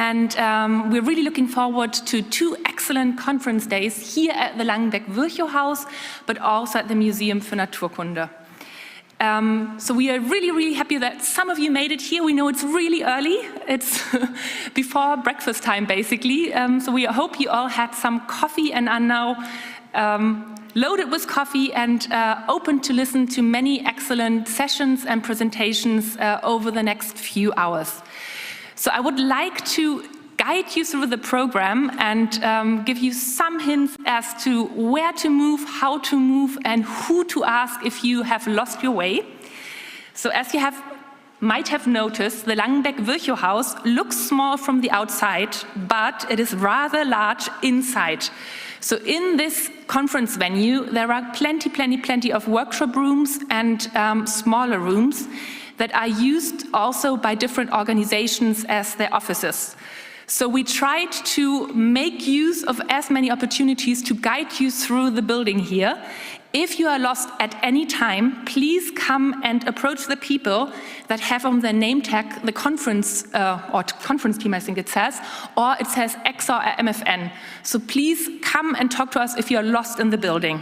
and we're really looking forward to 2 excellent conference days here at the Langenbeck-Virchow-Haus, but also at the Museum für Naturkunde. So we are really happy that some of you made it here. We know it's really early. It's before breakfast time, basically. So we hope you all had some coffee and are now loaded with coffee and open to listen to many excellent sessions and presentations over the next few hours. So I would like to guide you through the program and give you some hints as to where to move, how to move, and who to ask if you have lost your way. So as you might have noticed, the Langenbeck-Virchow-Haus looks small from the outside, but it is rather large inside. So in this conference venue, there are plenty of workshop rooms and smaller rooms that are used also by different organizations as their offices. So we tried to make use of as many opportunities to guide you through the building here. If you are lost at any time, please come and approach the people that have on their name tag the conference, or conference team, I think it says, or it says ECSA or MFN. So please come and talk to us if you are lost in the building.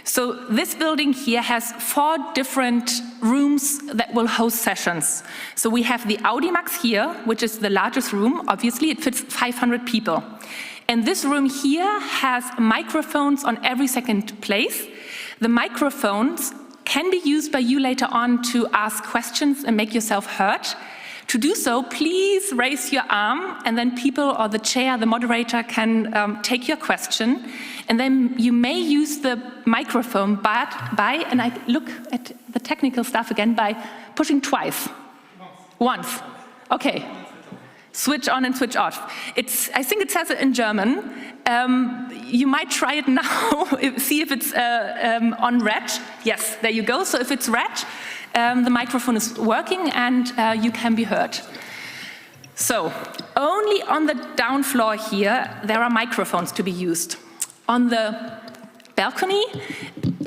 So this building here has 4 different rooms that will host sessions. So we have the Audimax here, which is the largest room. Obviously, it fits 500 people. And this room here has microphones on every second place. The microphones can be used by you later on to ask questions and make yourself heard. To do so, please raise your arm, and then people or the chair, the moderator, can take your question. And then you may use the microphone by, and I look at the technical stuff again, by pushing twice. Once. Okay. Switch on and switch off. I think it says it in German. You might try it now, see if it's on red. Yes, there you go. So if it's red, the microphone is working and you can be heard. So only on the down floor here, there are microphones to be used. On the balcony,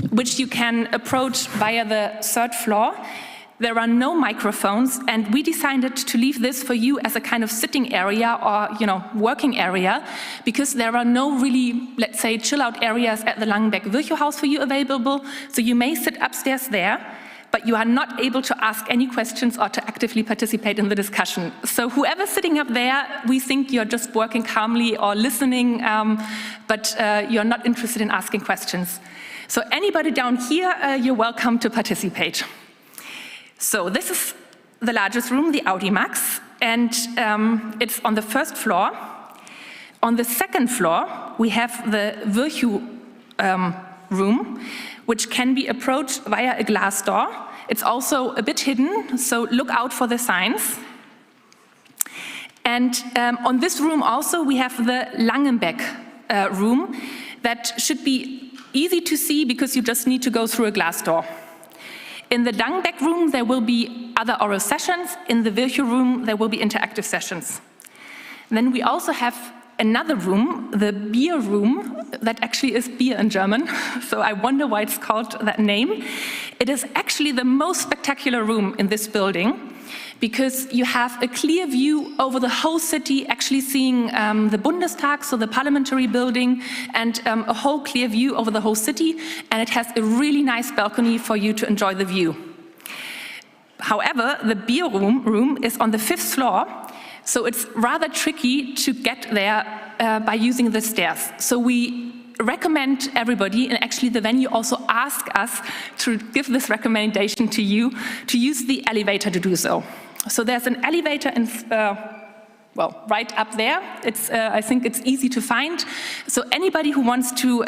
which you can approach via the 3rd floor, there are no microphones, and we decided to leave this for you as a kind of sitting area or, working area, because there are no really, let's say, chill-out areas at the Langenbeck-Virchow-Haus for you available. So you may sit upstairs there, but you are not able to ask any questions or to actively participate in the discussion. So whoever's sitting up there, we think you're just working calmly or listening, but you're not interested in asking questions. So anybody down here, you're welcome to participate. So this is the largest room, the Audimax, and it's on the 1st floor. On the 2nd floor, we have the Virchow room, which can be approached via a glass door. It's also a bit hidden, so look out for the signs. And on this room also, we have the Langenbeck room that should be easy to see because you just need to go through a glass door. In the Langenbeck room, there will be other oral sessions. In the Virchow room, there will be interactive sessions. And then we also have another room, the beer room, that actually is beer in German, so I wonder why it's called that name. It is actually the most spectacular room in this building, because you have a clear view over the whole city, actually seeing the Bundestag, so the parliamentary building, and a whole clear view over the whole city, and it has a really nice balcony for you to enjoy the view. However, the beer room is on the 5th floor, so it's rather tricky to get there by using the stairs. So we recommend everybody, and actually the venue also asked us to give this recommendation to you, to use the elevator to do so. So there's an elevator in, right up there. I think it's easy to find. So anybody who wants to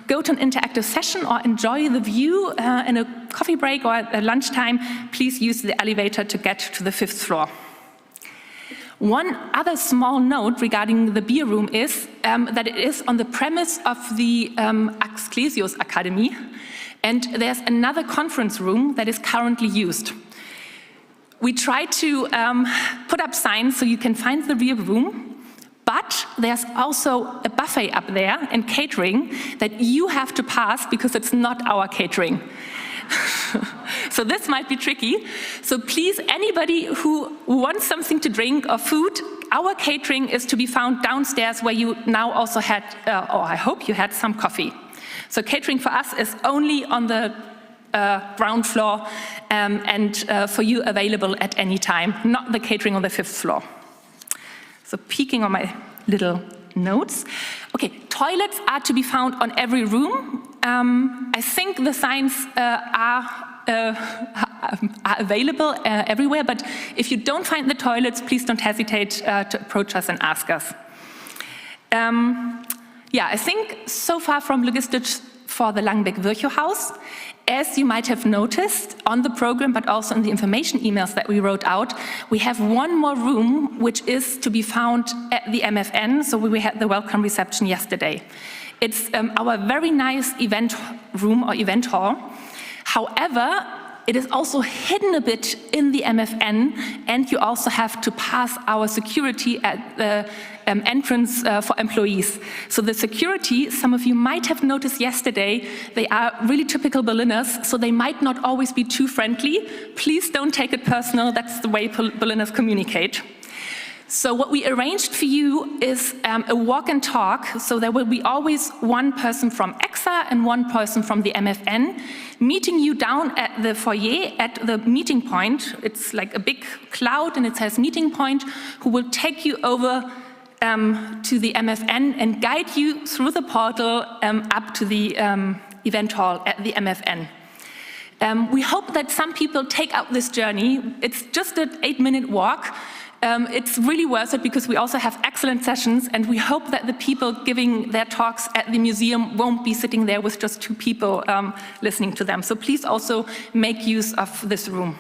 go to an interactive session or enjoy the view in a coffee break or at lunchtime, please use the elevator to get to the 5th floor. One other small note regarding the beer room is that it is on the premise of the Axclesios Academy, and there's another conference room that is currently used. We try to put up signs so you can find the beer room, but there's also a buffet up there and catering that you have to pass because it's not our catering. So So this might be tricky. So please, anybody who wants something to drink or food, our catering is to be found downstairs where you now also had, or I hope you had some coffee. So catering for us is only on the ground floor and for you available at any time, not the catering on the 5th floor. So peeking on my little notes. Okay, toilets are to be found on every room. I think the signs are available everywhere, but if you don't find the toilets, please don't hesitate to approach us and ask us. Yeah, I think so far from logistics for the Langenbeck-Virchow-Haus. As you might have noticed on the program, but also in the information emails that we wrote out, we have one more room which is to be found at the MFN, so we had the welcome reception yesterday. It's our very nice event room or event hall. However, it is also hidden a bit in the MFN, and you also have to pass our security at the entrance for employees. So the security, some of you might have noticed yesterday, they are really typical Berliners, so they might not always be too friendly. Please don't take it personal, that's the way Berliners communicate. So what we arranged for you is a walk and talk, so there will be always one person from ECSA and one person from the MFN meeting you down at the foyer at the meeting point. It's like a big cloud and it says meeting point, who will take you over to the MFN and guide you through the portal up to the event hall at the MFN. We hope that some people take out this journey. It's just an 8-minute walk. It's really worth it because we also have excellent sessions, and we hope that the people giving their talks at the museum won't be sitting there with just 2 people listening to them. So please also make use of this room.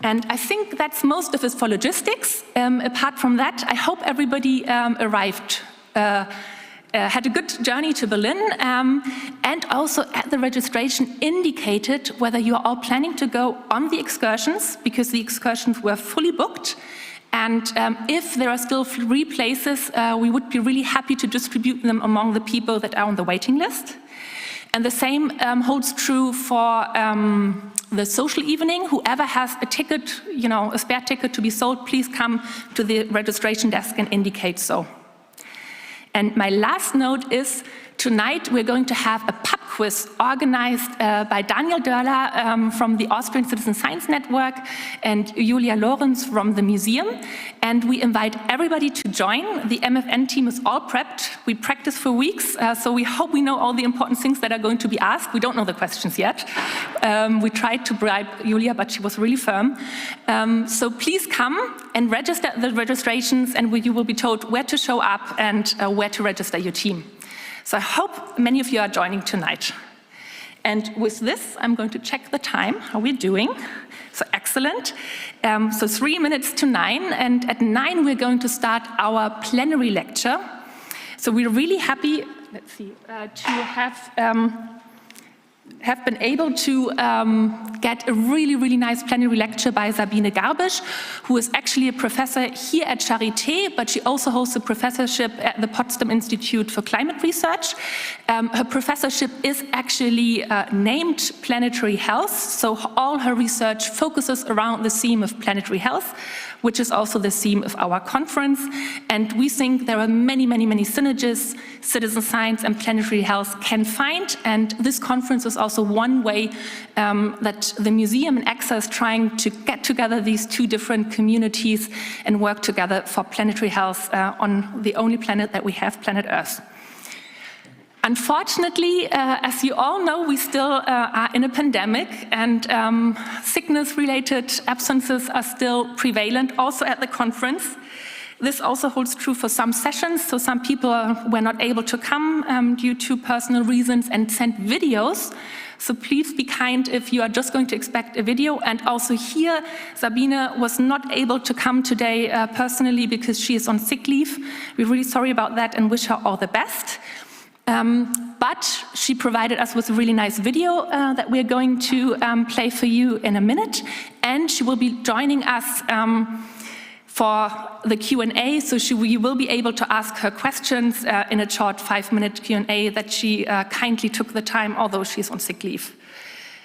And I think that's most of it for logistics. Apart from that, I hope everybody arrived, had a good journey to Berlin, and also at the registration indicated whether you are all planning to go on the excursions, because the excursions were fully booked. And if there are still free places, we would be really happy to distribute them among the people that are on the waiting list. And the same holds true for the social evening. Whoever has a ticket, you know, a spare ticket to be sold, please come to the registration desk and indicate so. And my last note is, tonight we're going to have a pub quiz organized by Daniel Dörler from the Austrian Citizen Science Network and Julia Lorenz from the museum. And we invite everybody to join. The MFN team is all prepped. We practiced for weeks, so we hope we know all the important things that are going to be asked. We don't know the questions yet. We tried to bribe Julia, but she was really firm. So please come and register the registrations, and you will be told where to show up and where to register your team. So I hope many of you are joining tonight. And with this, I'm going to check the time, how we're doing. So excellent. So 3 minutes to 9, and at 9 we're going to start our plenary lecture. So we're really happy, let's see, to have been able to get a really, really nice plenary lecture by Sabine Garbisch, who is actually a professor here at Charité, but she also holds a professorship at the Potsdam Institute for Climate Research. Her professorship is actually named Planetary Health, so all her research focuses around the theme of planetary health, which is also the theme of our conference. And we think there are many, many, many synergies citizen science and planetary health can find. And this conference is also one way that the museum and ECSA is trying to get together these 2 different communities and work together for planetary health on the only planet that we have, planet Earth. Unfortunately, as you all know, we still are in a pandemic, and sickness-related absences are still prevalent also at the conference. This also holds true for some sessions, so some people were not able to come due to personal reasons and sent videos. So please be kind if you are just going to expect a video. And also here, Sabine was not able to come today personally because she is on sick leave. We're really sorry about that and wish her all the best. But she provided us with a really nice video that we're going to play for you in a minute. And she will be joining us for the Q&A, so you will be able to ask her questions in a short 5-minute Q&A that she kindly took the time, although she's on sick leave.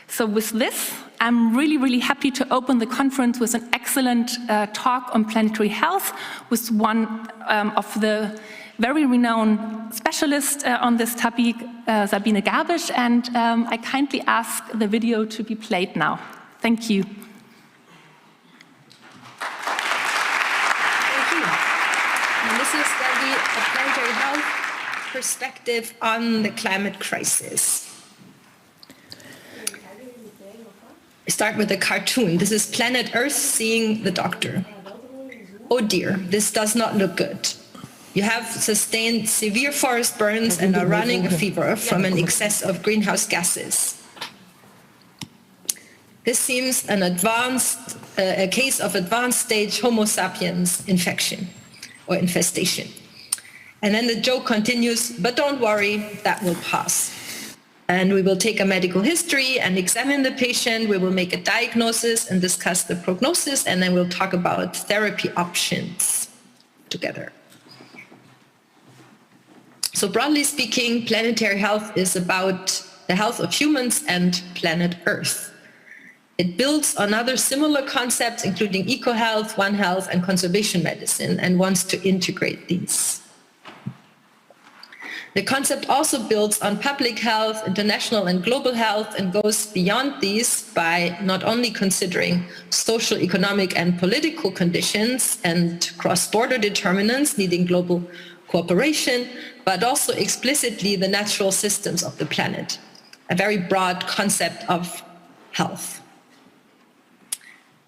So with this, I'm really happy to open the conference with an excellent talk on planetary health with one of the very renowned specialists on this topic, Sabine Gabisch, and I kindly ask the video to be played now. Thank you. Thank you. And this is the Planetary Health perspective on the climate crisis. I start with a cartoon. This is planet Earth seeing the doctor. Oh dear, this does not look good. You have sustained severe forest burns and are running a fever from an excess of greenhouse gases. This seems a case of advanced stage Homo sapiens infection or infestation. And then the joke continues, but don't worry, that will pass. And we will take a medical history and examine the patient. We will make a diagnosis and discuss the prognosis, and then we'll talk about therapy options together. So broadly speaking, planetary health is about the health of humans and planet Earth. It builds on other similar concepts, including eco-health, One Health, and conservation medicine, and wants to integrate these. The concept also builds on public health, international and global health, and goes beyond these by not only considering social, economic, and political conditions and cross-border determinants needing global cooperation, but also explicitly the natural systems of the planet, a very broad concept of health.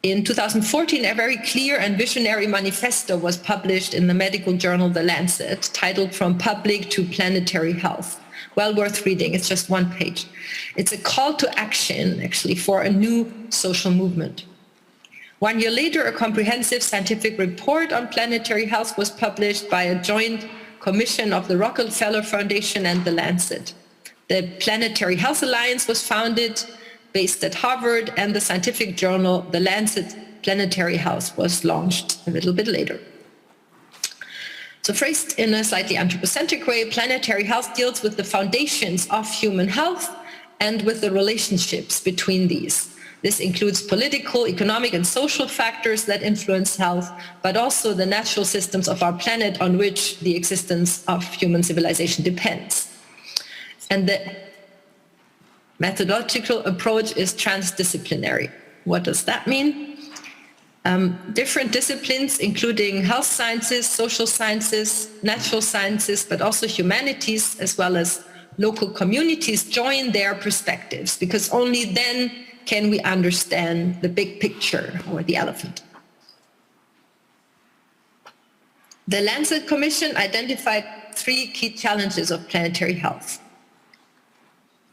In 2014, a very clear and visionary manifesto was published in the medical journal The Lancet, titled From Public to Planetary Health. Well worth reading, it's just one page. It's a call to action, actually, for a new social movement. 1 year later, a comprehensive scientific report on planetary health was published by a joint commission of the Rockefeller Foundation and The Lancet. The Planetary Health Alliance was founded based at Harvard, and the scientific journal, The Lancet Planetary Health, was launched a little bit later. So phrased in a slightly anthropocentric way, planetary health deals with the foundations of human health and with the relationships between these. This includes political, economic, and social factors that influence health, but also the natural systems of our planet on which the existence of human civilization depends. And the methodological approach is transdisciplinary. What does that mean? Different disciplines, including health sciences, social sciences, natural sciences, but also humanities, as well as local communities, join their perspectives, because only then can we understand the big picture or the elephant. The Lancet Commission identified 3 key challenges of planetary health.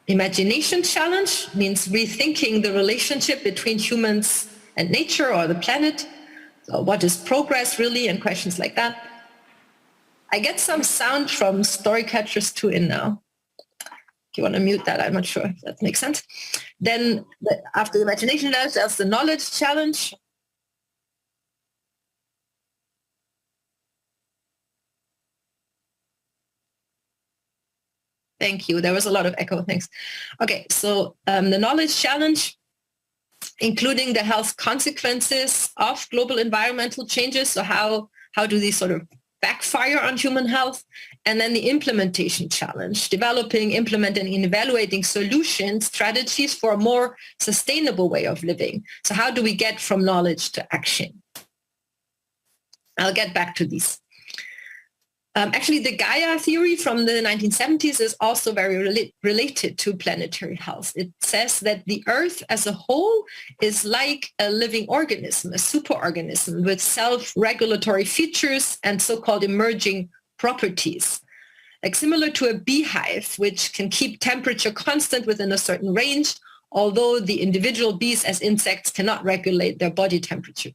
Imagination challenge means rethinking the relationship between humans and nature or the planet. So what is progress really, and questions like that. I get some sound from story catchers 2 in now. If you want to mute that, I'm not sure if that makes sense. Then after the imagination challenge, there's the knowledge challenge. Thank you. There was a lot of echo. Thanks. Okay, so the knowledge challenge, including the health consequences of global environmental changes. So how do these sort of backfire on human health? And then the implementation challenge, developing, implementing, and evaluating solutions, strategies for a more sustainable way of living. So how do we get from knowledge to action? I'll get back to these. Actually, the Gaia theory from the 1970s is also very related to planetary health. It says that the Earth as a whole is like a living organism, a superorganism with self-regulatory features and so-called emerging properties. Like similar to a beehive, which can keep temperature constant within a certain range, although the individual bees as insects cannot regulate their body temperature.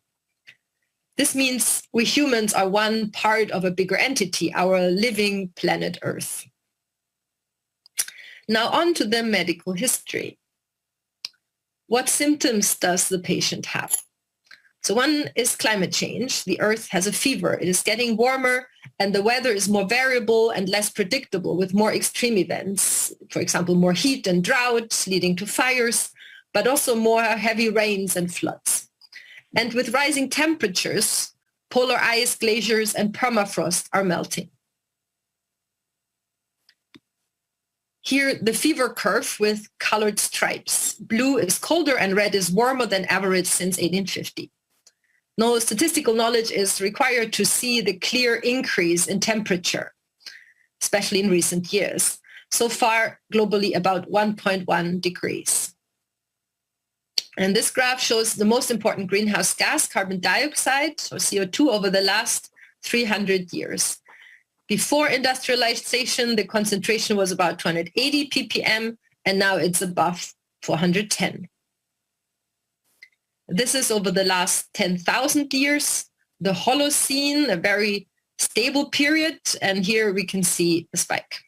This means we humans are one part of a bigger entity, our living planet Earth. Now on to the medical history. What symptoms does the patient have? So one is climate change. The Earth has a fever. It is getting warmer and the weather is more variable and less predictable with more extreme events. For example, more heat and drought leading to fires, but also more heavy rains and floods. And with rising temperatures, polar ice, glaciers, and permafrost are melting. Here, the fever curve with colored stripes. Blue is colder and red is warmer than average since 1850. No statistical knowledge is required to see the clear increase in temperature, especially in recent years. So far, globally, about 1.1 degrees. And this graph shows the most important greenhouse gas, carbon dioxide, or CO2, over the last 300 years. Before industrialization, the concentration was about 280 ppm, and now it's above 410. This is over the last 10,000 years, the Holocene, a very stable period, and here we can see a spike.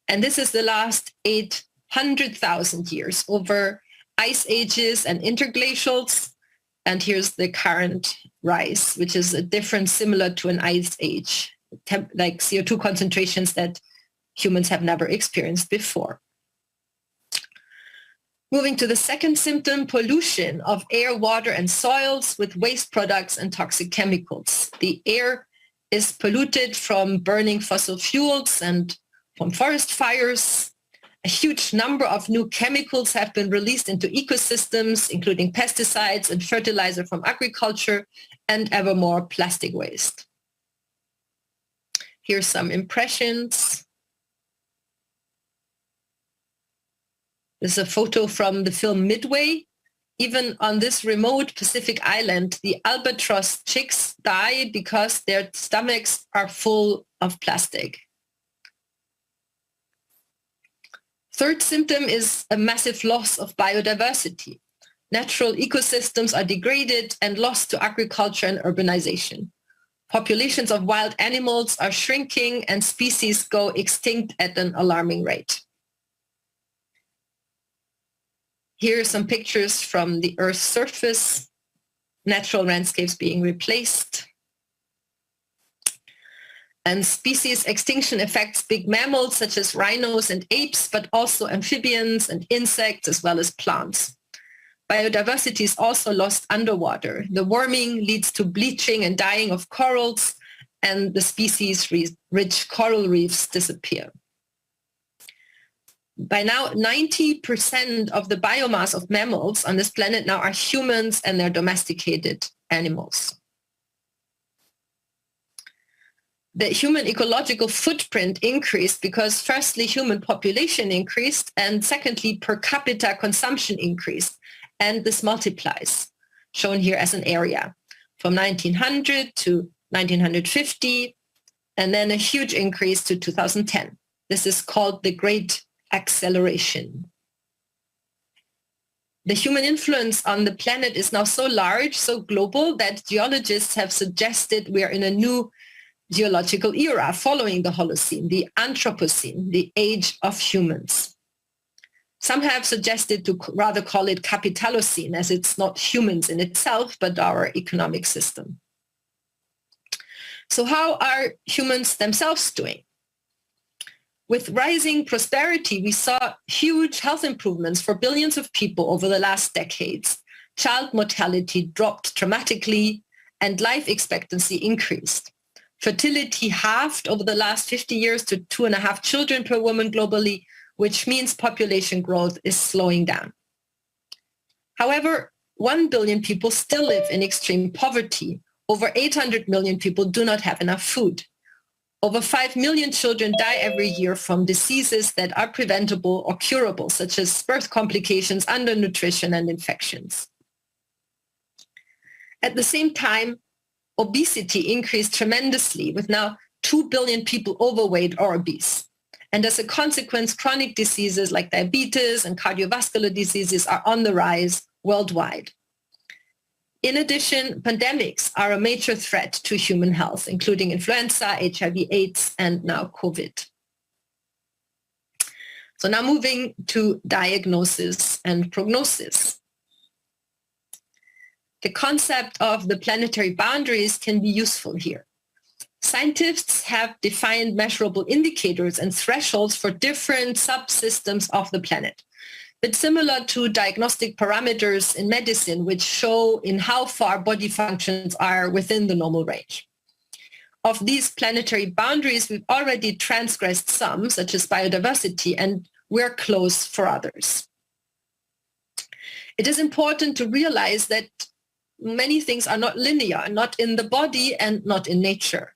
And this is the last 800,000 years over ice ages and interglacials, and here's the current rise, which is a difference similar to an ice age, like CO2 concentrations that humans have never experienced before. Moving to the second symptom, pollution of air, water, and soils with waste products and toxic chemicals. The air is polluted from burning fossil fuels and from forest fires. A huge number of new chemicals have been released into ecosystems, including pesticides and fertilizer from agriculture, and ever more plastic waste. Here's some impressions. This is a photo from the film Midway. Even on this remote Pacific island, the albatross chicks die because their stomachs are full of plastic. Third symptom is a massive loss of biodiversity. Natural ecosystems are degraded and lost to agriculture and urbanization. Populations of wild animals are shrinking and species go extinct at an alarming rate. Here are some pictures from the Earth's surface, natural landscapes being replaced. And species extinction affects big mammals such as rhinos and apes, but also amphibians and insects as well as plants. Biodiversity is also lost underwater. The warming leads to bleaching and dying of corals, and the species-rich coral reefs disappear. By now, 90% of the biomass of mammals on this planet now are humans and their domesticated animals. The human ecological footprint increased because firstly, human population increased, and secondly, per capita consumption increased. And this multiplies, shown here as an area, from 1900 to 1950, and then a huge increase to 2010. This is called the Great Acceleration. The human influence on the planet is now so large, so global, that geologists have suggested we are in a new geological era following the Holocene, the Anthropocene, the age of humans. Some have suggested to rather call it Capitalocene, as it's not humans in itself, but our economic system. So how are humans themselves doing? With rising prosperity, we saw huge health improvements for billions of people over the last decades. Child mortality dropped dramatically and life expectancy increased. Fertility halved over the last 50 years to 2.5 children per woman globally, which means population growth is slowing down. However, 1 billion people still live in extreme poverty. Over 800 million people do not have enough food. Over 5 million children die every year from diseases that are preventable or curable, such as birth complications, undernutrition, and infections. At the same time, obesity increased tremendously, with now 2 billion people overweight or obese. And as a consequence, chronic diseases like diabetes and cardiovascular diseases are on the rise worldwide. In addition, pandemics are a major threat to human health, including influenza, HIV/AIDS, and now COVID. So now moving to diagnosis and prognosis. The concept of the planetary boundaries can be useful here. Scientists have defined measurable indicators and thresholds for different subsystems of the planet. It's similar to diagnostic parameters in medicine, which show in how far body functions are within the normal range. Of these planetary boundaries, we've already transgressed some, such as biodiversity, and we're close for others. It is important to realize that many things are not linear, not in the body and not in nature.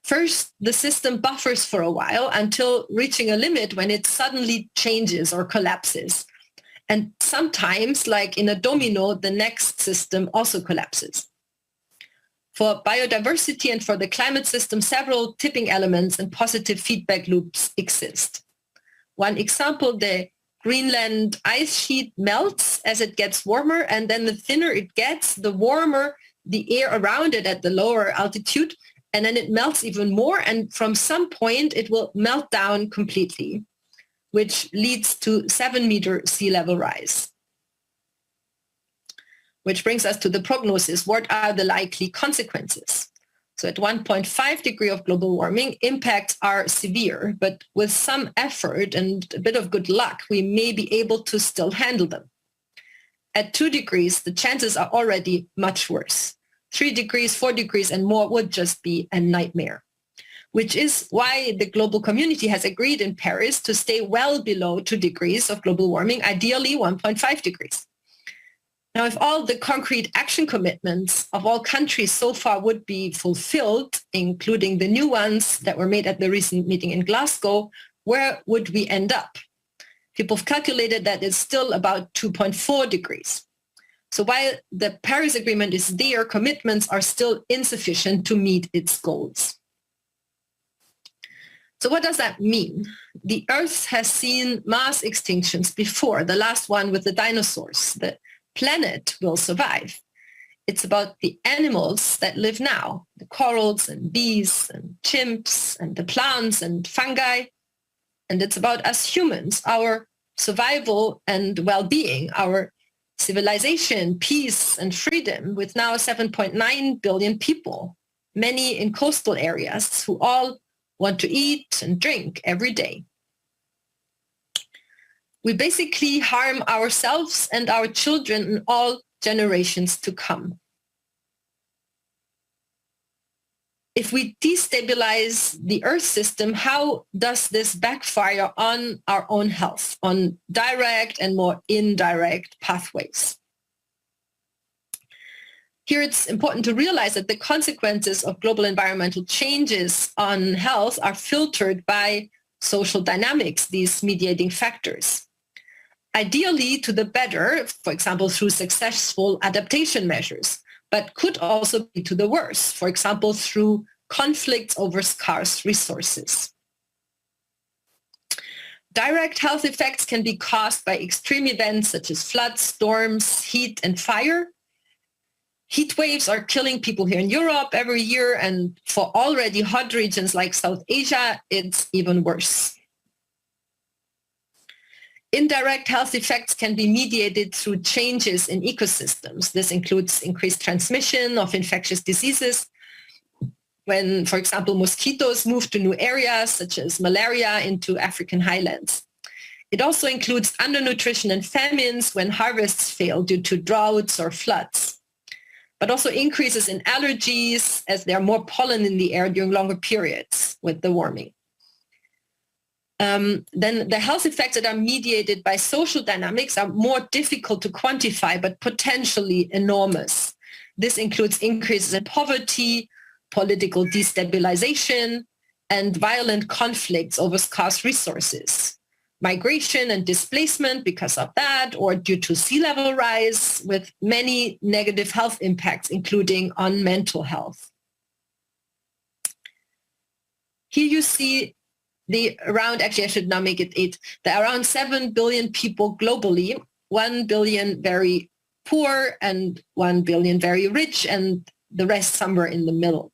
First, the system buffers for a while until reaching a limit when it suddenly changes or collapses. And sometimes, like in a domino, the next system also collapses. For biodiversity and for the climate system, several tipping elements and positive feedback loops exist. One example, the Greenland ice sheet melts as it gets warmer, and then the thinner it gets, the warmer the air around it at the lower altitude, and then it melts even more, and from some point it will melt down completely, which leads to 7-meter sea level rise. Which brings us to the prognosis. What are the likely consequences? So at 1.5 degree of global warming, impacts are severe, but with some effort and a bit of good luck, we may be able to still handle them. At 2 degrees, the chances are already much worse. 3 degrees, 4 degrees and more would just be a nightmare, which is why the global community has agreed in Paris to stay well below 2 degrees of global warming, ideally 1.5 degrees. Now, if all the concrete action commitments of all countries so far would be fulfilled, including the new ones that were made at the recent meeting in Glasgow, where would we end up? People have calculated that it's still about 2.4 degrees. So while the Paris Agreement is there, commitments are still insufficient to meet its goals. So what does that mean? The Earth has seen mass extinctions before, the last one with the dinosaurs. The planet will survive. It's about the animals that live now, the corals and bees and chimps and the plants and fungi. And it's about us humans, our survival and well-being, our civilization, peace, and freedom, with now 7.9 billion people, many in coastal areas, who all want to eat and drink every day. We basically harm ourselves and our children and all generations to come. If we destabilize the Earth system, how does this backfire on our own health, on direct and more indirect pathways? Here it's important to realize that the consequences of global environmental changes on health are filtered by social dynamics, these mediating factors. Ideally to the better, for example, through successful adaptation measures, but could also be to the worse, for example, through conflicts over scarce resources. Direct health effects can be caused by extreme events such as floods, storms, heat, and fire. Heat waves are killing people here in Europe every year, and for already hot regions like South Asia, it's even worse. Indirect health effects can be mediated through changes in ecosystems. This includes increased transmission of infectious diseases when, for example, mosquitoes move to new areas such as malaria into African highlands. It also includes undernutrition and famines when harvests fail due to droughts or floods, but also increases in allergies as there are more pollen in the air during longer periods with the warming. Then the health effects that are mediated by social dynamics are more difficult to quantify, but potentially enormous. This includes increases in poverty, political destabilization, and violent conflicts over scarce resources, migration and displacement because of that, or due to sea level rise, with many negative health impacts, including on mental health. Here you see actually I should now make it 8, there are around 7 billion people globally, 1 billion very poor and 1 billion very rich, and the rest somewhere in the middle.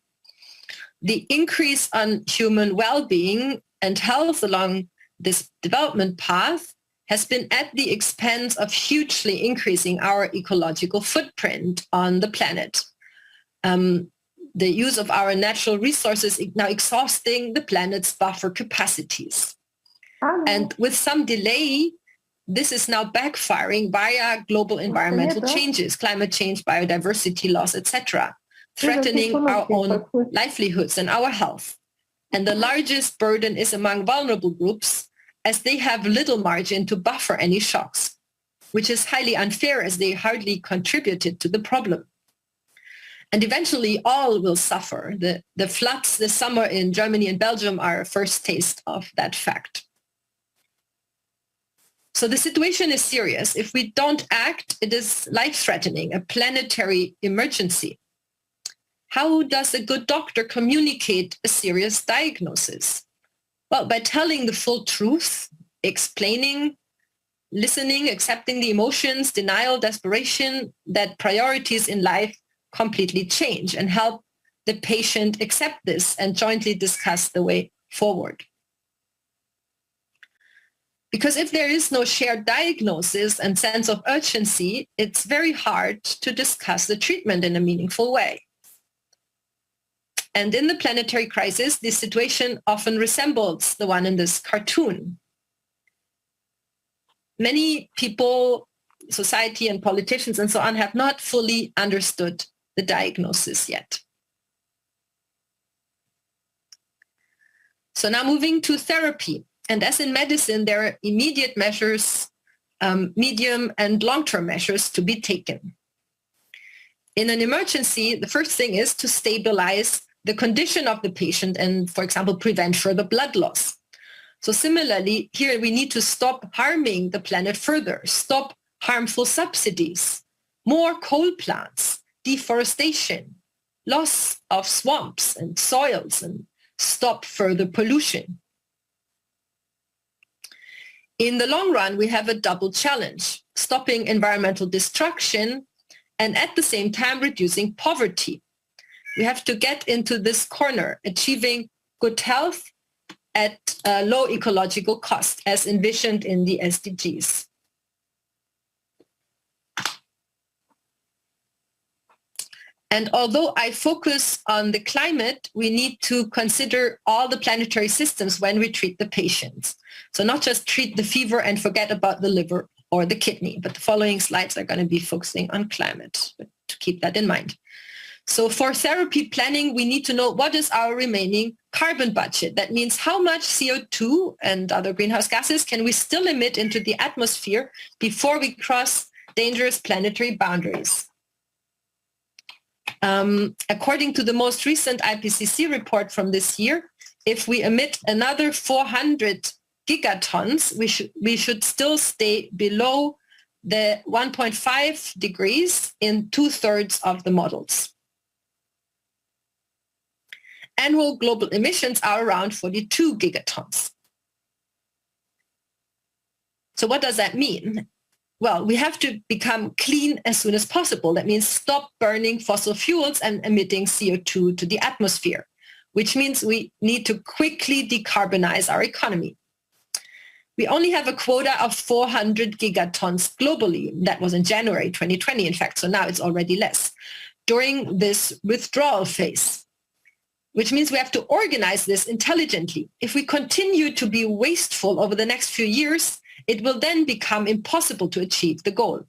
The increase on human well-being and health along this development path has been at the expense of hugely increasing our ecological footprint on the planet. The use of our natural resources is now exhausting the planet's buffer capacities. And with some delay, this is now backfiring via global environmental changes, climate change, biodiversity loss, etc., threatening our own livelihoods and our health. And the largest burden is among vulnerable groups, as they have little margin to buffer any shocks, which is highly unfair as they hardly contributed to the problem. And eventually all will suffer. The floods this summer in Germany and Belgium are a first taste of that fact. So the situation is serious. If we don't act, it is life-threatening, a planetary emergency. How does a good doctor communicate a serious diagnosis? Well, by telling the full truth, explaining, listening, accepting the emotions, denial, desperation, that priorities in life completely change, and help the patient accept this and jointly discuss the way forward. Because if there is no shared diagnosis and sense of urgency, it's very hard to discuss the treatment in a meaningful way. And in the planetary crisis, this situation often resembles the one in this cartoon. Many people, society and politicians and so on, have not fully understood the diagnosis yet. So now moving to therapy. And as in medicine, there are immediate measures, medium and long-term measures to be taken. In an emergency, the first thing is to stabilize the condition of the patient and, for example, prevent further blood loss. So similarly, here we need to stop harming the planet further, stop harmful subsidies, more coal plants, deforestation, loss of swamps and soils, and stop further pollution. In the long run, we have a double challenge, stopping environmental destruction and at the same time reducing poverty. We have to get into this corner, achieving good health at low ecological cost, as envisioned in the SDGs. And although I focus on the climate, we need to consider all the planetary systems when we treat the patients. So not just treat the fever and forget about the liver or the kidney, but the following slides are going to be focusing on climate, but to keep that in mind. So for therapy planning, we need to know what is our remaining carbon budget. That means how much CO2 and other greenhouse gases can we still emit into the atmosphere before we cross dangerous planetary boundaries. According to the most recent IPCC report from this year, if we emit another 400 gigatons, we should still stay below the 1.5 degrees in 2/3 of the models. Annual global emissions are around 42 gigatons. So what does that mean? Well, we have to become clean as soon as possible. That means stop burning fossil fuels and emitting CO2 to the atmosphere, which means we need to quickly decarbonize our economy. We only have a quota of 400 gigatons globally. That was in January 2020, in fact, so now it's already less, during this withdrawal phase, which means we have to organize this intelligently. If we continue to be wasteful over the next few years, it will then become impossible to achieve the goal.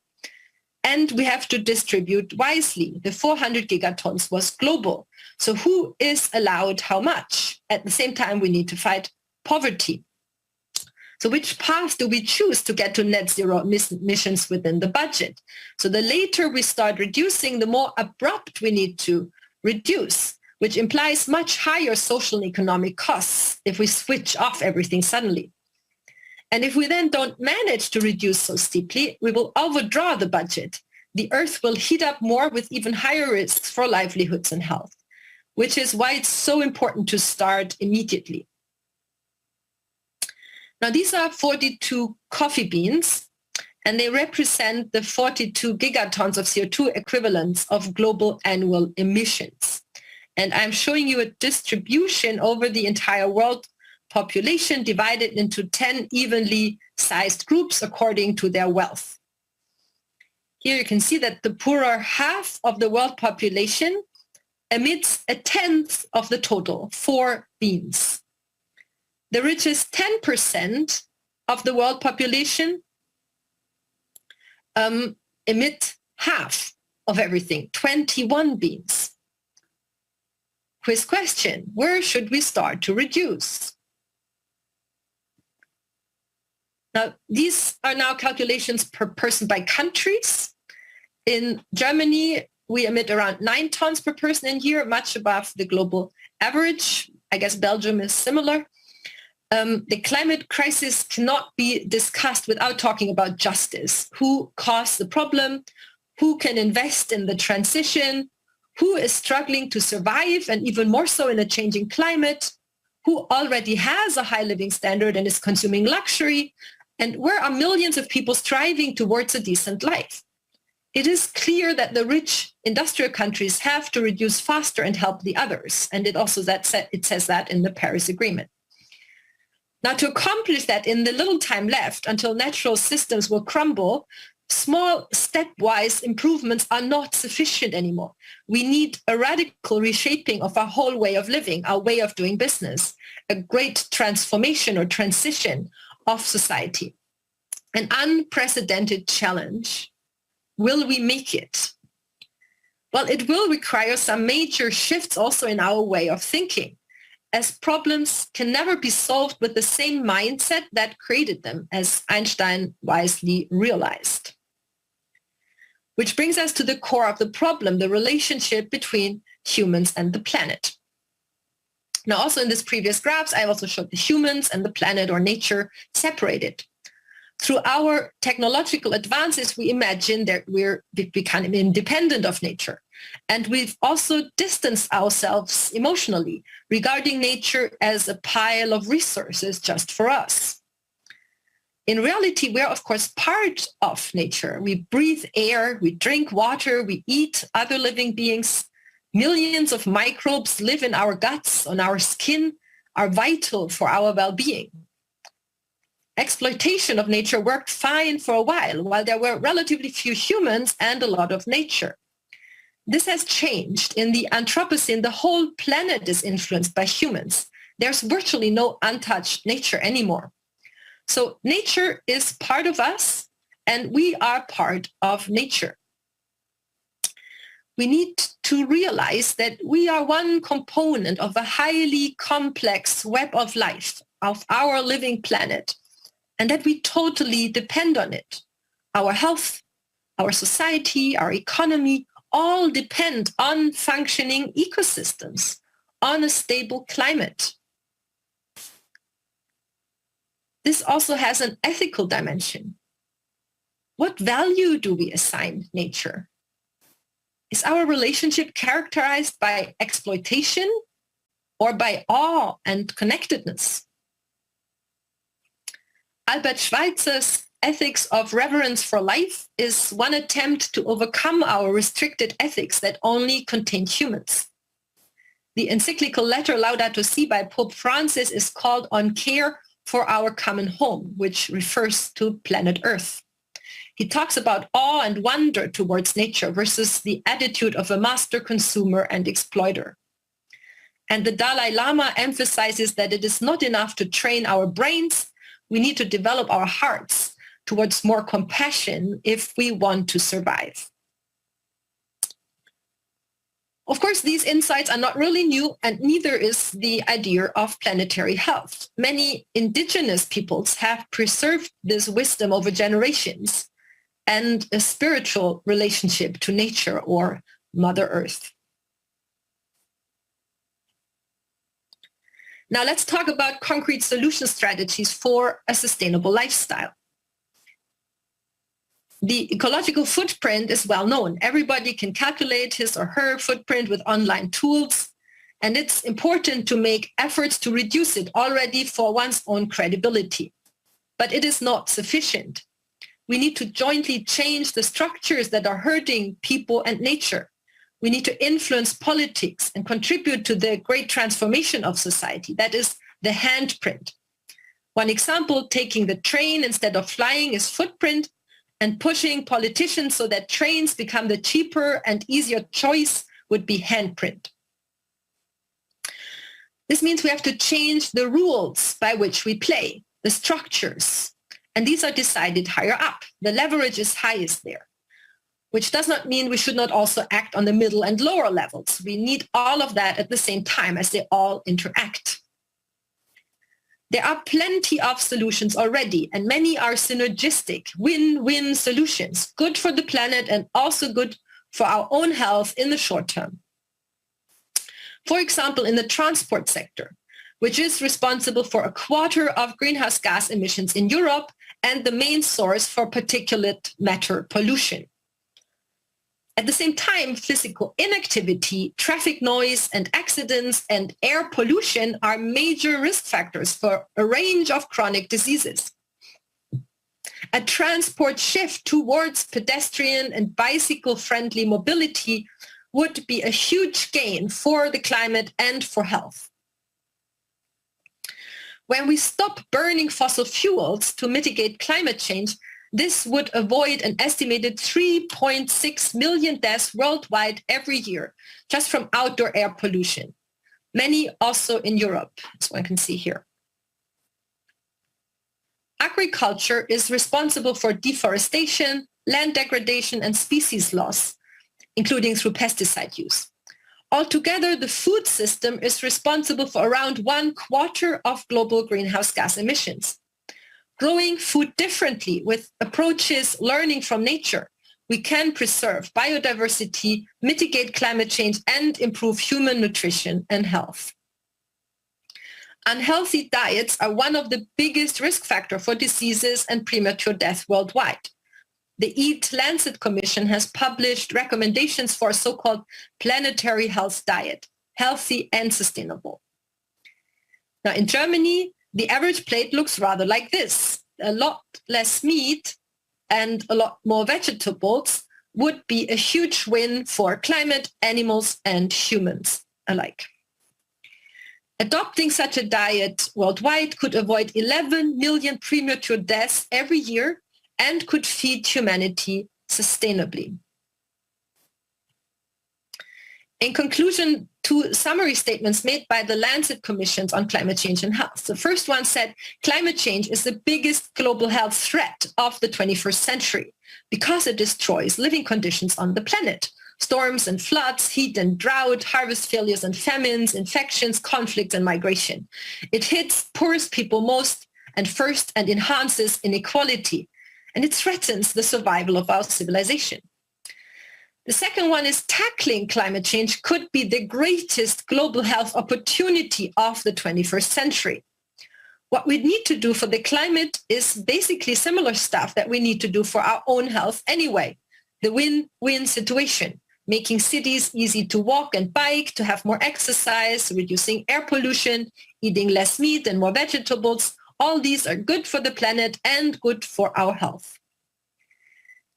And we have to distribute wisely. The 400 gigatons was global. So who is allowed how much? At the same time, we need to fight poverty. So which path do we choose to get to net zero emissions within the budget? So the later we start reducing, the more abrupt we need to reduce, which implies much higher social and economic costs if we switch off everything suddenly. And if we then don't manage to reduce so steeply, we will overdraw the budget. The Earth will heat up more with even higher risks for livelihoods and health, which is why it's so important to start immediately. Now, these are 42 coffee beans, and they represent the 42 gigatons of CO2 equivalents of global annual emissions. And I'm showing you a distribution over the entire world population divided into 10 evenly sized groups according to their wealth. Here you can see that the poorer half of the world population emits 1/10 of the total, 4 beans. The richest 10% of the world population emit half of everything, 21 beans. Quiz question, where should we start to reduce? Now, these are now calculations per person by countries. In Germany, we emit around 9 tons per person in year, much above the global average. I guess Belgium is similar. The climate crisis cannot be discussed without talking about justice. Who caused the problem? Who can invest in the transition? Who is struggling to survive, and even more so in a changing climate? Who already has a high living standard and is consuming luxury? And where are millions of people striving towards a decent life? It is clear that the rich industrial countries have to reduce faster and help the others. And it says that in the Paris Agreement. Now, to accomplish that in the little time left until natural systems will crumble, small stepwise improvements are not sufficient anymore. We need a radical reshaping of our whole way of living, our way of doing business, a great transformation or transition of society. An unprecedented challenge. Will we make it? Well, it will require some major shifts also in our way of thinking, as problems can never be solved with the same mindset that created them, as Einstein wisely realized. Which brings us to the core of the problem, the relationship between humans and the planet. Now, also in this previous graphs, I also showed the humans and the planet or nature separated. Through our technological advances, we imagine that we're becoming independent of nature. And we've also distanced ourselves emotionally, regarding nature as a pile of resources just for us. In reality, we're of course part of nature. We breathe air, we drink water, we eat other living beings. Millions of microbes live in our guts, on our skin, are vital for our well-being. Exploitation of nature worked fine for a while there were relatively few humans and a lot of nature. This has changed. In the Anthropocene, the whole planet is influenced by humans. There's virtually no untouched nature anymore. So nature is part of us, and we are part of nature. We need to realize that we are one component of a highly complex web of life, of our living planet, and that we totally depend on it. Our health, our society, our economy, all depend on functioning ecosystems, on a stable climate. This also has an ethical dimension. What value do we assign nature? Is our relationship characterized by exploitation or by awe and connectedness? Albert Schweitzer's ethics of reverence for life is one attempt to overcome our restricted ethics that only contain humans. The encyclical letter Laudato Si by Pope Francis is called On Care for Our Common Home, which refers to planet Earth. He talks about awe and wonder towards nature versus the attitude of a master consumer and exploiter. And the Dalai Lama emphasizes that it is not enough to train our brains. We need to develop our hearts towards more compassion if we want to survive. Of course, these insights are not really new, and neither is the idea of planetary health. Many indigenous peoples have preserved this wisdom over generations and a spiritual relationship to nature or Mother Earth. Now let's talk about concrete solution strategies for a sustainable lifestyle. The ecological footprint is well known. Everybody can calculate his or her footprint with online tools, and it's important to make efforts to reduce it already for one's own credibility. But it is not sufficient. We need to jointly change the structures that are hurting people and nature. We need to influence politics and contribute to the great transformation of society. That is the handprint. One example, taking the train instead of flying, is footprint, and pushing politicians so that trains become the cheaper and easier choice would be handprint. This means we have to change the rules by which we play, the structures, and these are decided higher up. the leverage is highest there, which does not mean we should not also act on the middle and lower levels. We need all of that at the same time as they all interact. There are plenty of solutions already, and many are synergistic, win-win solutions, good for the planet and also good for our own health in the short term. For example, in the transport sector, which is responsible for a quarter of greenhouse gas emissions in Europe and the main source for particulate matter pollution. At the same time, physical inactivity, traffic noise, and accidents and air pollution are major risk factors for a range of chronic diseases. A transport shift towards pedestrian and bicycle-friendly mobility would be a huge gain for the climate and for health. When we stop burning fossil fuels to mitigate climate change, this would avoid an estimated 3.6 million deaths worldwide every year, just from outdoor air pollution, many also in Europe, as one can see here. Agriculture is responsible for deforestation, land degradation, and species loss, including through pesticide use. Altogether, the food system is responsible for around 1/4 of global greenhouse gas emissions. Growing food differently with approaches learning from nature, we can preserve biodiversity, mitigate climate change, and improve human nutrition and health. Unhealthy diets are one of the biggest risk factors for diseases and premature death worldwide. The Lancet Commission has published recommendations for a so-called Planetary Health diet, healthy and sustainable. Now, in Germany, the average plate looks rather like this. A lot less meat and a lot more vegetables would be a huge win for climate, animals, and humans alike. Adopting such a diet worldwide could avoid 11 million premature deaths every year and could feed humanity sustainably. In conclusion, 2 summary statements made by the Lancet Commissions on climate change and health. The first one said, climate change is the biggest global health threat of the 21st century because it destroys living conditions on the planet. Storms and floods, heat and drought, harvest failures and famines, infections, conflicts and migration. It hits poorest people most and first and enhances inequality. And it threatens the survival of our civilization. The second one is tackling climate change could be the greatest global health opportunity of the 21st century. What we need to do for the climate is basically similar stuff that we need to do for our own health anyway. The win-win situation, making cities easy to walk and bike, to have more exercise, reducing air pollution, eating less meat and more vegetables. All these are good for the planet and good for our health.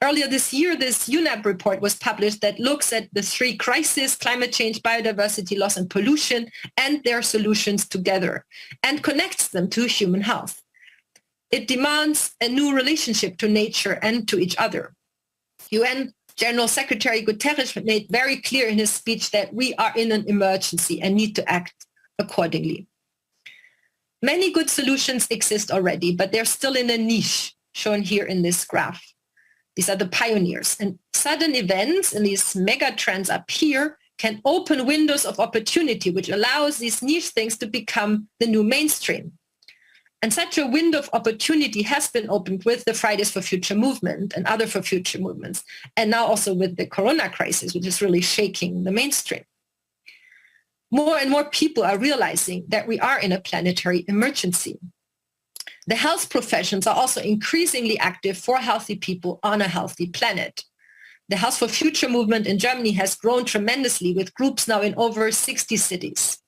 Earlier this year, this UNEP report was published that looks at the 3 crises, climate change, biodiversity loss, and pollution, and their solutions together, and connects them to human health. It demands a new relationship to nature and to each other. UN General Secretary Guterres made very clear in his speech that we are in an emergency and need to act accordingly. Many good solutions exist already, but they're still in a niche, shown here in this graph. These are the pioneers. And sudden events and these mega trends up here can open windows of opportunity, which allows these niche things to become the new mainstream. And such a window of opportunity has been opened with the Fridays for Future movement and other for future movements, and now also with the corona crisis, which is really shaking the mainstream. More and more people are realizing that we are in a planetary emergency. The health professions are also increasingly active for healthy people on a healthy planet. The Health for Future movement in Germany has grown tremendously with groups now in over 60 cities.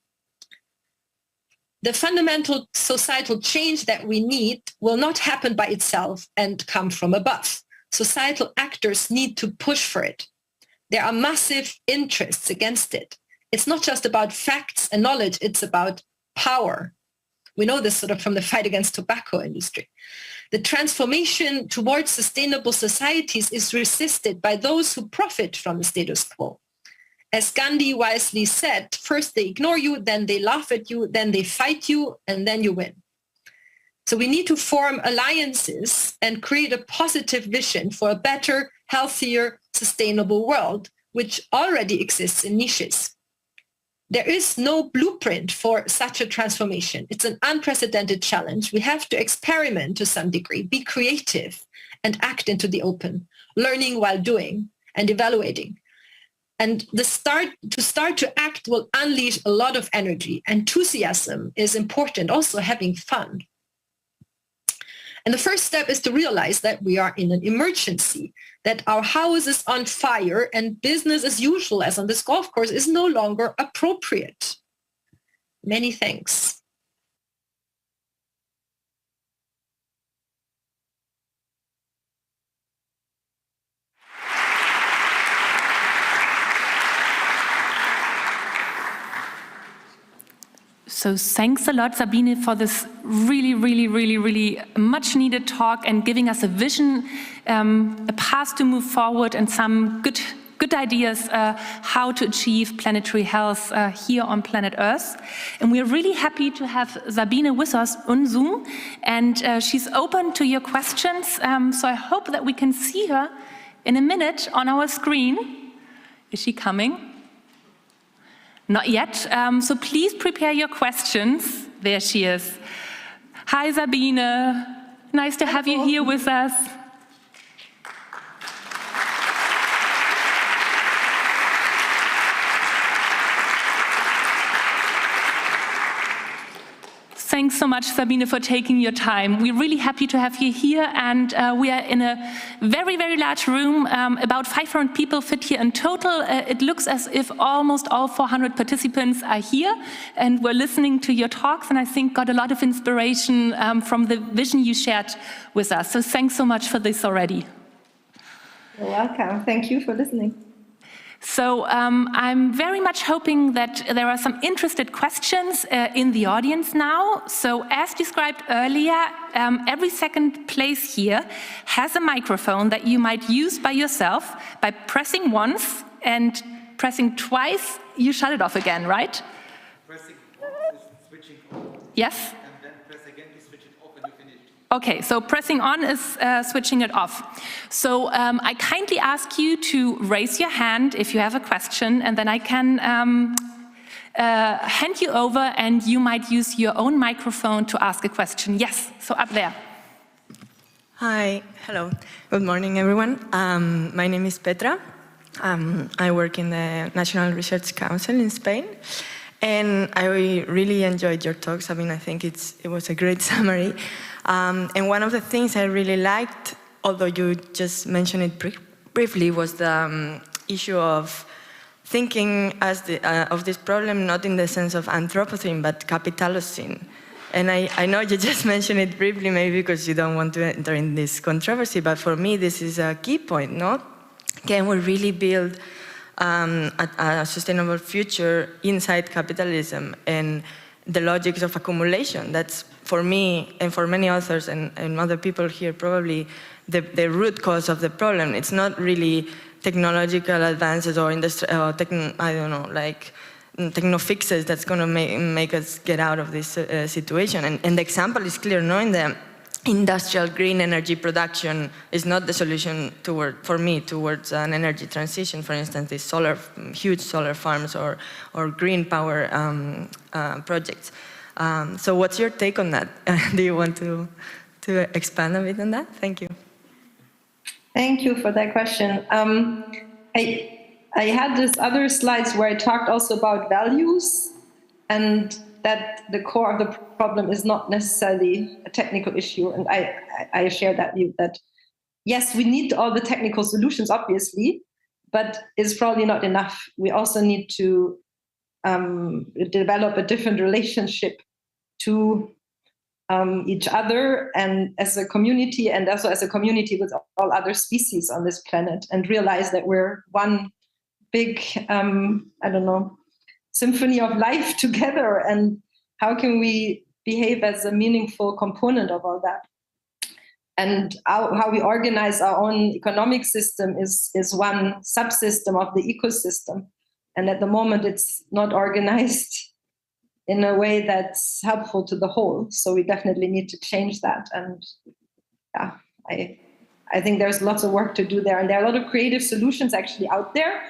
The fundamental societal change that we need will not happen by itself and come from above. Societal actors need to push for it. There are massive interests against it. It's not just about facts and knowledge, it's about power. We know this sort of from the fight against tobacco industry. The transformation towards sustainable societies is resisted by those who profit from the status quo. As Gandhi wisely said, first they ignore you, then they laugh at you, then they fight you, and then you win. So we need to form alliances and create a positive vision for a better, healthier, sustainable world, which already exists in niches. There is no blueprint for such a transformation. It's an unprecedented challenge. We have to experiment to some degree, be creative, and act into the open, learning while doing and evaluating. And to start to act will unleash a lot of energy. Enthusiasm is important, also having fun. And the first step is to realize that we are in an emergency, that our house is on fire and business as usual as on this golf course is no longer appropriate. Many thanks. So thanks a lot, Sabine, for this really much needed talk and giving us a vision, a path to move forward and some good ideas how to achieve planetary health here on planet Earth. And we're really happy to have Sabine with us on Zoom, and she's open to your questions. So I hope that we can see her in a minute on our screen. Is she coming? Not yet, so please prepare your questions. There she is. Hi, Sabine. Nice to have you here with us. Thanks so much, Sabine, for taking your time. We're really happy to have you here, and we are in a very large room. About 500 people fit here in total. It looks as if almost all 400 participants are here, and we're listening to your talks, and I think got a lot of inspiration from the vision you shared with us. So thanks so much for this already. You're welcome. Thank you for listening. So I'm very much hoping that there are some interested questions in the audience now. So as described earlier, every second place here has a microphone that you might use by yourself. By pressing once and pressing twice, you shut it off again, right? Pressing on is switching on. Yes? And then press again to switch it off and you finish. Okay, so pressing on is switching it off. So I kindly ask you to raise your hand if you have a question, and then I can hand you over and you might use your own microphone to ask a question. Yes, so up there. Hi, hello. Good morning, everyone. My name is Petra. I work in the National Research Council in Spain. And I really enjoyed your talks. I mean, I think it was a great summary. And one of the things I really liked, although you just mentioned it briefly, was the issue of thinking of this problem not in the sense of Anthropocene, but Capitalocene. And I know you just mentioned it briefly, maybe because you don't want to enter in this controversy, but for me, this is a key point, no? Can we really build a sustainable future inside capitalism and the logics of accumulation? That's, for me and for many authors and other people here, probably the root cause of the problem. It's not really technological advances or I don't know, like techno fixes that's going to make us get out of this situation. And the example is clear, no? In the industrial green energy production is not the solution for me towards an energy transition. For instance, these huge solar farms or green power projects. So what's your take on that? Do you want to expand a bit on that? Thank you. Thank you for that question. I had this other slides where I talked also about values, and that the core of the problem is not necessarily a technical issue. And I share that view that, yes, we need all the technical solutions, obviously, but it's probably not enough. We also need to develop a different relationship to each other and as a community, and also as a community with all other species on this planet, and realize that we're one big, I don't know, symphony of life together, and how can we behave as a meaningful component of all that? And how we organize our own economic system is one subsystem of the ecosystem. And at the moment, it's not organized in a way that's helpful to the whole. So we definitely need to change that. And yeah, I think there's lots of work to do there. And there are a lot of creative solutions actually out there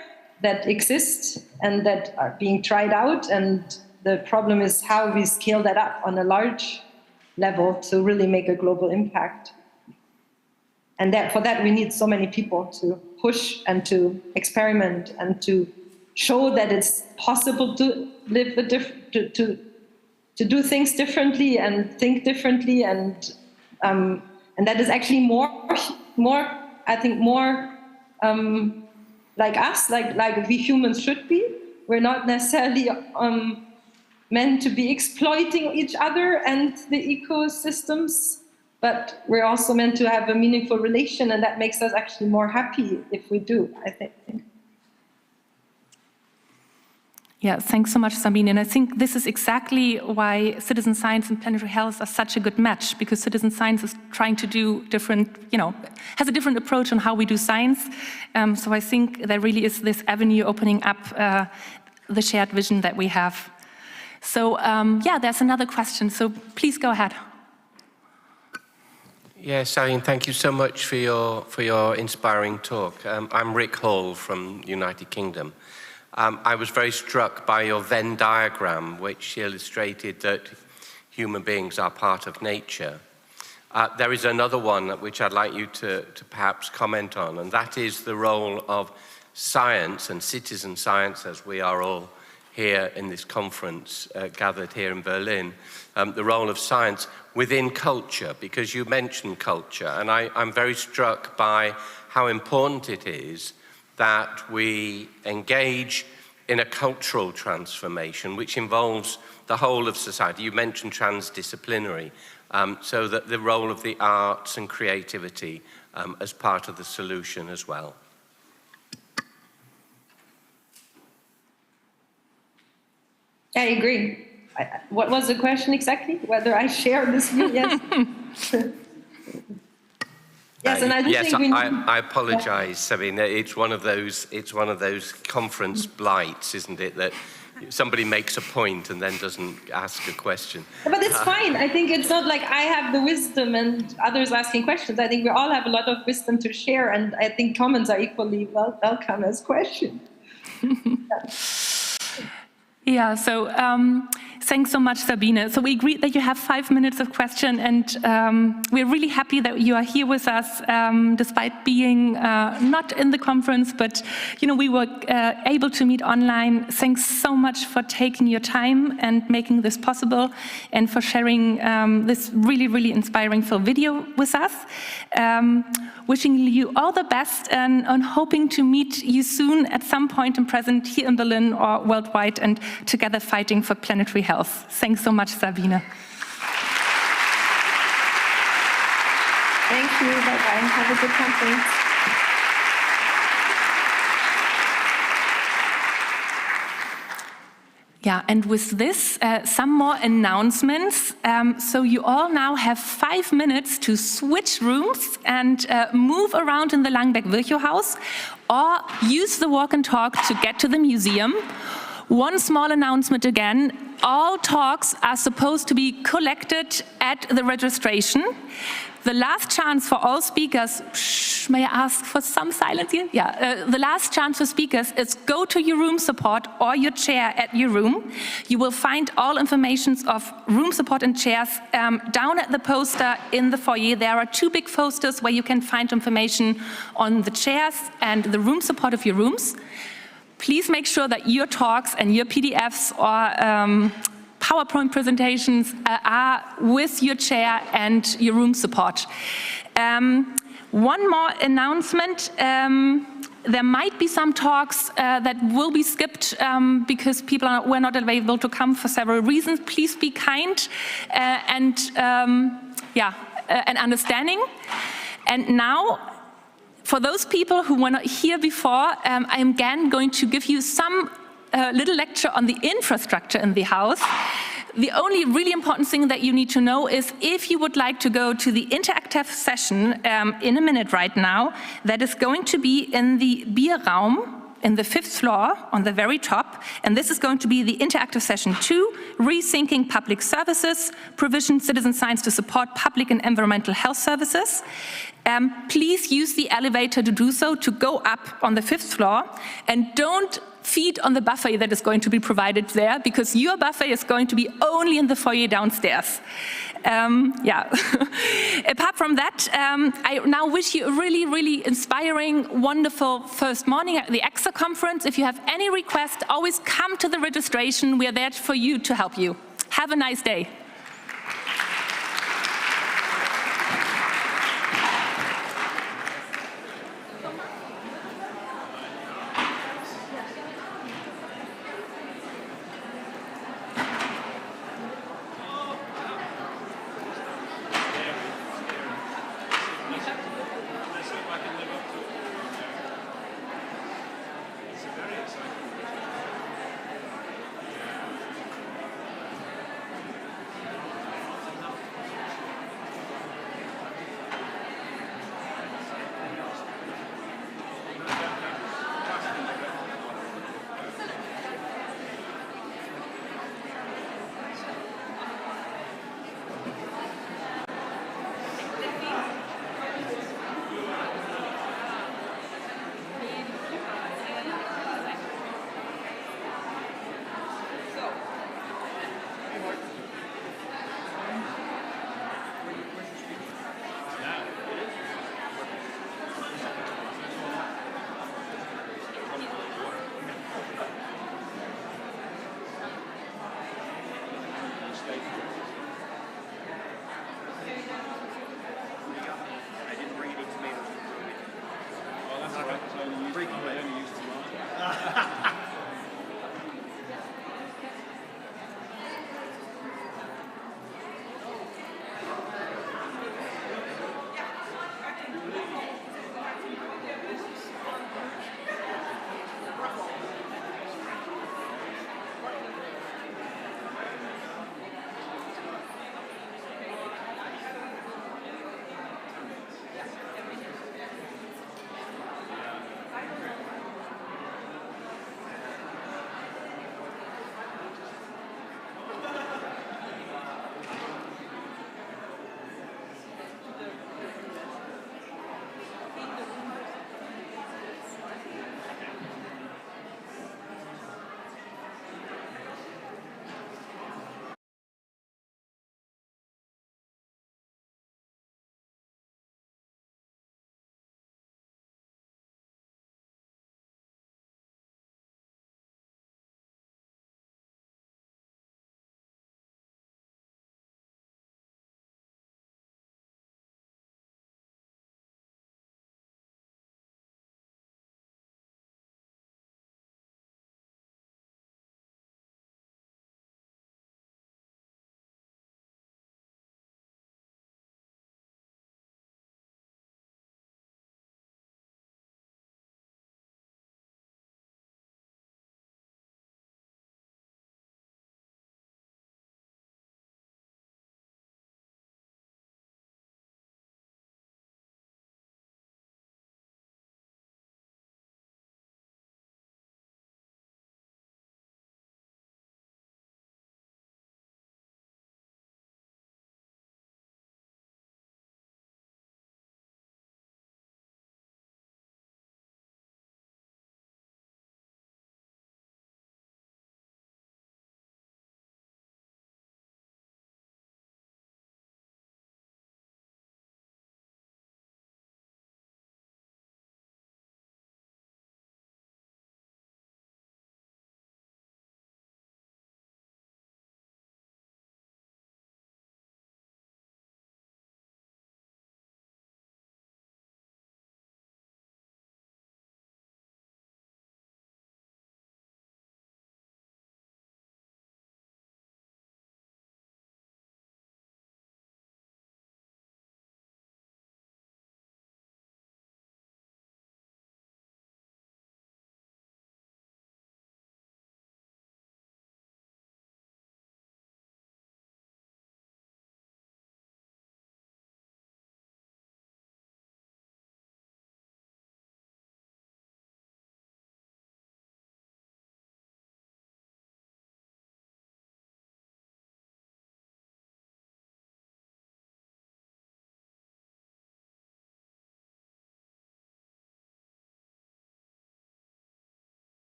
that exist and that are being tried out. And the problem is how we scale that up on a large level to really make a global impact. And for that, we need so many people to push and to experiment and to show that it's possible to live to do things differently and think differently, and that is actually more I think more like us, like we humans should be. We're not necessarily meant to be exploiting each other and the ecosystems, but we're also meant to have a meaningful relation, and that makes us actually more happy if we do, I think. Yeah, thanks so much, Sabine. And I think this is exactly why citizen science and planetary health are such a good match, because citizen science is trying to do different, has a different approach on how we do science. So I think there really is this avenue opening up the shared vision that we have. So yeah, there's another question. So please go ahead. Yes, Sabine, thank you so much for your inspiring talk. I'm Rick Hall from the United Kingdom. I was very struck by your Venn diagram, which illustrated that human beings are part of nature. There is another one which I'd like you to perhaps comment on, and that is the role of science and citizen science, as we are all here in this conference, gathered here in Berlin, the role of science within culture, because you mentioned culture, and I'm very struck by how important it is that we engage in a cultural transformation which involves the whole of society. You mentioned transdisciplinary, so that the role of the arts and creativity as part of the solution as well. I agree. What was the question exactly? Whether I share this view? Yes. Yes, and I do think we need... I apologize, Sabine. It's one of those conference blights, isn't it? That somebody makes a point and then doesn't ask a question. But it's fine. I think it's not like I have the wisdom and others asking questions. I think we all have a lot of wisdom to share, and I think comments are equally welcome as questions. Yeah, so thanks so much, Sabine. So we agreed that you have 5 minutes of question, and we're really happy that you are here with us, despite being not in the conference, but we were able to meet online. Thanks so much for taking your time and making this possible, and for sharing this really, really inspiring video with us. Wishing you all the best, and hoping to meet you soon at some point in present here in Berlin or worldwide, and together fighting for planetary health. Thanks so much, Sabine. Thank you. Bye-bye. Have a good conference. Yeah, and with this, some more announcements. So you all now have 5 minutes to switch rooms and move around in the Langenbeck-Virchow-Haus, or use the walk and talk to get to the museum. One small announcement again: all talks are supposed to be collected at the registration. The last chance for all speakers, may I ask for some silence here? Yeah, the last chance for speakers is go to your room support or your chair at your room. You will find all information of room support and chairs down at the poster in the foyer. There are 2 big posters where you can find information on the chairs and the room support of your rooms. Please make sure that your talks and your PDFs or PowerPoint presentations are with your chair and your room support. One more announcement. There might be some talks that will be skipped because people were not available to come for several reasons. Please be kind and understanding. And now, for those people who were not here before, I am again going to give you some little lecture on the infrastructure in the house. The only really important thing that you need to know is, if you would like to go to the interactive session in a minute right now, that is going to be in the Bierraum in the 5th floor on the very top, and this is going to be the interactive session 2, Rethinking Public Services, Provision Citizen Science to Support Public and Environmental Health Services. Please use the elevator to do so, to go up on the 5th floor, and don't feed on the buffet that is going to be provided there, because your buffet is going to be only in the foyer downstairs. Apart from that, I now wish you a really, really inspiring, wonderful first morning at the ECSA conference. If you have any requests, always come to the registration. We are there for you to help you. Have a nice day.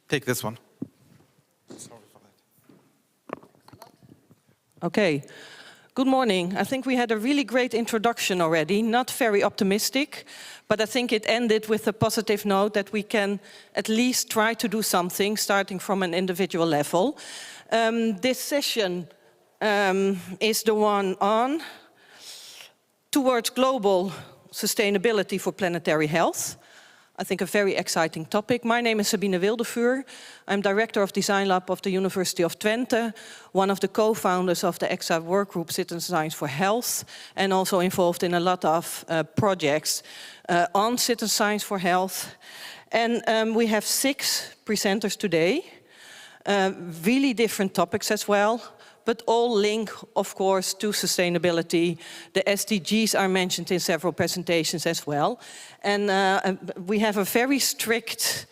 take this one. Sorry for that. Okay. Good morning. I think we had a really great introduction already, not very optimistic, but I think it ended with a positive note that we can at least try to do something, starting from an individual level. This session is the one on towards global sustainability for planetary health. I think a very exciting topic. My name is Sabine Wildevuur. I'm Director of Design Lab of the University of Twente, one of the co-founders of the ECSA workgroup Citizen Science for Health, and also involved in a lot of projects on citizen science for health. And we have 6 presenters today, really different topics as well, but all link, of course, to sustainability. The SDGs are mentioned in several presentations as well. And we have a very strict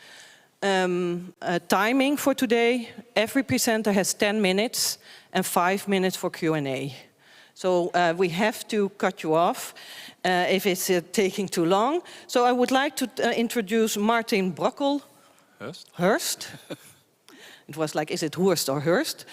timing for today. Every presenter has 10 minutes and 5 minutes for Q&A. So we have to cut you off if it's taking too long. So I would like to introduce Martin Brocklehurst. It was like, is it Hurst or Hurst?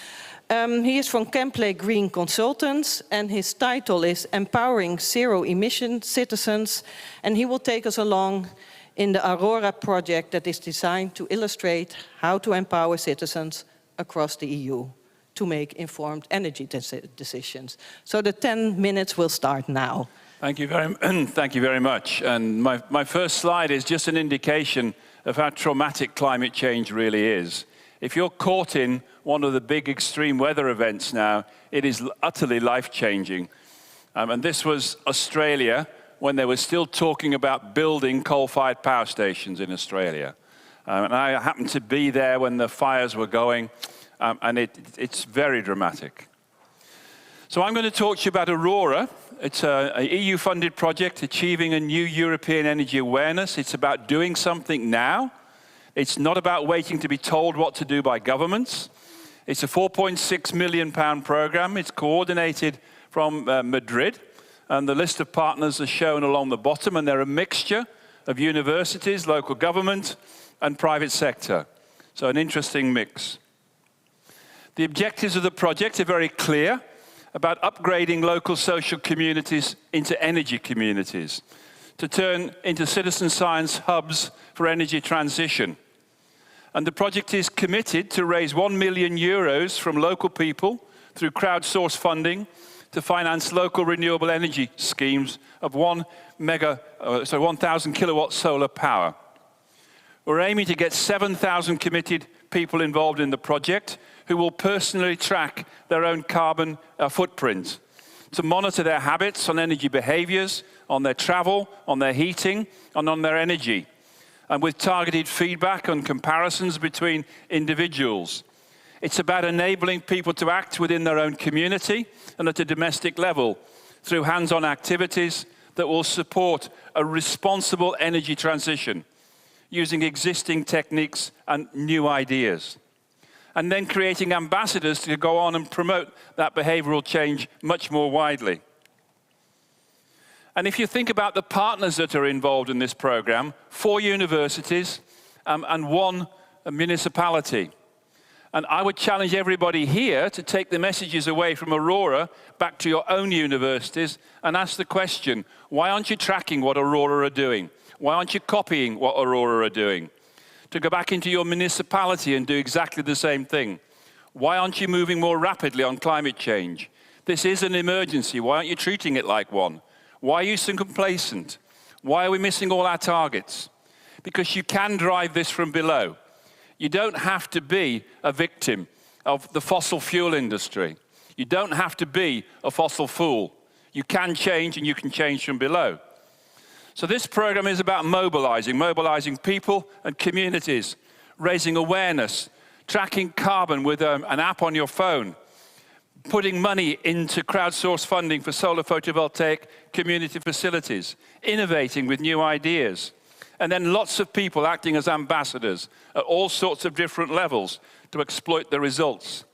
He is from Camplay Green Consultants, and his title is Empowering Zero-Emission Citizens, and he will take us along in the Aurora project that is designed to illustrate how to empower citizens across the EU to make informed energy decisions. So the 10 minutes will start now. Thank you very much. And my first slide is just an indication of how traumatic climate change really is. If you're caught in one of the big extreme weather events now, it is utterly life-changing. And this was Australia, when they were still talking about building coal-fired power stations in Australia. And I happened to be there when the fires were going, and it's very dramatic. So I'm going to talk to you about Aurora. It's an EU-funded project achieving a new European energy awareness. It's about doing something now. It's not about waiting to be told what to do by governments. It's a £4.6 million program. It's coordinated from Madrid. And the list of partners is shown along the bottom. And they're a mixture of universities, local government, and private sector. So an interesting mix. The objectives of the project are very clear, about upgrading local social communities into energy communities, to turn into citizen science hubs for energy transition. And the project is committed to raise €1 million from local people through crowdsourced funding to finance local renewable energy schemes of 1,000 kilowatt solar power. We're aiming to get 7,000 committed people involved in the project who will personally track their own carbon footprint, to monitor their habits on energy behaviors, on their travel, on their heating, and on their energy, and with targeted feedback and comparisons between individuals. It's about enabling people to act within their own community and at a domestic level through hands-on activities that will support a responsible energy transition using existing techniques and new ideas. And then creating ambassadors to go on and promote that behavioral change much more widely. And if you think about the partners that are involved in this program, 4 universities and 1 municipality. And I would challenge everybody here to take the messages away from Aurora back to your own universities and ask the question, why aren't you tracking what Aurora are doing? Why aren't you copying what Aurora are doing? To go back into your municipality and do exactly the same thing. Why aren't you moving more rapidly on climate change? This is an emergency. Why aren't you treating it like one? Why are you so complacent? Why are we missing all our targets? Because you can drive this from below. You don't have to be a victim of the fossil fuel industry. You don't have to be a fossil fool. You can change, and you can change from below. So this program is about mobilizing people and communities, raising awareness, tracking carbon with an app on your phone, putting money into crowdsourced funding for solar photovoltaic community facilities, innovating with new ideas, and then lots of people acting as ambassadors at all sorts of different levels to exploit the results.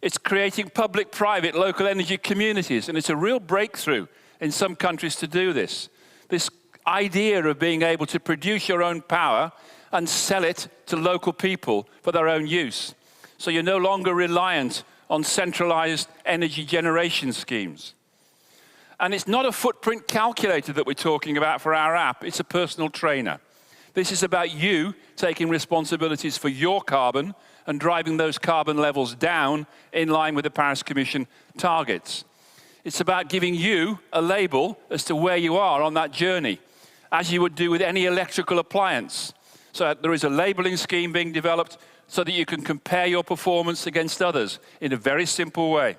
It's creating public-private local energy communities, and it's a real breakthrough in some countries to do this. This idea of being able to produce your own power and sell it to local people for their own use. So you're no longer reliant on centralized energy generation schemes. And it's not a footprint calculator that we're talking about for our app, it's a personal trainer. This is about you taking responsibilities for your carbon and driving those carbon levels down in line with the Paris Commission targets. It's about giving you a label as to where you are on that journey, as you would do with any electrical appliance. So there is a labeling scheme being developed so that you can compare your performance against others in a very simple way.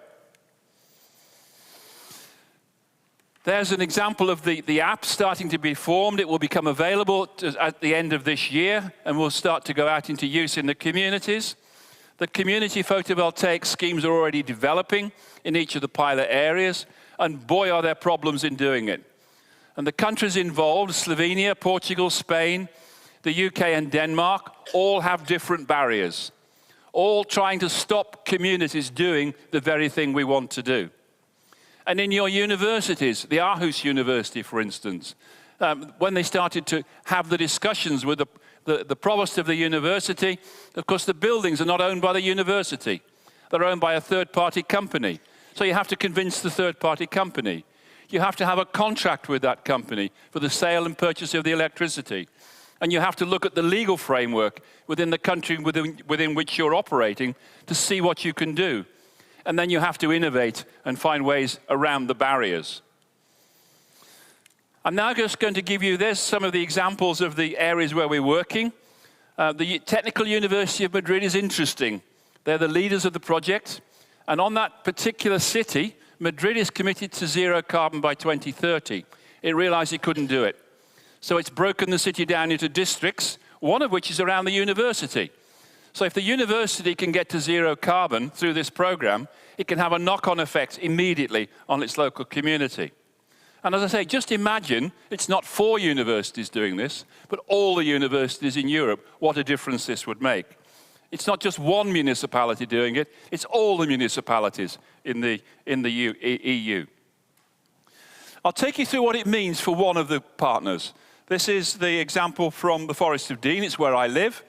There's an example of the app starting to be formed. It will become available at the end of this year and will start to go out into use in the communities. The community photovoltaic schemes are already developing in each of the pilot areas, and boy, are there problems in doing it. And the countries involved, Slovenia, Portugal, Spain, the UK and Denmark, all have different barriers, all trying to stop communities doing the very thing we want to do. And in your universities, the Aarhus University, for instance, when they started to have the discussions with the provost of the university, of course, the buildings are not owned by the university. They're owned by a third-party company. So you have to convince the third-party company. You have to have a contract with that company for the sale and purchase of the electricity. And you have to look at the legal framework within the country within which you're operating to see what you can do. And then you have to innovate and find ways around the barriers. I'm now just going to give you some of the examples of the areas where we're working. The Technical University of Madrid is interesting. They're the leaders of the project. And on that particular city, Madrid is committed to zero carbon by 2030. It realized it couldn't do it. So it's broken the city down into districts, one of which is around the university. So if the university can get to zero carbon through this program, it can have a knock-on effect immediately on its local community. And as I say, just imagine it's not 4 universities doing this, but all the universities in Europe, what a difference this would make. It's not just one municipality doing it, it's all the municipalities in the EU. I'll take you through what it means for one of the partners. This is the example from the Forest of Dean. It's where I live.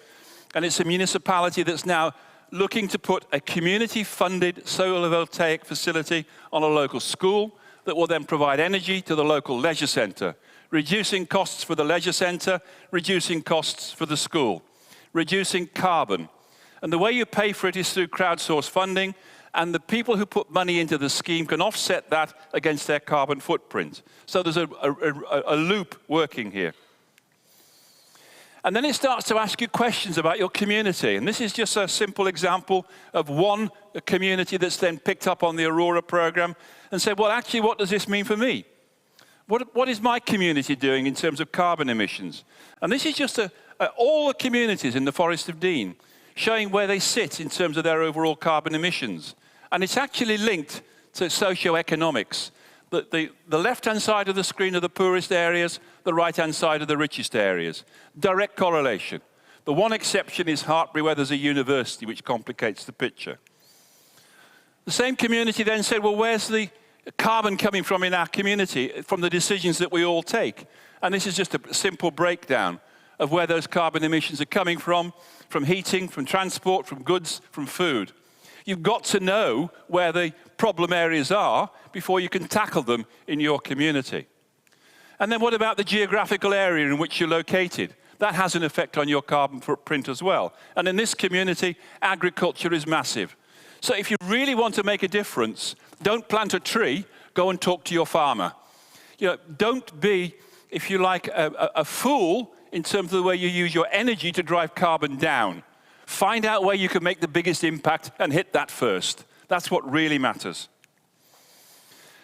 And it's a municipality that's now looking to put a community-funded solar voltaic facility on a local school that will then provide energy to the local leisure centre, reducing costs for the leisure centre, reducing costs for the school, reducing carbon. And the way you pay for it is through crowdsourced funding, and the people who put money into the scheme can offset that against their carbon footprint. So there's a loop working here. And then it starts to ask you questions about your community. And this is just a simple example of one community that's then picked up on the Aurora program and said, well, actually, what does this mean for me? What is my community doing in terms of carbon emissions? And this is just all the communities in the Forest of Dean, showing where they sit in terms of their overall carbon emissions. And it's actually linked to socioeconomics. The left-hand side of the screen are the poorest areas, the right-hand side are the richest areas. Direct correlation. The one exception is Hartbury, where there's a university, which complicates the picture. The same community then said, well, where's the carbon coming from in our community, from the decisions that we all take? And this is just a simple breakdown of where those carbon emissions are coming from heating, from transport, from goods, from food. You've got to know where the problem areas are before you can tackle them in your community. And then what about the geographical area in which you're located? That has an effect on your carbon footprint as well. And in this community, agriculture is massive. So if you really want to make a difference, don't plant a tree, go and talk to your farmer. Don't be, if you like, a fool in terms of the way you use your energy to drive carbon down. Find out where you can make the biggest impact and hit that first. That's what really matters.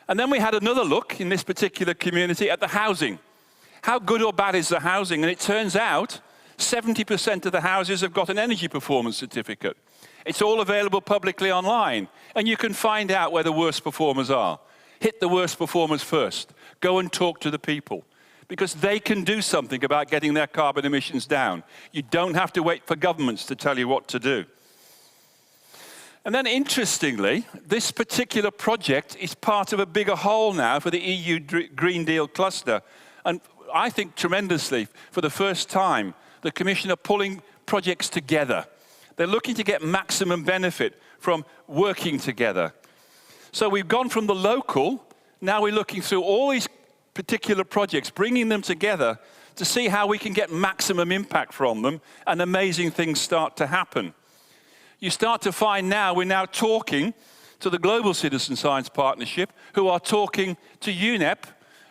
And then we had another look in this particular community at the housing. How good or bad is the housing? And it turns out 70% of the houses have got an energy performance certificate. It's all available publicly online, and you can find out where the worst performers are. Hit the worst performers first. Go and talk to the people, because they can do something about getting their carbon emissions down. You don't have to wait for governments to tell you what to do. And then interestingly, this particular project is part of a bigger whole now for the EU Green Deal cluster. And I think tremendously, for the first time, the Commission are pulling projects together. They're looking to get maximum benefit from working together. So we've gone from the local, now we're looking through all these particular projects, bringing them together to see how we can get maximum impact from them, and amazing things start to happen. You start to find now, we're now talking to the Global Citizen Science Partnership, who are talking to UNEP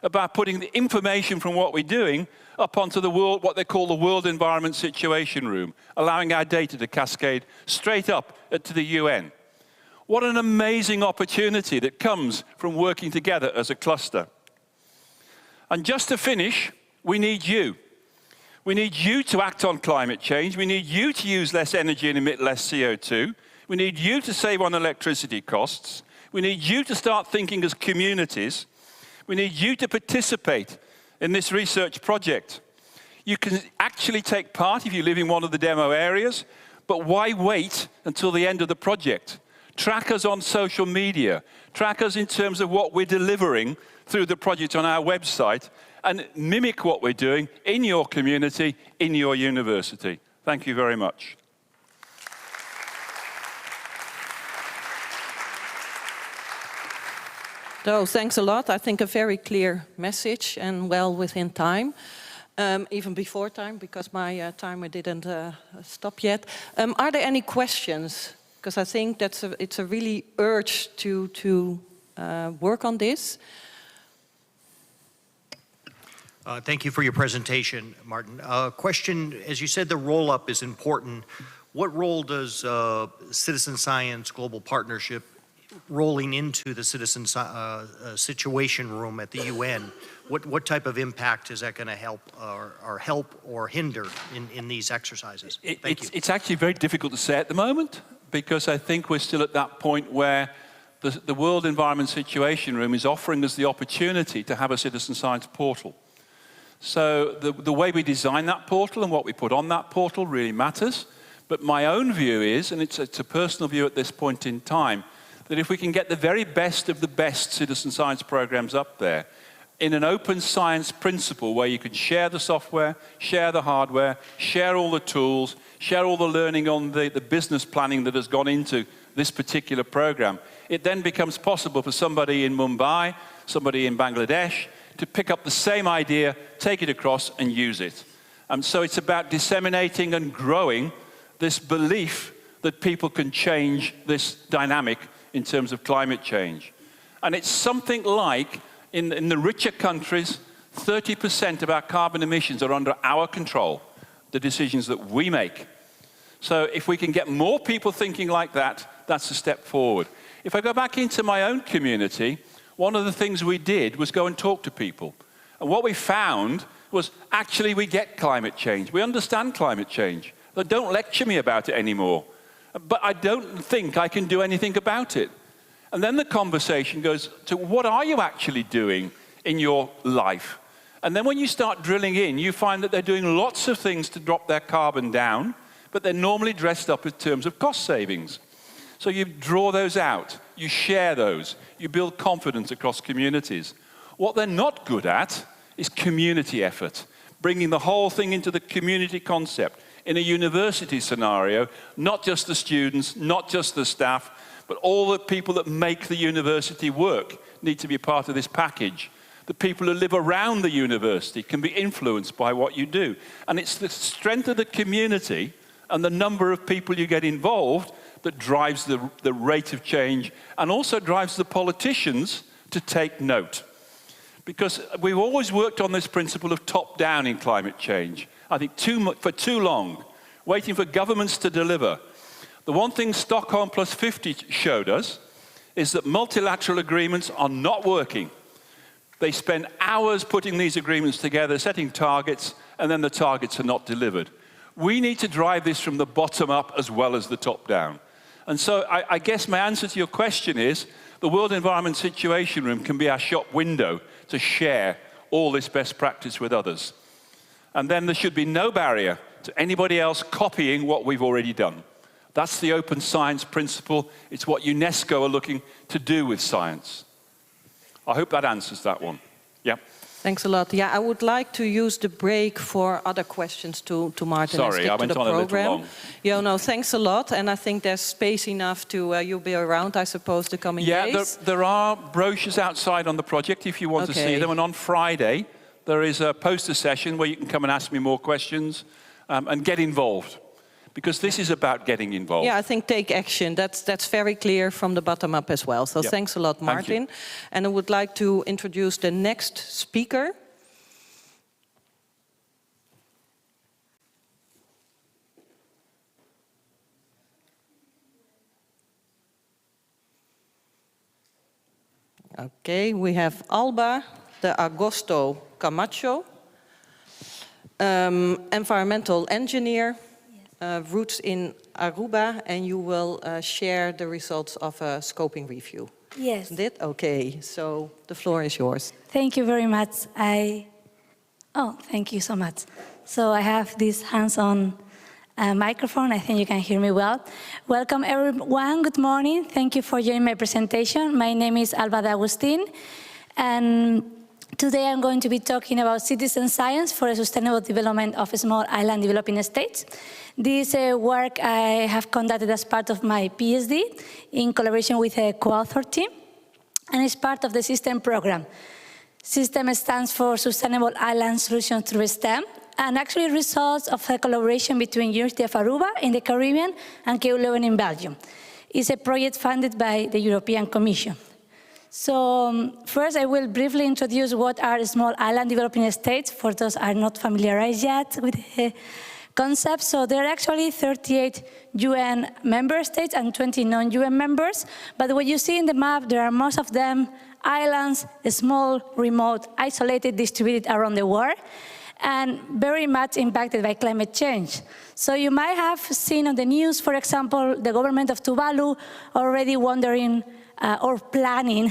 about putting the information from what we're doing up onto the world, what they call the World Environment Situation Room, allowing our data to cascade straight up to the UN. What an amazing opportunity that comes from working together as a cluster. And just to finish, we need you. We need you to act on climate change. We need you to use less energy and emit less CO2. We need you to save on electricity costs. We need you to start thinking as communities. We need you to participate in this research project. You can actually take part if you live in one of the demo areas, but why wait until the end of the project? Track us on social media. Track us in terms of what we're delivering through the project on our website, and mimic what we're doing in your community, in your university. Thank you very much. So thanks a lot. I think a very clear message and well within time. Even before time, because my timer didn't stop yet. Are there any questions? Because I think it's a really urge to work on this. Thank you for your presentation, Martin. Question, as you said, the roll-up is important. What role does citizen science global partnership rolling into the citizen situation room at the UN, what type of impact is that going to help or hinder in these exercises? Thank you. It's actually very difficult to say at the moment, because I think we're still at that point where the World Environment Situation Room is offering us the opportunity to have a citizen science portal. So the way we design that portal and what we put on that portal really matters. But my own view is, and it's a personal view at this point in time, that if we can get the very best of the best citizen science programs up there, in an open science principle where you can share the software, share the hardware, share all the tools, share all the learning on the business planning that has gone into this particular program, it then becomes possible for somebody in Mumbai, somebody in Bangladesh, to pick up the same idea, take it across and use it. So it's about disseminating and growing this belief that people can change this dynamic in terms of climate change. And it's something like, in the richer countries, 30% of our carbon emissions are under our control, the decisions that we make. So if we can get more people thinking like that, that's a step forward. If I go back into my own community, one of the things we did was go and talk to people. And what we found was, actually, we get climate change. We understand climate change. But don't lecture me about it anymore. But I don't think I can do anything about it. And then the conversation goes to, what are you actually doing in your life? And then when you start drilling in, you find that they're doing lots of things to drop their carbon down, but they're normally dressed up in terms of cost savings. So you draw those out, you share those, you build confidence across communities. What they're not good at is community effort, bringing the whole thing into the community concept. In a university scenario, not just the students, not just the staff, but all the people that make the university work need to be part of this package. The people who live around the university can be influenced by what you do. And it's the strength of the community and the number of people you get involved that drives the rate of change, and also drives the politicians to take note. Because we've always worked on this principle of top-down in climate change. I think for too long, waiting for governments to deliver. The one thing Stockholm Plus 50 showed us is that multilateral agreements are not working. They spend hours putting these agreements together, setting targets, and then the targets are not delivered. We need to drive this from the bottom up as well as the top down. And so I guess my answer to your question is, the World Environment Situation Room can be our shop window to share all this best practice with others. And then there should be no barrier to anybody else copying what we've already done. That's the open science principle. It's what UNESCO are looking to do with science. I hope that answers that one. Yeah. Thanks a lot. Yeah, I would like to use the break for other questions to Martin. Sorry, I went on a little long. Yeah, no, thanks a lot. And I think there's space enough to, you'll be around, I suppose, the coming days. Yeah, there are brochures outside on the project if you want to see them. And on Friday, there is a poster session where you can come and ask me more questions and get involved. Because this is about getting involved. Yeah, I think take action. That's very clear from the bottom up as well. So thanks a lot, Martin. And I would like to introduce the next speaker. Okay, we have Alba de Agosto Camacho, environmental engineer. Roots in Aruba, and you will share the results of a scoping review. Yes. Okay, so the floor is yours. Thank you very much. Thank you so much. So I have this hands-on microphone. I think you can hear me well. Welcome, everyone. Good morning. Thank you for joining my presentation. My name is Alba de Agustin, and today I'm going to be talking about citizen science for the sustainable development of small island developing states. This work I have conducted as part of my PhD in collaboration with a co-author team, and it's part of the SYSTEM program. SYSTEM stands for Sustainable Island Solutions through STEM, and actually results of a collaboration between University of Aruba in the Caribbean and KU Leuven in Belgium. It's a project funded by the European Commission. So first, I will briefly introduce what are small island developing states, for those are not familiarized yet with the concept. So there are actually 38 UN member states and 20 non-UN members. But what you see in the map, there are most of them islands, small, remote, isolated, distributed around the world, and very much impacted by climate change. So you might have seen on the news, for example, the government of Tuvalu already wondering or planning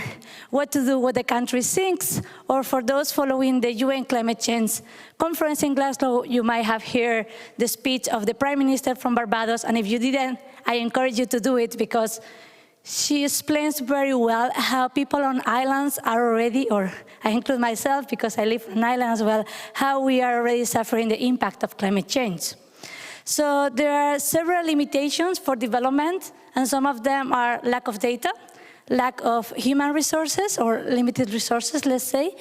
what to do, what the country thinks, or for those following the UN Climate Change Conference in Glasgow, you might have heard the speech of the Prime Minister from Barbados, and if you didn't, I encourage you to do it because she explains very well how people on islands are already, or I include myself because I live on an island as well, how we are already suffering the impact of climate change. So there are several limitations for development, and some of them are lack of data, lack of human resources or limited resources, let's say,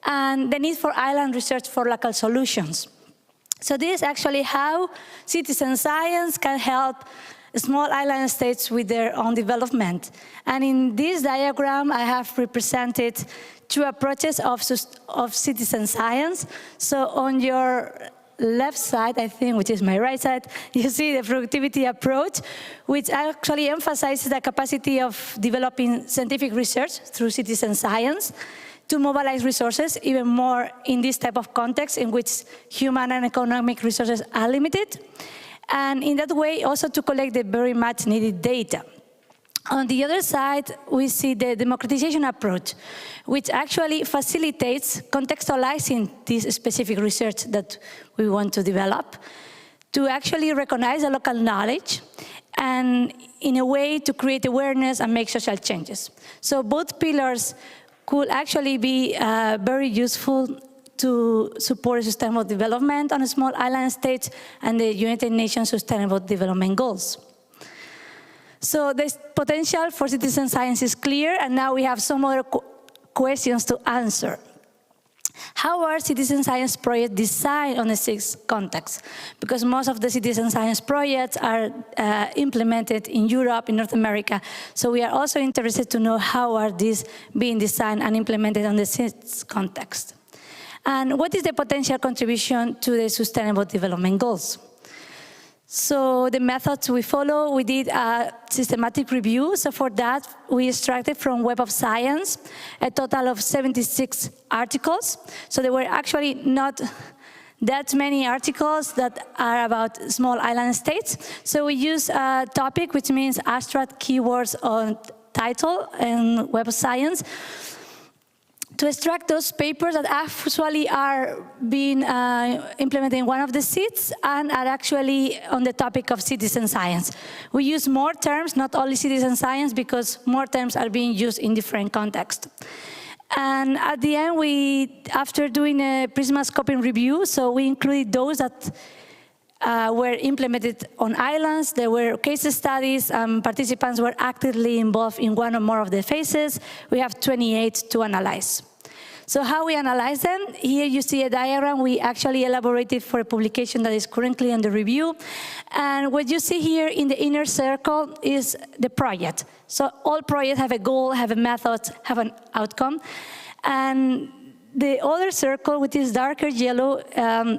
and the need for island research for local solutions. So this is actually how citizen science can help small island states with their own development. And in this diagram, I have represented two approaches of citizen science. So on your left side, I think, which is my right side, you see the productivity approach, which actually emphasizes the capacity of developing scientific research through citizen science to mobilize resources even more in this type of context in which human and economic resources are limited. And in that way, also to collect the very much needed data. On the other side, we see the democratization approach, which actually facilitates contextualizing this specific research that we want to develop, to actually recognize the local knowledge, and in a way to create awareness and make social changes. So both pillars could actually be very useful to support sustainable development on small island states and the United Nations Sustainable Development Goals. So the potential for citizen science is clear, and now we have some other questions to answer. How are citizen science projects designed on the SIX context? Because most of the citizen science projects are implemented in Europe, in North America. So we are also interested to know how are these being designed and implemented on the SIX context. And what is the potential contribution to the Sustainable Development Goals? So the methods we follow, we did a systematic review. So for that, we extracted from Web of Science a total of 76 articles. So there were actually not that many articles that are about small island states. So we use a topic, which means abstract keywords on title in Web of Science, to extract those papers that actually are being implemented in one of the seats and are actually on the topic of citizen science. We use more terms, not only citizen science, because more terms are being used in different contexts. And at the end, after doing a Prisma scoping review, so we included those that were implemented on islands. There were case studies, participants were actively involved in one or more of the phases. We have 28 to analyze. So how we analyze them? Here you see a diagram we actually elaborated for a publication that is currently under review. And what you see here in the inner circle is the project. So all projects have a goal, have a method, have an outcome. And the other circle, which is darker yellow,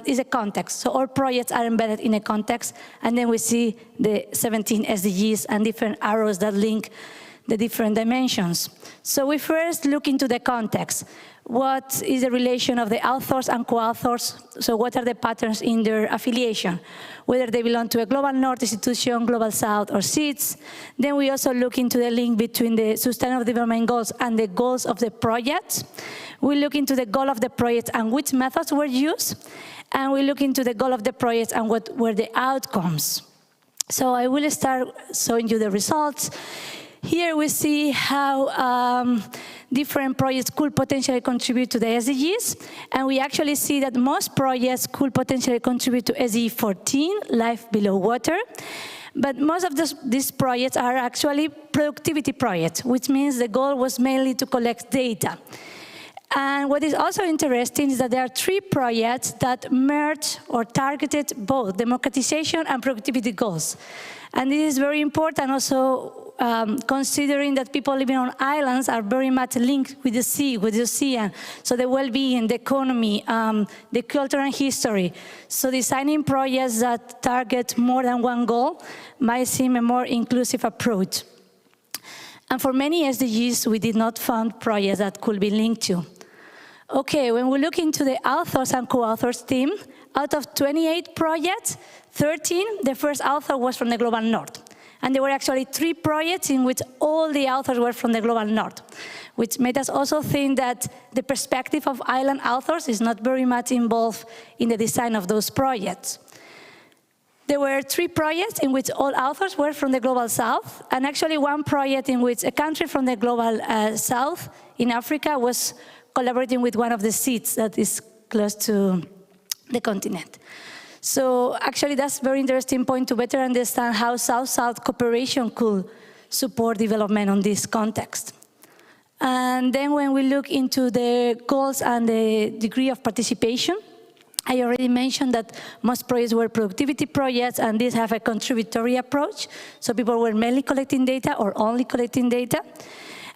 is a context. So all projects are embedded in a context. And then we see the 17 SDGs and different arrows that link the different dimensions. So we first look into the context. What is the relation of the authors and co-authors? So what are the patterns in their affiliation? Whether they belong to a Global North institution, Global South, or SEEDS. Then we also look into the link between the Sustainable Development Goals and the goals of the project. We look into the goal of the project and which methods were used. And we look into the goal of the project and what were the outcomes. So I will start showing you the results. Here we see how different projects could potentially contribute to the SDGs. And we actually see that most projects could potentially contribute to SDG 14, life below water. But most of these projects are actually productivity projects, which means the goal was mainly to collect data. And what is also interesting is that there are 3 projects that merge or targeted both democratization and productivity goals. And this is very important also considering that people living on islands are very much linked with the sea, with the ocean. So the well-being, the economy, the culture and history. So designing projects that target more than one goal might seem a more inclusive approach. And for many SDGs, we did not find projects that could be linked to. Okay, when we look into the authors and co-authors team, out of 28 projects, 13, the first author was from the Global North. And there were actually 3 projects in which all the authors were from the Global North, which made us also think that the perspective of island authors is not very much involved in the design of those projects. There were 3 projects in which all authors were from the Global South, and actually 1 project in which a country from the Global South in Africa was collaborating with one of the SEEDS that is close to the continent. So actually that's a very interesting point to better understand how South-South cooperation could support development on this context. And then when we look into the goals and the degree of participation, I already mentioned that most projects were productivity projects and these have a contributory approach. So people were mainly collecting data or only collecting data.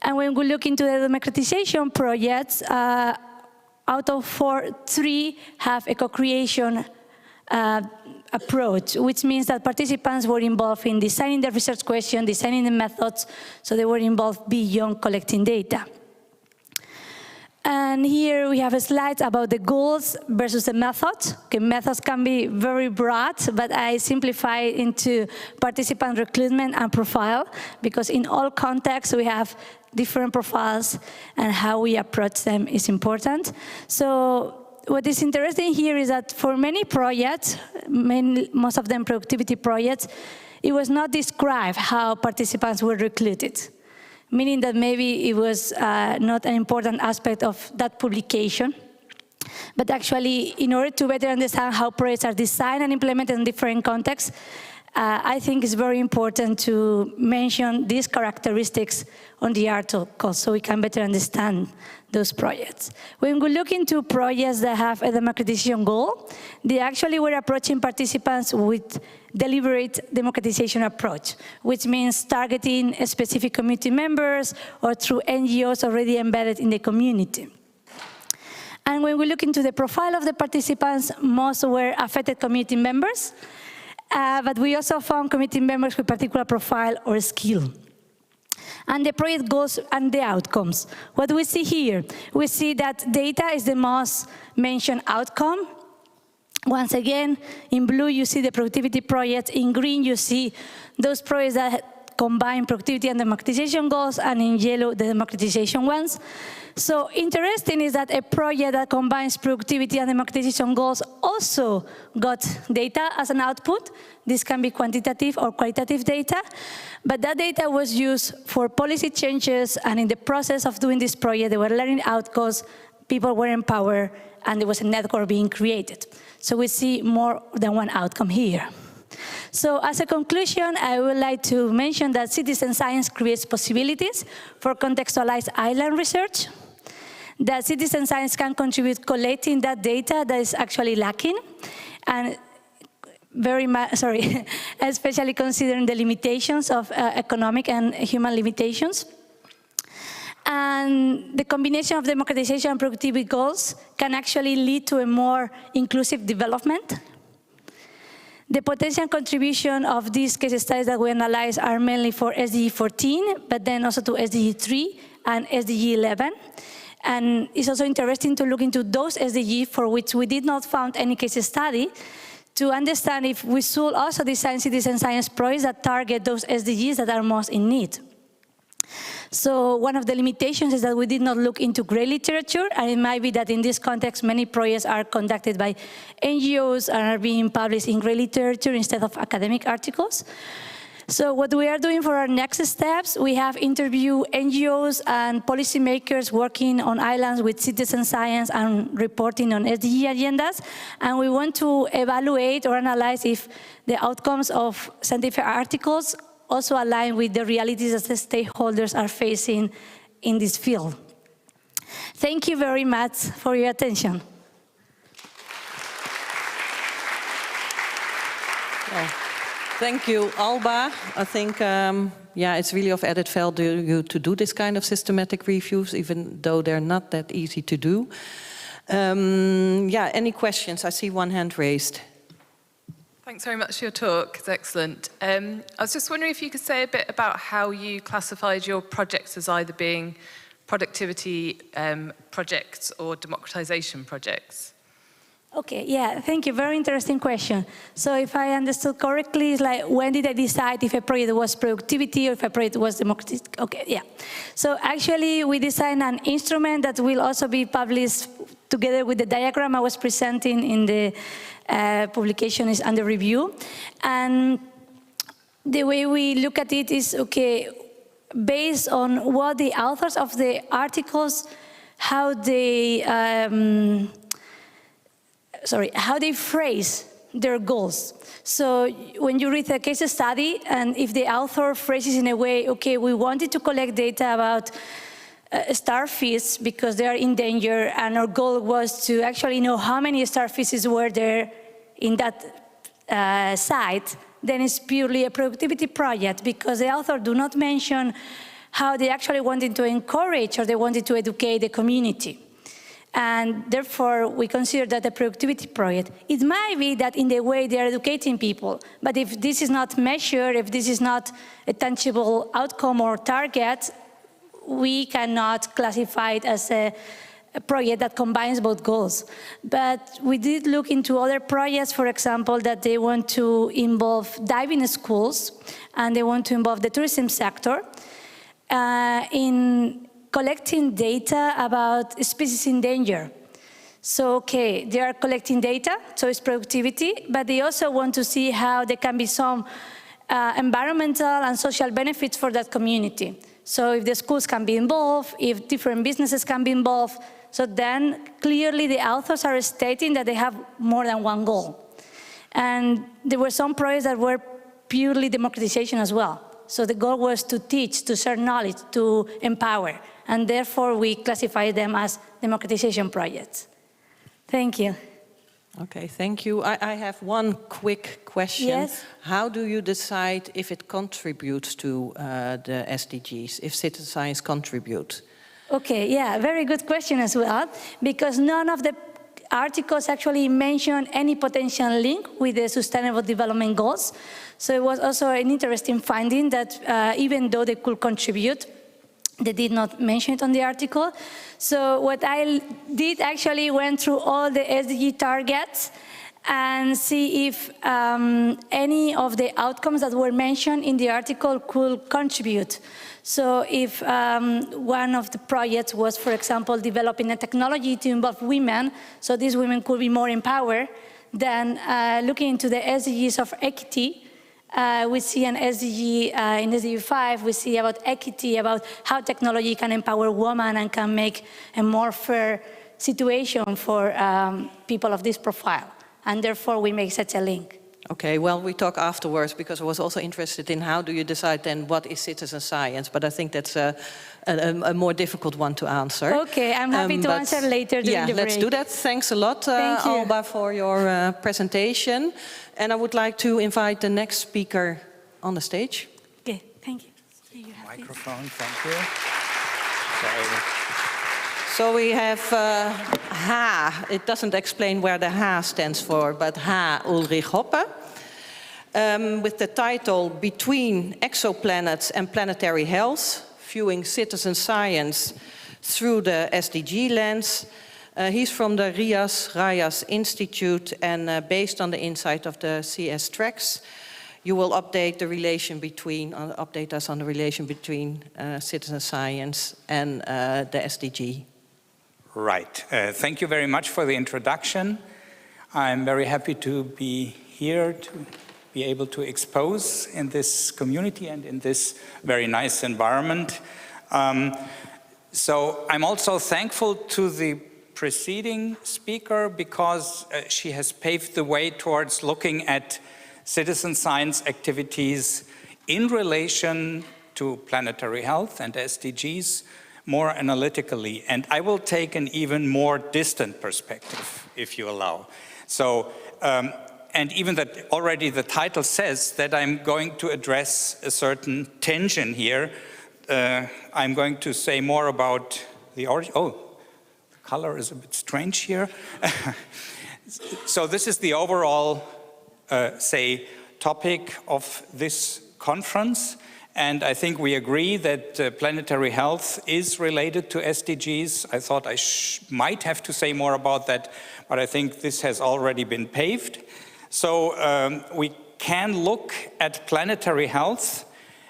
And when we look into the democratization projects, out of 4, 3 have a co-creation approach, which means that participants were involved in designing the research question, designing the methods, so they were involved beyond collecting data. And here we have a slide about the goals versus the methods. Okay, methods can be very broad, but I simplify it into participant recruitment and profile, because in all contexts we have different profiles and how we approach them is important. So what is interesting here is that for many projects, most of them productivity projects, it was not described how participants were recruited, meaning that maybe it was not an important aspect of that publication. But actually, in order to better understand how projects are designed and implemented in different contexts, I think it's very important to mention these characteristics on the article so we can better understand those projects. When we look into projects that have a democratization goal, they actually were approaching participants with deliberate democratization approach, which means targeting specific community members or through NGOs already embedded in the community. And when we look into the profile of the participants, most were affected community members, but we also found community members with particular profile or skill. And the project goals and the outcomes. What do we see here? We see that data is the most mentioned outcome. Once again, in blue you see the productivity projects, in green you see those projects that combine productivity and democratization goals, and in yellow the democratization ones. So interesting is that a project that combines productivity and democratization goals also got data as an output. This can be quantitative or qualitative data, but that data was used for policy changes, and in the process of doing this project, there were learning outcomes, people were empowered, and there was a network being created. So we see more than one outcome here. So as a conclusion, I would like to mention that citizen science creates possibilities for contextualized island research, that citizen science can contribute collecting that data that is actually lacking, and especially considering the limitations of economic and human limitations. And the combination of democratization and productivity goals can actually lead to a more inclusive development. The potential contribution of these case studies that we analyze are mainly for SDG 14, but then also to SDG 3 and SDG 11. And it's also interesting to look into those SDGs for which we did not find any case study to understand if we should also design citizen science projects that target those SDGs that are most in need. So one of the limitations is that we did not look into grey literature, and it might be that in this context, many projects are conducted by NGOs and are being published in grey literature instead of academic articles. So what we are doing for our next steps, we have interviewed NGOs and policymakers working on islands with citizen science and reporting on SDG agendas, and we want to evaluate or analyze if the outcomes of scientific articles also align with the realities that the stakeholders are facing in this field. Thank you very much for your attention. Well, thank you, Alba. I think, yeah, it's really of added value to do this kind of systematic reviews, even though they're not that easy to do. Yeah, any questions? I see one hand raised. Thanks very much for your talk. It's excellent. I was just wondering if you could say a bit about how you classified your projects as either being productivity projects or democratization projects. Okay, yeah, thank you. Very interesting question. So if I understood correctly, it's like, when did I decide if a project was productivity or if a project was democratic? Okay, yeah. So actually, we designed an instrument that will also be published together with the diagram I was presenting in the publication is under review. And the way we look at it is, okay, based on what the authors of the articles, how they phrase their goals. So when you read a case study, and if the author phrases in a way, okay, we wanted to collect data about starfish because they are in danger, and our goal was to actually know how many starfishes were there in that site, then it's purely a productivity project, because the author do not mention how they actually wanted to encourage or they wanted to educate the community. And therefore, we consider that a productivity project. It might be that in the way they are educating people, but if this is not measured, if this is not a tangible outcome or target, we cannot classify it as a project that combines both goals. But we did look into other projects, for example, that they want to involve diving schools, and they want to involve the tourism sector in collecting data about species in danger. So, okay, they are collecting data, so it's productivity, but they also want to see how there can be some environmental and social benefits for that community. So if the schools can be involved, if different businesses can be involved, so then clearly the authors are stating that they have more than one goal. And there were some projects that were purely democratization as well. So the goal was to teach, to share knowledge, to empower. And therefore, we classify them as democratization projects. Thank you. Okay, thank you. I have one quick question. Yes? How do you decide if it contributes to the SDGs, if citizen science contributes? Okay, yeah, very good question as well, because none of the articles actually mention any potential link with the Sustainable Development Goals. So it was also an interesting finding that even though they could contribute, they did not mention it on the article. So what I did actually went through all the SDG targets and see if any of the outcomes that were mentioned in the article could contribute. So if one of the projects was, for example, developing a technology to involve women, so these women could be more empowered, then looking into the SDGs of equity, we see an SDG, in SDG 5, we see about equity, about how technology can empower women and can make a more fair situation for people of this profile. And therefore, we make such a link. Okay, well, we talk afterwards, because I was also interested in how do you decide then what is citizen science, but I think that's a more difficult one to answer. Okay, I'm happy to answer later during the break. Let's do that. Thanks a lot, Alba, for your presentation. And I would like to invite the next speaker on the stage. Okay, thank you. Microphone, thank you. So we have H. It doesn't explain where the H stands for, but H. Ulrich Hoppe, with the title Between Exoplanets and Planetary Health, Viewing Citizen Science Through the SDG Lens. He's from the Rayas Institute, and based on the insight of the CS tracks, you will update us on the relation between citizen science and the SDG. Right. Thank you very much for the introduction. I'm very happy to be here to be able to expose in this community and in this very nice environment. So I'm also thankful to the preceding speaker because she has paved the way towards looking at citizen science activities in relation to planetary health and SDGs more analytically. And I will take an even more distant perspective, if you allow. So, and even that already the title says that I'm going to address a certain tension here. I'm going to say more about the origin. Oh, the color is a bit strange here. So this is the overall, topic of this conference. And I think we agree that planetary health is related to SDGs. I thought I might have to say more about that, but I think this has already been paved. So we can look at planetary health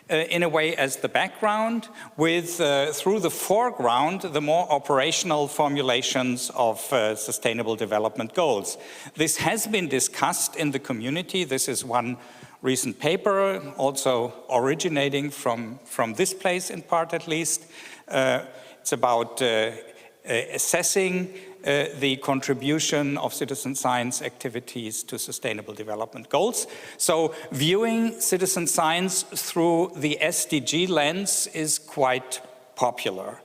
in a way as the background, with through the foreground the more operational formulations of sustainable development goals. This has been discussed in the community. This is one recent paper, also originating from this place in part at least. It's about assessing the contribution of citizen science activities to sustainable development goals. So viewing citizen science through the SDG lens is quite popular.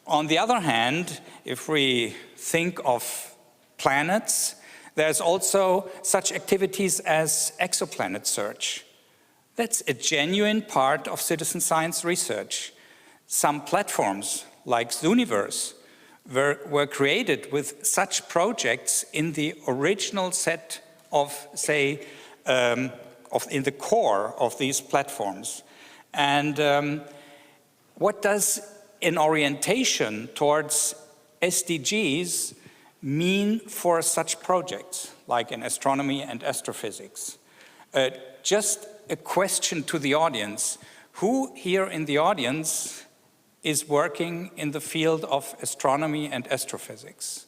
On the other hand, if we think of planets, there's also such activities as exoplanet search. That's a genuine part of citizen science research. Some platforms, like Zooniverse, were created with such projects in the original set of, say, in the core of these platforms. And what does an orientation towards SDGs mean for such projects, like in astronomy and astrophysics? Just a question to the audience. Who here in the audience is working in the field of astronomy and astrophysics?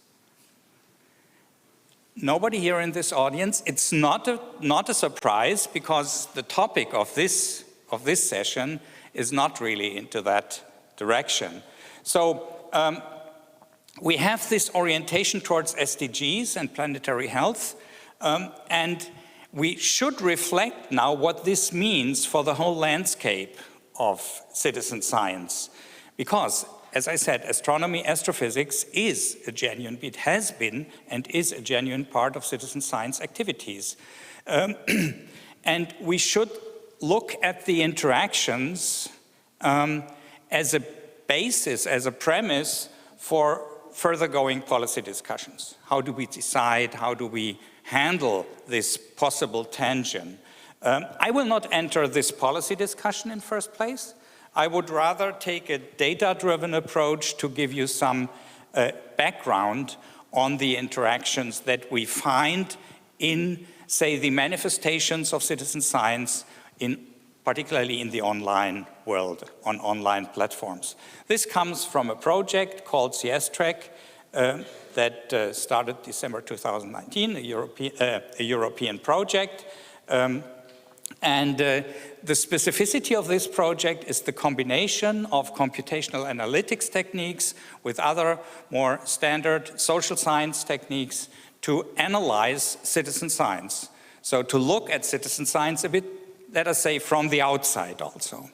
Nobody here in this audience. It's not a surprise, because the topic of this session is not really into that direction. So we have this orientation towards SDGs and planetary health, and we should reflect now what this means for the whole landscape of citizen science. Because, as I said, astronomy, astrophysics is a genuine, it has been and is a genuine part of citizen science activities. And we should look at the interactions as a basis, as a premise for further going policy discussions. How do we decide? How do we handle this possible tension? I will not enter this policy discussion in first place. I would rather take a data-driven approach to give you some background on the interactions that we find in, say, the manifestations of citizen science, particularly in the online world, on online platforms. This comes from a project called CS-Track that started December 2019, a European project. The specificity of this project is the combination of computational analytics techniques with other more standard social science techniques to analyze citizen science. So to look at citizen science a bit, let us say, from the outside also.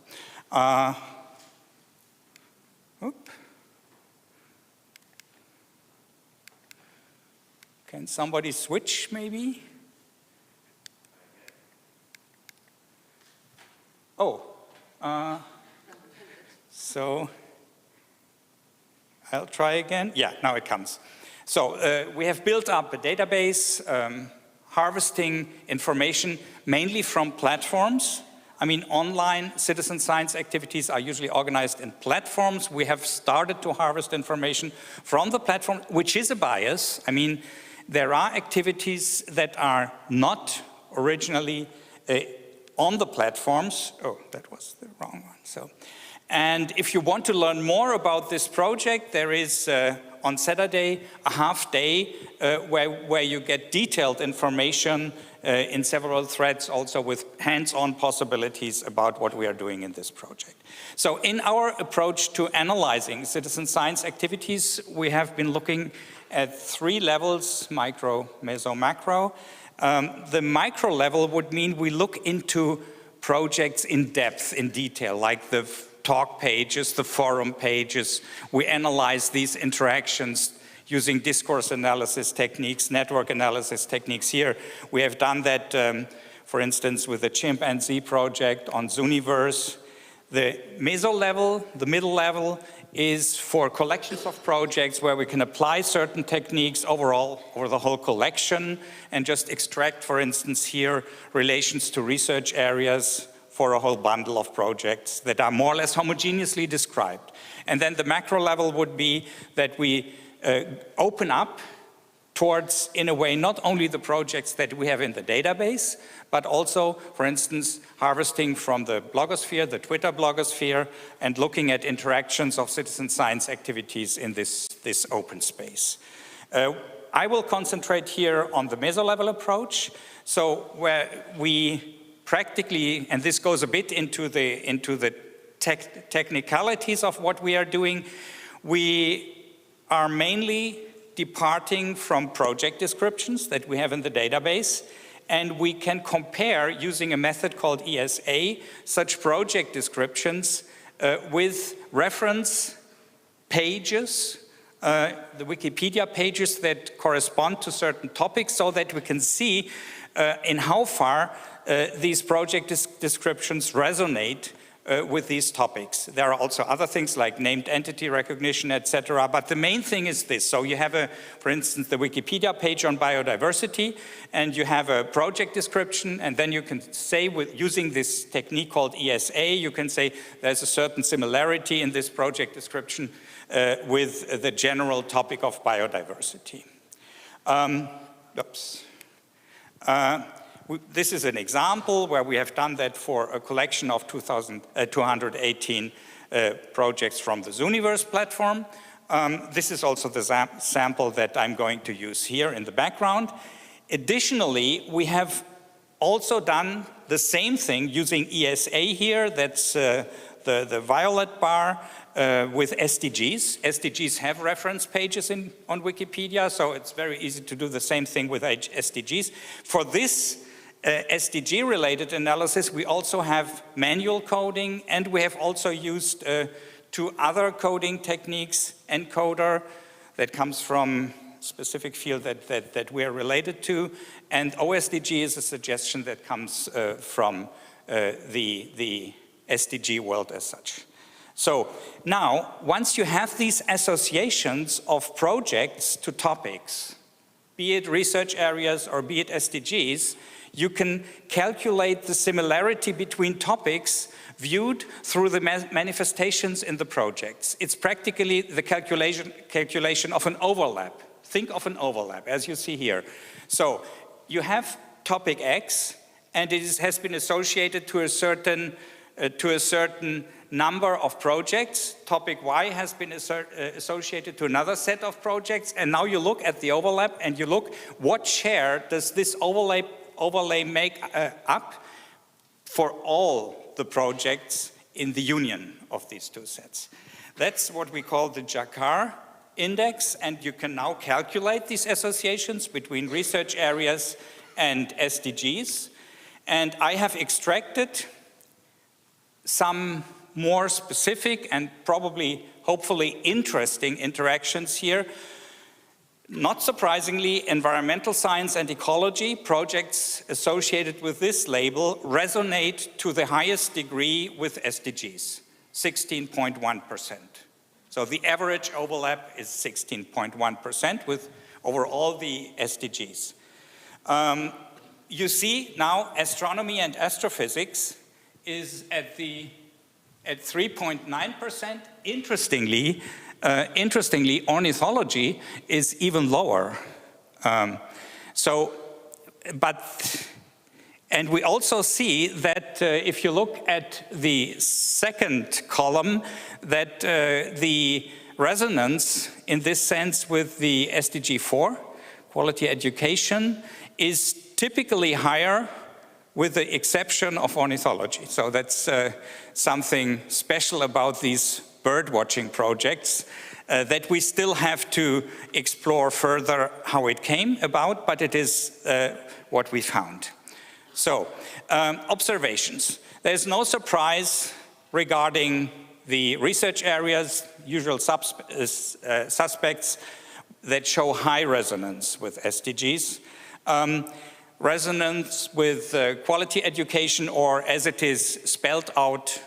Can somebody switch maybe? So I'll try again. Yeah, now it comes. So we have built up a database harvesting information mainly from platforms. I mean, online citizen science activities are usually organized in platforms. We have started to harvest information from the platform, which is a bias. I mean, there are activities that are not originally on the platforms. Oh, that was the wrong one. So, and if you want to learn more about this project, there is on Saturday a half day where you get detailed information in several threads, also with hands-on possibilities about what we are doing in this project. So in our approach to analyzing citizen science activities, we have been looking at 3 levels: micro, meso, macro. The micro level would mean we look into projects in depth, in detail, like the talk pages, the forum pages. We analyze these interactions using discourse analysis techniques, network analysis techniques. Here, we have done that, for instance, with the chimpanzee project on Zooniverse. The meso level, the middle level, is for collections of projects where we can apply certain techniques overall over the whole collection and just extract, for instance, here, relations to research areas for a whole bundle of projects that are more or less homogeneously described. And then the macro level would be that we open up towards, in a way, not only the projects that we have in the database, but also, for instance, harvesting from the blogosphere, the Twitter blogosphere, and looking at interactions of citizen science activities in this open space. I will concentrate here on the meso-level approach, so where we practically, and this goes a bit into the technicalities of what we are doing, we are mainly departing from project descriptions that we have in the database, and we can compare, using a method called ESA, such project descriptions with reference pages, the Wikipedia pages that correspond to certain topics, so that we can see in how far these project descriptions resonate with these topics. There are also other things like named entity recognition, etc. But the main thing is this. So you have, for instance, the Wikipedia page on biodiversity, and you have a project description, and then you can say, using this technique called ESA, you can say there's a certain similarity in this project description with the general topic of biodiversity. This is an example where we have done that for a collection of 218 projects from the Zooniverse platform. This is also the sample that I'm going to use here in the background. Additionally, we have also done the same thing using ESA here. That's the violet bar with SDGs. SDGs have reference pages on Wikipedia, so it's very easy to do the same thing with SDGs. For this SDG-related analysis, we also have manual coding, and we have also used 2 other coding techniques, encoder, that comes from a specific field that we are related to, and OSDG is a suggestion that comes from the SDG world as such. So now, once you have these associations of projects to topics, be it research areas or be it SDGs, you can calculate the similarity between topics viewed through the manifestations in the projects. It's practically the calculation of an overlap. Think of an overlap, as you see here. So you have topic X, and it has been associated to a certain number of projects. Topic Y has been associated to another set of projects, and now you look at the overlap and you look what share does this overlay make up for all the projects in the union of these two sets. That's what we call the Jacquard index, and you can now calculate these associations between research areas and SDGs. And I have extracted some more specific and probably, hopefully, interesting interactions here. Not surprisingly, environmental science and ecology projects associated with this label resonate to the highest degree with SDGs, 16.1%. So the average overlap is 16.1% with over all the SDGs. You see now astronomy and astrophysics is at 3.9%. Interestingly, ornithology is even lower. And we also see that if you look at the second column, that the resonance in this sense with the SDG 4, quality education, is typically higher with the exception of ornithology. So that's something special about these bird watching projects that we still have to explore further how it came about, but it is what we found. So, observations. There's no surprise regarding the research areas, usual suspects that show high resonance with SDGs. Resonance with quality education, or as it is spelled out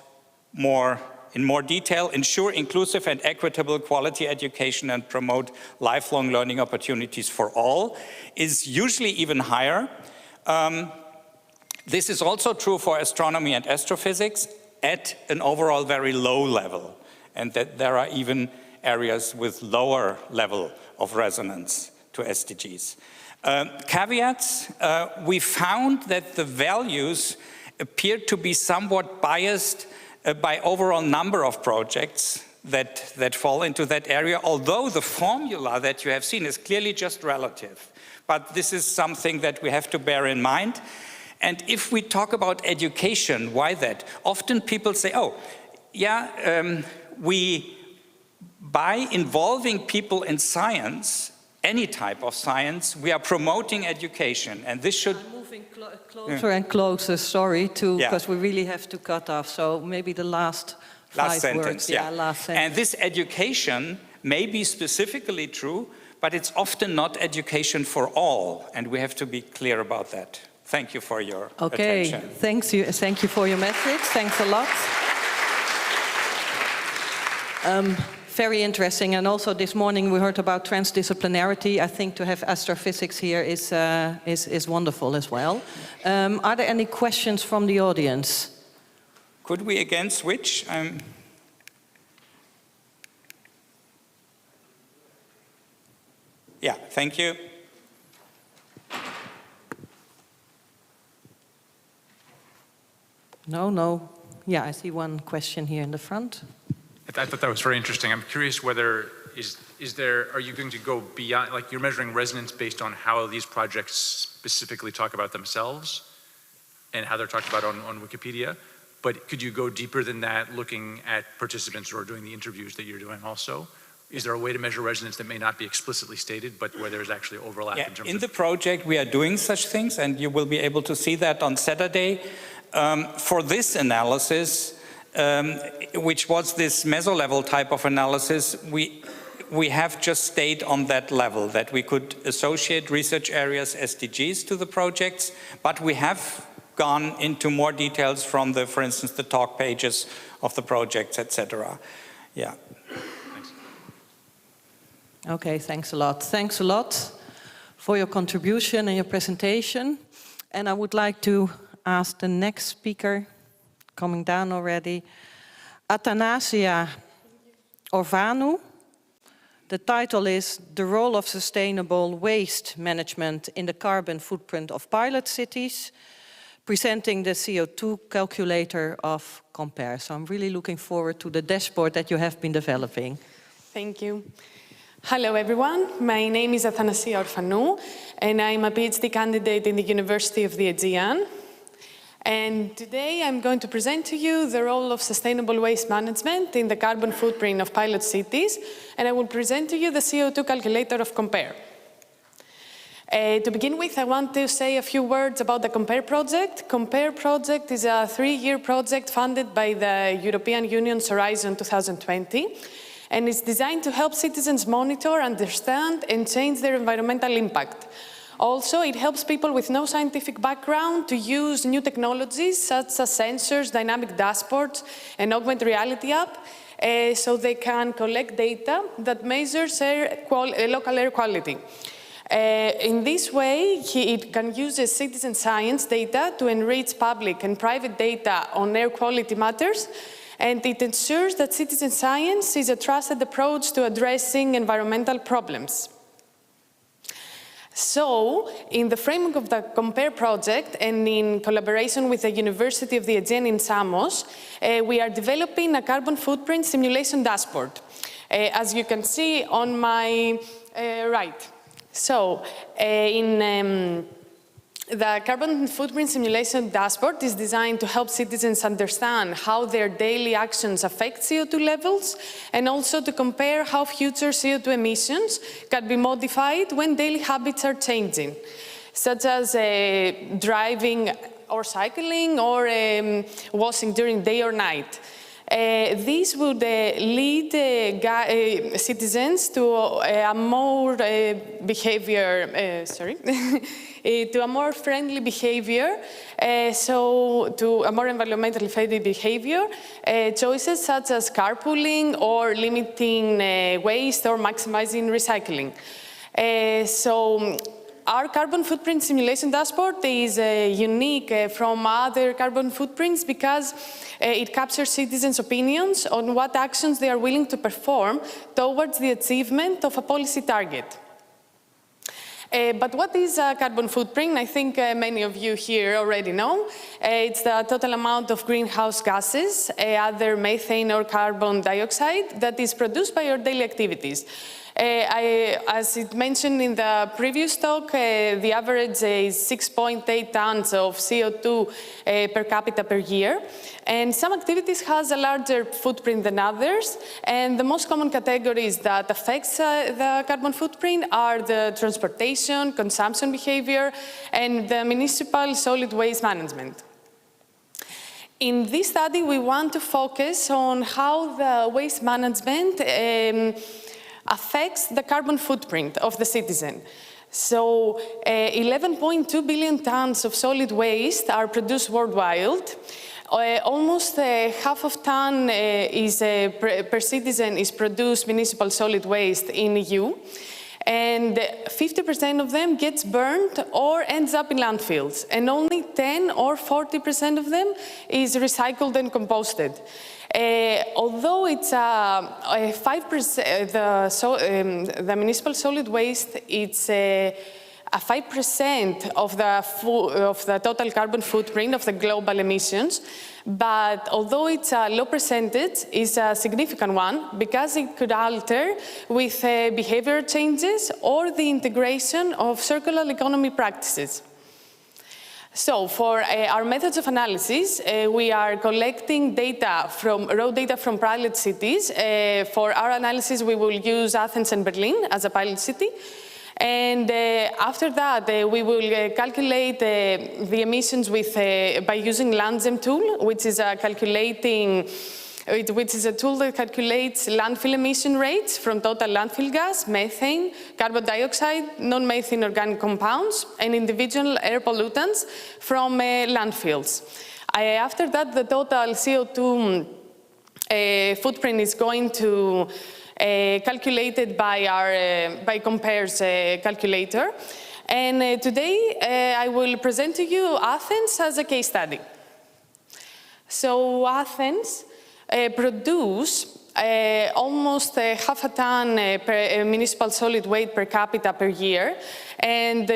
in more detail, ensure inclusive and equitable quality education and promote lifelong learning opportunities for all, is usually even higher. This is also true for astronomy and astrophysics at an overall very low level, and that there are even areas with lower level of resonance to SDGs. Caveats, we found that the values appear to be somewhat biased by overall number of projects that fall into that area, although the formula that you have seen is clearly just relative. But this is something that we have to bear in mind. And if we talk about education, why that? Often people say, oh, yeah, by involving people in science, any type of science, we are promoting education, and this should... I'm moving closer and closer, sorry, because we really have to cut off, so maybe the last sentence, words. Yeah, last sentence. And this education may be specifically true, but it's often not education for all, and we have to be clear about that. Thank you for your attention. Thank you for your message. Thanks a lot. Very interesting, and also this morning we heard about transdisciplinarity. I think to have astrophysics here is wonderful as well. Are there any questions from the audience? Could we again switch? Yeah, thank you. No. Yeah, I see one question here in the front. I thought that was very interesting. I'm curious whether, are you going to go beyond, like you're measuring resonance based on how these projects specifically talk about themselves and how they're talked about on Wikipedia, but could you go deeper than that, looking at participants or doing the interviews that you're doing also? Is there a way to measure resonance that may not be explicitly stated, but where there's actually overlap in terms of... In the project we are doing such things, and you will be able to see that on Saturday. For this analysis, which was this meso-level type of analysis, we have just stayed on that level, that we could associate research areas SDGs to the projects, but we have gone into more details from the, for instance, the talk pages of the projects, etc. Yeah. Thanks. Okay, thanks a lot. Thanks a lot for your contribution and your presentation. And I would like to ask the next speaker, coming down already, Athanasia Orvanu, The title is The Role of Sustainable Waste Management in the Carbon Footprint of Pilot Cities, presenting the CO2 calculator of Compare. So I'm really looking forward to the dashboard that you have been developing. Thank you. Hello, everyone. My name is Athanasia Orfanou, and I'm a PhD candidate in the University of the Aegean. And today I'm going to present to you the role of sustainable waste management in the carbon footprint of pilot cities, and I will present to you the CO2 calculator of Compare. To begin with, I want to say a few words about the Compare project. Compare project is a 3-year project funded by the European Union's Horizon 2020, and it's designed to help citizens monitor, understand, and change their environmental impact. Also, it helps people with no scientific background to use new technologies such as sensors, dynamic dashboards, and augmented reality app, so they can collect data that measures local air quality. In this way, it can use citizen science data to enrich public and private data on air quality matters, and it ensures that citizen science is a trusted approach to addressing environmental problems. So, in the framework of the Compare project and in collaboration with the University of the Aegean in Samos, we are developing a carbon footprint simulation dashboard, as you can see on my right. So, the carbon footprint simulation dashboard is designed to help citizens understand how their daily actions affect CO2 levels, and also to compare how future CO2 emissions can be modified when daily habits are changing, such as driving or cycling or washing during day or night. This would lead citizens to a more to a more friendly behavior, to a more environmentally friendly behavior, choices such as carpooling or limiting waste or maximizing recycling. Our carbon footprint simulation dashboard is unique from other carbon footprints because it captures citizens' opinions on what actions they are willing to perform towards the achievement of a policy target. But what is a carbon footprint? I think many of you here already know. It's the total amount of greenhouse gases, either methane or carbon dioxide, that is produced by our daily activities. As it mentioned in the previous talk, the average is 6.8 tons of CO2 per capita per year. And some activities has a larger footprint than others. And the most common categories that affects the carbon footprint are the transportation, consumption behavior, and the municipal solid waste management. In this study, we want to focus on how the waste management affects the carbon footprint of the citizen. So 11.2 billion tons of solid waste are produced worldwide. Almost half of ton per citizen is produced municipal solid waste in the EU. And 50% of them gets burned or ends up in landfills. And only 10 or 40% of them is recycled and composted. Although it's 5%, the municipal solid waste, it's a 5% of the total carbon footprint of the global emissions, but although it's a low percentage, it's a significant one because it could alter with behavior changes or the integration of circular economy practices. So for our methods of analysis, we are collecting raw data from pilot cities. For our analysis, we will use Athens and Berlin as a pilot city. And after that, we will calculate the emissions by using Landsem tool, which is a tool that calculates landfill emission rates from total landfill gas, methane, carbon dioxide, non-methane organic compounds, and individual air pollutants from landfills. After that, the total CO2 footprint is going to calculated by Compare's calculator. And today I will present to you Athens as a case study. So Athens produced almost half a ton per municipal solid waste per capita per year. And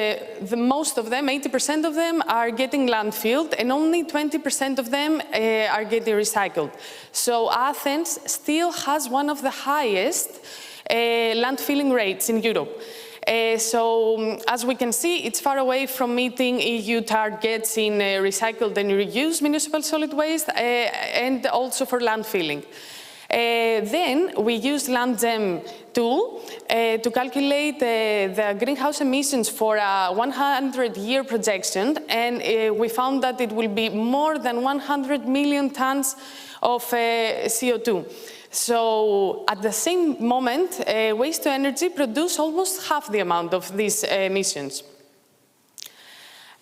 most of them, 80% of them, are getting landfilled, and only 20% of them are getting recycled. So Athens still has one of the highest landfilling rates in Europe. So as we can see, it's far away from meeting EU targets in recycled and reused municipal solid waste and also for landfilling. Then we used LandGem tool to calculate the greenhouse emissions for a 100-year projection, and we found that it will be more than 100 million tons of CO2. So at the same moment, waste to energy produce almost half the amount of these emissions.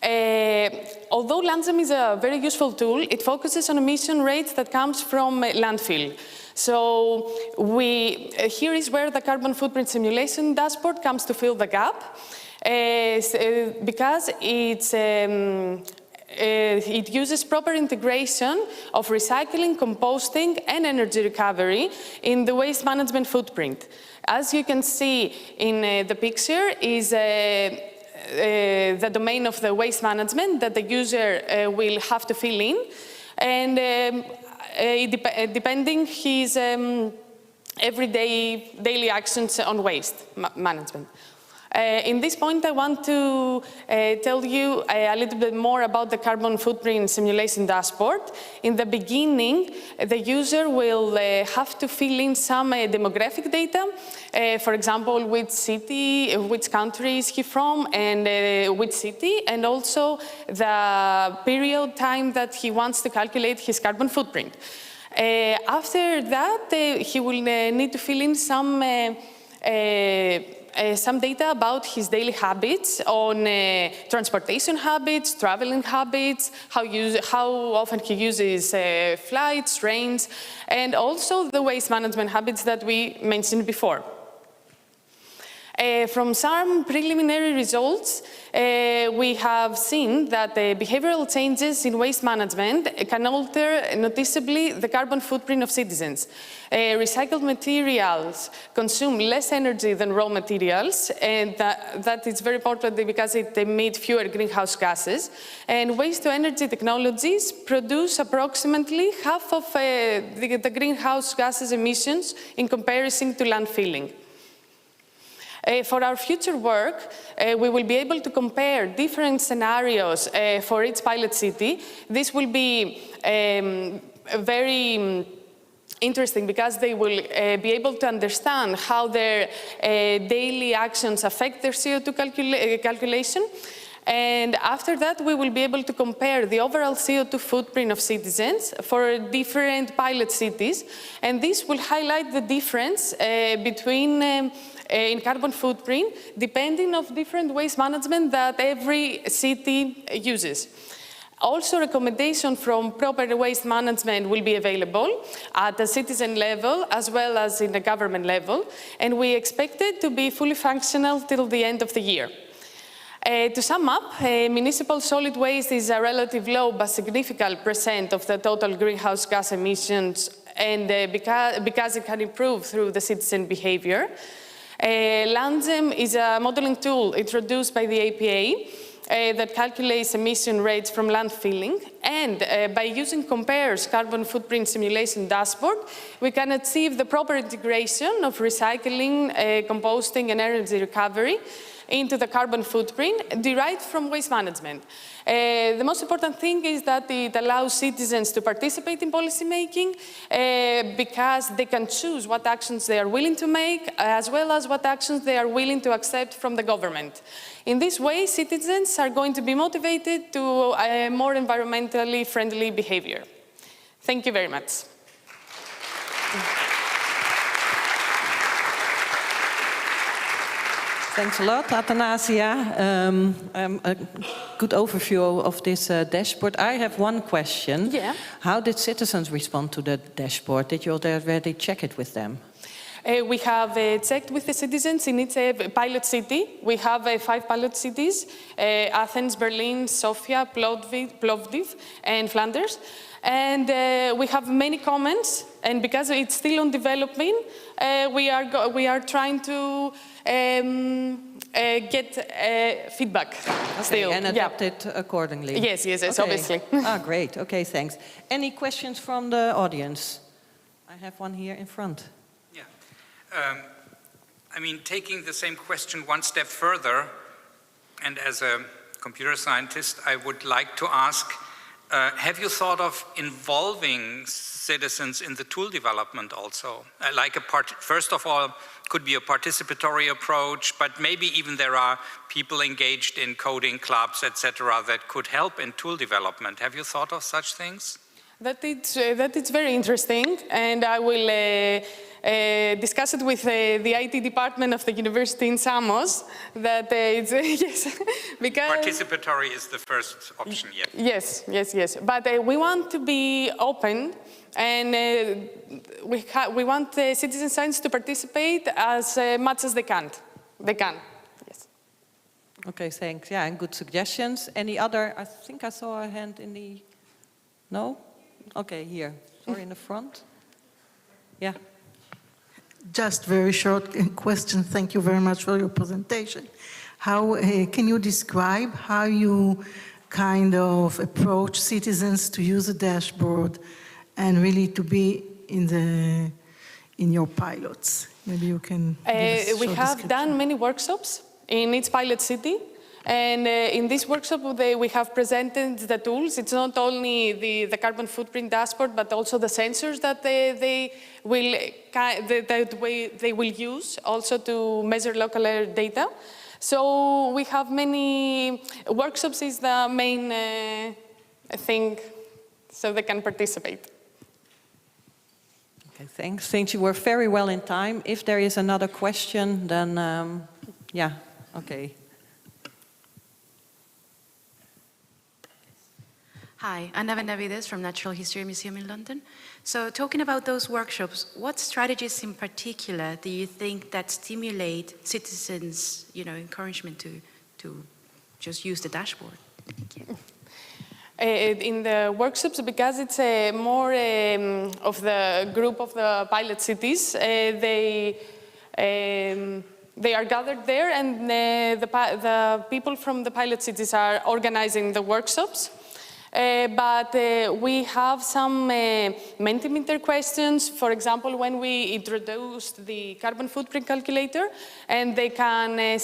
Although LandGem is a very useful tool, it focuses on emission rates that comes from landfill. So here is where the carbon footprint simulation dashboard comes to fill the gap, because it uses proper integration of recycling, composting, and energy recovery in the waste management footprint. As you can see in the picture is the domain of the waste management that the user will have to fill in, and depending his everyday daily actions on waste management. In this point, I want to tell you a little bit more about the carbon footprint simulation dashboard. In the beginning, the user will have to fill in some demographic data, for example, which city, which country is he from, and which city, and also the period time that he wants to calculate his carbon footprint. After that, he will need to fill in some data about his daily habits on transportation habits, traveling habits, how often he uses flights, trains, and also the waste management habits that we mentioned before. From some preliminary results, we have seen that the behavioral changes in waste management can alter noticeably the carbon footprint of citizens. Recycled materials consume less energy than raw materials, and that is very important because it emits fewer greenhouse gases. And waste-to-energy technologies produce approximately half of the greenhouse gases emissions in comparison to landfilling. For our future work, we will be able to compare different scenarios for each pilot city. This will be very interesting because they will be able to understand how their daily actions affect their CO2 calculation. And after that, we will be able to compare the overall CO2 footprint of citizens for different pilot cities. And this will highlight the difference between in carbon footprint, depending on different waste management that every city uses. Also, recommendation from proper waste management will be available at the citizen level as well as in the government level, and we expect it to be fully functional till the end of the year. To sum up, municipal solid waste is a relatively low but significant percent of the total greenhouse gas emissions, and because it can improve through the citizen behavior. LandGem is a modeling tool introduced by the APA that calculates emission rates from landfilling, and by using Compare's carbon footprint simulation dashboard, we can achieve the proper integration of recycling, composting, and energy recovery into the carbon footprint derived from waste management. The most important thing is that it allows citizens to participate in policymaking because they can choose what actions they are willing to make, as well as what actions they are willing to accept from the government. In this way, citizens are going to be motivated to a more environmentally friendly behavior. Thank you very much. Thanks a lot, Athanasia. A good overview of this dashboard. I have one question. Yeah. How did citizens respond to the dashboard? Did you already check it with them? We have checked with the citizens in each pilot city. We have 5 pilot cities, Athens, Berlin, Sofia, Plovdiv, and Flanders. And we have many comments, and because it's still on development, we are trying to get feedback still. And adapt it accordingly. Yes, okay. Obviously. Great. Okay, thanks. Any questions from the audience? I have one here in front. Yeah. I mean, taking the same question one step further, and as a computer scientist, I would like to ask, have you thought of involving citizens in the tool development also? First of all, could be a participatory approach, but maybe even there are people engaged in coding clubs, etc., that could help in tool development. Have you thought of such things? That it's very interesting, and I will discuss it with the IT department of the university in Samos. That it's yes, because participatory is the first option. Yes. But we want to be open, and we want citizen science to participate as much as they can. Yes. Okay, thanks. Yeah, and good suggestions. Any other? I think I saw a hand in the. No. Okay, here. Sorry, in the front. Yeah. Just very short question. Thank you very much for your presentation. How can you describe how you kind of approach citizens to use a dashboard and really to be in your pilots? Maybe you can. We have done many workshops in each pilot city. And in this workshop, we have presented the tools. It's not only the carbon footprint dashboard, but also the sensors that they will use also to measure local air data. So we have many workshops is the main thing, so they can participate. Okay, thanks. Thanks. You were very well in time. If there is another question, then yeah, okay. Hi, Anna Vendavides from Natural History Museum in London. So talking about those workshops, what strategies in particular do you think that stimulate citizens, encouragement to just use the dashboard? In the workshops, because it's more of the group of the pilot cities, they are gathered there, and the people from the pilot cities are organizing the workshops. But we have some Mentimeter questions, for example, when we introduced the carbon footprint calculator, and they can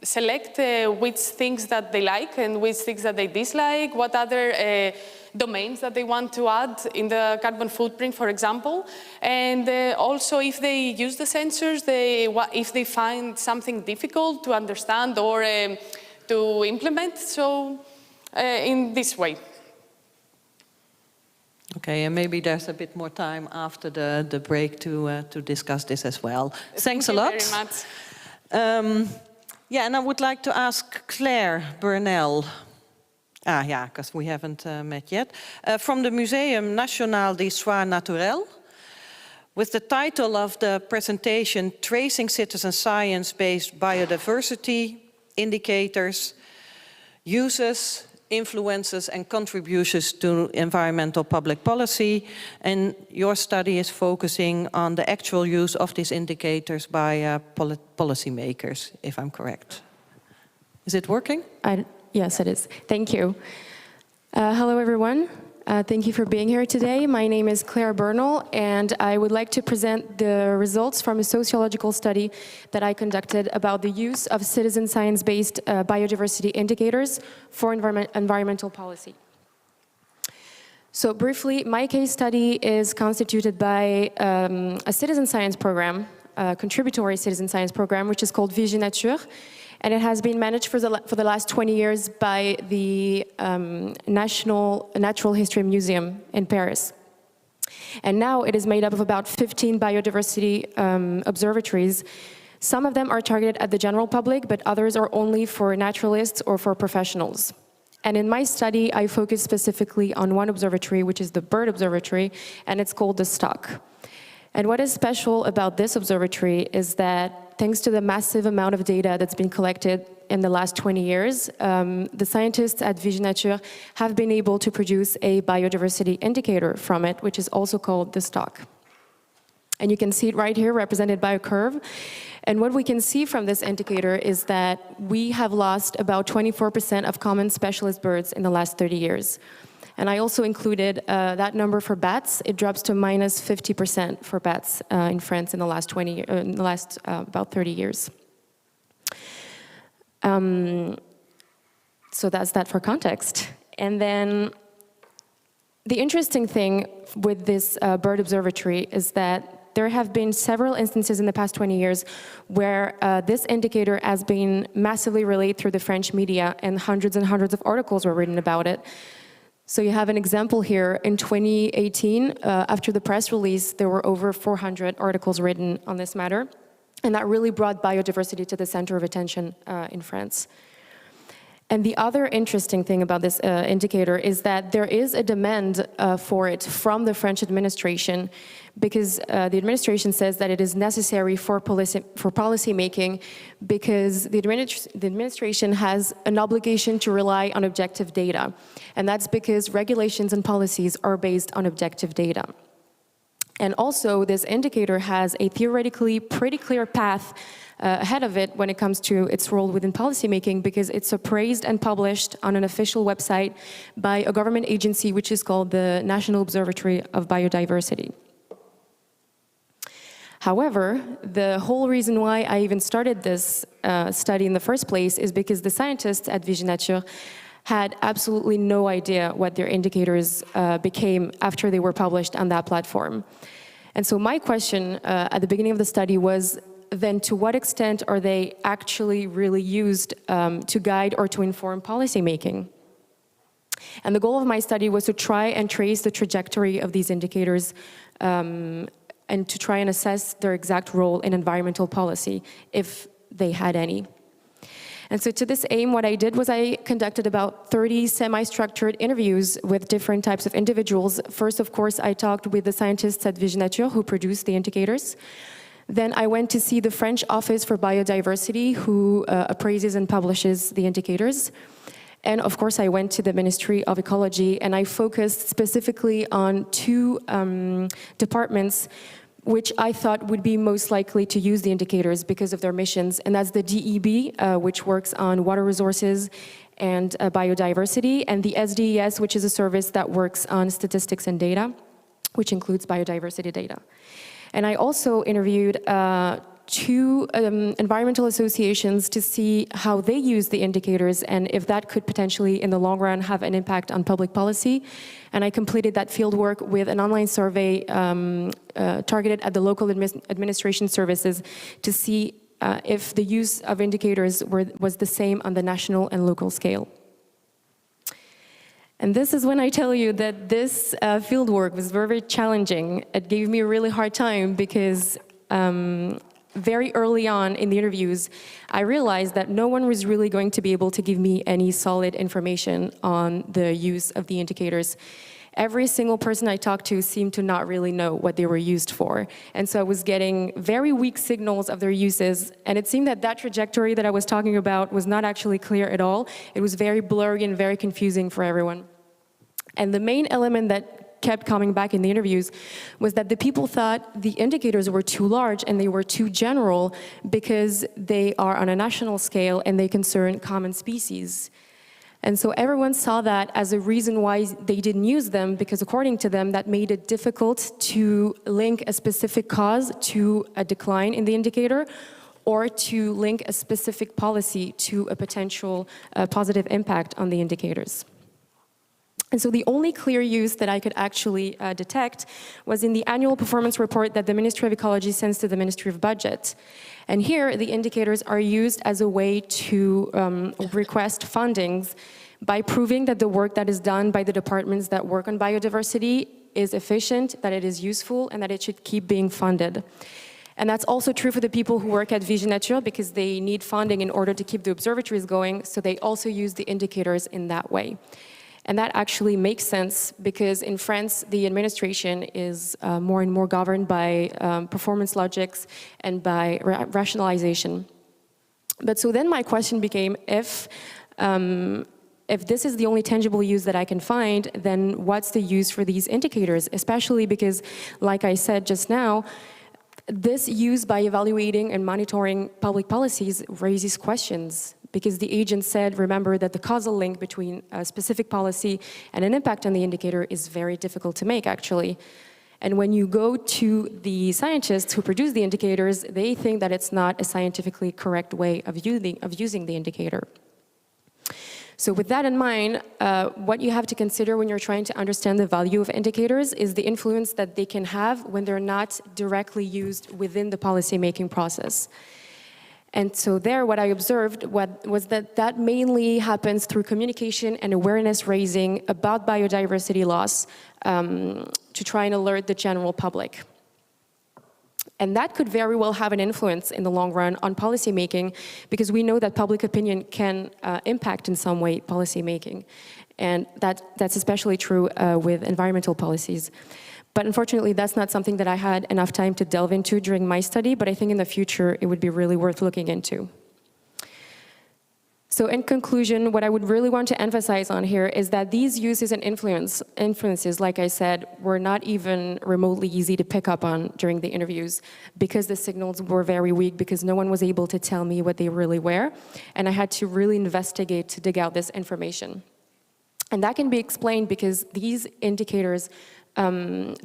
select which things that they like and which things that they dislike, what other domains that they want to add in the carbon footprint, for example. And also, if they use the sensors, if they find something difficult to understand or to implement, so in this way. Okay, and maybe there's a bit more time after the break to discuss this as well. Thanks a lot. Thank you very much. Yeah, and I would like to ask Claire Burnell. Yeah, because we haven't met yet. From the Museum National d'Histoire Naturelle, with the title of the presentation, Tracing Citizen Science-Based Biodiversity Indicators, Uses, Influences and Contributions to Environmental Public Policy. And your study is focusing on the actual use of these indicators by policymakers, if I'm correct. Is it working? Yes, it is. Thank you. Hello, everyone. Thank you for being here today. My name is Claire Burnell, and I would like to present the results from a sociological study that I conducted about the use of citizen science-based biodiversity indicators for environmental policy. So briefly, my case study is constituted by a citizen science program, a contributory citizen science program, which is called Vigie Nature. And it has been managed for the last 20 years by the National Natural History Museum in Paris. And now it is made up of about 15 biodiversity observatories. Some of them are targeted at the general public, but others are only for naturalists or for professionals. And in my study, I focused specifically on one observatory, which is the bird observatory, and it's called the Stock. And what is special about this observatory is that thanks to the massive amount of data that's been collected in the last 20 years, the scientists at Viginature have been able to produce a biodiversity indicator from it, which is also called the stock. And you can see it right here represented by a curve. And what we can see from this indicator is that we have lost about 24% of common specialist birds in the last 30 years. And I also included that number for bats. It drops to minus 50% for bats in France in the last about 30 years. So that's that for context. And then the interesting thing with this bird observatory is that there have been several instances in the past 20 years where this indicator has been massively relayed through the French media, and hundreds of articles were written about it. So you have an example here. In 2018, after the press release, there were over 400 articles written on this matter, and that really brought biodiversity to the center of attention in France. And the other interesting thing about this indicator is that there is a demand for it from the French administration, because the administration says that it is necessary for policy making, because the administration has an obligation to rely on objective data. And that's because regulations and policies are based on objective data. And also, this indicator has a theoretically pretty clear path ahead of it when it comes to its role within policymaking, because it's appraised and published on an official website by a government agency which is called the National Observatory of Biodiversity. However, the whole reason why I even started this study in the first place is because the scientists at Viginature had absolutely no idea what their indicators became after they were published on that platform. And so my question at the beginning of the study was, then to what extent are they actually really used to guide or to inform policymaking? And the goal of my study was to try and trace the trajectory of these indicators and to try and assess their exact role in environmental policy, if they had any. And so to this aim, what I did was I conducted about 30 semi-structured interviews with different types of individuals. First, of course, I talked with the scientists at Viginature who produced the indicators. Then I went to see the French Office for Biodiversity, who appraises and publishes the indicators. And of course, I went to the Ministry of Ecology, and I focused specifically on two departments which I thought would be most likely to use the indicators because of their missions. And that's the DEB, which works on water resources and biodiversity, and the SDES, which is a service that works on statistics and data, which includes biodiversity data. And I also interviewed two environmental associations to see how they use the indicators and if that could potentially, in the long run, have an impact on public policy. And I completed that fieldwork with an online survey targeted at the local administration services to see if the use of indicators was the same on the national and local scale. And this is when I tell you that this fieldwork was very, very challenging. It gave me a really hard time because very early on in the interviews, I realized that no one was really going to be able to give me any solid information on the use of the indicators. Every single person I talked to seemed to not really know what they were used for. And so I was getting very weak signals of their uses. And it seemed that that trajectory that I was talking about was not actually clear at all. It was very blurry and very confusing for everyone. And the main element that kept coming back in the interviews was that the people thought the indicators were too large and they were too general because they are on a national scale and they concern common species. And so everyone saw that as a reason why they didn't use them, because according to them, that made it difficult to link a specific cause to a decline in the indicator or to link a specific policy to a potential positive impact on the indicators. And so the only clear use that I could actually detect was in the annual performance report that the Ministry of Ecology sends to the Ministry of Budget. And here, the indicators are used as a way to request fundings by proving that the work that is done by the departments that work on biodiversity is efficient, that it is useful, and that it should keep being funded. And that's also true for the people who work at Viginature, because they need funding in order to keep the observatories going, so they also use the indicators in that way. And that actually makes sense because in France, the administration is more and more governed by performance logics and by rationalization. But so then my question became, if this is the only tangible use that I can find, then what's the use for these indicators? Especially because, like I said just now, this use by evaluating and monitoring public policies raises questions. Because the agent said, remember that the causal link between a specific policy and an impact on the indicator is very difficult to make, actually. And when you go to the scientists who produce the indicators, they think that it's not a scientifically correct way of using the indicator. So with that in mind, what you have to consider when you're trying to understand the value of indicators is the influence that they can have when they're not directly used within the policymaking process. And so there, what I observed was that mainly happens through communication and awareness raising about biodiversity loss to try and alert the general public. And that could very well have an influence in the long run on policymaking, because we know that public opinion can impact in some way policymaking. And that's especially true with environmental policies. But unfortunately, that's not something that I had enough time to delve into during my study, but I think in the future, it would be really worth looking into. So in conclusion, what I would really want to emphasize on here is that these uses and influences, like I said, were not even remotely easy to pick up on during the interviews, because the signals were very weak, because no one was able to tell me what they really were, and I had to really investigate to dig out this information. And that can be explained because these indicators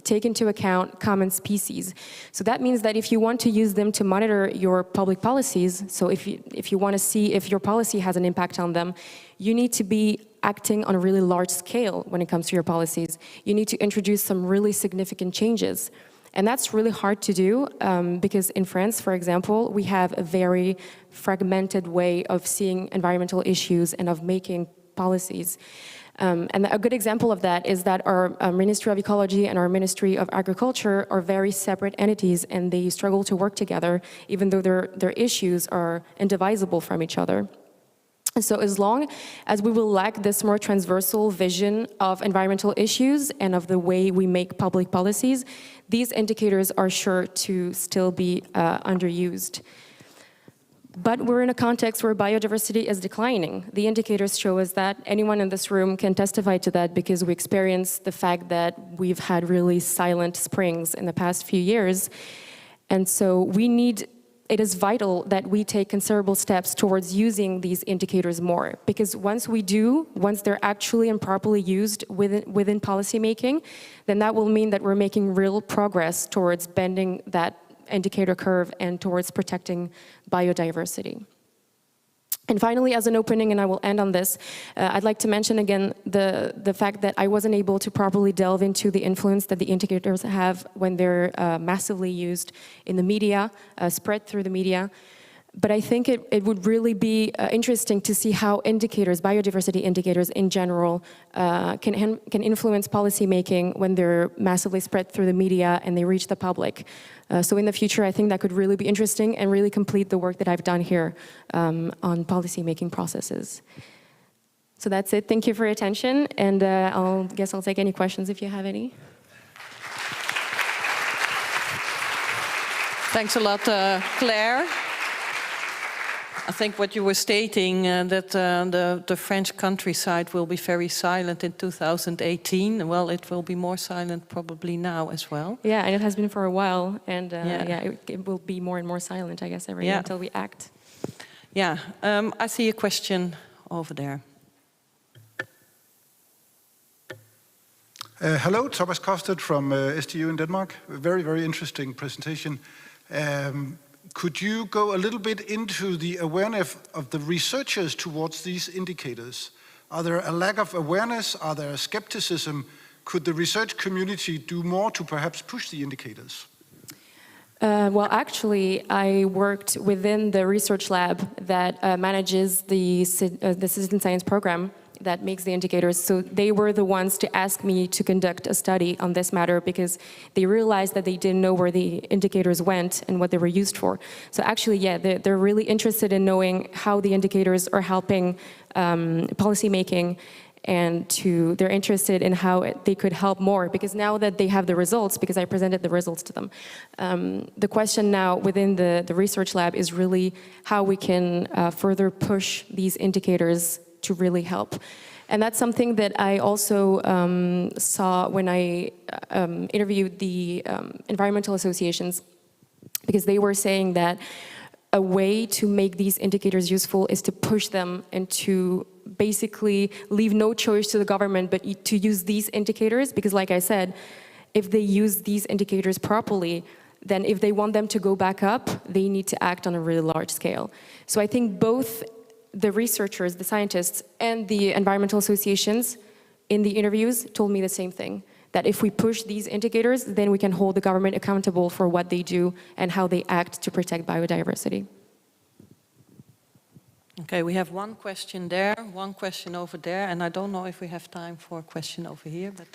take into account common species. So that means that if you want to use them to monitor your public policies, so if you want to see if your policy has an impact on them, you need to be acting on a really large scale when it comes to your policies. You need to introduce some really significant changes. And that's really hard to do because in France, for example, we have a very fragmented way of seeing environmental issues and of making policies. And a good example of that is that our Ministry of Ecology and our Ministry of Agriculture are very separate entities, and they struggle to work together, even though their issues are indivisible from each other. And so as long as we will lack this more transversal vision of environmental issues and of the way we make public policies, these indicators are sure to still be underused. But we're in a context where biodiversity is declining. The indicators show us that. Anyone in this room can testify to that, because we experience the fact that we've had really silent springs in the past few years. And so it is vital that we take considerable steps towards using these indicators more. Because once they're actually and properly used within policymaking, then that will mean that we're making real progress towards bending that indicator curve and towards protecting biodiversity. And finally, as an opening, and I will end on this, I'd like to mention again the fact that I wasn't able to properly delve into the influence that the indicators have when they're massively used in the media, spread through the media. But I think it would really be interesting to see how biodiversity indicators in general, can influence policymaking when they're massively spread through the media and they reach the public. So in the future, I think that could really be interesting and really complete the work that I've done here on policymaking processes. So that's it. Thank you for your attention, and I guess I'll take any questions if you have any. Thanks a lot, Claire. I think what you were stating, that the French countryside will be very silent in 2018. Well, it will be more silent probably now as well. Yeah, and it has been for a while. And it will be more and more silent, I guess, every year until we act. Yeah, I see a question over there. Hello, Thomas Kosted from STU in Denmark. A very, very interesting presentation. Could you go a little bit into the awareness of the researchers towards these indicators? Are there a lack of awareness? Are there skepticism? Could the research community do more to perhaps push the indicators? Well, actually, I worked within the research lab that manages the citizen science program that makes the indicators. So they were the ones to ask me to conduct a study on this matter, because they realized that they didn't know where the indicators went and what they were used for. So actually, yeah, they're really interested in knowing how the indicators are helping policy making and they're interested in how they could help more, because now that they have the results, because I presented the results to them, the question now within the research lab is really how we can further push these indicators to really help. And that's something that I also saw when I interviewed the environmental associations, because they were saying that a way to make these indicators useful is to push them and to basically leave no choice to the government but to use these indicators, because like I said, if they use these indicators properly, then if they want them to go back up, they need to act on a really large scale. So I think both the researchers, the scientists, and the environmental associations in the interviews told me the same thing, that if we push these indicators, then we can hold the government accountable for what they do and how they act to protect biodiversity. Okay, we have one question there, one question over there, and I don't know if we have time for a question over here, but...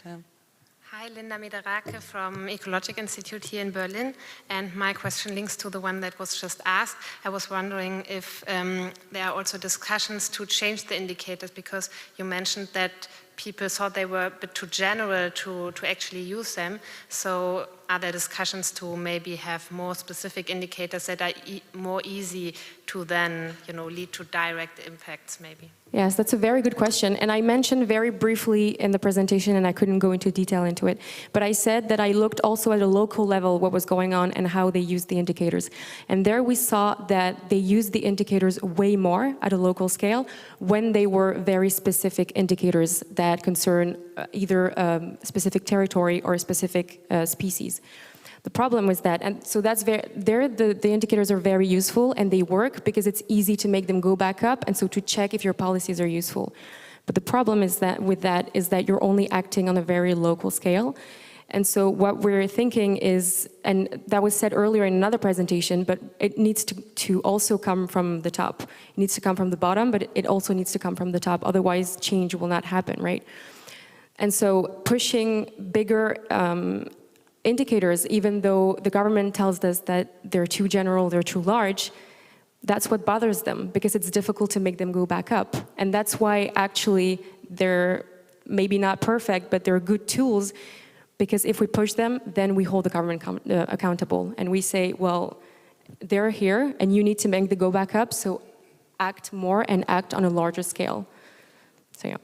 Hi, Linda Miederake from Ecologic Institute here in Berlin, and my question links to the one that was just asked. I was wondering if there are also discussions to change the indicators, because you mentioned that people thought they were a bit too general to actually use them. So are there discussions to maybe have more specific indicators that are more easy to then, lead to direct impacts maybe? Yes, that's a very good question. And I mentioned very briefly in the presentation, and I couldn't go into detail into it, but I said that I looked also at a local level what was going on and how they used the indicators. And there we saw that they used the indicators way more at a local scale when they were very specific indicators that concern either a specific territory or a specific species. The problem was that, and so that's the indicators are very useful and they work because it's easy to make them go back up and so to check if your policies are useful. But the problem is that you're only acting on a very local scale. And so what we're thinking is, and that was said earlier in another presentation, but it needs to also come from the top. It needs to come from the bottom, but it also needs to come from the top. Otherwise, change will not happen, right? And so pushing bigger indicators, even though the government tells us that they're too general, they're too large, that's what bothers them, because it's difficult to make them go back up. And that's why actually they're maybe not perfect, but they're good tools, because if we push them, then we hold the government accountable. And we say, well, they're here and you need to make them go back up, so act more and act on a larger scale. So yeah.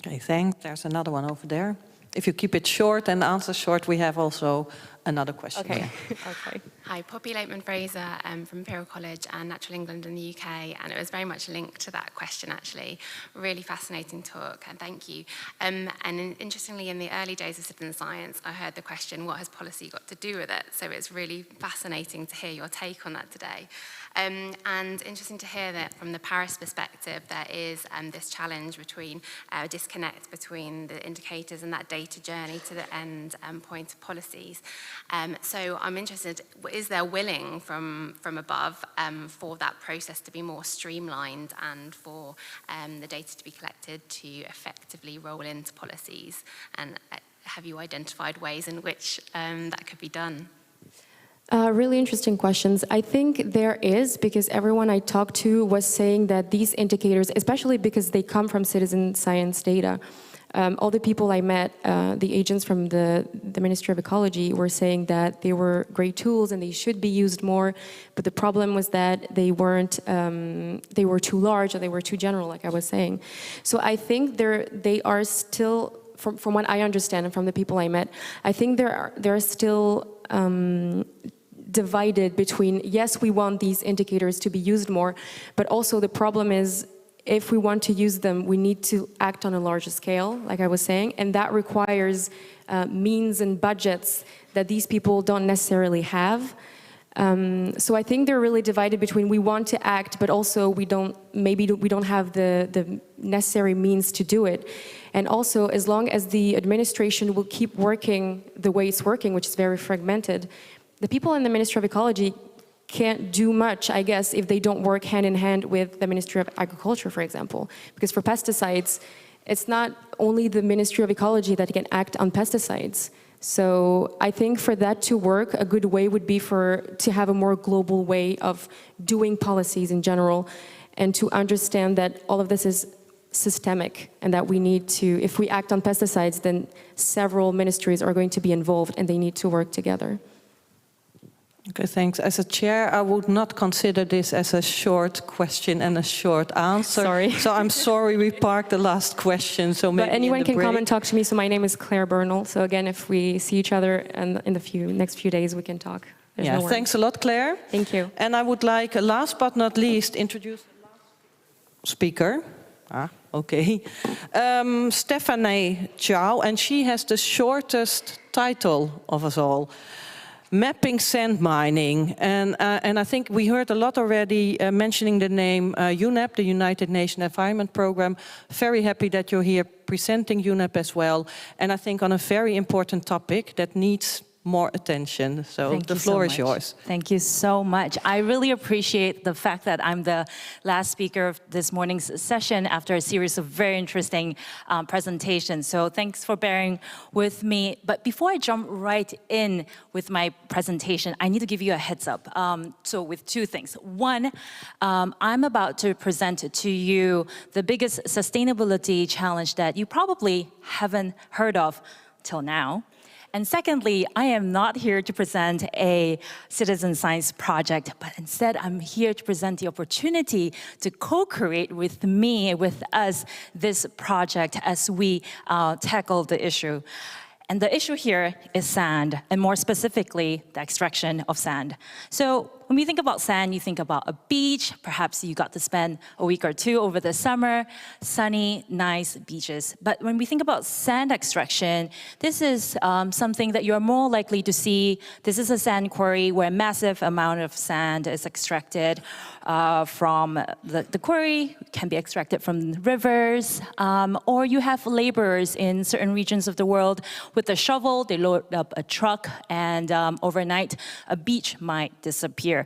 Okay, thanks. There's another one over there. If you keep it short and answer short, we have also another question. Okay. Okay. Hi, Poppy Lakeman-Fraser from Imperial College and Natural England in the UK, and it was very much linked to that question actually. Really fascinating talk, and thank you. And interestingly, in the early days of citizen science, I heard the question, what has policy got to do with it? So it's really fascinating to hear your take on that today. And interesting to hear that from the Paris perspective, there is this challenge between disconnect between the indicators and that data journey to the end point of policies. So I'm interested, is there willing from above for that process to be more streamlined and for the data to be collected to effectively roll into policies? And have you identified ways in which that could be done? Really interesting questions. I think there is, because everyone I talked to was saying that these indicators, especially because they come from citizen science data, all the people I met, the agents from the Ministry of Ecology, were saying that they were great tools and they should be used more, but the problem was that they weren't, they were too large or they were too general, like I was saying. So I think they are still, from what I understand and from the people I met, I think they're still divided between, yes, we want these indicators to be used more, but also the problem is, if we want to use them, we need to act on a larger scale, like I was saying, and that requires means and budgets that these people don't necessarily have. So I think they're really divided between we want to act, but also we don't have the necessary means to do it. And also, as long as the administration will keep working the way it's working, which is very fragmented, the people in the Ministry of Ecology can't do much, I guess, if they don't work hand in hand with the Ministry of Agriculture, for example. Because for pesticides, it's not only the Ministry of Ecology that can act on pesticides. So I think for that to work, a good way would be to have a more global way of doing policies in general, and to understand that all of this is systemic, and that we need to, if we act on pesticides, then several ministries are going to be involved and they need to work together. Okay, thanks. As a chair, I would not consider this as a short question and a short answer. Sorry. So I'm sorry we parked the last question. So maybe but anyone can break. come and talk to me. So my name is Claire Bernal. So again, if we see each other in the next few days, we can talk. There's yeah, no thanks a lot, Claire. Thank you. And I would like, last but not least, introduce the last speaker. Okay. Stephanie Chow, and she has the shortest title of us all. Mapping sand mining, and I think we heard a lot already mentioning the name UNEP, the United Nations Environment Programme. Very happy that you're here presenting UNEP as well, and I think on a very important topic that needs more attention. So the floor is yours. Thank you so much. I really appreciate the fact that I'm the last speaker of this morning's session after a series of very interesting presentations. So thanks for bearing with me. But before I jump right in with my presentation, I need to give you a heads up. So with two things. One, I'm about to present to you the biggest sustainability challenge that you probably haven't heard of till now. And secondly, I am not here to present a citizen science project, but instead I'm here to present the opportunity to co-create with me, with us, this project as we tackle the issue. And the issue here is sand, and more specifically, the extraction of sand. So when we think about sand, you think about a beach. Perhaps you got to spend a week or two over the summer, sunny, nice beaches. But when we think about sand extraction, this is something that you're more likely to see. This is a sand quarry where a massive amount of sand is extracted from the quarry, can be extracted from rivers, or you have laborers in certain regions of the world with a shovel, they load up a truck, and overnight a beach might disappear.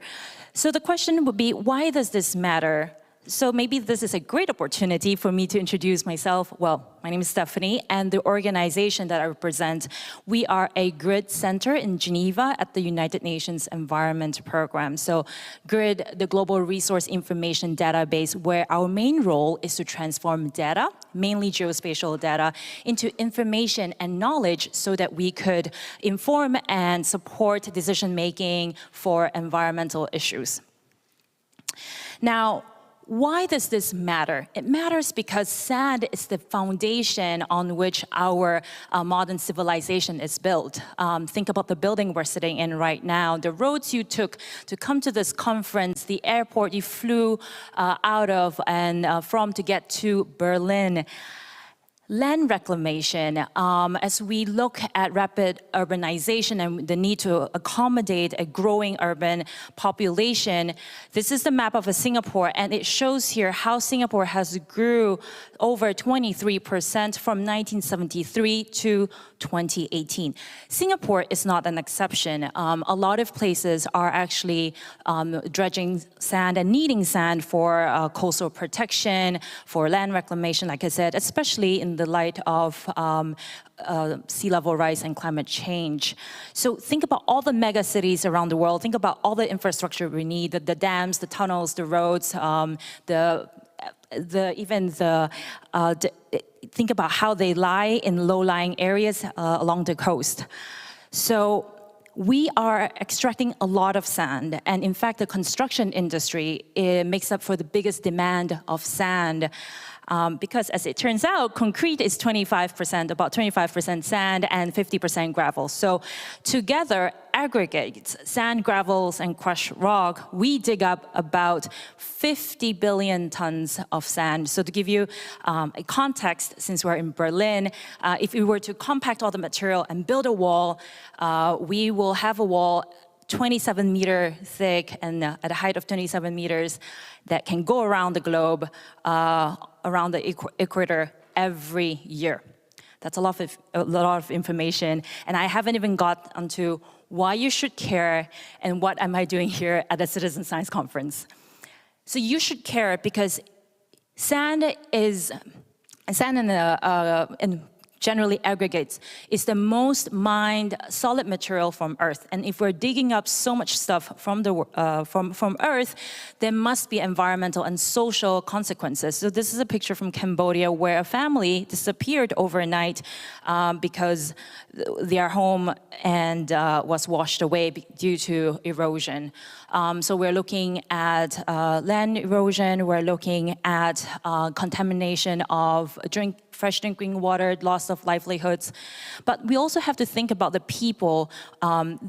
So the question would be, why does this matter? So maybe this is a great opportunity for me to introduce myself. Well, my name is Stephanie, and the organization that I represent, we are a GRID center in Geneva at the United Nations Environment Programme. So GRID, the Global Resource Information Database, where our main role is to transform data, mainly geospatial data, into information and knowledge so that we could inform and support decision-making for environmental issues. Now, why does this matter? It matters because sand is the foundation on which our modern civilization is built. Think about the building we're sitting in right now, the roads you took to come to this conference, the airport you flew out of and from to get to Berlin. Land reclamation, as we look at rapid urbanization and the need to accommodate a growing urban population, this is the map of Singapore, and it shows here how Singapore has grew over 23% from 1973 to 2018. Singapore is not an exception. A lot of places are actually dredging sand and needing sand for coastal protection, for land reclamation, like I said, especially in the light of sea level rise and climate change. So think about all the mega cities around the world. Think about all the infrastructure we need, the dams, the tunnels, the roads, think about how they lie in low-lying areas along the coast. So we are extracting a lot of sand, and in fact, the construction industry makes up for the biggest demand of sand. Because as it turns out, concrete is 25%, about 25% sand and 50% gravel. So together, aggregates, sand, gravels, and crushed rock, we dig up about 50 billion tons of sand. So to give you a context, since we're in Berlin, if we were to compact all the material and build a wall, we will have a wall 27 meter thick and at a height of 27 meters that can go around the globe, around the equator every year. That's a lot of information, and I haven't even got onto why you should care and what am I doing here at a Citizen Science Conference. So you should care because sand in generally aggregates, is the most mined solid material from Earth. And if we're digging up so much stuff from Earth, there must be environmental and social consequences. So this is a picture from Cambodia where a family disappeared overnight because their home and was washed away due to erosion. So we're looking at land erosion, we're looking at contamination of fresh drinking water, loss of livelihoods. But we also have to think about the people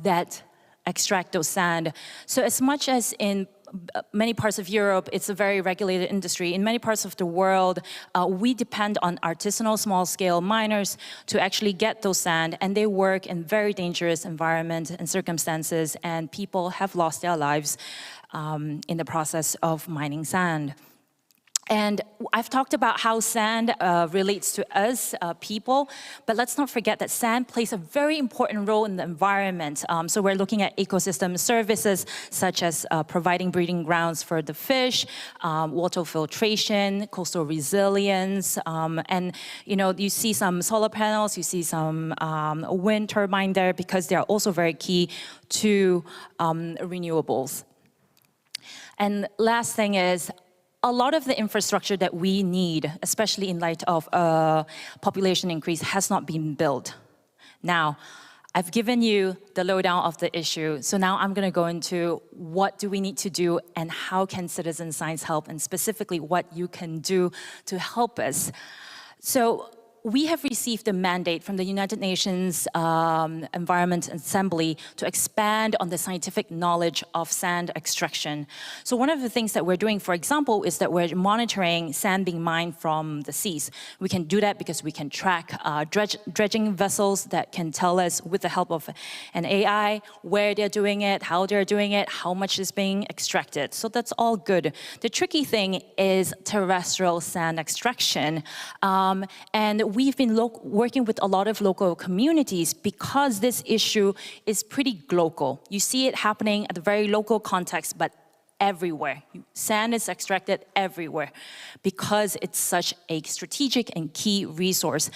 that extract those sand. So as much as in many parts of Europe, it's a very regulated industry. In many parts of the world, we depend on artisanal small-scale miners to actually get those sand, and they work in very dangerous environment and circumstances, and people have lost their lives in the process of mining sand. And I've talked about how sand relates to us, people, but let's not forget that sand plays a very important role in the environment. So we're looking at ecosystem services such as providing breeding grounds for the fish, water filtration, coastal resilience, and you see some solar panels, you see some wind turbine there because they are also very key to renewables. And last thing is, a lot of the infrastructure that we need, especially in light of population increase, has not been built. Now, I've given you the lowdown of the issue, so now I'm going to go into what do we need to do and how can citizen science help, and specifically what you can do to help us. So we have received a mandate from the United Nations Environment Assembly to expand on the scientific knowledge of sand extraction. So one of the things that we're doing, for example, is that we're monitoring sand being mined from the seas. We can do that because we can track dredging vessels that can tell us, with the help of an AI, where they're doing it, how they're doing it, how much is being extracted. So that's all good. The tricky thing is terrestrial sand extraction. And we've been working with a lot of local communities because this issue is pretty local. You see it happening at the very local context, but everywhere. Sand is extracted everywhere because it's such a strategic and key resource.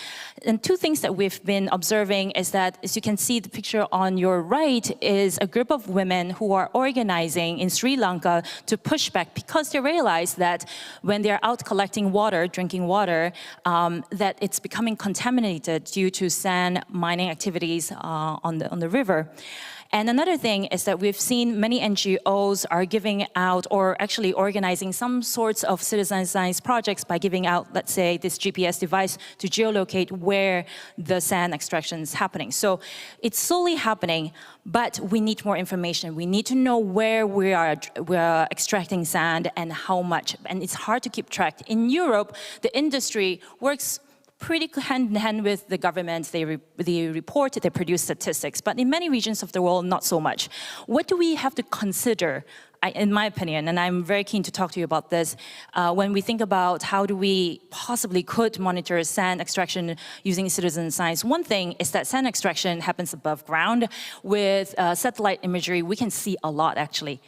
And two things that we've been observing is that, as you can see, the picture on your right is a group of women who are organizing in Sri Lanka to push back because they realize that when they're out collecting water, drinking water, that it's becoming contaminated due to sand mining activities on the river. And another thing is that we've seen many NGOs are giving out or actually organizing some sorts of citizen science projects by giving out, let's say, this GPS device to geolocate where the sand extraction is happening. So it's slowly happening, but we need more information. We need to know where we are extracting sand and how much. And it's hard to keep track. In Europe, the industry works pretty hand in hand with the government. They report, they produce statistics, but in many regions of the world, not so much. What do we have to consider, in my opinion, and I'm very keen to talk to you about this, when we think about how do we possibly could monitor sand extraction using citizen science? One thing is that sand extraction happens above ground. With satellite imagery, we can see a lot, actually,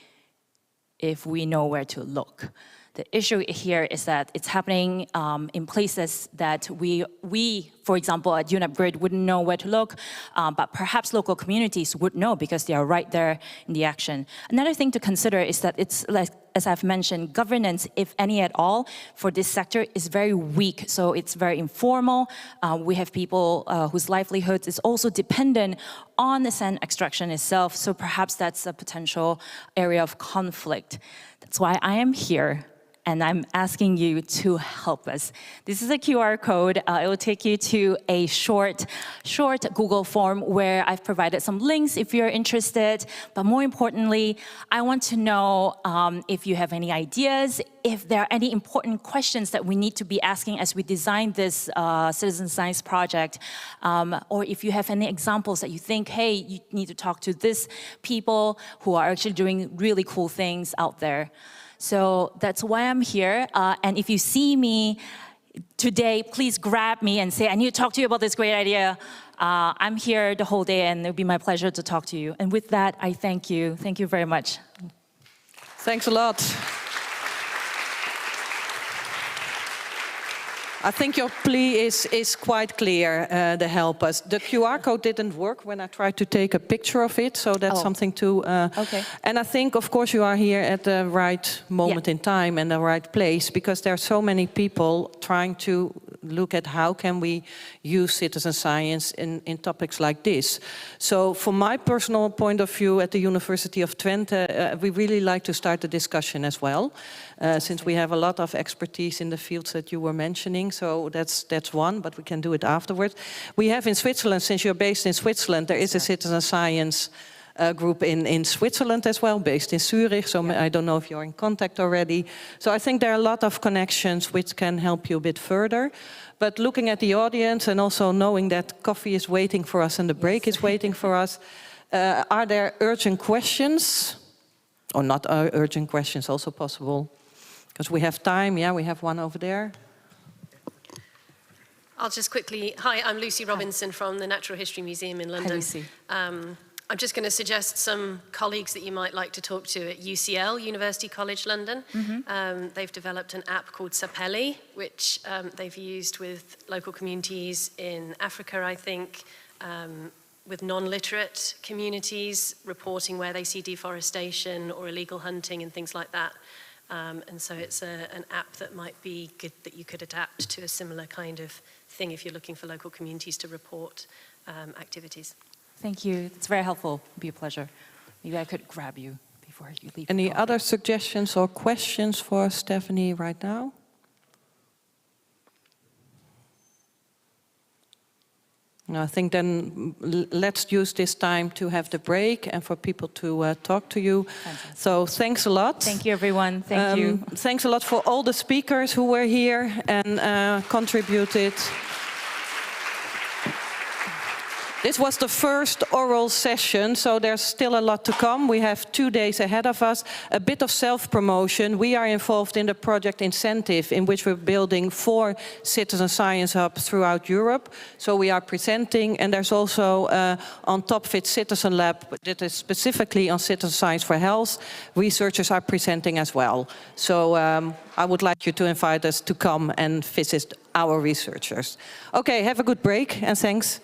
if we know where to look. The issue here is that it's happening in places that we, for example, at UNEP Grid wouldn't know where to look, but perhaps local communities would know because they are right there in the action. Another thing to consider is that it's, like, as I've mentioned, governance, if any at all, for this sector is very weak. So it's very informal. We have people whose livelihoods is also dependent on the sand extraction itself. So perhaps that's a potential area of conflict. That's why I am here. And I'm asking you to help us. This is a QR code. It will take you to a short Google form where I've provided some links if you're interested. But more importantly, I want to know if you have any ideas, if there are any important questions that we need to be asking as we design this citizen science project, or if you have any examples that you think, hey, you need to talk to these people who are actually doing really cool things out there. So that's why I'm here. And if you see me today, please grab me and say, I need to talk to you about this great idea. I'm here the whole day, and it would be my pleasure to talk to you. And with that, I thank you. Thank you very much. Thanks a lot. I think your plea is quite clear, to help us. The QR code didn't work when I tried to take a picture of it, so that's something to... Okay. And I think, of course, you are here at the right moment in time and the right place, because there are so many people trying to look at how can we use citizen science in topics like this. So from my personal point of view at the University of Twente, we really like to start the discussion as well, since we have a lot of expertise in the fields that you were mentioning. So that's one, but we can do it afterwards. We have in Switzerland, since you're based in Switzerland, there is a citizen science group in Switzerland as well, based in Zurich. So I don't know if you're in contact already. So I think there are a lot of connections which can help you a bit further. But looking at the audience and also knowing that coffee is waiting for us and the break is waiting for us, are there urgent questions? Or not urgent questions, also possible? Because we have time. Yeah, we have one over there. I'll just quickly, hi, I'm Lucy Robinson from the Natural History Museum in London. Hi, Lucy. I'm just going to suggest some colleagues that you might like to talk to at UCL, University College London. They've developed an app called Sapelli, which they've used with local communities in Africa, I think, with non-literate communities, reporting where they see deforestation or illegal hunting and things like that. And so it's an app that might be good that you could adapt to a similar kind of thing if you're looking for local communities to report activities. Thank you. It's very helpful. It'd be a pleasure. Maybe I could grab you before you leave. Any other suggestions or questions for Stephanie right now? No, I think then let's use this time to have the break and for people to talk to you. Fantastic. So thanks a lot. Thank you, everyone. Thank you. Thanks a lot for all the speakers who were here and contributed. This was the first oral session, so there's still a lot to come. We have 2 days ahead of us. A bit of self-promotion. We are involved in the project Incentive, in which we're building 4 citizen science hubs throughout Europe. So we are presenting, and there's also on TopFit Citizen Lab that is specifically on citizen science for health. Researchers are presenting as well. So I would like you to invite us to come and visit our researchers. Okay, have a good break, and thanks.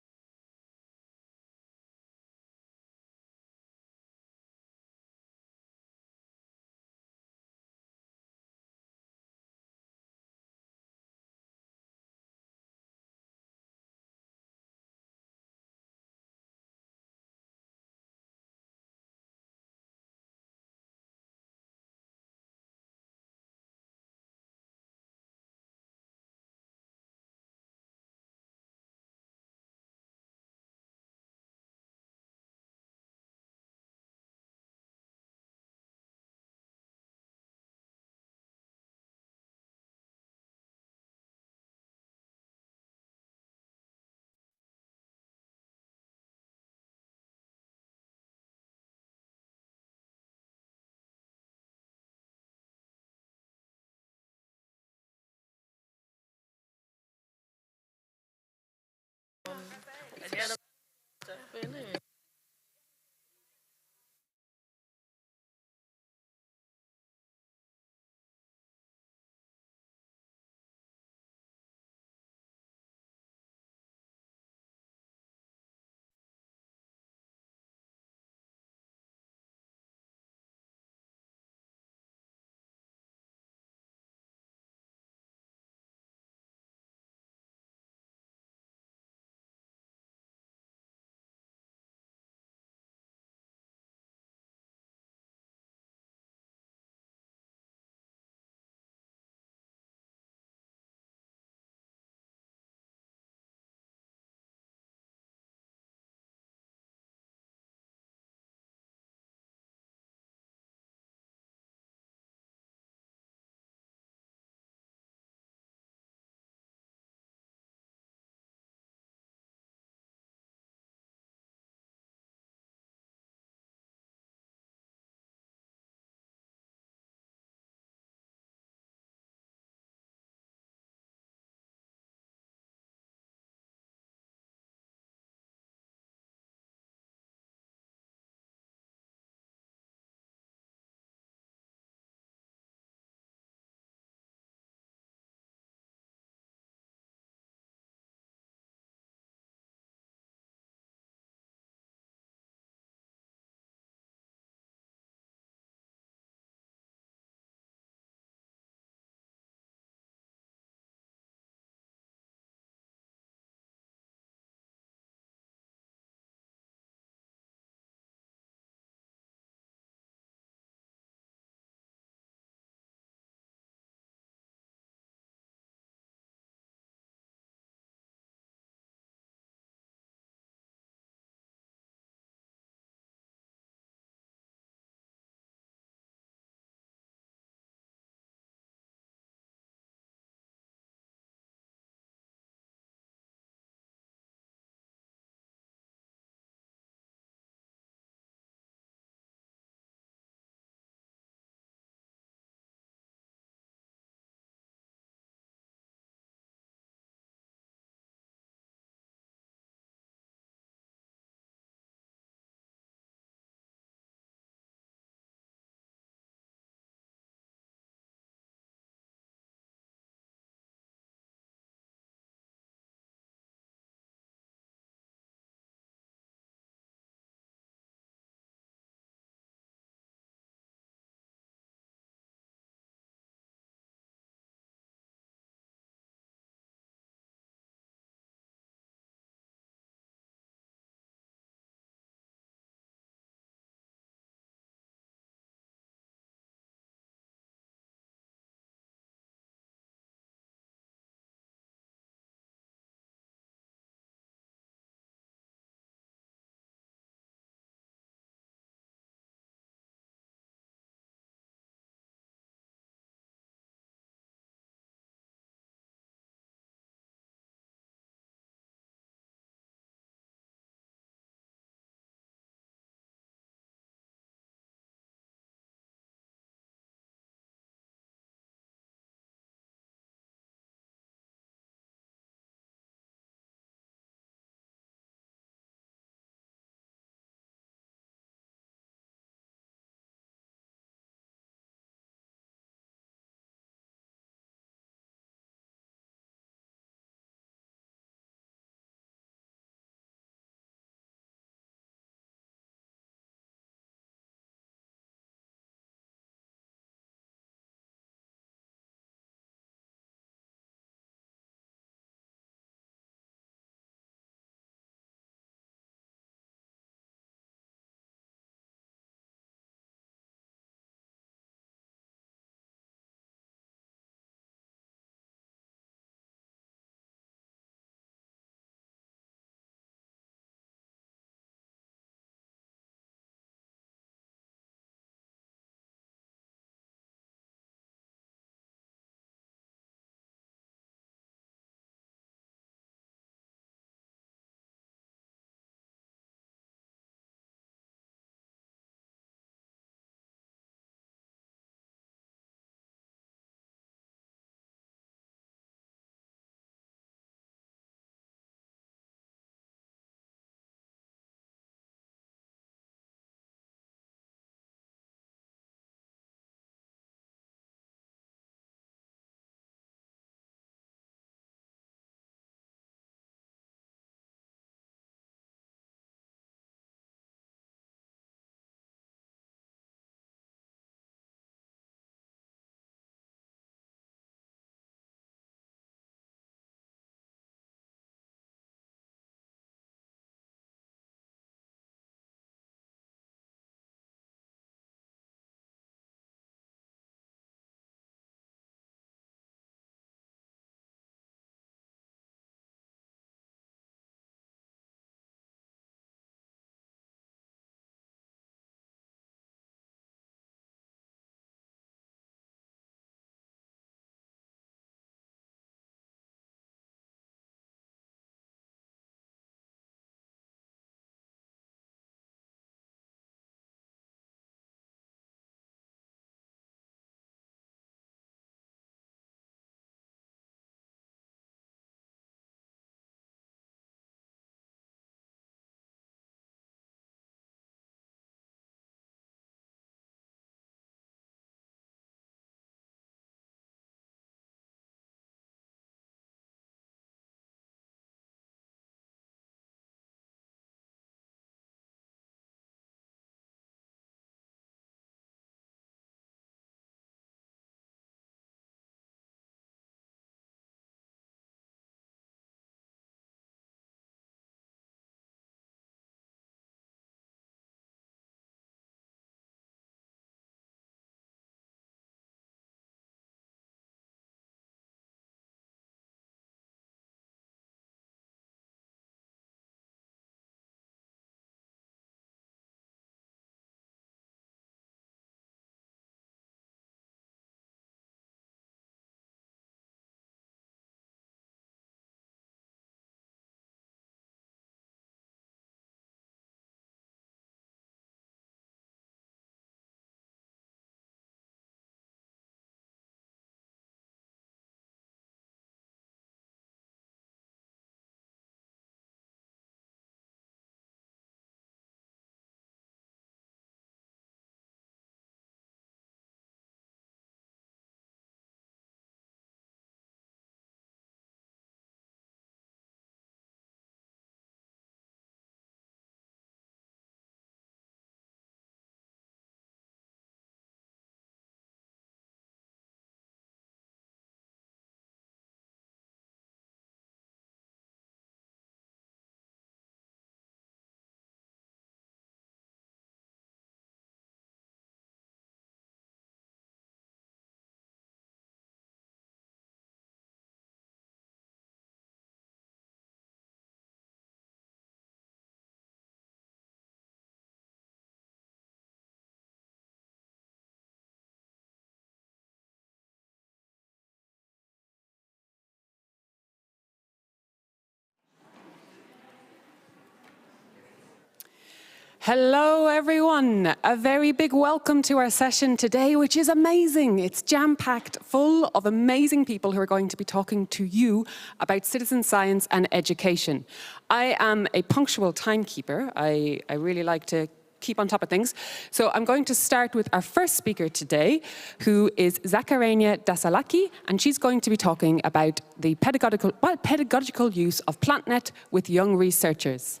Hello, everyone. A very big welcome to our session today, which is amazing. It's jam-packed full of amazing people who are going to be talking to you about citizen science and education. I am a punctual timekeeper. I really like to keep on top of things. So I'm going to start with our first speaker today, who is Zacharenia Dasalaki, and she's going to be talking about the pedagogical use of PlantNet with young researchers.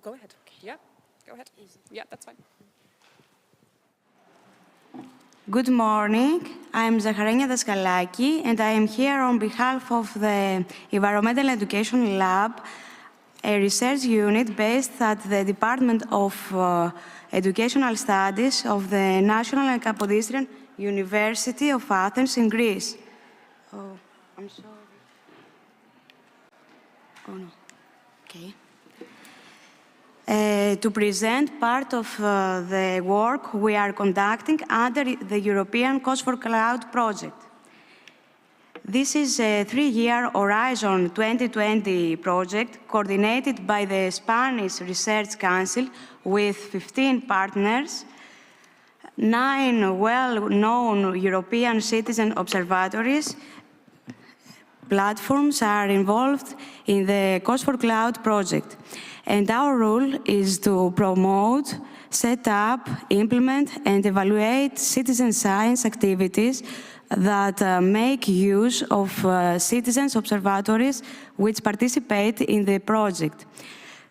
Go ahead. Yeah, go ahead. Yeah, that's fine. Good morning. I'm Zacharenia Dasalaki, and I am here on behalf of the Environmental Education Lab, a research unit based at the Department of Educational Studies of the National and Kapodistrian University of Athens in Greece. Oh, I'm sorry. Oh, no. Okay. To present part of the work we are conducting under the European Cost for Cloud project. This is a 3-year Horizon 2020 project coordinated by the Spanish Research Council with 15 partners. 9 well-known European citizen observatories platforms are involved in the Cost for Cloud project. And our role is to promote, set up, implement, and evaluate citizen science activities that make use of citizens' observatories which participate in the project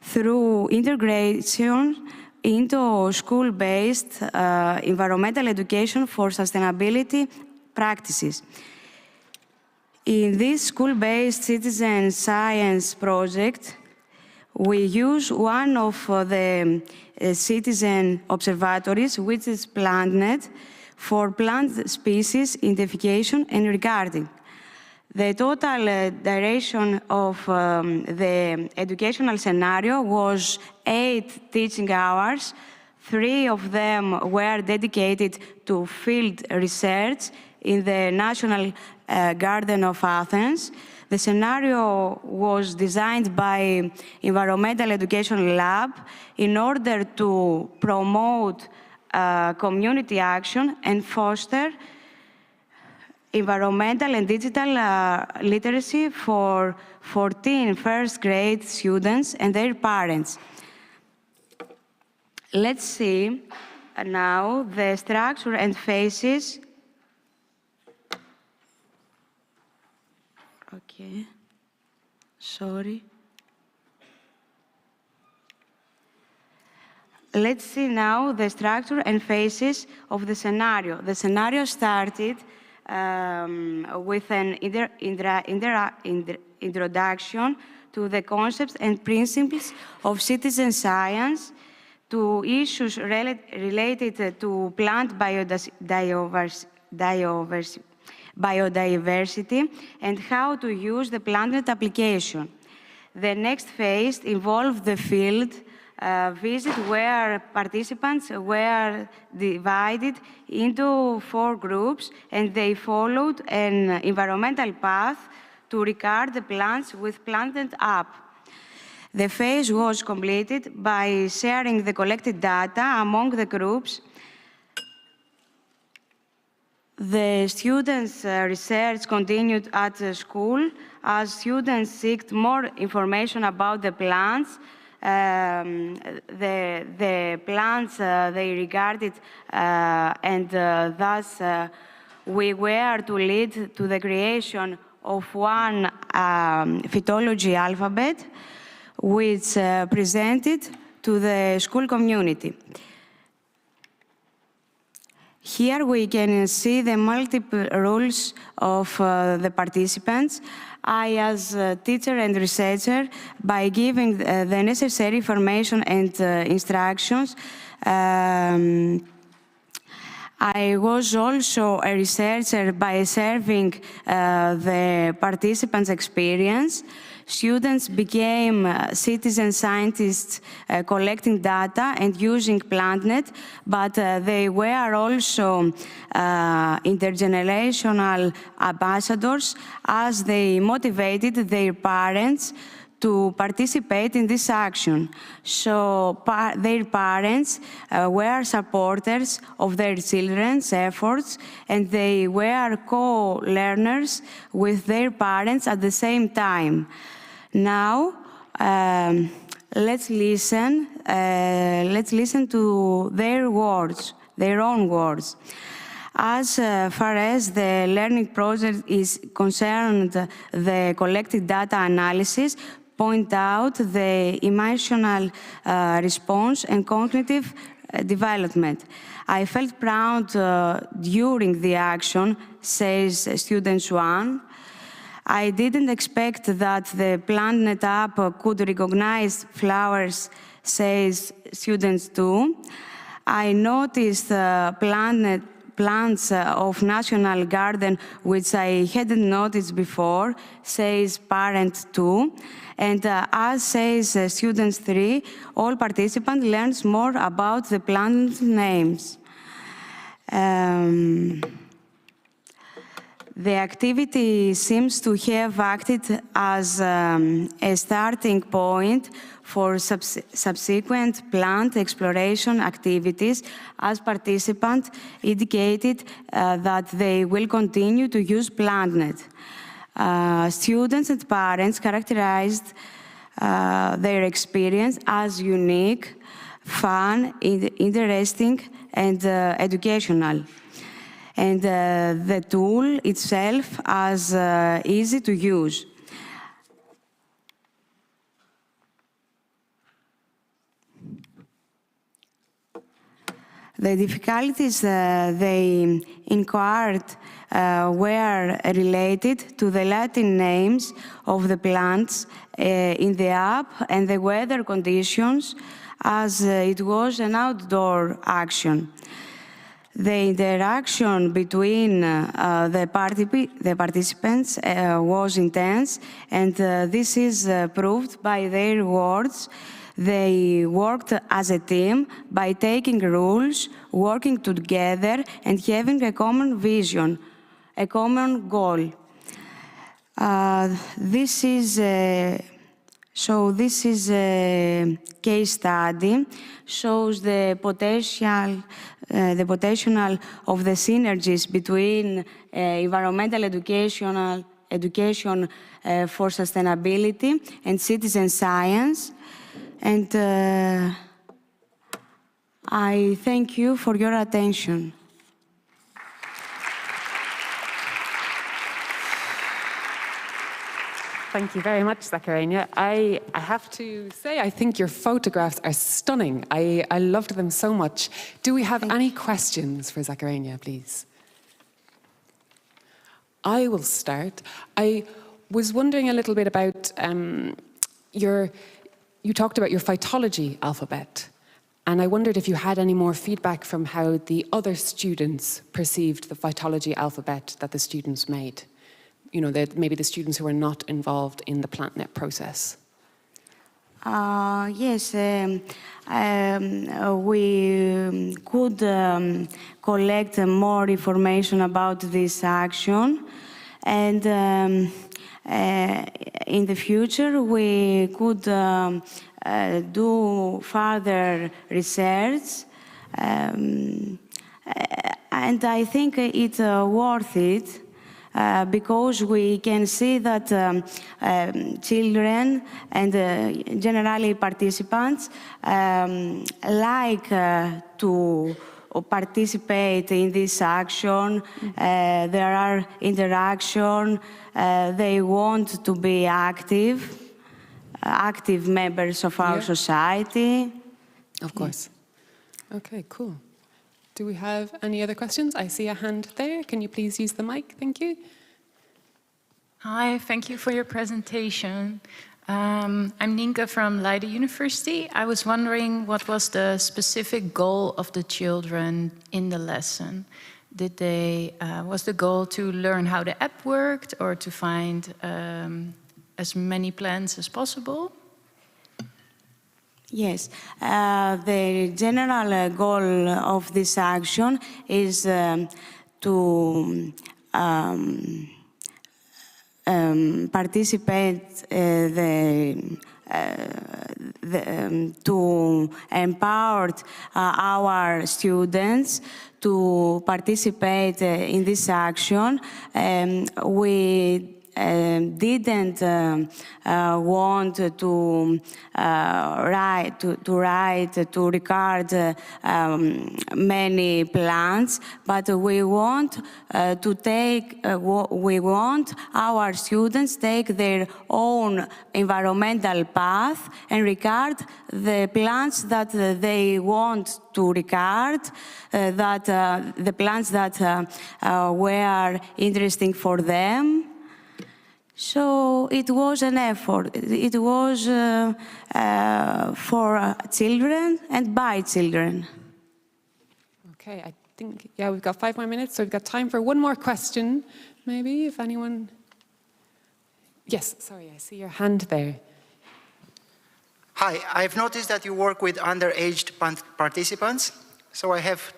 through integration into school-based environmental education for sustainability practices. In this school-based citizen science project, we use one of the citizen observatories, which is PlantNet, for plant species identification and recording. The total duration of the educational scenario was 8 teaching hours. 3 of them were dedicated to field research in the National Garden of Athens. The scenario was designed by Environmental Education Lab in order to promote community action and foster environmental and digital literacy for 14 first-grade students and their parents. Let's see now the structure and phases. Okay, sorry. Let's see now the structure and phases of the scenario. The scenario started with an introduction to the concepts and principles of citizen science, to issues related to plant biodiversity and how to use the PlantNet application. The next phase involved the field visit where participants were divided into 4 groups and they followed an environmental path to record the plants with PlantNet app. The phase was completed by sharing the collected data among the groups. The students' research continued at the school as students sought more information about the plants. The plants they regarded, and thus we were to lead to the creation of one phytology alphabet, which presented to the school community. Here we can see the multiple roles of the participants. I, as a teacher and researcher, by giving the necessary information and instructions, I was also a researcher by serving the participants' experience. Students became citizen scientists collecting data and using PlantNet, but they were also intergenerational ambassadors as they motivated their parents to participate in this action. So their parents were supporters of their children's efforts, and they were co-learners with their parents at the same time. Now, let's listen to their words, their own words. As far as the learning project is concerned, the collected data analysis point out the emotional response and cognitive development. I felt proud during the action, says student 1. I didn't expect that the Planet app could recognize flowers, says students 2. I noticed plants of National Garden, which I hadn't noticed before, says parent 2. And as says students 3, all participants learns more about the plant names. The activity seems to have acted as a starting point for subsequent plant exploration activities, as participants indicated that they will continue to use PlantNet. Students and parents characterized their experience as unique, fun, interesting, and educational. And the tool itself as easy to use. The difficulties they encountered were related to the Latin names of the plants in the app and the weather conditions, as it was an outdoor action. The interaction between the participants was intense, and this is proved by their words. They worked as a team by taking rules, working together, and having a common vision, a common goal. This is a case study, shows the potential of the synergies between environmental education for sustainability and citizen science. And I thank you for your attention. Thank you very much, Zacharina. I have to say, I think your photographs are stunning. I loved them so much. Do we have any questions for Zacharina, please? I will start. I was wondering a little bit about you talked about your phytology alphabet, and I wondered if you had any more feedback from how the other students perceived the phytology alphabet that the students made. You know, that maybe the students who are not involved in the PlantNet process. Yes, we could collect more information about this action, and in the future we could do further research, and I think it's worth it. Because we can see that children and generally participants like to participate in this action. There are interaction. They want to be active members of our society. Of course. Okay, cool. Do we have any other questions? I see a hand there. Can you please use the mic? Thank you. Hi, thank you for your presentation. I'm Ninka from Leiden University. I was wondering what was the specific goal of the children in the lesson? Did they, was the goal to learn how the app worked or to find as many plants as possible? Yes, the general goal of this action is to participate to empower our students to participate in this action. We didn't want to record many plans, but we want we want our students take their own environmental path and record the plants that they want to record, the plants that were interesting for them. So it was an effort. It was for children and by children. Okay, I think, yeah, we've got 5 more minutes, so we've got time for one more question, maybe, if anyone... Yes, sorry, I see your hand there. Hi, I've noticed that you work with underage participants, so I have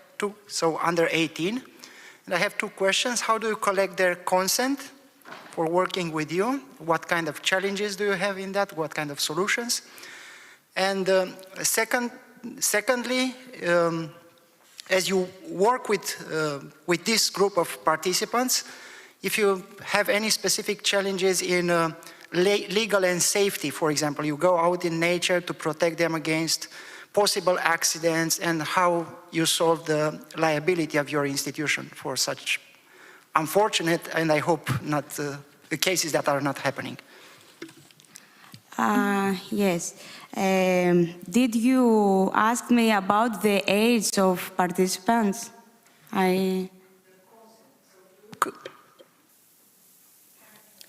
under 18, and I have 2 questions. How do you collect their consent for working with you? What kind of challenges do you have in that? What kind of solutions? And secondly, as you work with this group of participants, if you have any specific challenges in legal and safety, for example, you go out in nature to protect them against possible accidents, and how you solve the liability of your institution for such unfortunate, and I hope not, cases that are not happening. Yes. Did you ask me about the age of participants?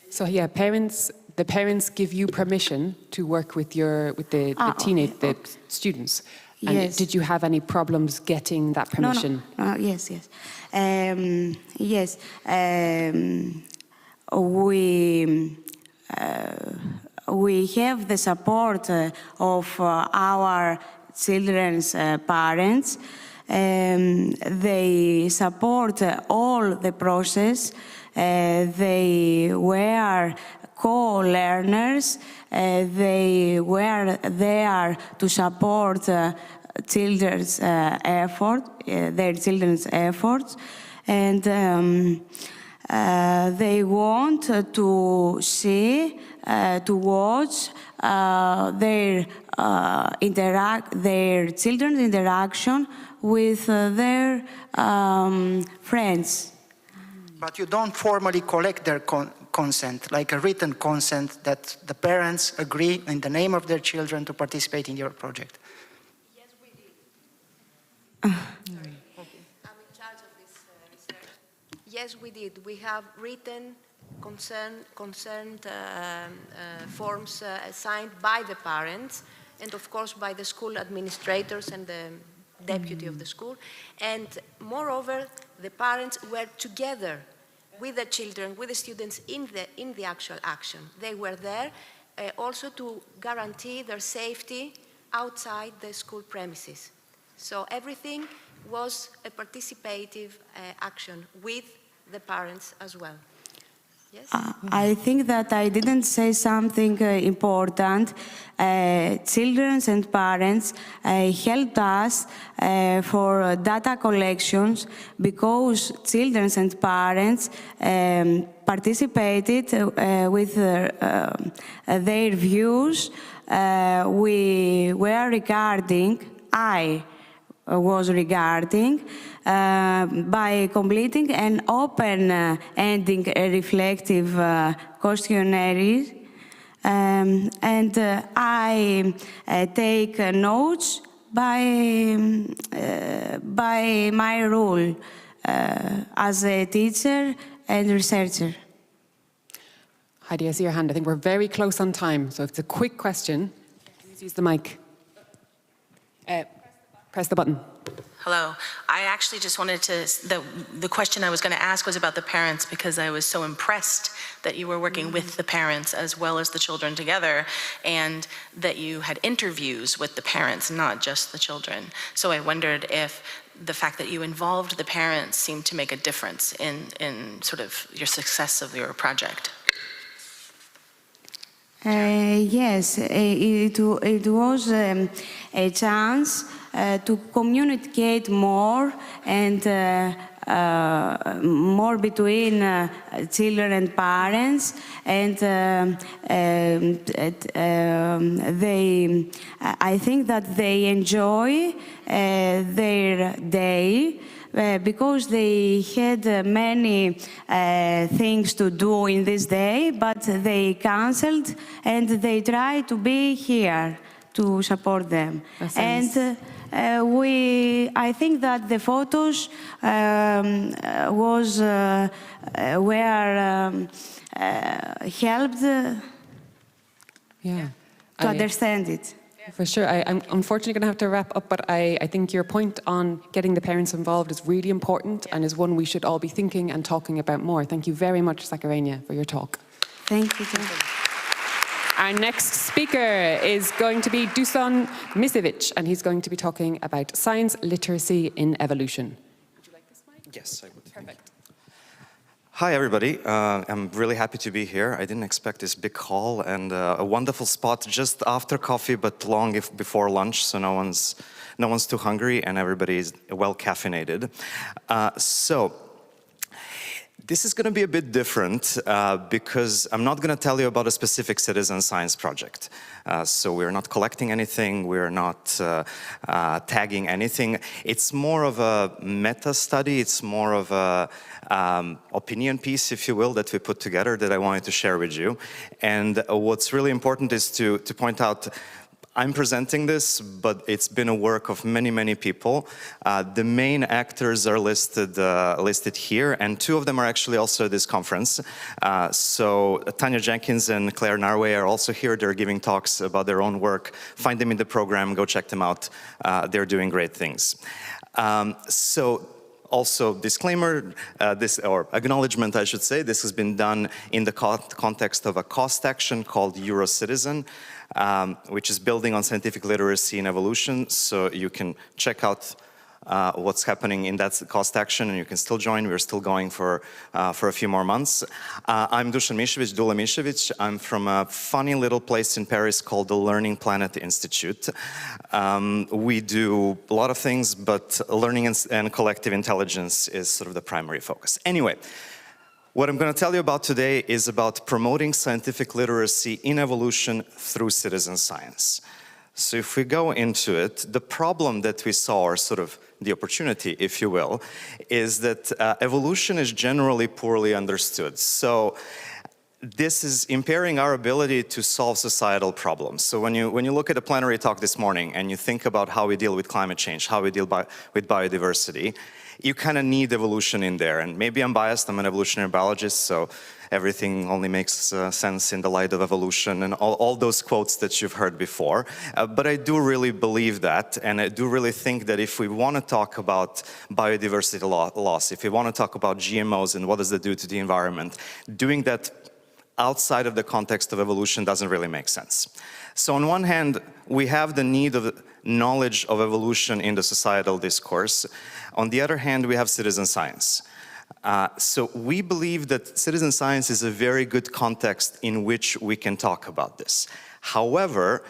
So yeah, the parents give you permission to work with the students. And yes. Did you have any problems getting that permission? No. Yes. Yes. We have the support of our children's parents. They support all the process. They were co-learners. They were there to support children's their children's efforts, and they want to see, to watch their children's interaction with their friends. But you don't formally collect their consent, like a written consent that the parents agree in the name of their children to participate in your project? Yes, we did. I'm in charge of this research. Yes, we did. We have written consent forms signed by the parents, and of course by the school administrators and the deputy of the school. And moreover, the parents were together with the children, with the students in the actual action. They were there also to guarantee their safety outside the school premises. So everything was a participative action with the parents as well. Yes? I think that I didn't say something important. Children and parents helped us for data collections because children and parents participated with their views. We were regarding, I was regarding, by completing an open-ending reflective questionnaire, and I take notes by my role as a teacher and researcher. Heidi, I see your hand. I think we're very close on time, so if it's a quick question, please use the mic. Press the button. Hello. I actually just wanted to, the question I was going to ask was about the parents, because I was so impressed that you were working with the parents as well as the children together, and that you had interviews with the parents, not just the children. So I wondered if the fact that you involved the parents seemed to make a difference in sort of your success of your project. Yes, it was a chance to communicate more and more between children and parents, and I think that they enjoy their day because they had many things to do in this day, but they cancelled and they try to be here to support them. And I think that the photos were helped to understand it. For sure. I'm unfortunately going to have to wrap up, but I think your point on getting the parents involved is really important and is one we should all be thinking and talking about more. Thank you very much, Zakarenia, for your talk. Thank you. Our next speaker is going to be Dusan Misevic, and he's going to be talking about science literacy in evolution. Would you like this mic? Yes, I would. Perfect. Hi, everybody. I'm really happy to be here. I didn't expect this big hall and a wonderful spot just after coffee, but long before lunch, so no one's too hungry and everybody is well caffeinated. So this is going to be a bit different because I'm not going to tell you about a specific citizen science project. So we're not collecting anything, we're not tagging anything. It's more of a meta study, it's more of a opinion piece, if you will, that we put together that I wanted to share with you. And what's really important is to point out, I'm presenting this, but it's been a work of many, many people. The main actors are listed here, and two of them are actually also at this conference. So Tanya Jenkins and Claire Narway are also here. They're giving talks about their own work. Find them in the program, go check them out. They're doing great things. Also, disclaimer, or acknowledgement, I should say, this has been done in the context of a cost action called EuroCitizen, which is building on scientific literacy in evolution. So you can check out what's happening in that cost action, and you can still join. We're still going for a few more months. I'm Dusan Misevic, Dula Misevic. I'm from a funny little place in Paris called the Learning Planet Institute. We do a lot of things, but learning and collective intelligence is sort of the primary focus. Anyway, what I'm going to tell you about today is about promoting scientific literacy in evolution through citizen science. So if we go into it, the problem that we saw, or sort of the opportunity, if you will, is that evolution is generally poorly understood. So this is impairing our ability to solve societal problems. So when you look at a plenary talk this morning and you think about how we deal with climate change, how we deal with biodiversity, you kind of need evolution in there. And maybe I'm biased, I'm an evolutionary biologist, so everything only makes sense in the light of evolution and all those quotes that you've heard before. But I do really believe that, and I do really think that if we want to talk about biodiversity loss, if we want to talk about GMOs and what does that do to the environment, doing that outside of the context of evolution doesn't really make sense. So on one hand, we have the need of knowledge of evolution in the societal discourse. On the other hand, we have citizen science. So we believe that citizen science is a very good context in which we can talk about this. However,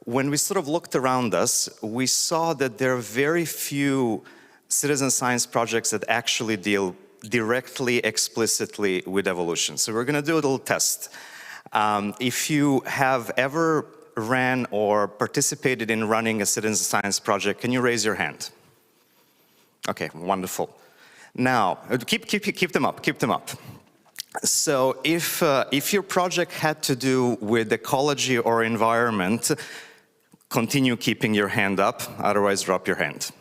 when we sort of looked around us, we saw that there are very few citizen science projects that actually deal directly, explicitly with evolution. So we're going to do a little test. If you have ever ran or participated in running a citizen science project, can you raise your hand? Okay, wonderful. Now, keep them up, keep them up. So if your project had to do with ecology or environment, continue keeping your hand up, otherwise drop your hand.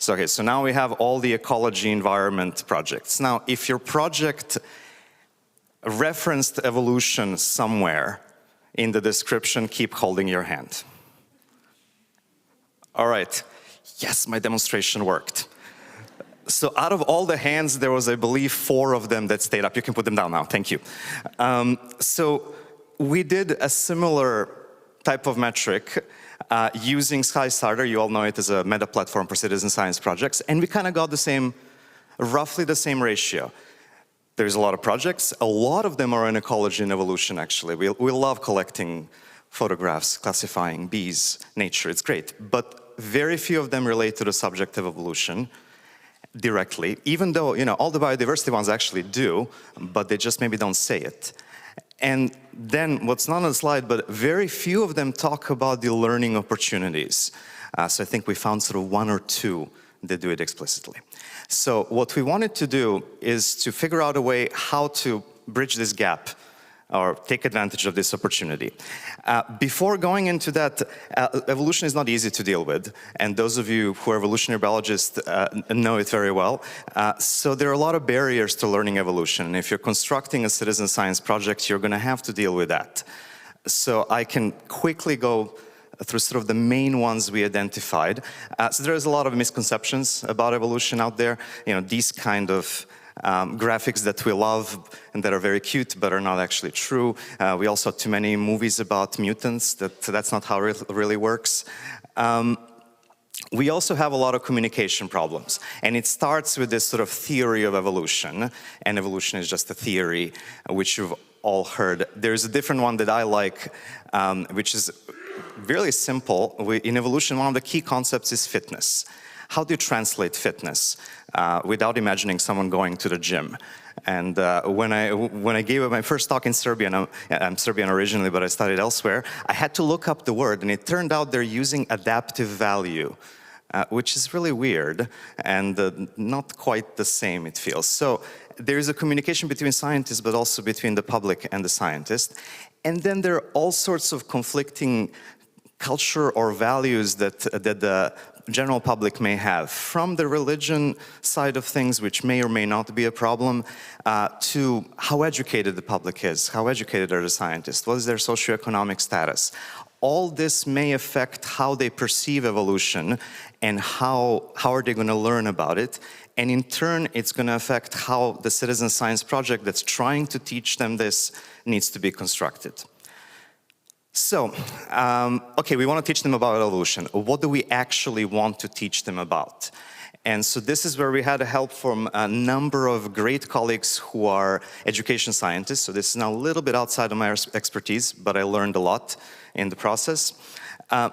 So, okay, so now we have all the ecology environment projects. Now, if your project referenced evolution somewhere in the description, keep holding your hand. All right, yes, my demonstration worked. So out of all the hands, there was, I believe, 4 of them that stayed up. You can put them down now, thank you. So we did a similar type of metric using SkyStarter. You all know it as a meta platform for citizen science projects. And we kind of got the same, roughly the same ratio. There's a lot of projects. A lot of them are in ecology and evolution, actually. We love collecting photographs, classifying bees, nature, it's great. But very few of them relate to the subject of evolution directly, even though, all the biodiversity ones actually do, but they just maybe don't say it. And then, what's not on the slide, but very few of them talk about the learning opportunities. So I think we found sort of one or two that do it explicitly. So what we wanted to do is to figure out a way how to bridge this gap or take advantage of this opportunity. Before going into that, evolution is not easy to deal with, and those of you who are evolutionary biologists know it very well. So there are a lot of barriers to learning evolution, and if you're constructing a citizen science project, you're going to have to deal with that. So I can quickly go through sort of the main ones we identified. So there's a lot of misconceptions about evolution out there. These kind of graphics that we love and that are very cute but are not actually true. We also saw too many movies about mutants. That's not how it really works. We also have a lot of communication problems, and it starts with this sort of theory of evolution, and evolution is just a theory, which you've all heard. There's a different one that I like, which is really simple. In evolution, one of the key concepts is fitness. How do you translate fitness without imagining someone going to the gym? And when I gave my first talk in Serbia, I'm Serbian originally, but I studied elsewhere, I had to look up the word, and it turned out they're using adaptive value, which is really weird and not quite the same, it feels. So there is a communication between scientists, but also between the public and the scientist. And then there are all sorts of conflicting culture or values that the general public may have, from the religion side of things, which may or may not be a problem, to how educated the public is, how educated are the scientists, what is their socioeconomic status. All this may affect how they perceive evolution and how are they going to learn about it. And in turn, it's going to affect how the citizen science project that's trying to teach them this needs to be constructed. So, okay, we want to teach them about evolution. What do we actually want to teach them about? And so this is where we had help from a number of great colleagues who are education scientists. So this is now a little bit outside of my expertise, but I learned a lot in the process.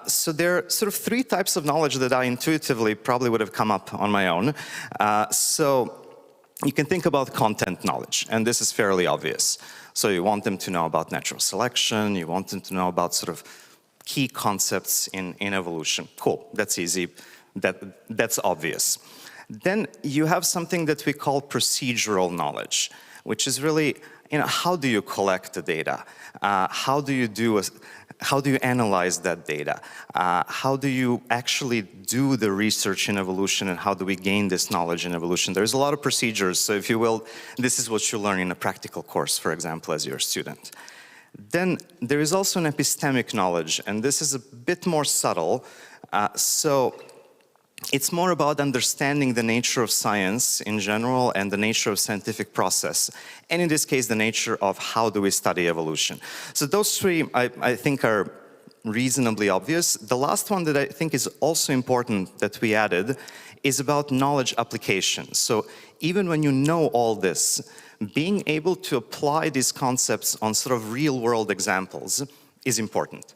So there are sort of three types of knowledge that I intuitively probably would have come up on my own. So you can think about content knowledge, and this is fairly obvious. So you want them to know about natural selection, you want them to know about sort of key concepts in evolution. Cool, that's easy, that's obvious. Then you have something that we call procedural knowledge, which is really, how do you collect the data? How do you analyze that data? How do you actually do the research in evolution, and how do we gain this knowledge in evolution? There's a lot of procedures, so if you will, this is what you learn in a practical course, for example, as you're a student. Then there is also an epistemic knowledge, and this is a bit more subtle. So it's more about understanding the nature of science in general and the nature of scientific process. And in this case, the nature of how do we study evolution. So those three, I think, are reasonably obvious. The last one that I think is also important that we added is about knowledge application. So even when you know all this, being able to apply these concepts on sort of real-world examples is important.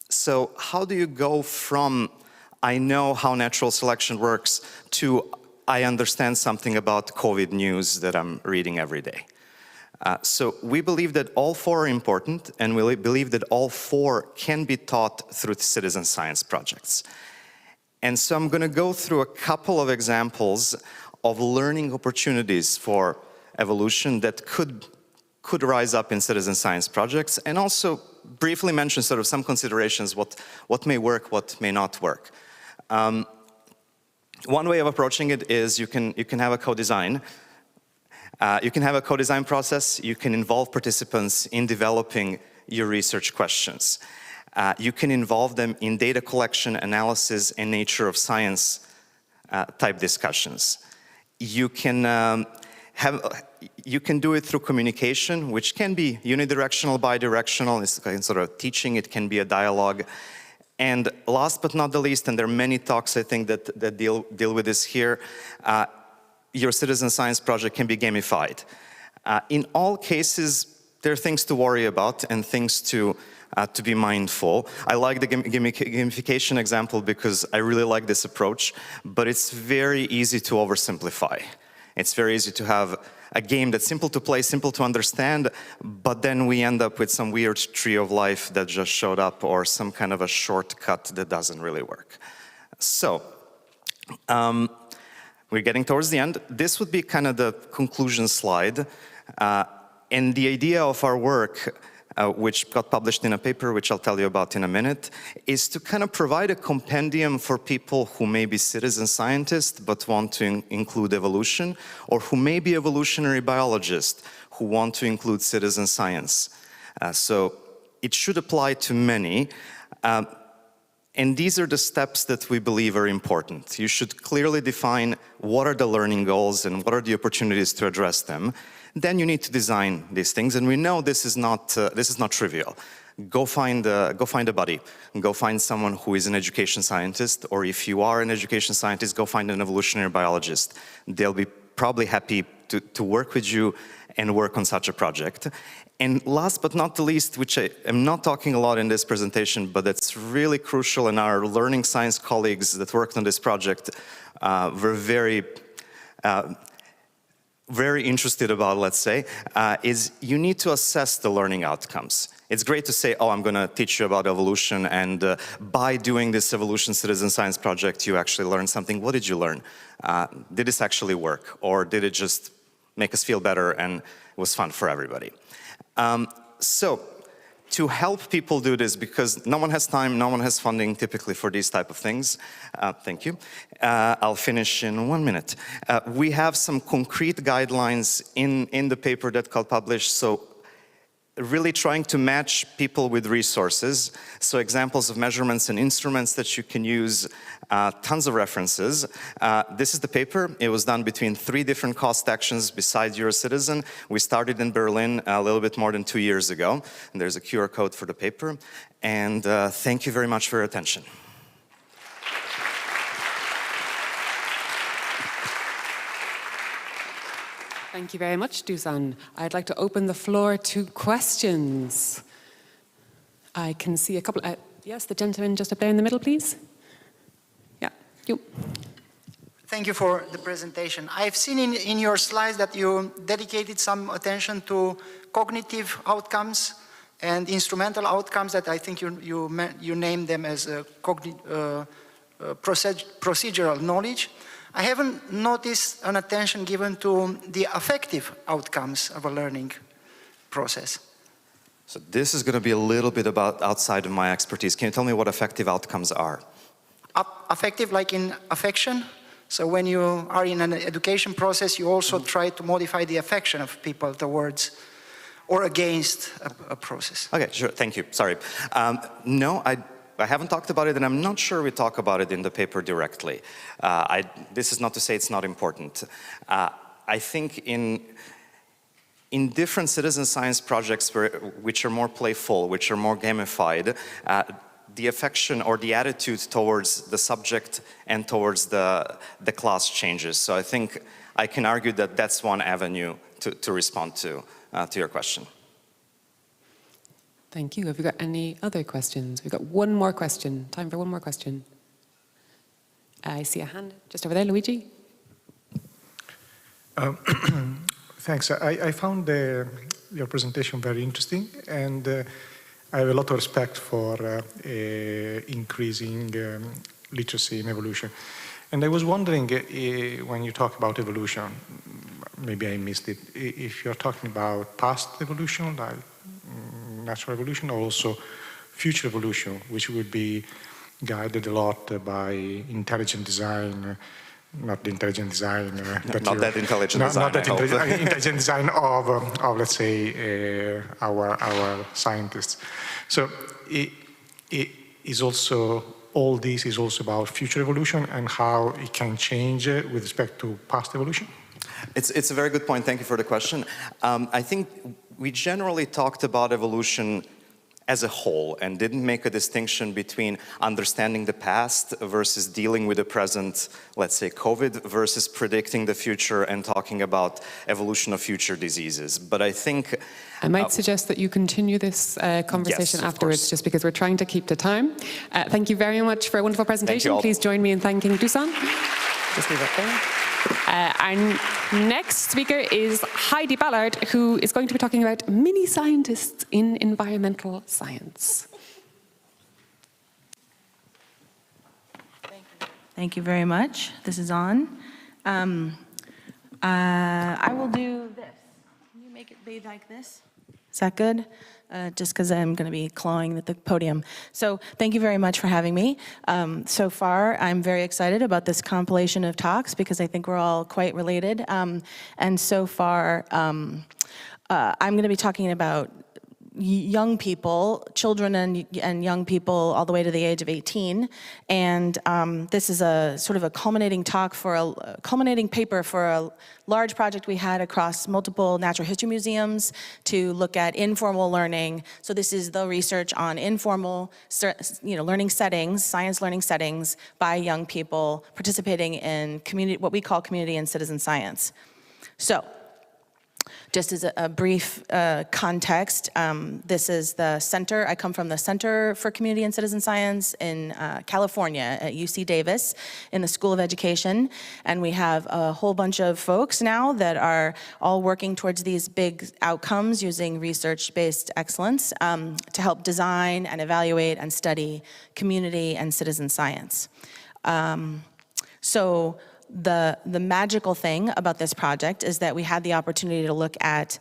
So how do you go from I know how natural selection works to I understand something about COVID news that I'm reading every day? So we believe that all four are important, and we believe that all four can be taught through citizen science projects. And so I'm going to go through a couple of examples of learning opportunities for evolution that could rise up in citizen science projects, and also briefly mention sort of some considerations, what may work, what may not work. One way of approaching it is you can have a co-design. You can have a co-design process. You can involve participants in developing your research questions. You can involve them in data collection, analysis, and nature of science type discussions. You can do it through communication, which can be unidirectional, bidirectional. It's kind of sort of teaching. It can be a dialogue. And last but not the least, and there are many talks I think that deal with this here, your citizen science project can be gamified. In all cases, there are things to worry about and things to be mindful. I like the gamification example because I really like this approach, but it's very easy to oversimplify. It's very easy to have a game that's simple to play, simple to understand, but then we end up with some weird tree of life that just showed up or some kind of a shortcut that doesn't really work. So, we're getting towards the end. This would be kind of the conclusion slide. And the idea of our work, which got published in a paper, which I'll tell you about in a minute, is to kind of provide a compendium for people who may be citizen scientists but want to include evolution, or who may be evolutionary biologists who want to include citizen science. So it should apply to many. And these are the steps that we believe are important. You should clearly define what are the learning goals and what are the opportunities to address them. Then you need to design these things, and we know this is not trivial. Go find a buddy. Go find someone who is an education scientist, or if you are an education scientist, go find an evolutionary biologist. They'll be probably happy to work with you and work on such a project. And last but not the least, which I am not talking a lot in this presentation, but that's really crucial, and our learning science colleagues that worked on this project were very interested about, let's say, is you need to assess the learning outcomes. It's great to say, oh, I'm going to teach you about evolution, and by doing this evolution citizen science project, you actually learned something. What did you learn? Did this actually work? Or did it just make us feel better and it was fun for everybody? So, to help people do this, because no one has time, no one has funding typically for these type of things. Thank you. I'll finish in 1 minute. We have some concrete guidelines in the paper that got published, so really trying to match people with resources. So examples of measurements and instruments that you can use, tons of references. This is the paper. It was done between 3 different cost actions besides Eurocitizen. We started in Berlin a little bit more than 2 years ago. And there's a QR code for the paper. And thank you very much for your attention. Thank you very much, Dusan. I'd like to open the floor to questions. I can see a couple. Yes, the gentleman just up there in the middle, please. Yeah, you. Thank you for the presentation. I've seen in your slides that you dedicated some attention to cognitive outcomes and instrumental outcomes that I think you named them as procedural knowledge. I haven't noticed an attention given to the affective outcomes of a learning process. So this is going to be a little bit about outside of my expertise. Can you tell me what affective outcomes are? Affective, like in affection. So when you are in an education process, you also try to modify the affection of people towards or against a process. Okay, sure. Thank you. Sorry. No, I haven't talked about it, and I'm not sure we talk about it in the paper directly. This is not to say it's not important. I think in different citizen science projects which are more playful, which are more gamified, the affection or the attitude towards the subject and towards the class changes. So I think I can argue that that's one avenue to respond to your question. Thank you. Have we got any other questions? We've got one more question. Time for one more question. I see a hand just over there, Luigi. Thanks. I found your presentation very interesting, and I have a lot of respect for increasing literacy in evolution. And I was wondering, when you talk about evolution, maybe I missed it, if you're talking about past evolution, like natural evolution, or also future evolution, which would be guided a lot by intelligent design, not the intelligent design. That intelligent design, not that intelligent design of, let's say, our scientists. So it is also, all this is also about future evolution and how it can change with respect to past evolution? It's a very good point. Thank you for the question. I think we generally talked about evolution as a whole and didn't make a distinction between understanding the past versus dealing with the present, let's say COVID, versus predicting the future and talking about evolution of future diseases. But I think I might suggest that you continue this conversation yes, afterwards, just because we're trying to keep to time. Thank you very much for a wonderful presentation. Please join me in thanking Dusan. Just leave it there. Our next speaker is Heidi Ballard, who is going to be talking about mini scientists in environmental science. Thank you very much. This is on. I will do this. Can you make it be like this? Is that good? Just because I'm going to be clawing at the podium. So thank you very much for having me. So far, I'm very excited about this compilation of talks because I think we're all quite related. And so far, I'm going to be talking about young people, children and young people all the way to the age of 18. And this is a sort of a culminating talk for a culminating paper for a large project we had across multiple natural history museums to look at informal learning. So this is the research on informal, learning settings, science learning settings by young people participating in community, what we call community and citizen science. So, just as a brief context, this is the center. I come from the Center for Community and Citizen Science in California at UC Davis in the School of Education. And we have a whole bunch of folks now that are all working towards these big outcomes using research-based excellence to help design and evaluate and study community and citizen science. So the magical thing about this project is that we had the opportunity to look at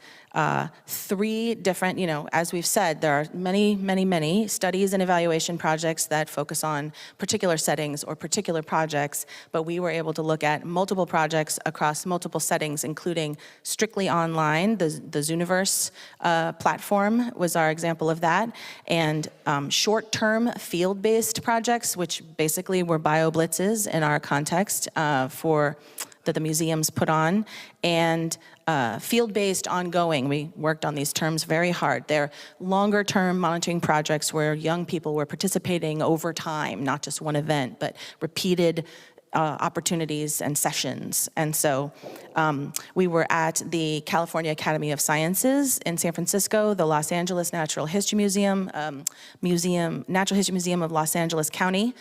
3 different, as we've said, there are many studies and evaluation projects that focus on particular settings or particular projects, but we were able to look at multiple projects across multiple settings, including strictly online. The Zooniverse platform was our example of that, and short-term field-based projects, which basically were bio-blitzes in our context that the museums put on, and field-based ongoing. We worked on these terms very hard. They're longer-term monitoring projects where young people were participating over time, not just one event, but repeated opportunities and sessions. And so we were at the California Academy of Sciences in San Francisco, the Los Angeles Natural History Museum, Natural History Museum of Los Angeles County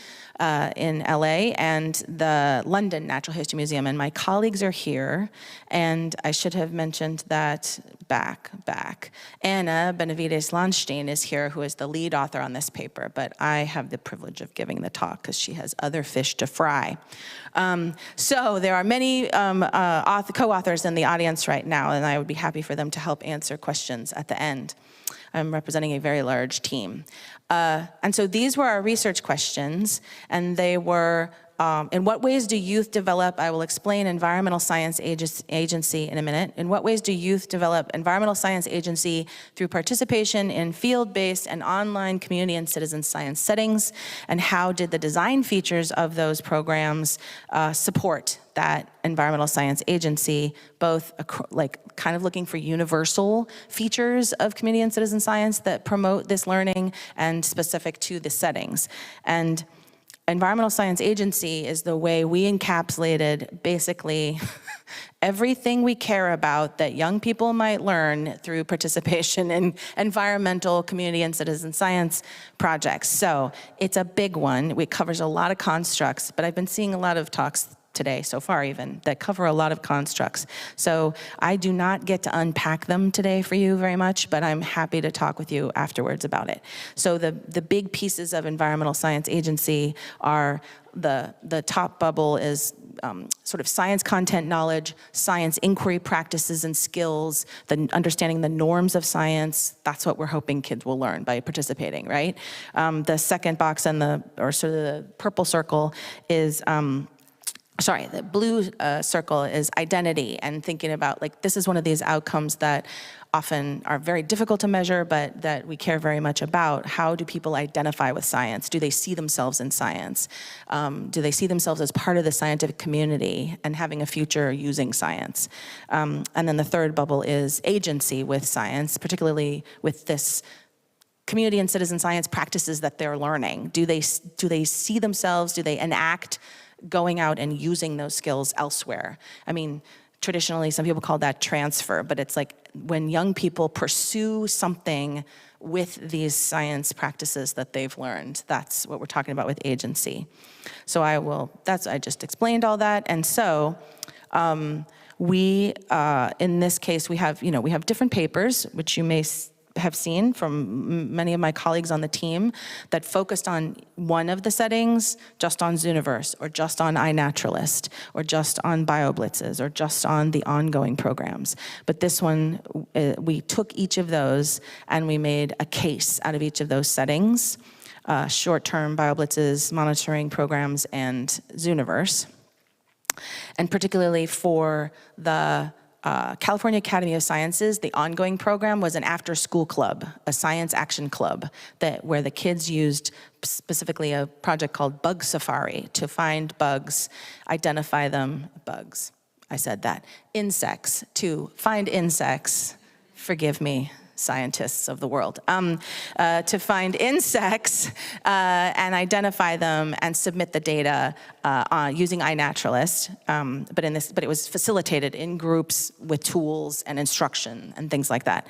in LA, and the London Natural History Museum. And my colleagues are here, and I should have mentioned that back. Anna Benavides-Landstein is here, who is the lead author on this paper, but I have the privilege of giving the talk because she has other fish to fry. So there are many co-authors in the audience right now, and I would be happy for them to help answer questions at the end. I'm representing a very large team. And so these were our research questions, and they were, in what ways do youth develop, I will explain environmental science agency in a minute. In what ways do youth develop environmental science agency through participation in field-based and online community and citizen science settings? And how did the design features of those programs support that environmental science agency, both kind of looking for universal features of community and citizen science that promote this learning and specific to the settings. And environmental science agency is the way we encapsulated basically everything we care about that young people might learn through participation in environmental, community, and citizen science projects. So it's a big one. It covers a lot of constructs, but I've been seeing a lot of talks today, so far even, that cover a lot of constructs. So I do not get to unpack them today for you very much, but I'm happy to talk with you afterwards about it. So the big pieces of environmental science agency are the top bubble is sort of science content knowledge, science inquiry practices and skills, understanding the norms of science. That's what we're hoping kids will learn by participating, right? The second box or sort of the purple circle is the blue circle is identity, and thinking about this is one of these outcomes that often are very difficult to measure, but that we care very much about. How do people identify with science? Do they see themselves in science? Do they see themselves as part of the scientific community and having a future using science? And then the third bubble is agency with science, particularly with this community and citizen science practices that they're learning. Do they see themselves, do they enact going out and using those skills elsewhere? I mean, traditionally, some people call that transfer, but it's like when young people pursue something with these science practices that they've learned. That's what we're talking about with agency. So I just explained all that. And so in this case, we have different papers, which you may have seen from many of my colleagues on the team, that focused on one of the settings, just on Zooniverse, or just on iNaturalist, or just on BioBlitzes, or just on the ongoing programs. But this one, we took each of those and we made a case out of each of those settings, short-term BioBlitzes, monitoring programs, and Zooniverse. And particularly for the California Academy of Sciences, the ongoing program was an after-school club, a science action club, where the kids used specifically a project called Bug Safari to find bugs, identify them, bugs, I said that, insects, to find insects, forgive me, scientists of the world, to find insects and identify them and submit the data using iNaturalist. But it was facilitated in groups with tools and instruction and things like that.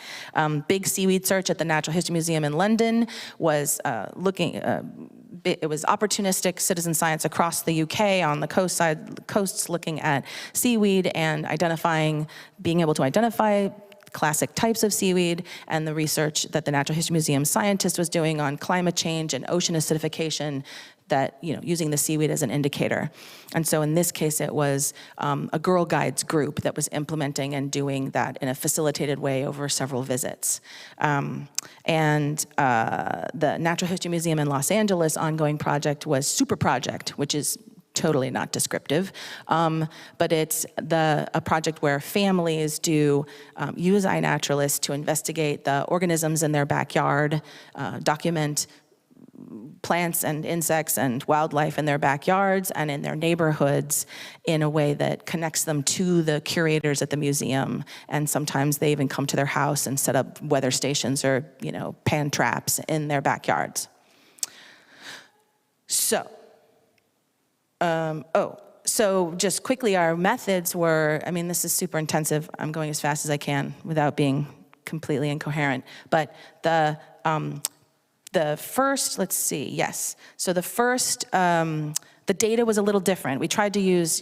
Big seaweed search at the Natural History Museum in London was it was opportunistic citizen science across the UK on the coasts looking at seaweed and being able to identify classic types of seaweed, and the research that the Natural History Museum scientist was doing on climate change and ocean acidification, that, using the seaweed as an indicator. And so in this case, it was a Girl Guides group that was implementing and doing that in a facilitated way over several visits. The Natural History Museum in Los Angeles ongoing project was Super Project, which is totally not descriptive, but it's a project where families use iNaturalist to investigate the organisms in their backyard, document plants and insects and wildlife in their backyards and in their neighborhoods in a way that connects them to the curators at the museum. And sometimes they even come to their house and set up weather stations or, pan traps in their backyards. So just quickly, our methods were, this is super intensive. I'm going as fast as I can without being completely incoherent. But the first, let's see, yes. So the first, the data was a little different. We tried to use,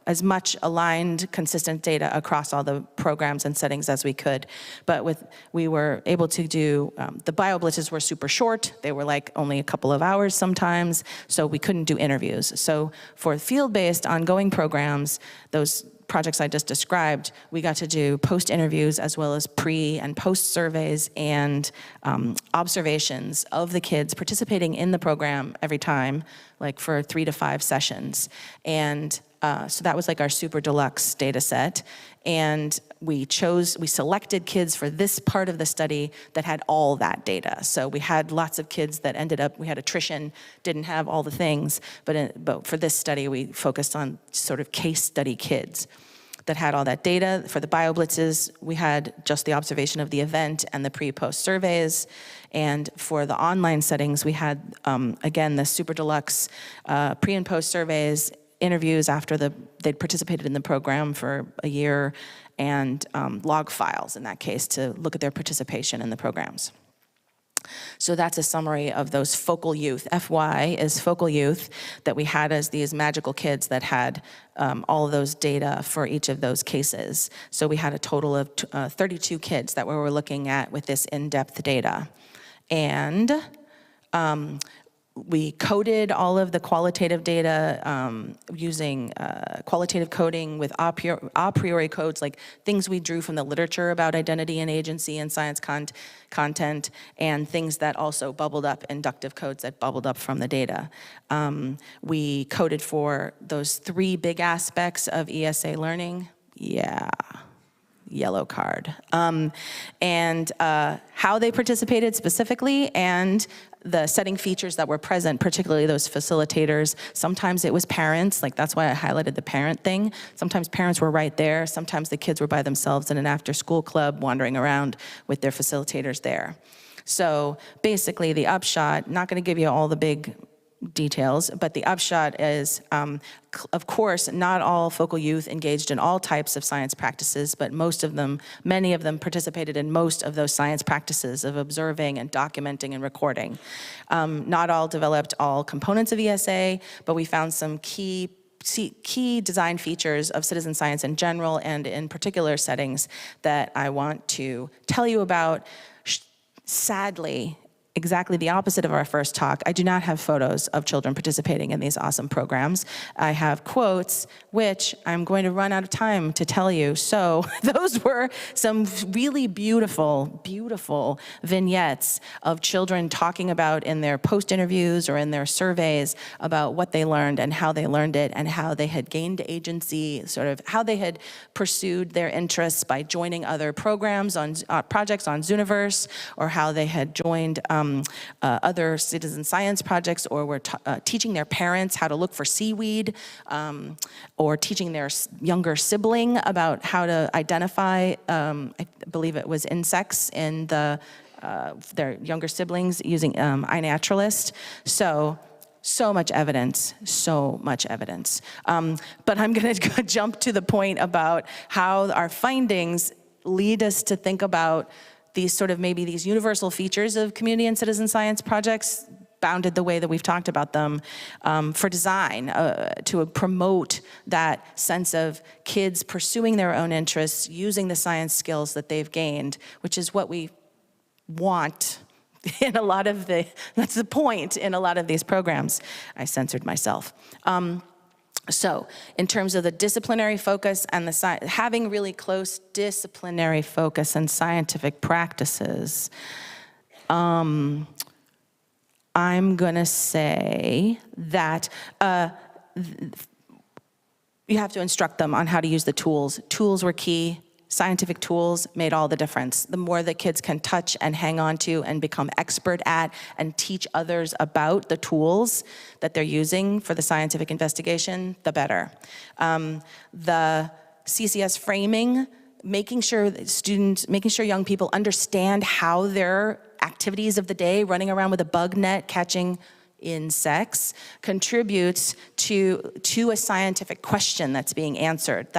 as much aligned, consistent data across all the programs and settings as we could. But we were able to do, the BioBlitzes were super short. They were like only a couple of hours sometimes, so we couldn't do interviews. So for field-based ongoing programs, those projects I just described, we got to do post-interviews as well as pre- and post-surveys and observations of the kids participating in the program every time, like for 3 to 5 sessions. And so that was like our super deluxe data set. And we selected kids for this part of the study that had all that data. So we had lots of kids that we had attrition, didn't have all the things, but for this study, we focused on sort of case study kids that had all that data. For the BioBlitzes, we had just the observation of the event and the pre-post surveys. And for the online settings, we had, again, the super deluxe pre- and post surveys, interviews after they'd participated in the program for a year, and log files in that case to look at their participation in the programs. So that's a summary of those focal youth. FY is focal youth that we had as these magical kids that had all of those data for each of those cases. So we had a total of 32 kids that we were looking at with this in-depth data. And we coded all of the qualitative data using qualitative coding with a priori codes, like things we drew from the literature about identity and agency and science content, and things that also bubbled up, inductive codes that bubbled up from the data. We coded for those 3 big aspects of ESA learning. Yeah. Yellow card. And how they participated specifically, and the setting features that were present, particularly those facilitators. Sometimes it was parents, like that's why I highlighted the parent thing. Sometimes parents were right there. Sometimes the kids were by themselves in an after-school club wandering around with their facilitators there. So basically the upshot, not going to give you all the big details, but the upshot is, of course, not all focal youth engaged in all types of science practices, but many of them participated in most of those science practices of observing and documenting and recording. Not all developed all components of ESA, but we found some key design features of citizen science in general and in particular settings that I want to tell you about. Sadly, exactly the opposite of our first talk, I do not have photos of children participating in these awesome programs. I have quotes, which I'm going to run out of time to tell you. So those were some really beautiful, beautiful vignettes of children talking about in their post-interviews or in their surveys about what they learned and how they learned it and how they had gained agency, sort of how they had pursued their interests by joining other programs on projects on Zooniverse, or how they had joined other citizen science projects, or were teaching their parents how to look for seaweed, or teaching their younger sibling about how to identify, I believe it was insects in their younger siblings using iNaturalist. So much evidence, so much evidence. But I'm gonna jump to the point about how our findings lead us to think about these sort of maybe these universal features of community and citizen science projects, bounded the way that we've talked about them, for design, to promote that sense of kids pursuing their own interests, using the science skills that they've gained, which is what we want in a lot of that's the point in a lot of these programs. I censored myself. So in terms of the disciplinary focus and having really close disciplinary focus and scientific practices, I'm gonna say that you have to instruct them on how to use the tools. Tools were key. Scientific tools made all the difference. The more that kids can touch and hang on to and become expert at and teach others about the tools that they're using for the scientific investigation, the better. The CCS framing, making sure young people understand how their activities of the day, running around with a bug net, catching insects, contributes to a scientific question that's being answered.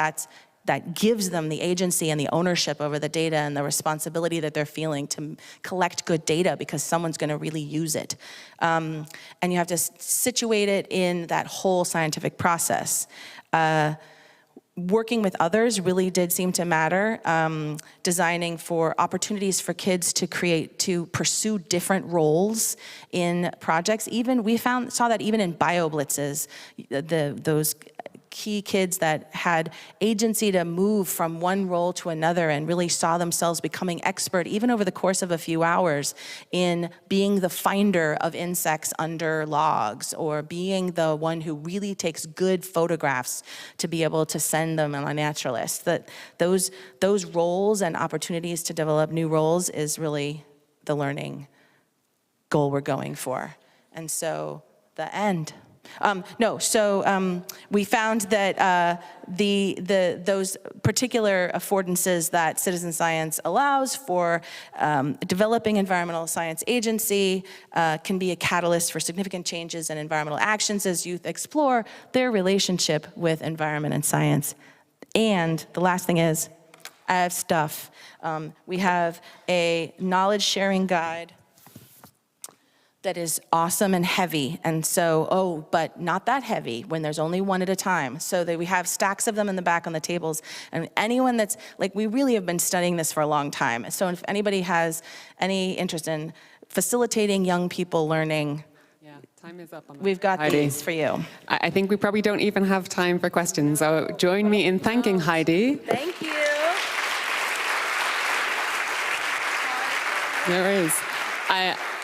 That gives them the agency and the ownership over the data and the responsibility that they're feeling to collect good data, because someone's going to really use it. And you have to situate it in that whole scientific process. Working with others really did seem to matter. Designing for opportunities for kids to pursue different roles in projects. Even we saw that even in BioBlitzes, those key kids that had agency to move from one role to another and really saw themselves becoming expert, even over the course of a few hours, in being the finder of insects under logs, or being the one who really takes good photographs to be able to send them on a naturalist. That those roles and opportunities to develop new roles is really the learning goal we're going for. And so the end. We found that those particular affordances that citizen science allows for developing environmental science agency can be a catalyst for significant changes in environmental actions as youth explore their relationship with environment and science. And the last thing is, I have stuff. We have a knowledge sharing guide that is awesome and heavy, and so, but not that heavy when there's only one at a time. So that we have stacks of them in the back on the tables, and anyone that's, we really have been studying this for a long time. So if anybody has any interest in facilitating young people learning, time is up on that. We've got these for you. I think we probably don't even have time for questions, so join me in thanking Heidi. Thank you. There is.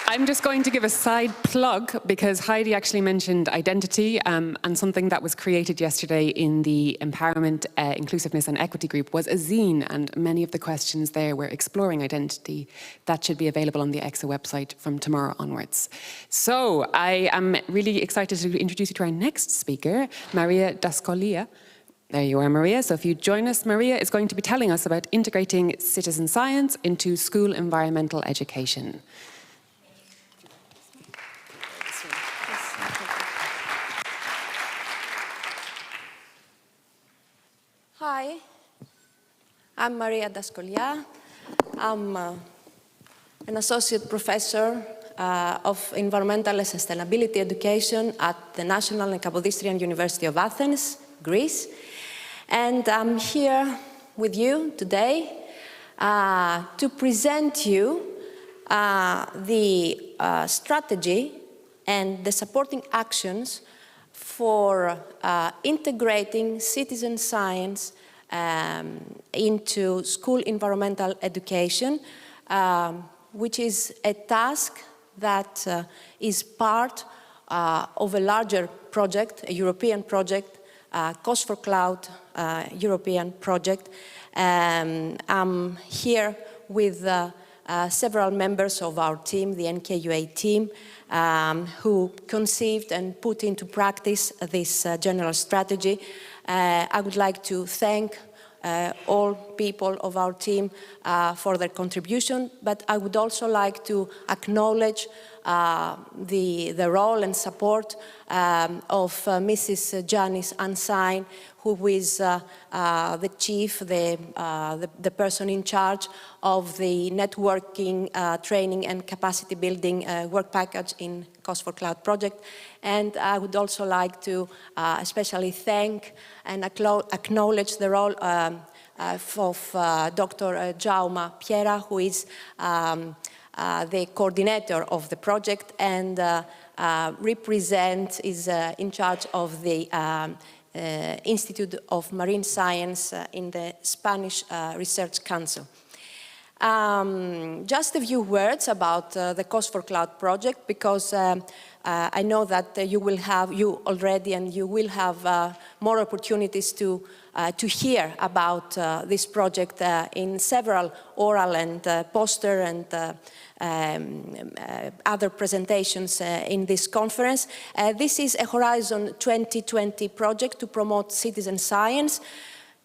I'm just going to give a side plug, because Heidi actually mentioned identity, and something that was created yesterday in the Empowerment, Inclusiveness and Equity group was a zine, and many of the questions there were exploring identity. That should be available on the ECSA website from tomorrow onwards. So I am really excited to introduce you to our next speaker, Maria Dascolia. There you are, Maria. So if you join us, Maria is going to be telling us about integrating citizen science into school environmental education. Hi, I'm Maria Dascolia. I'm an associate professor of environmental and sustainability education at the National and Kapodistrian University of Athens, Greece. And I'm here with you today to present you the strategy and the supporting actions for integrating citizen science into school environmental education, which is a task that is part of a larger project, a European project, Cost for Cloud European project. I'm here with several members of our team, the NKUA team, who conceived and put into practice this general strategy. I would like to thank all people of our team for their contribution, but I would also like to acknowledge the role and support of Mrs. Janice Ansain, who is the chief, the person in charge of the networking, training and capacity building work package in Cost for Cloud project. And I would also like to especially thank and acknowledge the role of Dr. Jaume Piera, who is the coordinator of the project and is in charge of the Institute of Marine Science in the Spanish Research Council. Just a few words about the Cost for Cloud project, because I know that you will have more opportunities to hear about this project in several oral and poster and other presentations in this conference. This is a Horizon 2020 project to promote citizen science.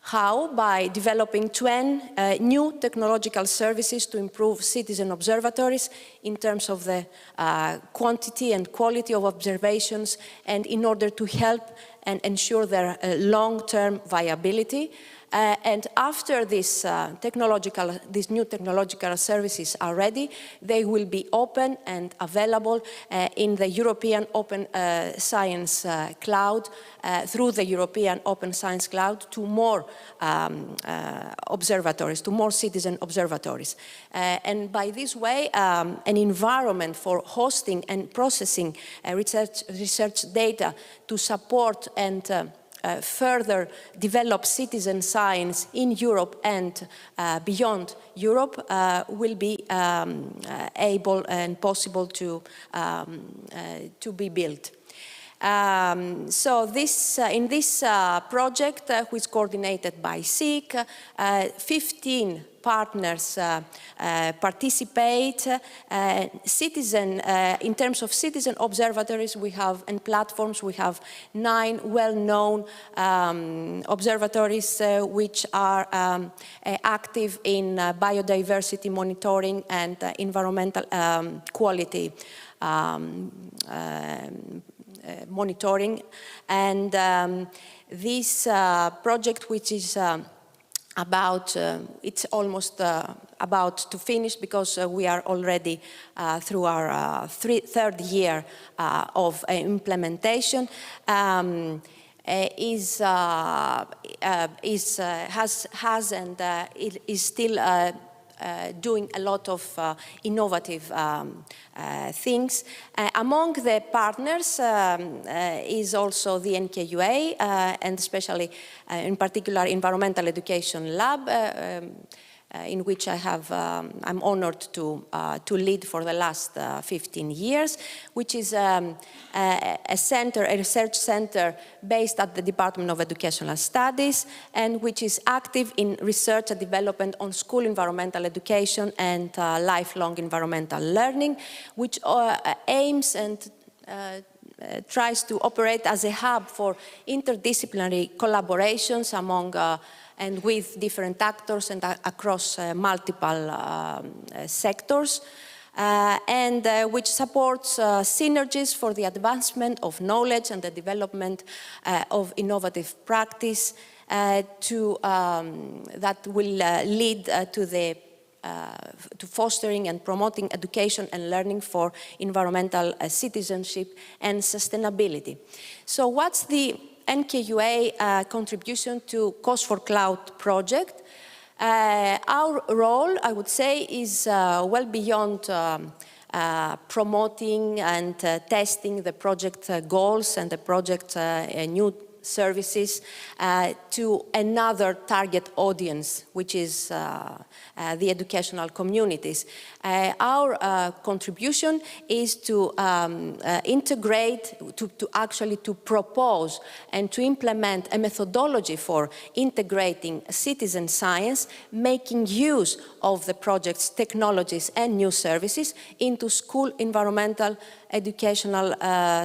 How? By developing 20 new technological services to improve citizen observatories in terms of the quantity and quality of observations, and in order to help and ensure their long-term viability. And after these new technological services are ready, they will be open and available in the European Open Science Cloud, through the European Open Science Cloud, to more observatories, to more citizen observatories. And by this way, an environment for hosting and processing research data to support and further develop citizen science in Europe and beyond Europe will be able and possible to be built. So in this project, which is coordinated by SIC, 15 partners participate. In terms of citizen observatories and platforms, we have 9 well-known observatories which are active in biodiversity monitoring and environmental quality monitoring. And this project, which is it's almost about to finish, because we are already through our third year of implementation, is still doing a lot of innovative things. Among the partners is also the NKUA, and especially in particular Environmental Education Lab, in which I'm honored to lead for the last 15 years, which is a research center based at the Department of Educational Studies, and which is active in research and development on school environmental education and lifelong environmental learning, which aims and tries to operate as a hub for interdisciplinary collaborations among and with different actors and across multiple sectors, and which supports synergies for the advancement of knowledge and the development of innovative practice, that will lead to fostering and promoting education and learning for environmental citizenship and sustainability. So what's the NKUA contribution to Cost for Cloud project? Our role, I would say, is well beyond promoting and testing the project goals and the project new services to another target audience, which is the educational communities. Our contribution is to integrate, to actually propose and to implement a methodology for integrating citizen science, making use of the project's technologies and new services into school environmental educational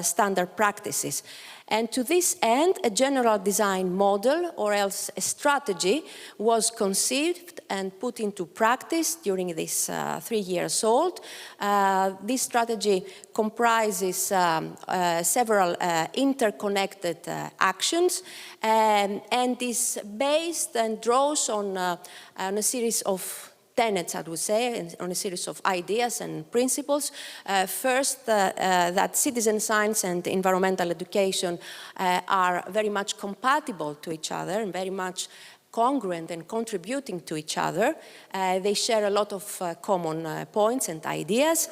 standard practices. And to this end, a general design model, or else a strategy, was conceived and put into practice during this 3 years old. This strategy comprises several interconnected actions and is based and draws on a series of tenets, I would say, on a series of ideas and principles. First, that citizen science and environmental education are very much compatible to each other and very much congruent and contributing to each other. They share a lot of common points and ideas,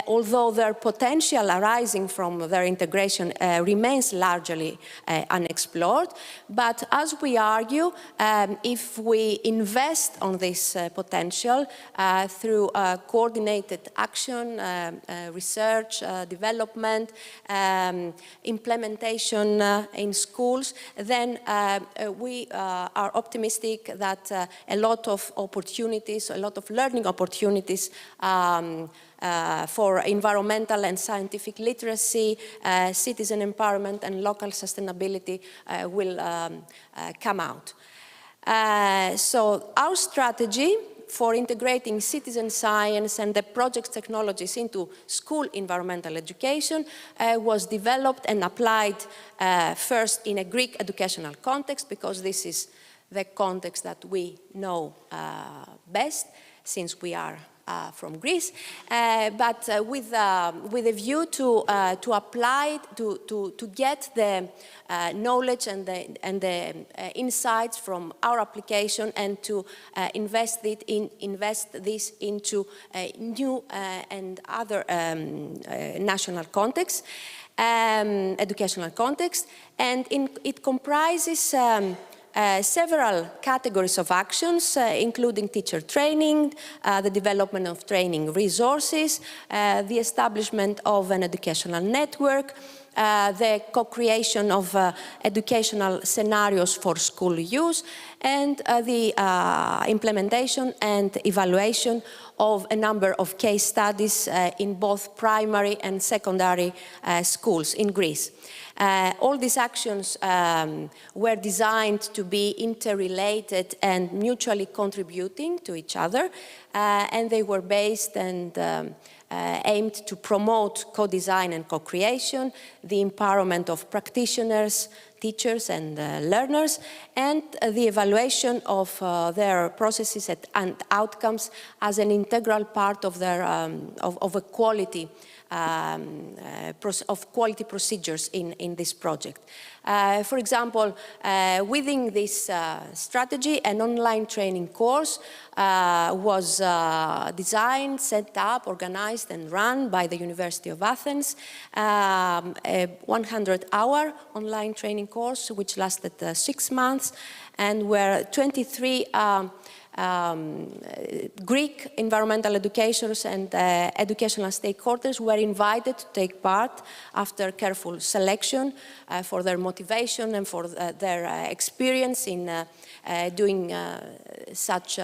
although their potential arising from their integration remains largely unexplored. But as we argue, if we invest on this potential through coordinated action, research, development, implementation in schools, then we are optimistic that a lot of opportunities, a lot of learning opportunities for environmental and scientific literacy, citizen empowerment, and local sustainability will come out. So our strategy for integrating citizen science and the project's technologies into school environmental education was developed and applied first in a Greek educational context, because this is the context that we know best, since we are from Greece, but with a view to apply, to get the knowledge and the insights from our application, and to invest this into new and other national contexts, educational contexts, and it comprises several categories of actions, including teacher training, the development of training resources, the establishment of an educational network, the co-creation of educational scenarios for school use, and the implementation and evaluation of a number of case studies in both primary and secondary schools in Greece. All these actions were designed to be interrelated and mutually contributing to each other, and they were based and aimed to promote co-design and co-creation, the empowerment of practitioners, teachers and learners, and the evaluation of their processes and outcomes as an integral part of their of a quality quality procedures in this project. For example, within this strategy, an online training course was designed, set up, organized, and run by the University of Athens, a 100-hour online training course which lasted 6 months, and where 23 Greek environmental educators and educational stakeholders were invited to take part after careful selection for their motivation and for their experience in doing such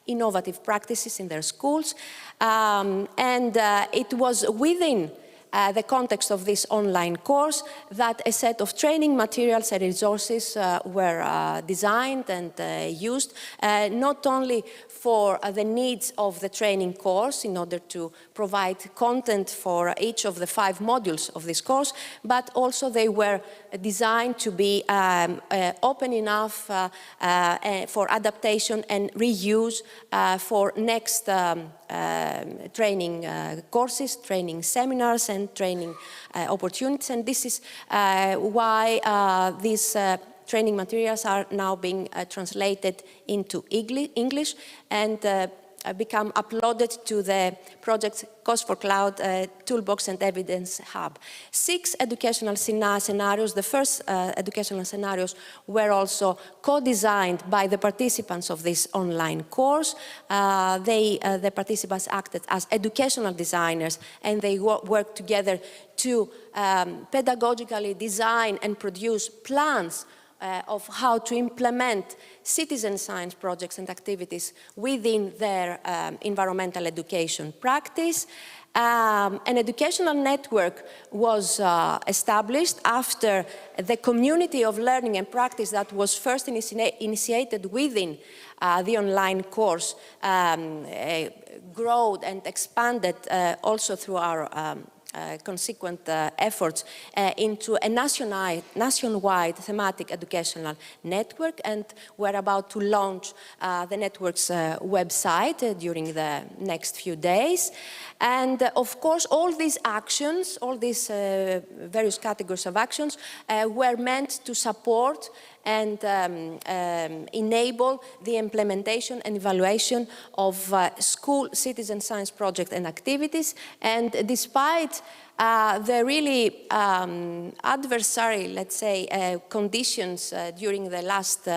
innovative practices in their schools. And it was within the context of this online course, that a set of training materials and resources were designed and used, not only for the needs of the training course in order to provide content for each of the 5 modules of this course, but also they were designed to be open enough for adaptation and reuse for next training courses, training seminars and training opportunities. And this is why these training materials are now being translated into English and become uploaded to the project Cost for Cloud Toolbox and Evidence Hub. 6 educational scenarios, the first educational scenarios were also co-designed by the participants of this online course. The participants acted as educational designers and they worked together to pedagogically design and produce plans of how to implement citizen science projects and activities within their environmental education practice. An educational network was established after the community of learning and practice that was first initiated within the online course grew and expanded also through our consequent efforts into a nationwide thematic educational network, and we're about to launch the network's website during the next few days. And of course, all these actions, all these various categories of actions were meant to support and enable the implementation and evaluation of school citizen science projects and activities. And despite the really adversary, let's say, conditions during the last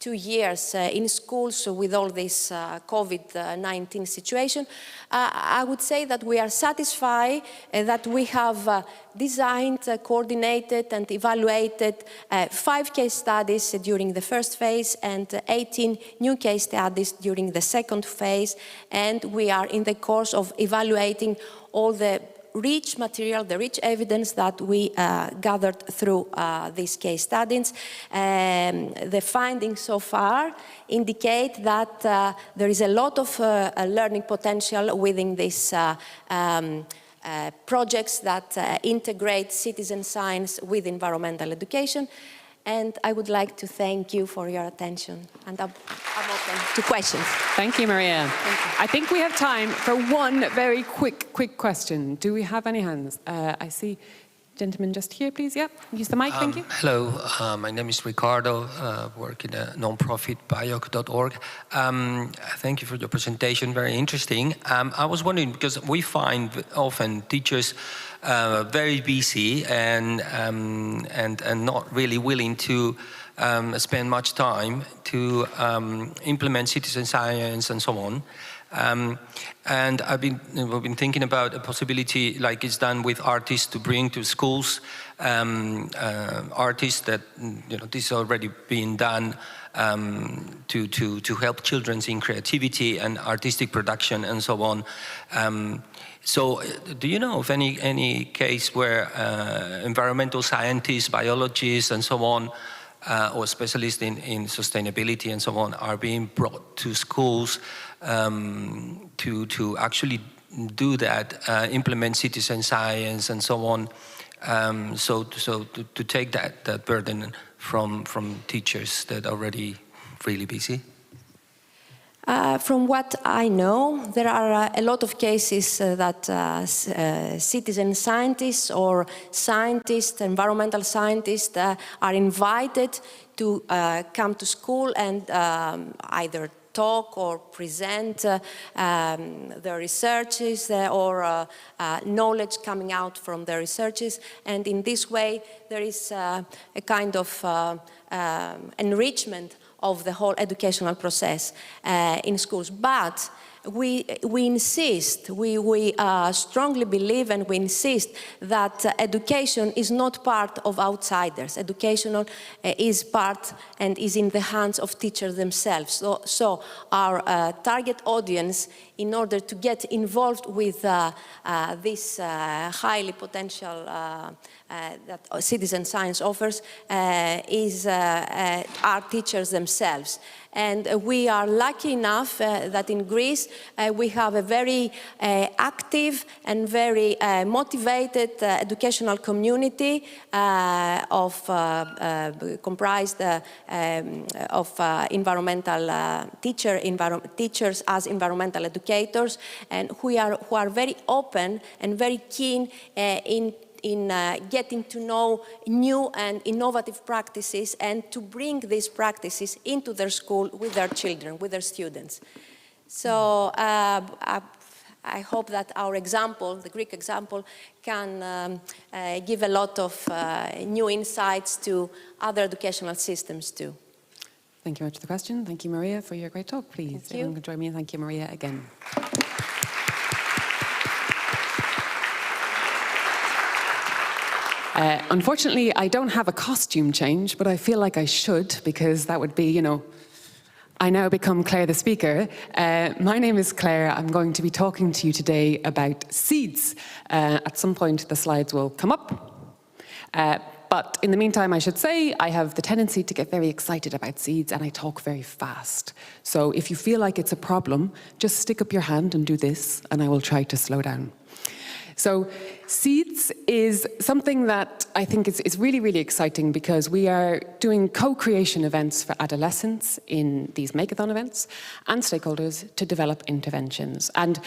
2 years in schools with all this COVID-19 situation, I would say that we are satisfied that we have designed, coordinated and evaluated 5 case studies during the first phase and 18 new case studies during the second phase. And we are in the course of evaluating all the rich material, the rich evidence that we gathered through these case studies. The findings so far indicate that there is a lot of learning potential within these projects that integrate citizen science with environmental education. And I would like to thank you for your attention. And I'm open to questions. Thank you, Maria. Thank you. I think we have time for one very quick question. Do we have any hands? I see gentleman just here, please. Yep, use the mic, thank you. Hello, my name is Ricardo, work in a non-profit bioc.org. Thank you for your presentation, very interesting. I was wondering, because we find often teachers very busy and not really willing to spend much time to implement citizen science and so on. And we've been thinking about a possibility like it's done with artists to bring to schools artists that, this is already being done to help children in creativity and artistic production and so on. So do you know of any case where environmental scientists, biologists and so on, or specialists in sustainability and so on are being brought to schools to actually do that, implement citizen science and so on, so to take that burden from teachers that are already really busy? From what I know, there are a lot of cases that citizen scientists or scientists, environmental scientists, are invited to come to school and either talk or present their researches or knowledge coming out from their researches. And in this way, there is a kind of enrichment of the whole educational process in schools. But we strongly believe and we insist that education is not part of outsiders. Education is part and is in the hands of teachers themselves. So our target audience, in order to get involved with this highly potential that citizen science offers, are teachers themselves. And we are lucky enough that in Greece we have a very active and very motivated educational community comprised of environmental teachers as environmental educators, and who are very open and very keen in getting to know new and innovative practices and to bring these practices into their school with their children, with their students. So I hope that our example, the Greek example, can give a lot of new insights to other educational systems too. Thank you very much for the question. Thank you, Maria, for your great talk. Please, thank you. Everyone can join me and thank you, Maria, again. Unfortunately, I don't have a costume change, but I feel like I should, because that would be, you know, I now become Claire the speaker. My name is Claire. I'm going to be talking to you today about seeds. At some point, the slides will come up. But in the meantime, I should say, I have the tendency to get very excited about seeds, and I talk very fast. So if you feel like it's a problem, just stick up your hand and do this, and I will try to slow down. So seeds is something that I think is really, really exciting, because we are doing co-creation events for adolescents in these Makeathon events and stakeholders to develop interventions. And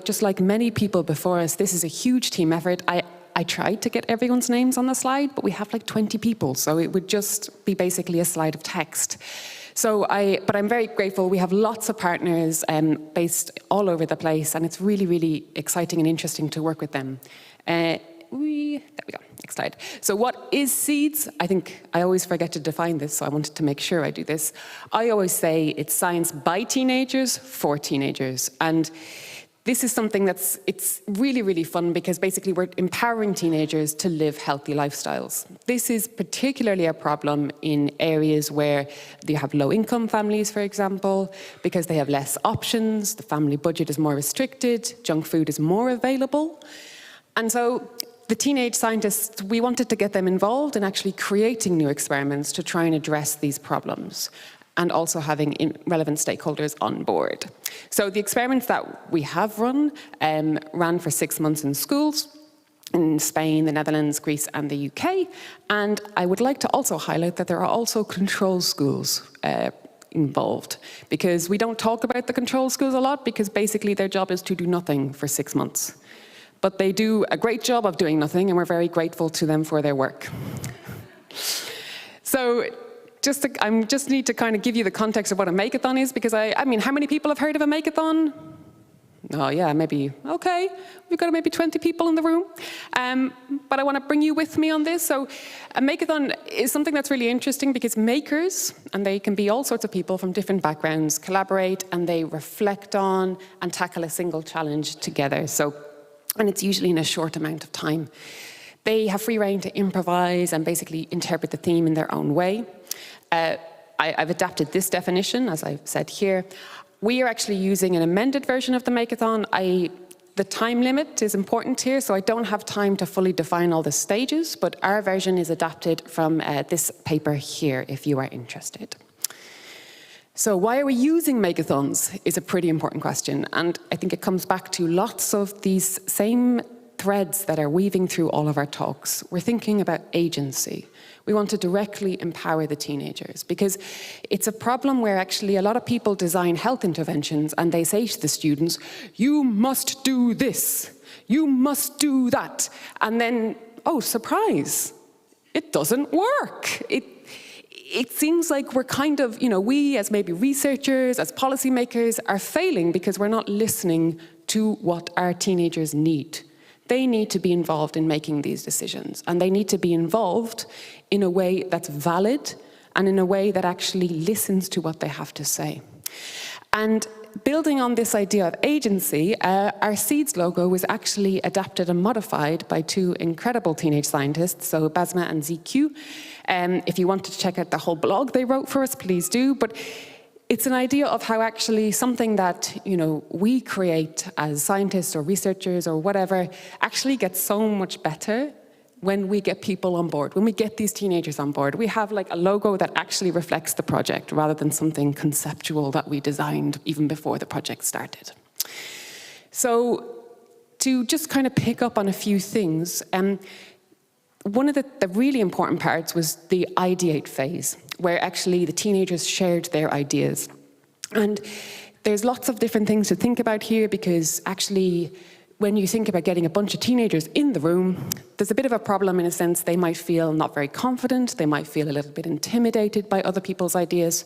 just like many people before us, this is a huge team effort. I tried to get everyone's names on the slide, but we have like 20 people, so it would just be basically a slide of text. But I'm very grateful. We have lots of partners based all over the place, and it's really, really exciting and interesting to work with them. There we go, next slide. So what is seeds? I think I always forget to define this, so I wanted to make sure I do this. I always say it's science by teenagers for teenagers. And this is something it's really, really fun, because basically we're empowering teenagers to live healthy lifestyles. This is particularly a problem in areas where you have low-income families, for example, because they have less options, the family budget is more restricted, junk food is more available. And so the teenage scientists, we wanted to get them involved in actually creating new experiments to try and address these problems, and also having relevant stakeholders on board. So the experiments that we have run ran for 6 months in schools in Spain, the Netherlands, Greece, and the UK. And I would like to also highlight that there are also control schools involved, because we don't talk about the control schools a lot, because basically their job is to do nothing for 6 months. But they do a great job of doing nothing, and we're very grateful to them for their work. So I just need to kind of give you the context of what a Makeathon is, because I mean, how many people have heard of a Makeathon? Oh yeah, maybe, okay. We've got maybe 20 people in the room. But I want to bring you with me on this. So a Makeathon is something that's really interesting, because makers, and they can be all sorts of people from different backgrounds, collaborate and they reflect on and tackle a single challenge together. And it's usually in a short amount of time. They have free rein to improvise and basically interpret the theme in their own way. I've adapted this definition, as I've said here. We are actually using an amended version of the Makeathon. The time limit is important here, so I don't have time to fully define all the stages, but our version is adapted from this paper here, if you are interested. So why are we using Makeathons is a pretty important question, and I think it comes back to lots of these same threads that are weaving through all of our talks. We're thinking about agency. We want to directly empower the teenagers, because it's a problem where actually a lot of people design health interventions and they say to the students, you must do this, you must do that. And then, oh, surprise, it doesn't work. It seems like we're kind of, we as maybe researchers, as policymakers are failing because we're not listening to what our teenagers need. They need to be involved in making these decisions, and they need to be involved in a way that's valid and in a way that actually listens to what they have to say. And building on this idea of agency, our SEEDS logo was actually adapted and modified by two incredible teenage scientists, so Basma and ZQ. If you wanted to check out the whole blog they wrote for us, please do. But it's an idea of how actually something that, we create as scientists or researchers or whatever actually gets so much better when we get people on board, when we get these teenagers on board. We have like a logo that actually reflects the project rather than something conceptual that we designed even before the project started. So to just kind of pick up on a few things, one of the really important parts was the ideate phase, where actually the teenagers shared their ideas. And there's lots of different things to think about here, because actually when you think about getting a bunch of teenagers in the room, there's a bit of a problem in a sense. They might feel not very confident, they might feel a little bit intimidated by other people's ideas.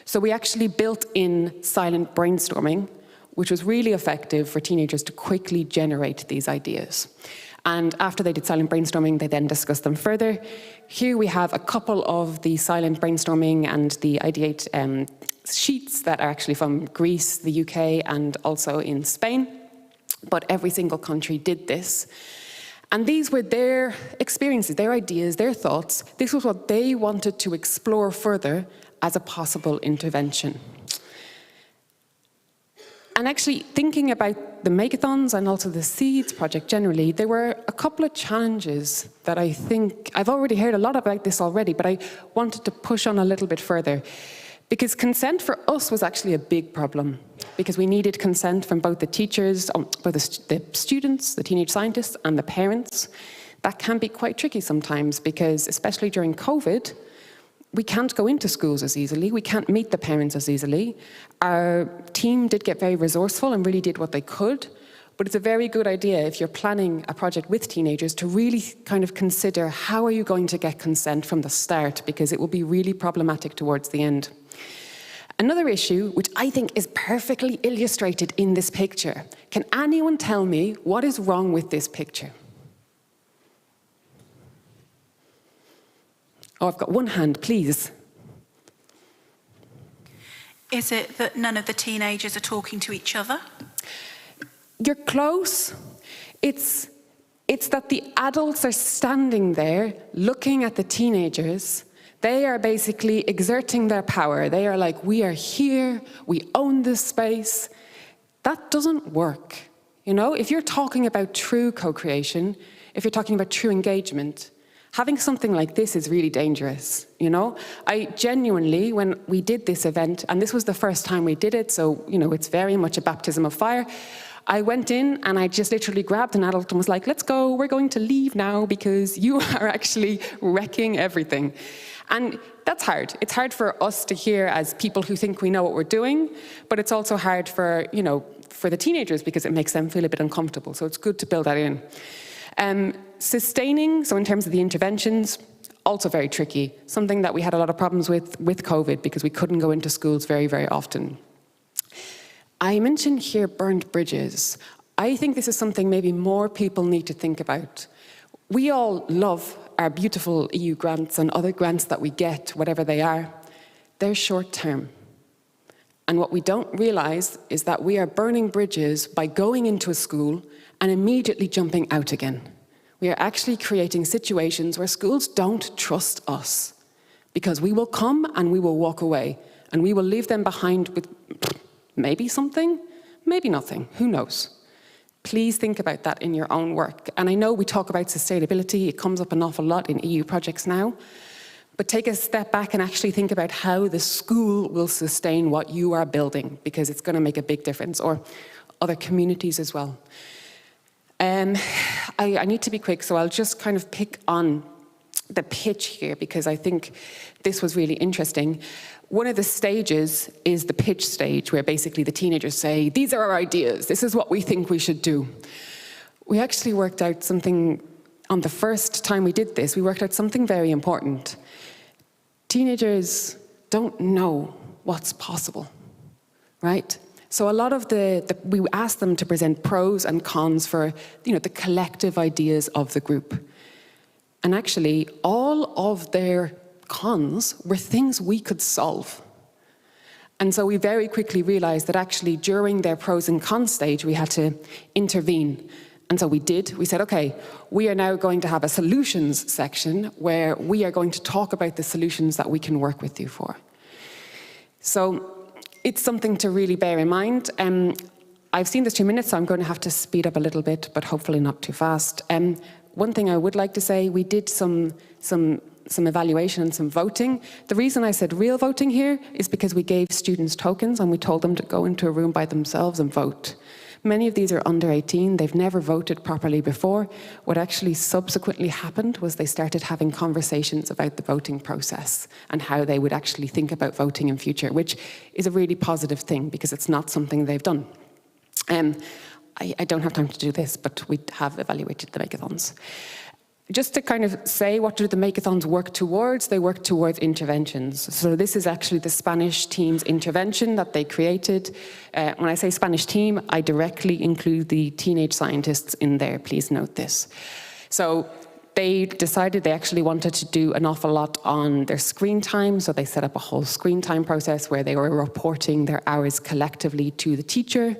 So we actually built in silent brainstorming, which was really effective for teenagers to quickly generate these ideas. And after they did silent brainstorming, they then discussed them further. Here we have a couple of the silent brainstorming and the ideate sheets that are actually from Greece, the UK, and also in Spain. But every single country did this. And these were their experiences, their ideas, their thoughts. This was what they wanted to explore further as a possible intervention. And actually, thinking about the Makeathons and also the SEEDS project generally, there were a couple of challenges that I think, I've already heard a lot about this already, but I wanted to push on a little bit further. Because consent for us was actually a big problem, because we needed consent from both the teachers, both the students, the teenage scientists, and the parents. That can be quite tricky sometimes, because especially during COVID, we can't go into schools as easily, we can't meet the parents as easily. Our team did get very resourceful and really did what they could, but it's a very good idea if you're planning a project with teenagers to really kind of consider how are you going to get consent from the start, because it will be really problematic towards the end. Another issue, which I think is perfectly illustrated in this picture. Can anyone tell me what is wrong with this picture? Oh, I've got one hand, please. Is it that none of the teenagers are talking to each other? You're close. It's that the adults are standing there looking at the teenagers. They are basically exerting their power. They are like, we are here, we own this space. That doesn't work. If you're talking about true co-creation, if you're talking about true engagement, having something like this is really dangerous, I genuinely, when we did this event, and this was the first time we did it, so, it's very much a baptism of fire, I went in and I just literally grabbed an adult and was like, let's go, we're going to leave now because you are actually wrecking everything. And that's hard. It's hard for us to hear as people who think we know what we're doing, but it's also hard for, for the teenagers because it makes them feel a bit uncomfortable. So it's good to build that in. Sustaining, so in terms of the interventions, also very tricky. Something that we had a lot of problems with COVID because we couldn't go into schools very, very often. I mentioned here burned bridges. I think this is something maybe more people need to think about. We all love our beautiful EU grants and other grants that we get, whatever they are. They're short term. And what we don't realize is that we are burning bridges by going into a school and immediately jumping out again. We are actually creating situations where schools don't trust us because we will come and we will walk away and we will leave them behind with maybe something, maybe nothing, who knows? Please think about that in your own work. And I know we talk about sustainability, it comes up an awful lot in EU projects now, but take a step back and actually think about how the school will sustain what you are building, because it's going to make a big difference, or other communities as well. I need to be quick, so I'll just kind of pick on the pitch here, because I think this was really interesting. One of the stages is the pitch stage, where basically the teenagers say, these are our ideas, this is what we think we should do. We actually worked out something, on the first time we did this, we worked out something very important. Teenagers don't know what's possible, right? So a lot of we asked them to present pros and cons for, the collective ideas of the group. And actually, all of their cons were things we could solve. And so we very quickly realized that actually during their pros and cons stage, we had to intervene. And so we did. We said, okay, we are now going to have a solutions section where we are going to talk about the solutions that we can work with you for. So it's something to really bear in mind. I've seen this 2 minutes, so I'm going to have to speed up a little bit, but hopefully not too fast. One thing I would like to say, we did some evaluation and some voting. The reason I said real voting here is because we gave students tokens and we told them to go into a room by themselves and vote. Many of these are under 18, they've never voted properly before. What actually subsequently happened was they started having conversations about the voting process and how they would actually think about voting in future, which is a really positive thing because it's not something they've done. I don't have time to do this, but we have evaluated the makeathons. Just to kind of say, what do the makeathons work towards? They work towards interventions. So this is actually the Spanish team's intervention that they created. When I say Spanish team, I directly include the teenage scientists in there. Please note this. So they decided they actually wanted to do an awful lot on their screen time. So they set up a whole screen time process where they were reporting their hours collectively to the teacher.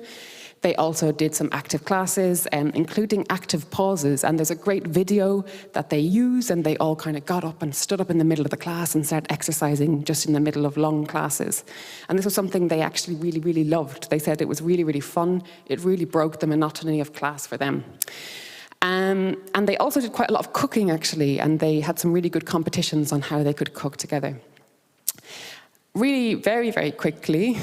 They also did some active classes, including active pauses. And there's a great video that they use, and they all kind of got up and stood up in the middle of the class and started exercising just in the middle of long classes. And this was something they actually really, really loved. They said it was really, really fun. It really broke the monotony of class for them. And they also did quite a lot of cooking, actually, and they had some really good competitions on how they could cook together. Really, very, very quickly,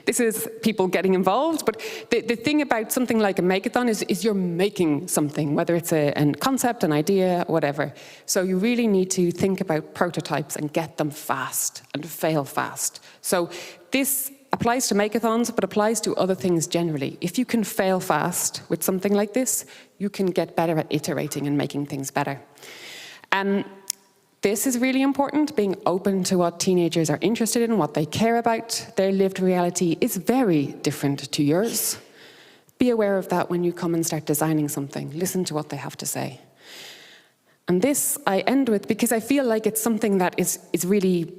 this is people getting involved, but the thing about something like a makeathon is you're making something, whether it's a concept, an idea, whatever. So you really need to think about prototypes and get them fast and fail fast. So this applies to makeathons, but applies to other things generally. If you can fail fast with something like this, you can get better at iterating and making things better. This is really important, being open to what teenagers are interested in, what they care about. Their lived reality is very different to yours. Be aware of that when you come and start designing something. Listen to what they have to say. And this I end with because I feel like it's something that is really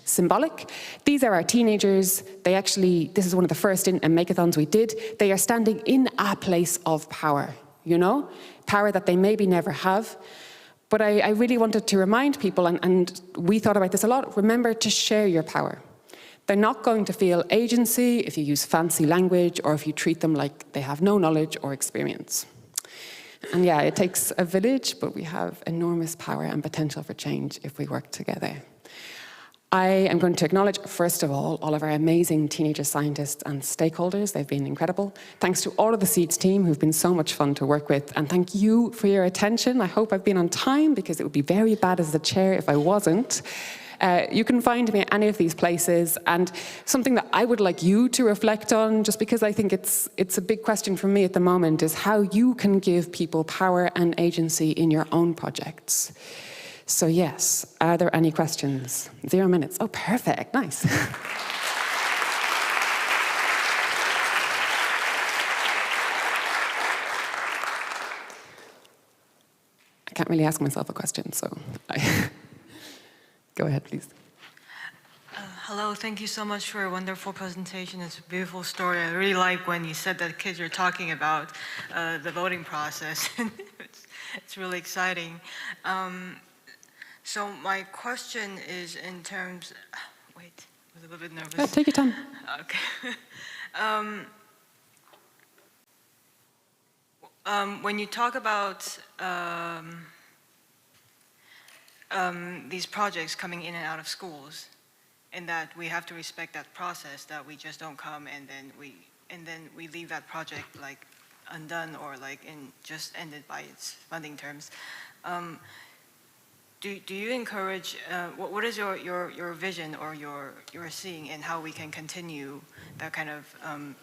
symbolic. These are our teenagers. They actually, this is one of the first makeathons we did. They are standing in a place of power, you know? Power that they maybe never have. But I really wanted to remind people, and we thought about this a lot, remember to share your power. They're not going to feel agency if you use fancy language or if you treat them like they have no knowledge or experience. And yeah, it takes a village, but we have enormous power and potential for change if we work together. I am going to acknowledge, first of all of our amazing teenager scientists and stakeholders. They've been incredible. Thanks to all of the SEEDS team who've been so much fun to work with. And thank you for your attention. I hope I've been on time because it would be very bad as the chair if I wasn't. You can find me at any of these places. And something that I would like you to reflect on, just because I think it's a big question for me at the moment, is how you can give people power and agency in your own projects. So yes, are there any questions? 0 minutes. Oh, perfect. Nice. I can't really ask myself a question, so go ahead, please. Hello, thank you so much for a wonderful presentation. It's a beautiful story. I really like when you said that kids are talking about the voting process. It's really exciting. So my question is in terms, wait, I was a little bit nervous. Yeah, take your time. Okay. When you talk about these projects coming in and out of schools, and that we have to respect that process, that we just don't come and then we leave that project like undone or like just ended by its funding terms. Do you encourage, what is your vision or your seeing in how we can continue that kind of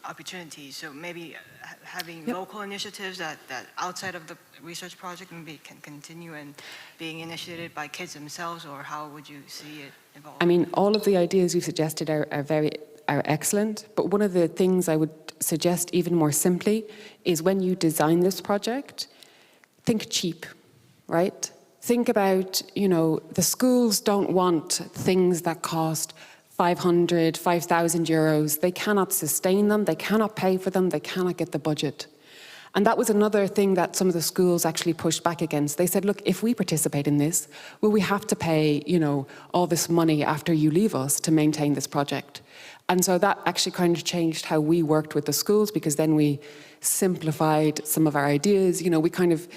opportunity? So maybe having local initiatives that outside of the research project maybe can continue and being initiated by kids themselves, or how would you see it evolve? I mean, all of the ideas you suggested are excellent, but one of the things I would suggest even more simply is when you design this project, think cheap, right? Think about, the schools don't want things that cost 500, 5,000 euros. They cannot sustain them, they cannot pay for them, they cannot get the budget. And that was another thing that some of the schools actually pushed back against. They said, look, if we participate in this, will we have to pay, you know, all this money after you leave us to maintain this project? And so that actually kind of changed how we worked with the schools, because then we simplified some of our ideas. You know, we kind of,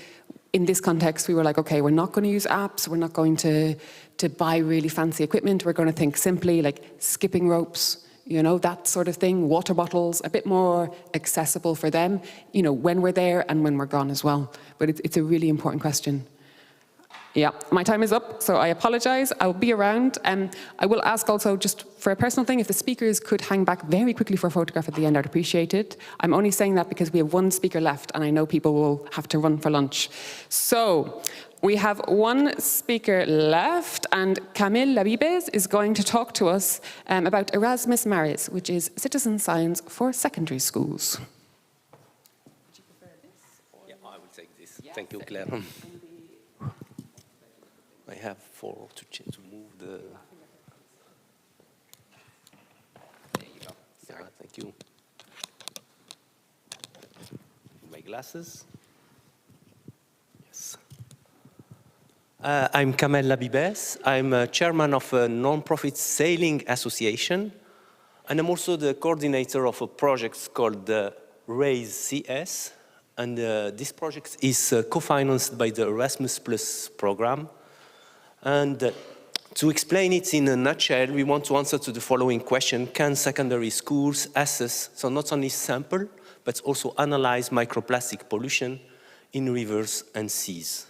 in this context, we were like, okay, we're not going to use apps, we're not going to buy really fancy equipment, we're going to think simply like skipping ropes, you know, that sort of thing, water bottles, a bit more accessible for them, you know, when we're there and when we're gone as well. But it's a really important question. Yeah, my time is up, so I apologize. I'll be around. I will ask also, just for a personal thing, if the speakers could hang back very quickly for a photograph at the end, I'd appreciate it. I'm only saying that because we have one speaker left, and I know people will have to run for lunch. So, we have one speaker left, and Camille Labibes is going to talk to us about Erasmus Maris, which is citizen science for secondary schools. Would you prefer this? Yeah, I will take this. Yes. Thank you, Claire. I have to move the... There you go. Yeah, thank you. My glasses. Yes. I'm Kamel Labibes. I'm chairman of a non-profit sailing association, and I'm also the coordinator of a project called Raise CS. And this project is co-financed by the Erasmus Plus program. And to explain it in a nutshell, we want to answer to the following question: can secondary schools assess, so not only sample, but also analyze microplastic pollution in rivers and seas?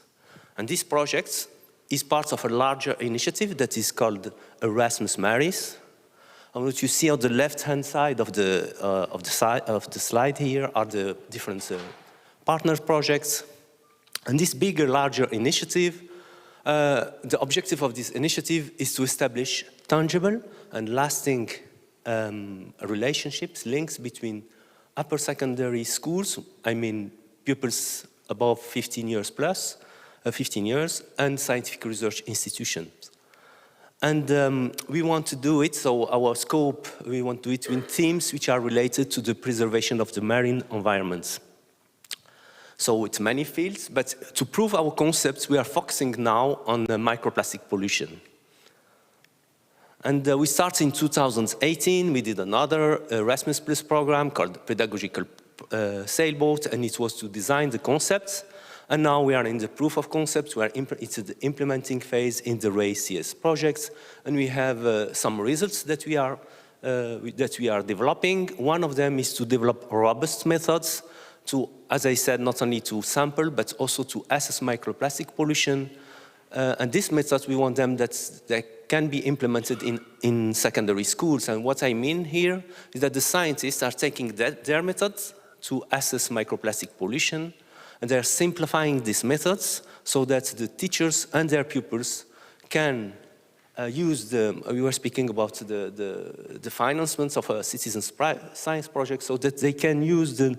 And this project is part of a larger initiative that is called Erasmus Maris. And what you see on the left-hand side of the slide here are the different partner projects. And this bigger, larger initiative, the objective of this initiative is to establish tangible and lasting relationships, links between upper secondary schools, I mean pupils above 15 years, and scientific research institutions. And we want to do it, so our scope, we want to do it in themes which are related to the preservation of the marine environments. So it's many fields, but to prove our concepts, we are focusing now on microplastic pollution. And we started in 2018. We did another Erasmus Plus program called Pedagogical Sailboat, and it was to design the concepts. And now we are in the proof of concepts. It's the implementing phase in the Raise CS projects, and we have some results that we are developing. One of them is to develop robust methods to, as I said, not only to sample, but also to assess microplastic pollution. And these methods, we want them that can be implemented in secondary schools. And what I mean here is that the scientists are taking their methods to assess microplastic pollution, and they're simplifying these methods so that the teachers and their pupils can use we were speaking about the financements of a citizen science project, so that they can use the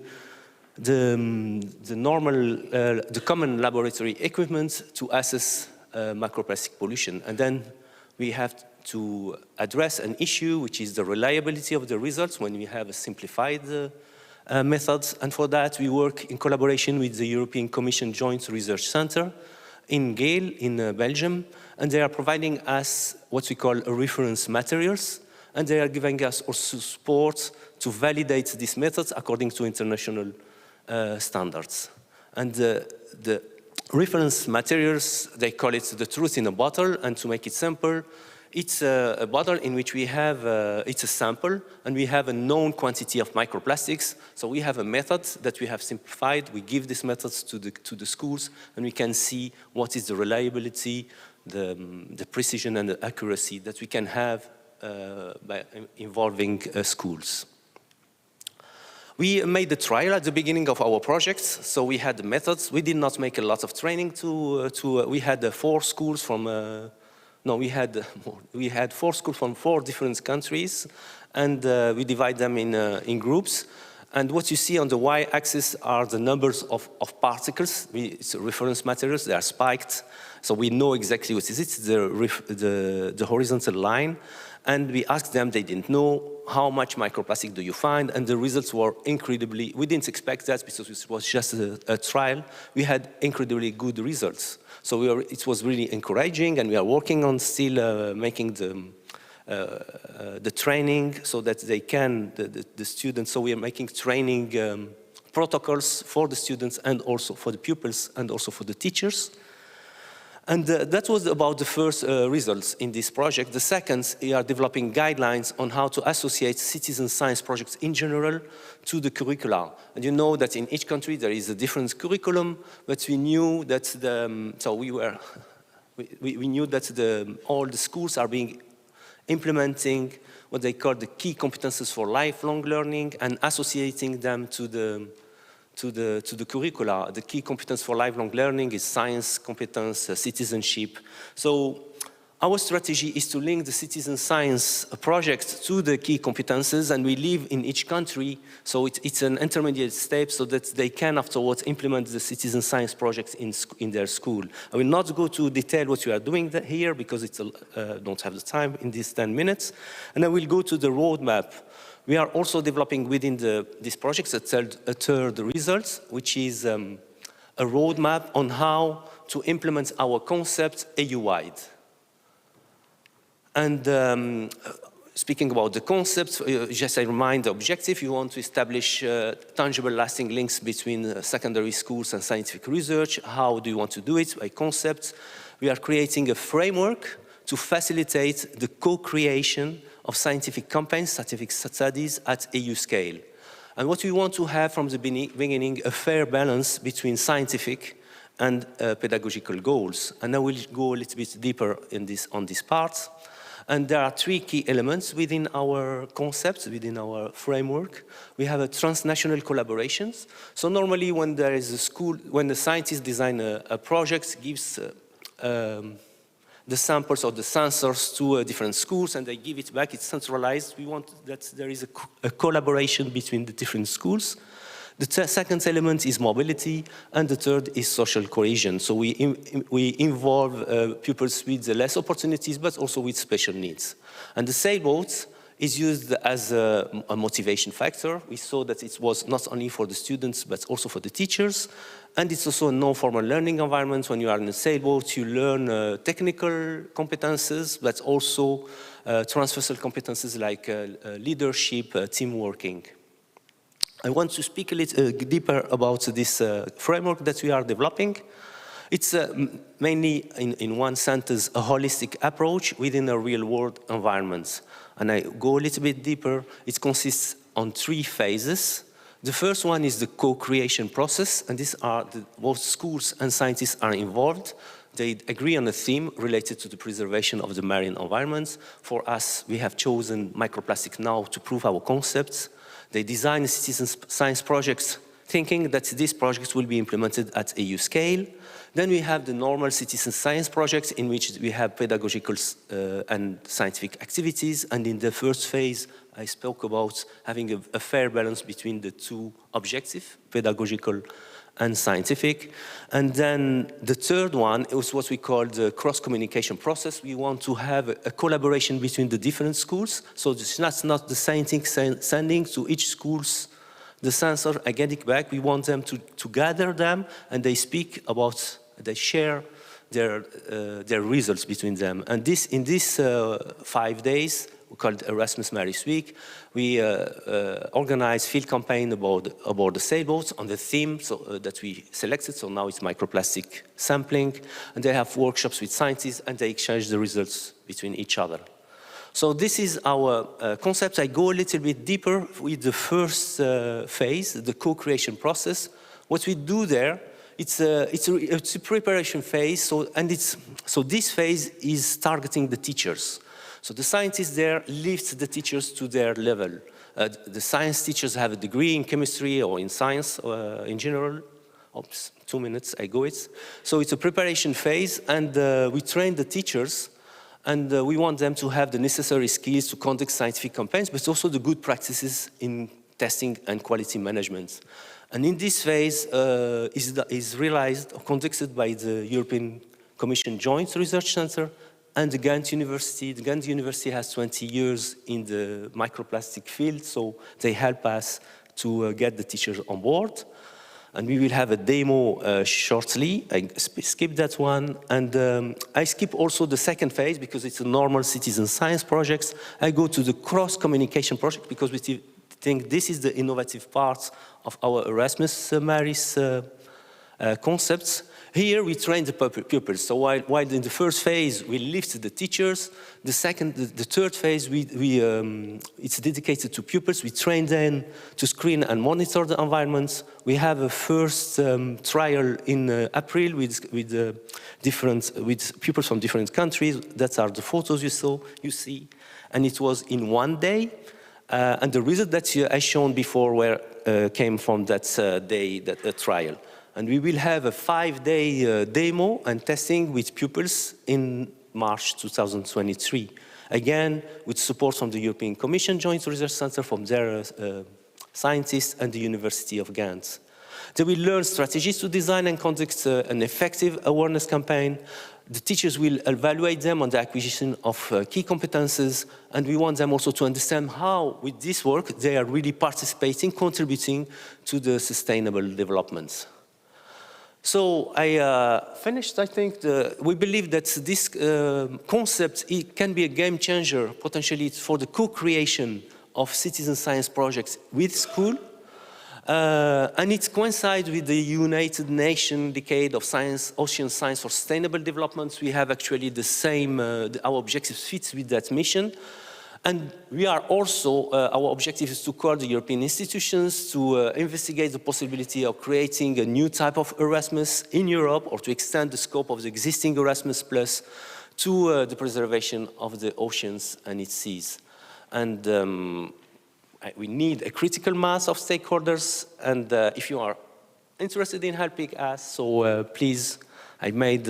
common laboratory equipment to assess microplastic pollution. And then we have to address an issue, which is the reliability of the results when we have a simplified methods. And for that, we work in collaboration with the European Commission Joint Research Center in Gale, in Belgium. And they are providing us what we call reference materials. And they are giving us also support to validate these methods according to international standards. And the reference materials, they call it the truth in a bottle. And to make it simple, it's a bottle in which we have, it's a sample, and we have a known quantity of microplastics. So we have a method that we have simplified. We give these methods to the schools, and we can see what is the reliability, the precision, and the accuracy that we can have by involving schools. We made the trial at the beginning of our projects, so we had the methods. We did not make a lot of training we had 4 schools from, we had 4 schools from 4 different countries, and we divide them in groups. And what you see on the y-axis are the numbers of particles. It's reference materials, they are spiked. So we know exactly what it is. It's the horizontal line. And we asked them, they didn't know, how much microplastic do you find? And the results were incredibly, we didn't expect that because it was just a trial. We had incredibly good results. So it was really encouraging, and we are working on still making the training so that they can, the students, so we are making training protocols for the students and also for the pupils and also for the teachers. And that was about the first results in this project. The second, we are developing guidelines on how to associate citizen science projects in general to the curricula. And you know that in each country there is a different curriculum, but we knew that we knew that all the schools are implementing what they call the key competences for lifelong learning and associating them to the curricula. The key competence for lifelong learning is science competence, citizenship. So our strategy is to link the citizen science project to the key competences, and we live in each country, so it's an intermediate step so that they can afterwards implement the citizen science projects in their school. I will not go to detail what you are doing here because it's don't have the time in these 10 minutes, and I will go to the roadmap. We are also developing within these projects a third result, which is a roadmap on how to implement our concept EU-wide. And speaking about the concept, just I remind the objective, you want to establish tangible lasting links between secondary schools and scientific research. How do you want to do it? By concept. We are creating a framework to facilitate the co-creation of scientific campaigns, scientific studies at EU scale. And what we want to have from the beginning, a fair balance between scientific and pedagogical goals. And I will go a little bit deeper on this part. And there are three key elements within our concepts, within our framework. We have a transnational collaborations. So normally when there is a school, when the scientists design a project, gives the samples or the sensors to different schools and they give it back, it's centralized. We want that there is a collaboration between the different schools. The second element is mobility, and the third is social cohesion. So we involve pupils with less opportunities, but also with special needs. And the sailboat is used as a motivation factor. We saw that it was not only for the students, but also for the teachers. And it's also a non-formal learning environment. When you are in a sailboat, you learn technical competences, but also transversal competences like leadership, team working. I want to speak a little deeper about this framework that we are developing. It's mainly, in one sentence, a holistic approach within a real-world environment. And I go a little bit deeper. It consists on 3 phases. The first one is the co-creation process, and these are both schools and scientists are involved. They agree on a theme related to the preservation of the marine environment. For us, we have chosen microplastic now to prove our concepts. They design citizen science projects thinking that these projects will be implemented at EU scale. Then we have the normal citizen science projects in which we have pedagogical and scientific activities. And in the first phase, I spoke about having a fair balance between the 2 objectives, pedagogical and scientific. And then the third one is what we call the cross-communication process. We want to have a collaboration between the different schools. So it's not the scientists sending to each schools the sensor and get it back. We want them to gather them, and they speak about, they share their results between them. And in this 5 days, we call it Erasmus Maris Week, we organize field campaign about the sailboats on the theme that we selected. So now it's microplastic sampling, and they have workshops with scientists, and they exchange the results between each other. So this is our concept. I go a little bit deeper with the first phase, the co-creation process. What we do there, it's a preparation phase. So this phase is targeting the teachers. So the scientists there lift the teachers to their level. The science teachers have a degree in chemistry or in science in general. Oops, 2 minutes, I go it. So it's a preparation phase, and we train the teachers, and we want them to have the necessary skills to conduct scientific campaigns, but also the good practices in testing and quality management. And in this phase is realized or conducted by the European Commission Joint Research Center and the Ghent University. The Ghent University has 20 years in the microplastic field, so they help us to get the teachers on board. And we will have a demo shortly. I skip that one. And I skip also the second phase because it's a normal citizen science project. I go to the cross-communication project because we think this is the innovative part of our Erasmus Maris concepts. Here we train the pupils. So while in the first phase we lift the teachers, the third phase it's dedicated to pupils. We train them to screen and monitor the environments. We have a first trial in April with pupils from different countries. That are the photos you see, and it was in one day. And the result that I shown before came from that trial. And we will have a 5-day demo and testing with pupils in March 2023. Again, with support from the European Commission Joint Research Center, from their scientists and the University of Ghent. They will learn strategies to design and conduct an effective awareness campaign. The teachers will evaluate them on the acquisition of key competences, and we want them also to understand how, with this work, they are really participating, contributing to the sustainable developments. So I finished, I think. We believe that this concept can be a game changer, potentially, for the co-creation of citizen science projects with school. And it coincides with the United Nations Decade of Science, Ocean Science for Sustainable Development. We have actually the same, our objectives fit with that mission. And we are also, our objective is to call the European institutions to investigate the possibility of creating a new type of Erasmus in Europe, or to extend the scope of the existing Erasmus Plus to the preservation of the oceans and its seas. And we need a critical mass of stakeholders, and if you are interested in helping us, so please, I made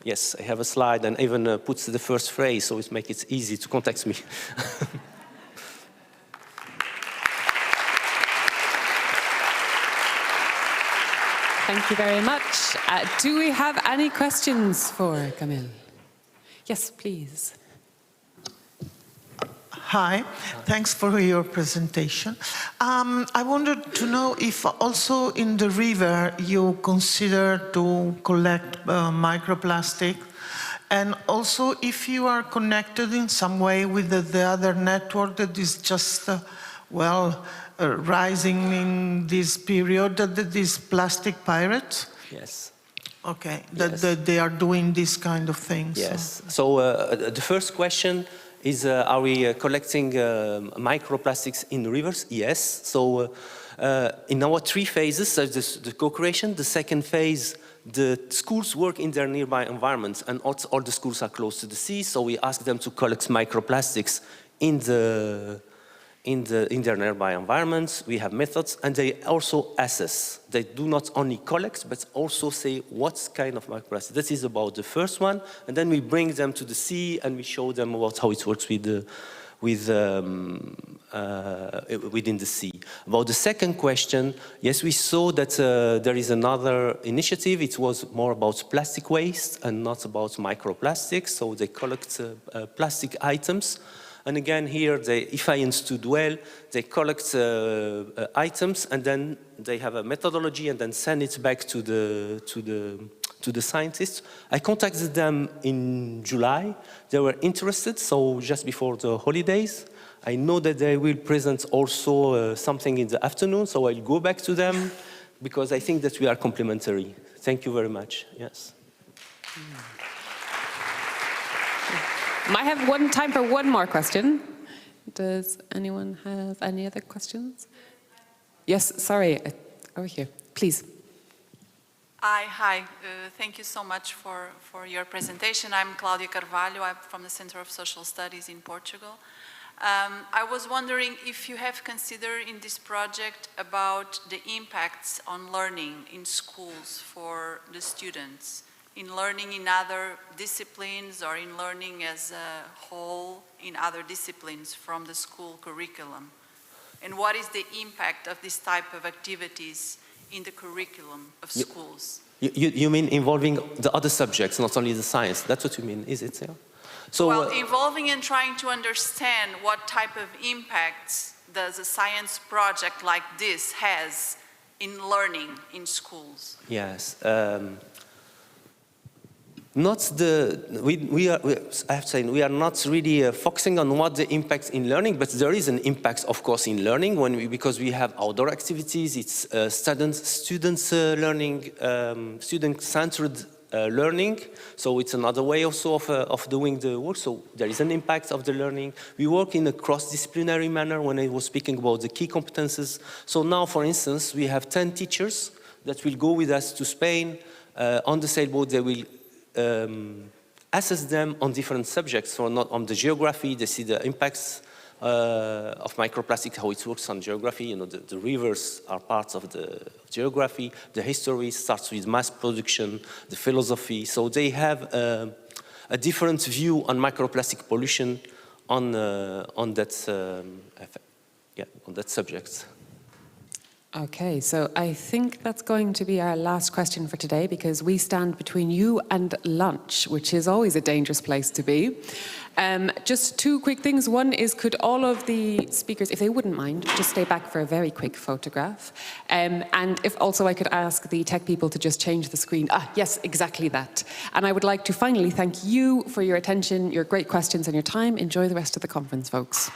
yes, I have a slide and even puts the first phrase, so it makes it easy to contact me. Thank you very much. Do we have any questions for Camille? Yes, please. Hi, thanks for your presentation. I wanted to know if also in the river you consider to collect microplastic, and also if you are connected in some way with the other network that is just, rising in this period, these plastic pirates? Yes. Okay, that they are doing this kind of things. Yes, so the first question is, are we collecting microplastics in rivers? Yes. So in our 3 phases, the co-creation, the second phase, the schools work in their nearby environments, and all the schools are close to the sea, so we ask them to collect microplastics in their nearby environments. We have methods, and they also assess. They do not only collect, but also say what kind of microplastic. That is about the first one, and then we bring them to the sea and we show them about how it works within the sea. About the second question, yes, we saw that there is another initiative. It was more about plastic waste and not about microplastics, so they collect plastic items. And again, here, if I understood well, they collect items, and then they have a methodology, and then send it back to the scientists. I contacted them in July. They were interested, so just before the holidays. I know that they will present also something in the afternoon, so I'll go back to them, because I think that we are complementary. Thank you very much. Yes. Might have time for one more question. Does anyone have any other questions? Yes, sorry, over here, please. Hi. Thank you so much for your presentation. I'm Cláudia Carvalho. I'm from the Center of Social Studies in Portugal. I was wondering if you have considered in this project about the impacts on learning in schools for the students, in learning in other disciplines or in learning as a whole in other disciplines from the school curriculum, And what is the impact of this type of activities in the curriculum of schools? You mean involving the other subjects, not only the science? That's what you mean, is it? Yeah? So, well, involving and trying to understand what type of impacts does a science project like this has in learning in schools? yes. Not the, I have to say, we are not really focusing on what the impact in learning, but there is an impact, of course, in learning because we have outdoor activities. It's students learning, student-centered learning. So it's another way also of doing the work. So there is an impact of the learning. We work in a cross-disciplinary manner when I was speaking about the key competences. So now, for instance, we have 10 teachers that will go with us to Spain. On the sailboat, they will assess them on different subjects. So not on the geography, they see the impacts of microplastic, how it works on geography. You know, the rivers are parts of the geography. The history starts with mass production, the philosophy. So they have a different view on microplastic pollution on that on that subject. Okay, so I think that's going to be our last question for today, because we stand between you and lunch, which is always a dangerous place to be. Just two quick things. One is, could all of the speakers, if they wouldn't mind, just stay back for a very quick photograph? And if also I could ask the tech people to just change the screen. Ah, yes, exactly that. And I would like to finally thank you for your attention, your great questions and your time. Enjoy the rest of the conference, folks.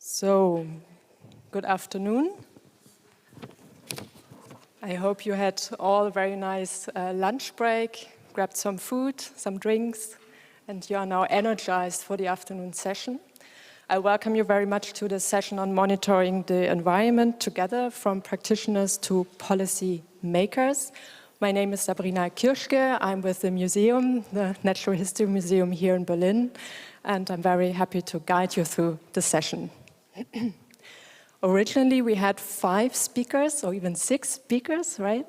So, good afternoon. I hope you had all a very nice lunch break, grabbed some food, some drinks, and you are now energized for the afternoon session. I welcome you very much to the session on monitoring the environment together, from practitioners to policy makers. My name is Sabrina Kirschke. I'm with the museum, the Natural History Museum here in Berlin, and I'm very happy to guide you through the session. Originally, we had 5 speakers, or even 6 speakers, right?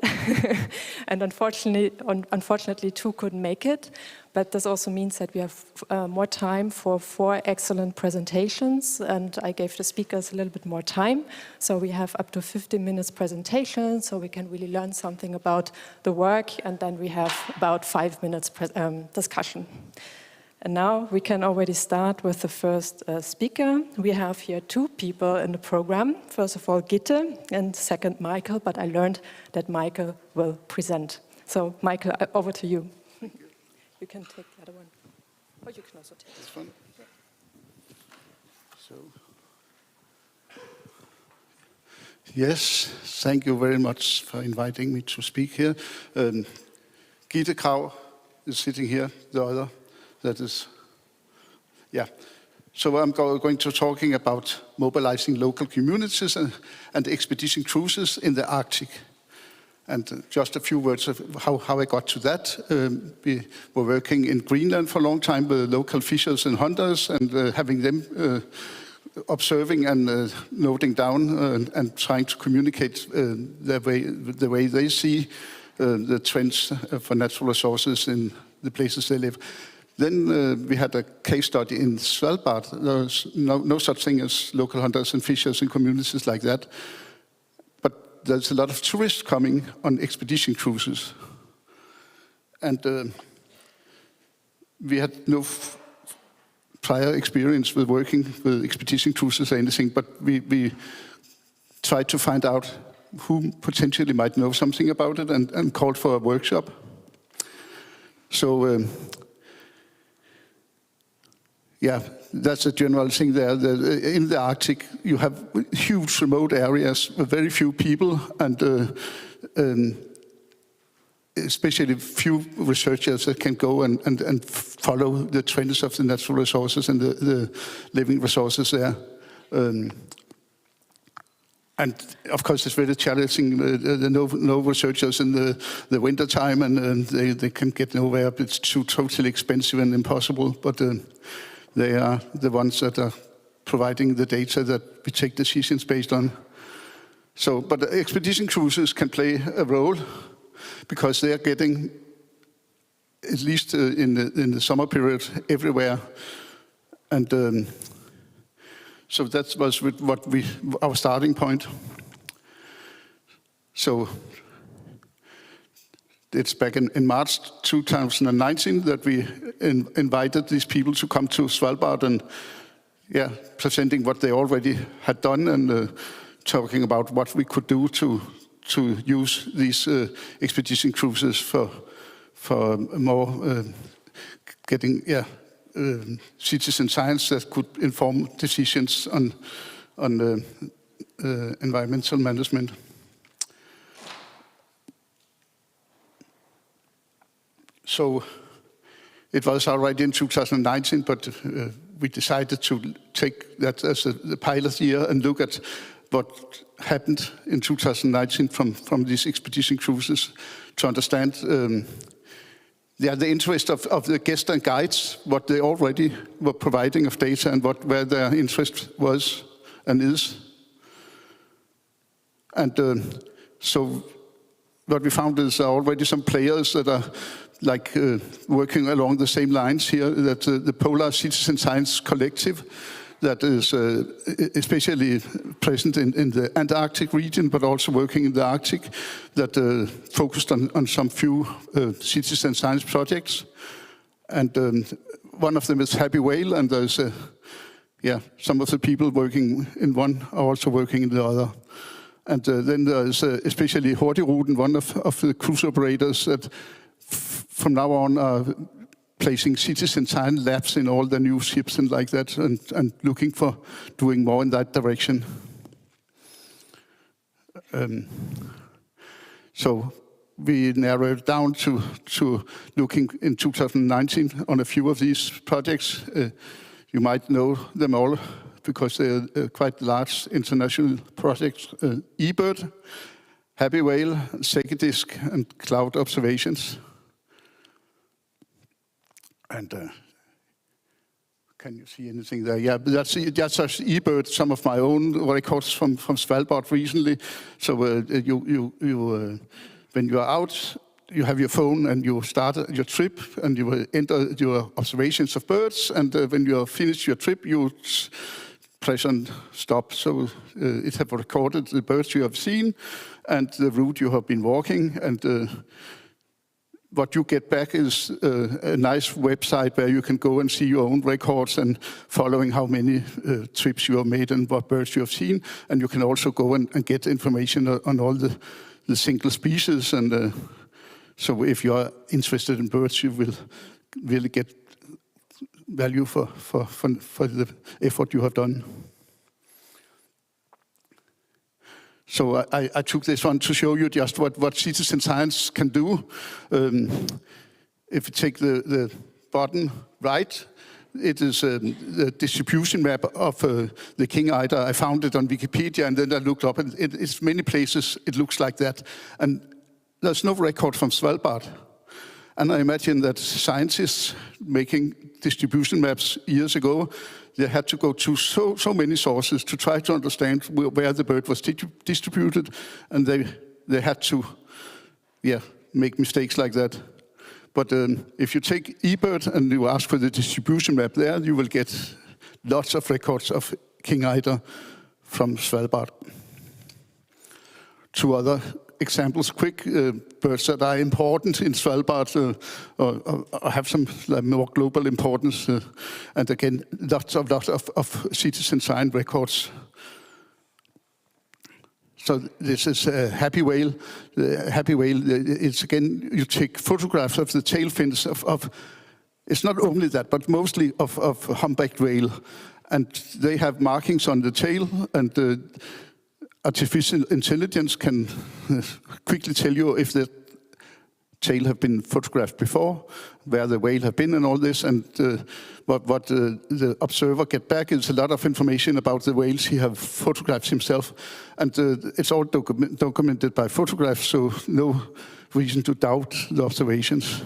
And unfortunately, 2 couldn't make it. But this also means that we have more time for 4 excellent presentations, and I gave the speakers a little bit more time. So we have up to 15 minutes presentation, so we can really learn something about the work, and then we have about 5 minutes discussion. And now we can already start with the first speaker. We have here 2 people in the program. First of all, Gitte, and second, Michael, but I learned that Michael will present. So, Michael, over to you. You can take the other one. Or you can also take this one. Yeah. So, yes, thank you very much for inviting me to speak here. Gitte Krag is sitting here, the other. That is, yeah. So I'm going to talking about mobilizing local communities and expedition cruises in the Arctic. And just a few words of how I got to that. We were working in Greenland for a long time with local fishers and hunters, and having them observing and noting down and trying to communicate the way they see the trends for natural resources in the places they live. Then we had a case study in Svalbard. There's no such thing as local hunters and fishers in communities like that. But there's a lot of tourists coming on expedition cruises. And we had no prior experience with working with expedition cruises or anything, but we tried to find out who potentially might know something about it and called for a workshop. So, yeah, that's a general thing there. In the Arctic, you have huge remote areas with very few people, and especially few researchers that can go and follow the trends of the natural resources and the living resources there. And of course, it's very challenging. No researchers in the winter time, and they can get nowhere. It's totally expensive and impossible. But they are the ones that are providing the data that we take decisions based on. So, but expedition cruises can play a role because they are getting, at least in the summer period, everywhere. And so that was our starting point. So it's back in March 2019 that we invited these people to come to Svalbard and, yeah, presenting what they already had done and talking about what we could do to use these expedition cruises for more getting, yeah, citizen science that could inform decisions on environmental management. So it was already in 2019, but we decided to take that as the pilot year and look at what happened in 2019 from these expedition cruises to understand the interest of the guests and guides, what they already were providing of data and where their interest was and is. And so what we found is already some players that are like working along the same lines here, that the Polar Citizen Science Collective, that is especially present in the Antarctic region, but also working in the Arctic, that focused on some few citizen science projects. And one of them is Happy Whale, and there's some of the people working in one are also working in the other. And then there's especially Hurtigruten, one of the cruise operators that from now on are placing citizen science labs in all the new ships and like that, and looking for doing more in that direction. So we narrowed down to looking in 2019 on a few of these projects. You might know them all because they're quite large international projects. eBird, Happy Whale, Sekedisk, and Cloud Observations. And can you see anything there? Yeah, that's just eBird, some of my own records from Svalbard recently. So when you are out, you have your phone and you start your trip and you will enter your observations of birds. And when you have finished your trip, you press on stop. So it has recorded the birds you have seen and the route you have been walking. And what you get back is a nice website where you can go and see your own records and following how many trips you have made and what birds you have seen. And you can also go and get information on all the single species. And so if you are interested in birds, you will really get value for the effort you have done. So I took this one to show you just what citizen science can do. If you take the bottom right, it is the distribution map of the king eider. I found it on Wikipedia, and then I looked up, and it's many places it looks like that. And there's no record from Svalbard. And I imagine that scientists making distribution maps years ago, they had to go to so many sources to try to understand where the bird was distributed, and they had to, make mistakes like that. But if you take eBird and you ask for the distribution map there, you will get lots of records of king eider from Svalbard. Two other examples, quick, birds that are important in Svalbard or have some more global importance. And again, lots of citizen science records. So this is a happy whale. The happy whale, it's again, you take photographs of the tail fins of it's not only that, but mostly of humpback whale. And they have markings on the tail, and artificial intelligence can quickly tell you if the tail have been photographed before, where the whale have been and all this. And what the observer get back is a lot of information about the whales he have photographed himself. And it's all documented by photographs, so no reason to doubt the observations.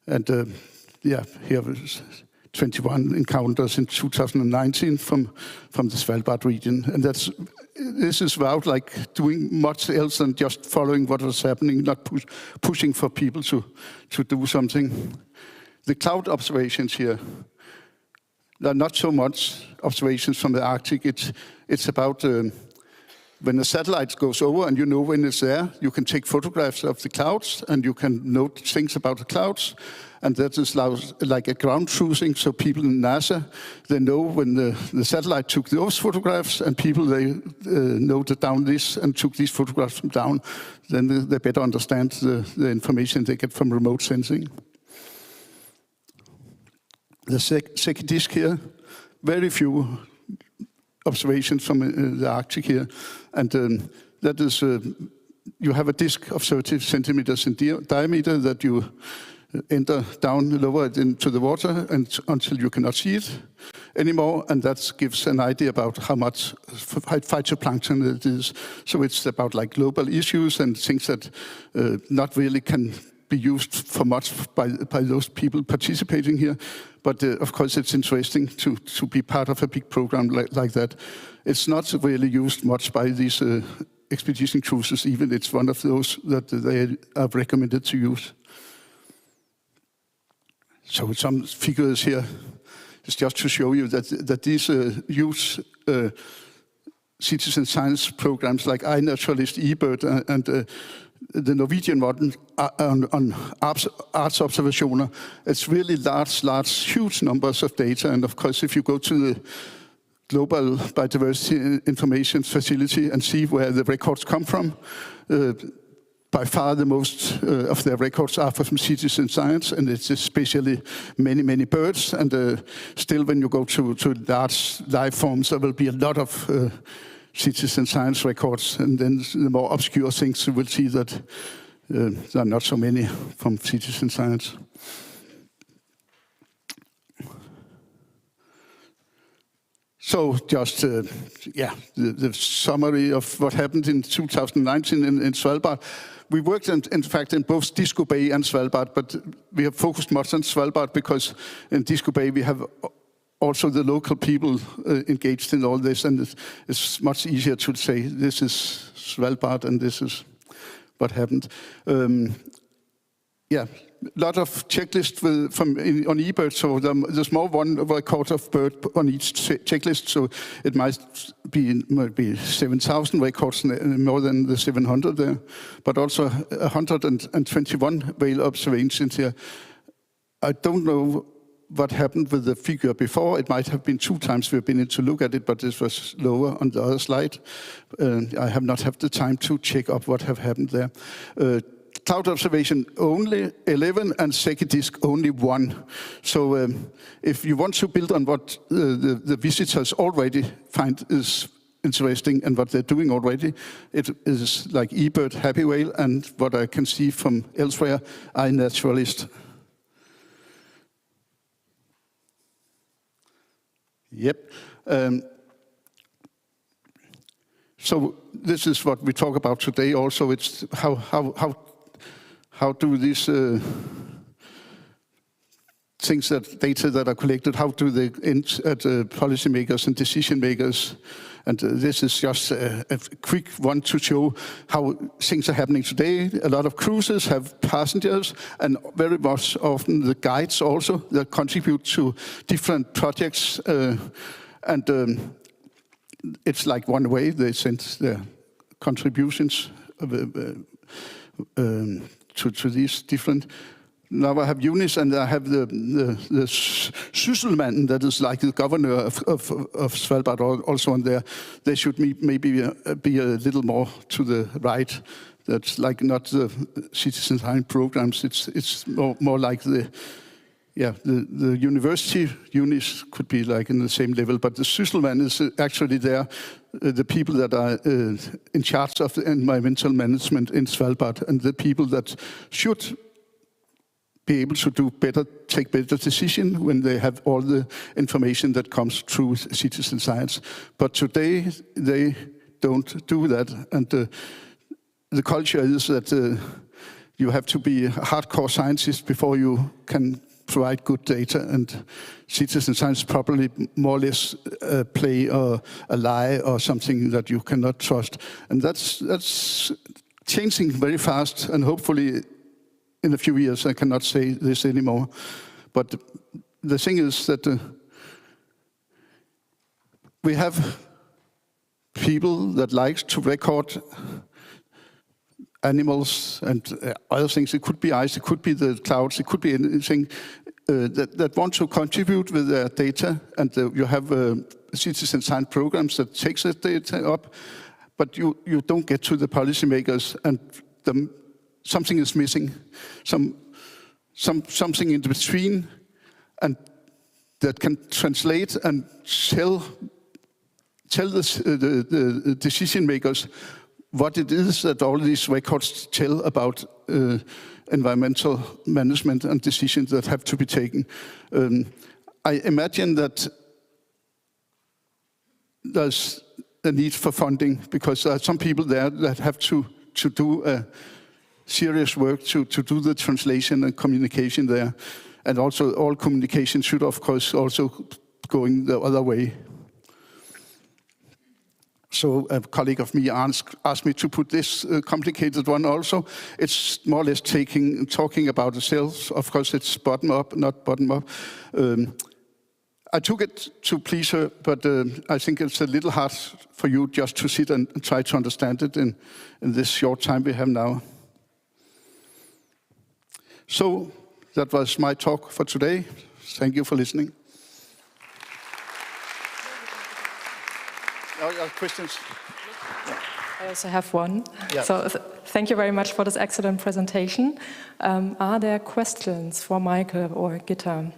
And here was 21 encounters in 2019 from the Svalbard region. And this is about like doing much else than just following what was happening, not pushing for people to do something. The cloud observations here, there are not so much observations from the Arctic. It's about when the satellite goes over and you know when it's there, you can take photographs of the clouds and you can note things about the clouds. And that is like a ground truthing, so people in NASA, they know when the satellite took those photographs, and people, they noted down this and took these photographs from down. Then they better understand the information they get from remote sensing. The Sekedisk here, very few observations from the Arctic here. And that is, you have a disk of 30 centimeters in diameter that you enter down, lower it into the water until you cannot see it anymore, and that gives an idea about how much phytoplankton it is. So it's about like global issues and things that not really can be used for much by those people participating here. But of course it's interesting to be part of a big program like that. It's not really used much by these expedition cruises, even it's one of those that they are recommended to use. So some figures here is just to show you that these use citizen science programs like iNaturalist, eBird, and the Norwegian one on arts observationer. It's really large, huge numbers of data. And of course, if you go to the Global Biodiversity Information Facility and see where the records come from, by far the most of their records are from citizen science, and it's especially many birds. And still, when you go to large life forms, there will be a lot of citizen science records. And then the more obscure things, you will see that there are not so many from citizen science. So just, the summary of what happened in 2019 in Svalbard. We worked, in fact, in both Disco Bay and Svalbard, but we have focused much on Svalbard because in Disco Bay we have also the local people engaged in all this, and it's much easier to say this is Svalbard and this is what happened. A lot of checklists on eBird, so there's more one record of bird on each checklist, so it might be 7,000 records, more than the 700 there, but also 121 whale observations here. I don't know what happened with the figure before. It might have been 2 times we've been in to look at it, but this was lower on the other slide. I have not had the time to check up what have happened there. Cloud observation only 11 and second disk only 1. So if you want to build on what the visitors already find is interesting and what they're doing already, it is like eBird, Happy Whale, and what I can see from elsewhere, iNaturalist. Yep. So this is what we talk about today also. It's how do these things, data that are collected, how do they end at policymakers and decision makers? And this is just a quick one to show how things are happening today. A lot of cruises have passengers, and very much often the guides also that contribute to different projects. It's like one way they send their contributions to these different. Now I have Eunice, and I have the Sysselmanden, that is like the governor of Svalbard, also on there. They should maybe be a little more to the right. That's like not the citizen science programs. It's more like the university. Eunice could be like in the same level, but the Sysselmand is actually there. The people that are in charge of the environmental management in Svalbard, and the people that should be able to take better decisions when they have all the information that comes through citizen science. But today they don't do that, and the culture is that you have to be a hardcore scientist before you can provide good data, and citizen science probably more or less play or a lie or something that you cannot trust. And that's changing very fast, and hopefully in a few years I cannot say this anymore. But the thing is that we have people that like to record animals and other things. It could be ice, it could be the clouds, it could be anything that want to contribute with their data. And you have citizen science programs that takes that data up, but you don't get to the policymakers, and something is missing, something in between, and that can translate and tell the decision makers what it is that all these records tell about environmental management and decisions that have to be taken. I imagine that there's a need for funding, because there are some people there that have to do serious work to do the translation and communication there. And also all communication should, of course, also going the other way. So a colleague of me asked me to put this complicated one also. It's more or less talking about itself. Of course, it's bottom up, not bottom up. I took it to please her, but I think it's a little hard for you just to sit and try to understand it in this short time we have now. So that was my talk for today. Thank you for listening. Questions? Yeah. I also have one. Yeah. So thank you very much for this excellent presentation. Are there questions for Michael or Gitta?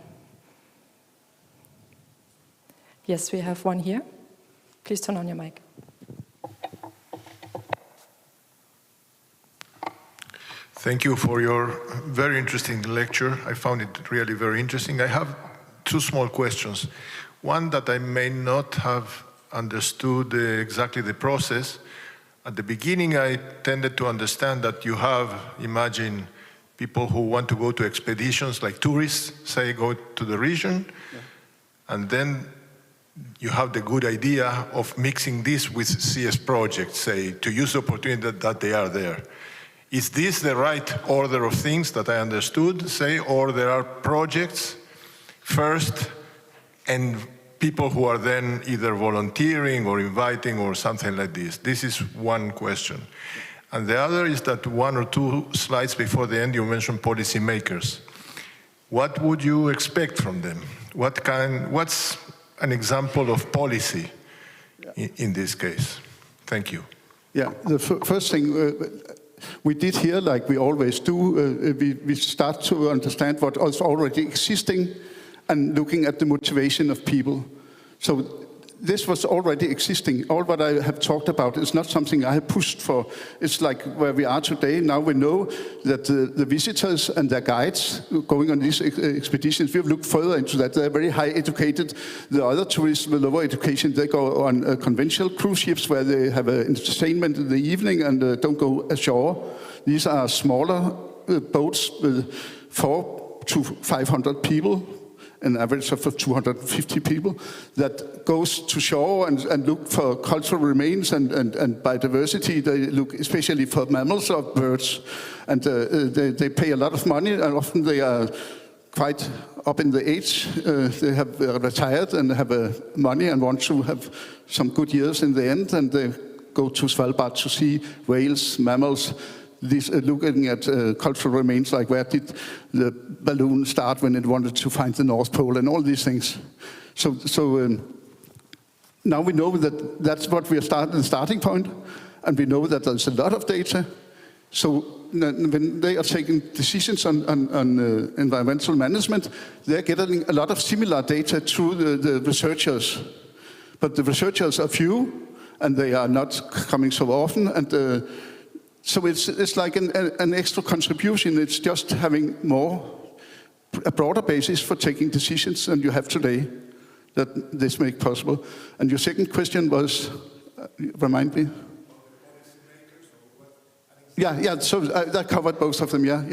Yes, we have one here. Please turn on your mic. Thank you for your very interesting lecture. I found it really very interesting. I have two small questions. One that I may not have understood exactly the process. At the beginning, I tended to understand that you have, imagine, people who want to go to expeditions like tourists, say, go to the region, and then you have the good idea of mixing this with CS projects, say, to use the opportunity that they are there. Is this the right order of things that I understood, say, or there are projects first and people who are then either volunteering or inviting or something like this? This is one question. And the other is that one or two slides before the end you mentioned policymakers. What would you expect from them? What's an example of policy in this case? Thank you. Yeah, the first thing we did here, like we always do, we start to understand what is already existing and looking at the motivation of people. So this was already existing. All what I have talked about is not something I have pushed for. It's like where we are today. Now we know that the visitors and their guides going on these expeditions, we have looked further into that. They're very high educated. The other tourists with lower education, they go on conventional cruise ships where they have entertainment in the evening and don't go ashore. These are smaller boats with 400 to 500 people, an average of 250 people, that goes to shore and look for cultural remains and biodiversity. They look especially for mammals or birds. And they pay a lot of money, and often they are quite up in the age. They have retired and have money and want to have some good years in the end, and they go to Svalbard to see whales, mammals, looking at cultural remains, like where did the balloon start when it wanted to find the North Pole and all these things. So now we know that that's what we are the starting point, and we know that there's a lot of data. So when they are taking decisions on environmental management, they're getting a lot of similar data through the researchers. But the researchers are few, and they are not coming so often, and so it's like an extra contribution. It's just having a broader basis for taking decisions than you have today that this makes possible. And your second question was, remind me? Yeah, so that covered both of them, yeah.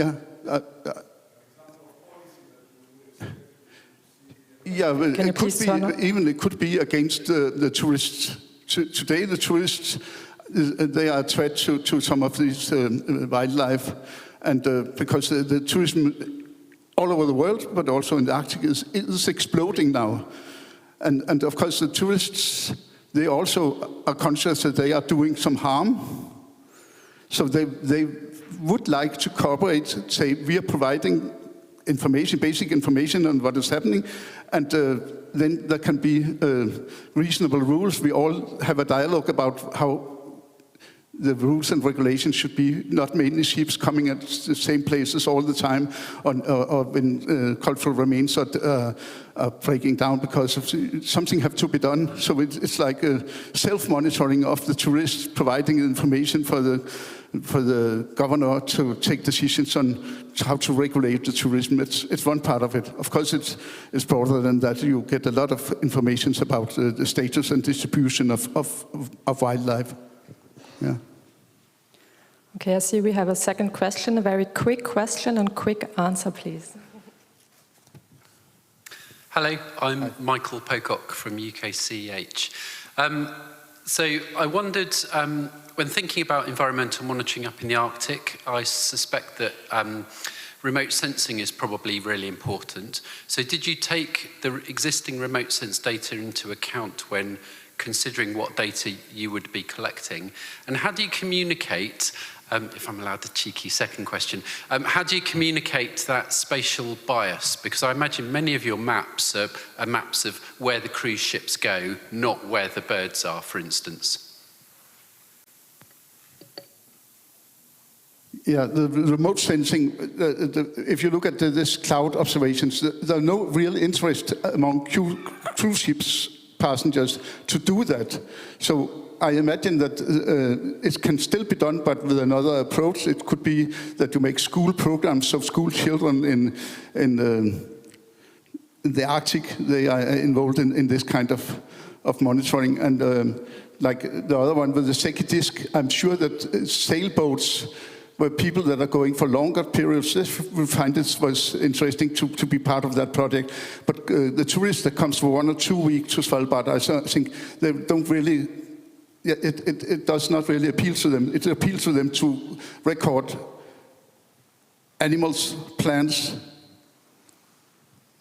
Yeah, well, it could be against the tourists. Today, the tourists, they are a threat to some of these wildlife, and because the tourism all over the world, but also in the Arctic, is exploding now. And of course, the tourists, they also are conscious that they are doing some harm. So they would like to cooperate, say, we are providing information, basic information on what is happening, and then there can be reasonable rules. We all have a dialogue about how the rules and regulations should be, not mainly ships coming at the same places all the time, or when cultural remains are breaking down because of something have to be done. So it's like a self-monitoring of the tourists, providing information for the governor to take decisions on how to regulate the tourism. It's one part of it. Of course, it's broader than that. You get a lot of information about the status and distribution of wildlife. Yeah. Okay, I see we have a second question, a very quick question and quick answer, please. Hello, I'm Michael Pocock from UKCEH. So I wondered, when thinking about environmental monitoring up in the Arctic, I suspect that remote sensing is probably really important. So did you take the existing remote sense data into account when considering what data you would be collecting? And how do you communicate, if I'm allowed the cheeky second question, how do you communicate that spatial bias? Because I imagine many of your maps are maps of where the cruise ships go, not where the birds are, for instance. Yeah, the remote sensing, if you look at this cloud observations, there are no real interest among cruise ships passengers to do that. So I imagine that it can still be done, but with another approach. It could be that you make school programs of school children in the Arctic. They are involved in this kind of monitoring. And like the other one with the Seki disk, I'm sure that sailboats where people that are going for longer periods, will find this was interesting to be part of that project. But the tourists that comes for 1 or 2 weeks to Svalbard, I think they don't really, it does not really appeal to them. It appeals to them to record animals, plants,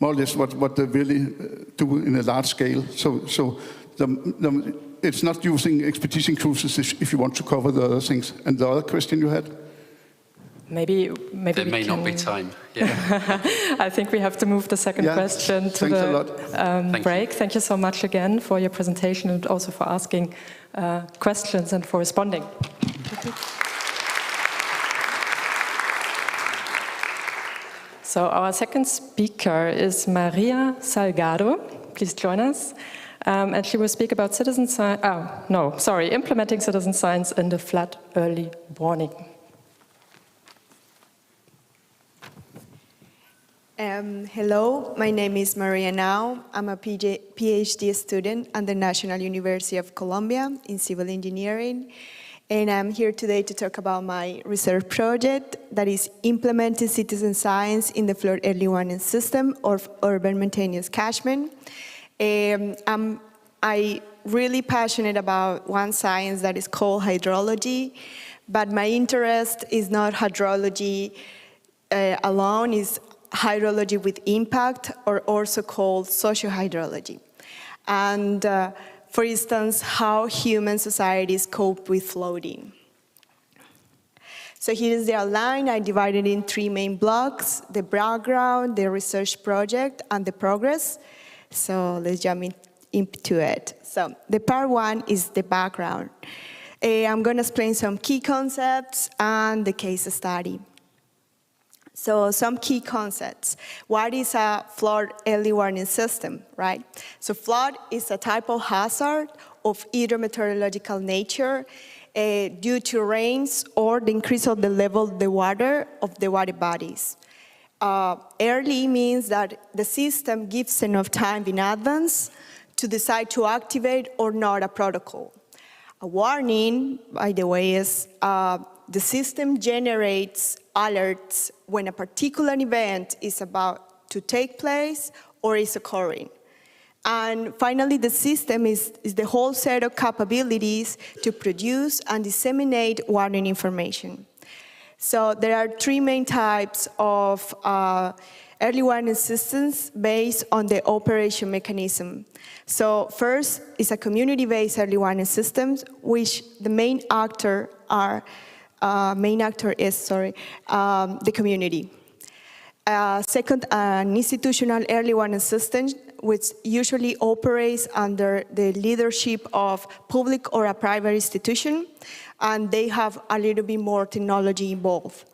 more or less what they really do in a large scale. So it's not using expedition cruises if you want to cover the other things. And the other question you had? Maybe there may not be time. Yeah. I think we have to move the second question to the break. Thank you so much again for your presentation and also for asking questions and for responding. So our second speaker is Maria Salgado. Please join us. And she will speak about citizen science. Implementing citizen science in the flood early warning. Hello, my name is Maria Now. I'm a PhD student at the National University of Colombia in civil engineering. And I'm here today to talk about my research project that is implementing citizen science in the flood early warning system of urban maintenance catchment. I'm really passionate about one science that is called hydrology, but my interest is not hydrology alone, is hydrology with impact, or also called social hydrology. And for instance, how human societies cope with flooding. So here is the outline. I divided in 3 main blocks: the background, the research project, and the progress. So let's jump into it. So the part 1 is the background. I'm going to explain some key concepts and the case study. So some key concepts. What is a flood early warning system, right? So flood is a type of hazard of hydrometeorological nature due to rains or the increase of the level of the water bodies. Early means that the system gives enough time in advance to decide to activate or not a protocol. A warning, by the way, is the system generates alerts when a particular event is about to take place or is occurring. And finally, the system is the whole set of capabilities to produce and disseminate warning information. So there are 3 main types of early warning systems based on the operation mechanism. So first is a community-based early warning system, which the main actor is the community. Second, an institutional early warning system, which usually operates under the leadership of public or a private institution, and they have a little bit more technology involved.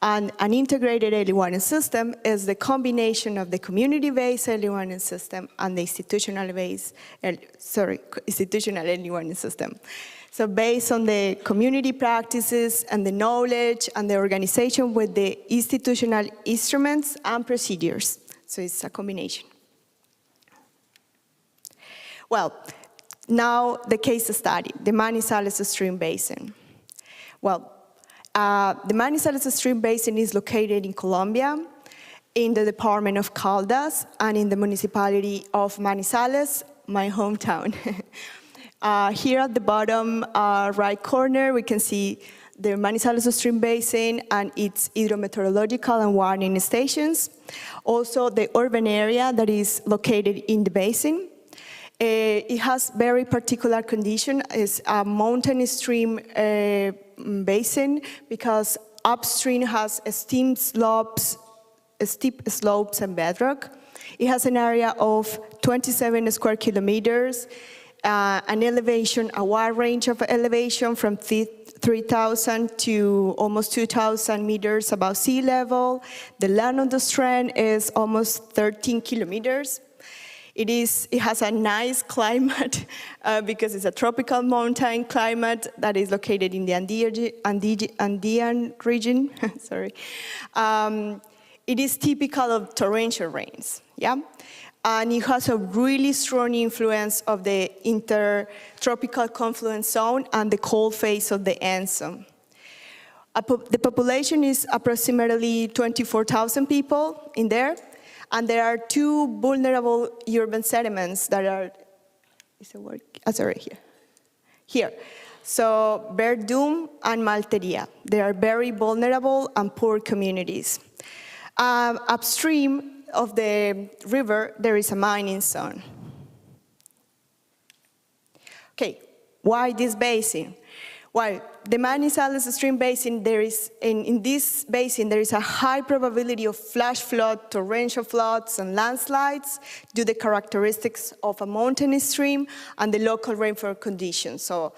And an integrated early warning system is the combination of the community-based early warning system and the institutional early warning system. So based on the community practices and the knowledge and the organization with the institutional instruments and procedures. So it's a combination. Well, now the case study, the Manizales Stream Basin. Well, the Manizales Stream Basin is located in Colombia, in the department of Caldas, and in the municipality of Manizales, my hometown. Here at the bottom right corner, we can see the Manizales Stream Basin and its hydrometeorological and warning stations. Also, the urban area that is located in the basin. It has very particular condition. It's a mountain stream basin because upstream has steep slopes and bedrock. It has an area of 27 square kilometers. an elevation, a wide range of elevation from 3,000 to almost 2,000 meters above sea level. The land on the strand is almost 13 kilometers. It has a nice climate because it's a tropical mountain climate that is located in the Andean region. Sorry. It is typical of torrential rains, yeah? And it has a really strong influence of the intertropical confluence zone and the cold phase of the end zone. The population is approximately 24,000 people in there, and there are two vulnerable urban sediments that are, is it work? Sorry, here. So Verdun and Malteria, they are very vulnerable and poor communities. Upstream of the river, there is a mining zone. Okay, why this basin? Well, the Manizales stream basin, in this basin, there is a high probability of flash flood, torrential floods, and landslides due to the characteristics of a mountain stream and the local rainfall conditions. So,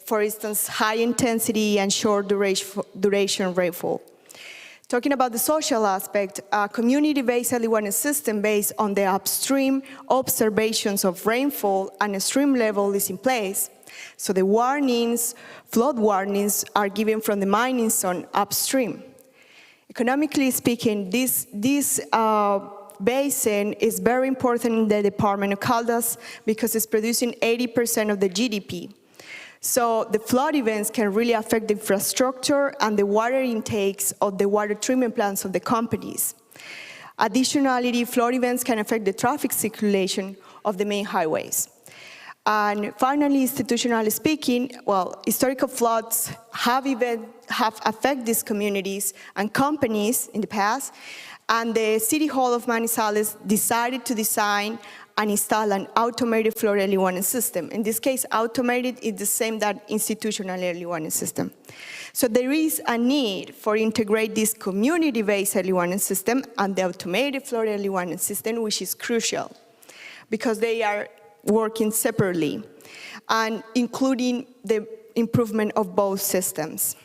for instance, high intensity and short duration rainfall. Talking about the social aspect, a community-based early warning system based on the upstream observations of rainfall and stream level is in place. So the warnings, flood warnings, are given from the mining zone upstream. Economically speaking, this basin is very important in the Department of Caldas because it's producing 80% of the GDP. So the flood events can really affect the infrastructure and the water intakes of the water treatment plants of the companies. Additionally, flood events can affect the traffic circulation of the main highways. And finally, institutionally speaking, well, historical floods have affected these communities and companies in the past, and the City Hall of Manizales decided to design and install an automated flood early warning system. In this case, automated is the same that institutional early warning system. So there is a need for integrate this community-based early warning system and the automated flood early warning system, which is crucial because they are working separately and including the improvement of both systems.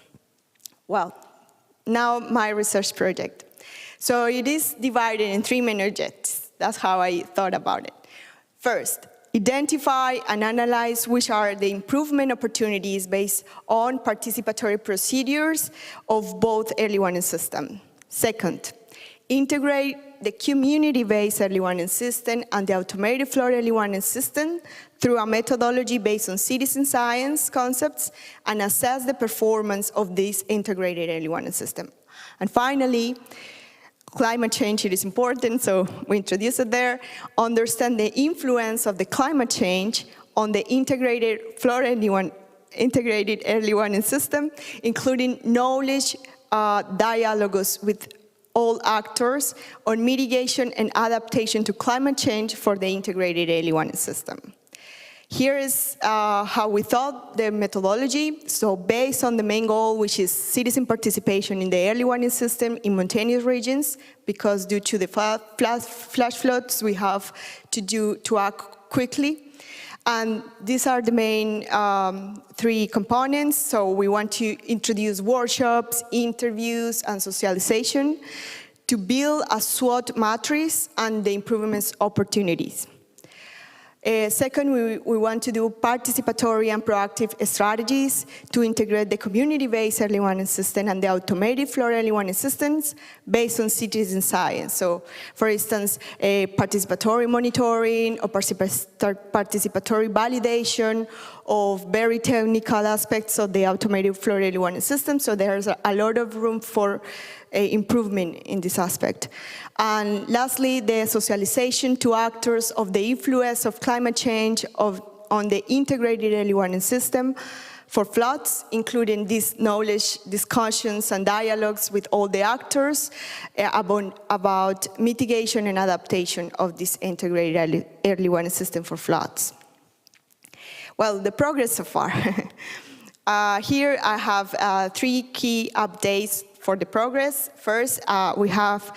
Well, now my research project. So it is divided in three main objectives. That's how I thought about it. First, identify and analyze which are the improvement opportunities based on participatory procedures of both early warning systems. Second, integrate the community-based early warning system and the automated flood early warning system through a methodology based on citizen science concepts and assess the performance of this integrated early warning system. And finally, climate change, it is important, so we introduce it there. Understand the influence of the climate change on the integrated early warning system, including knowledge dialogues with all actors on mitigation and adaptation to climate change for the integrated early warning system. Here is how we thought the methodology. So based on the main goal, which is citizen participation in the early warning system in mountainous regions, because due to the flash floods, we have to act quickly. And these are the main three components. So we want to introduce workshops, interviews, and socialization to build a SWOT matrix and the improvements opportunities. Second, we want to do participatory and proactive strategies to integrate the community-based early warning system and the automated flood early warning systems based on citizen science. So, for instance, participatory monitoring or participatory validation of very technical aspects of the automated flood early warning system. So there's a lot of room for improvement in this aspect. And lastly, the socialization to actors of the influence of climate change on the integrated early warning system for floods, including these knowledge discussions and dialogues with all the actors about mitigation and adaptation of this integrated early warning system for floods. Well, the progress so far. Here I have three key updates for the progress. First, we have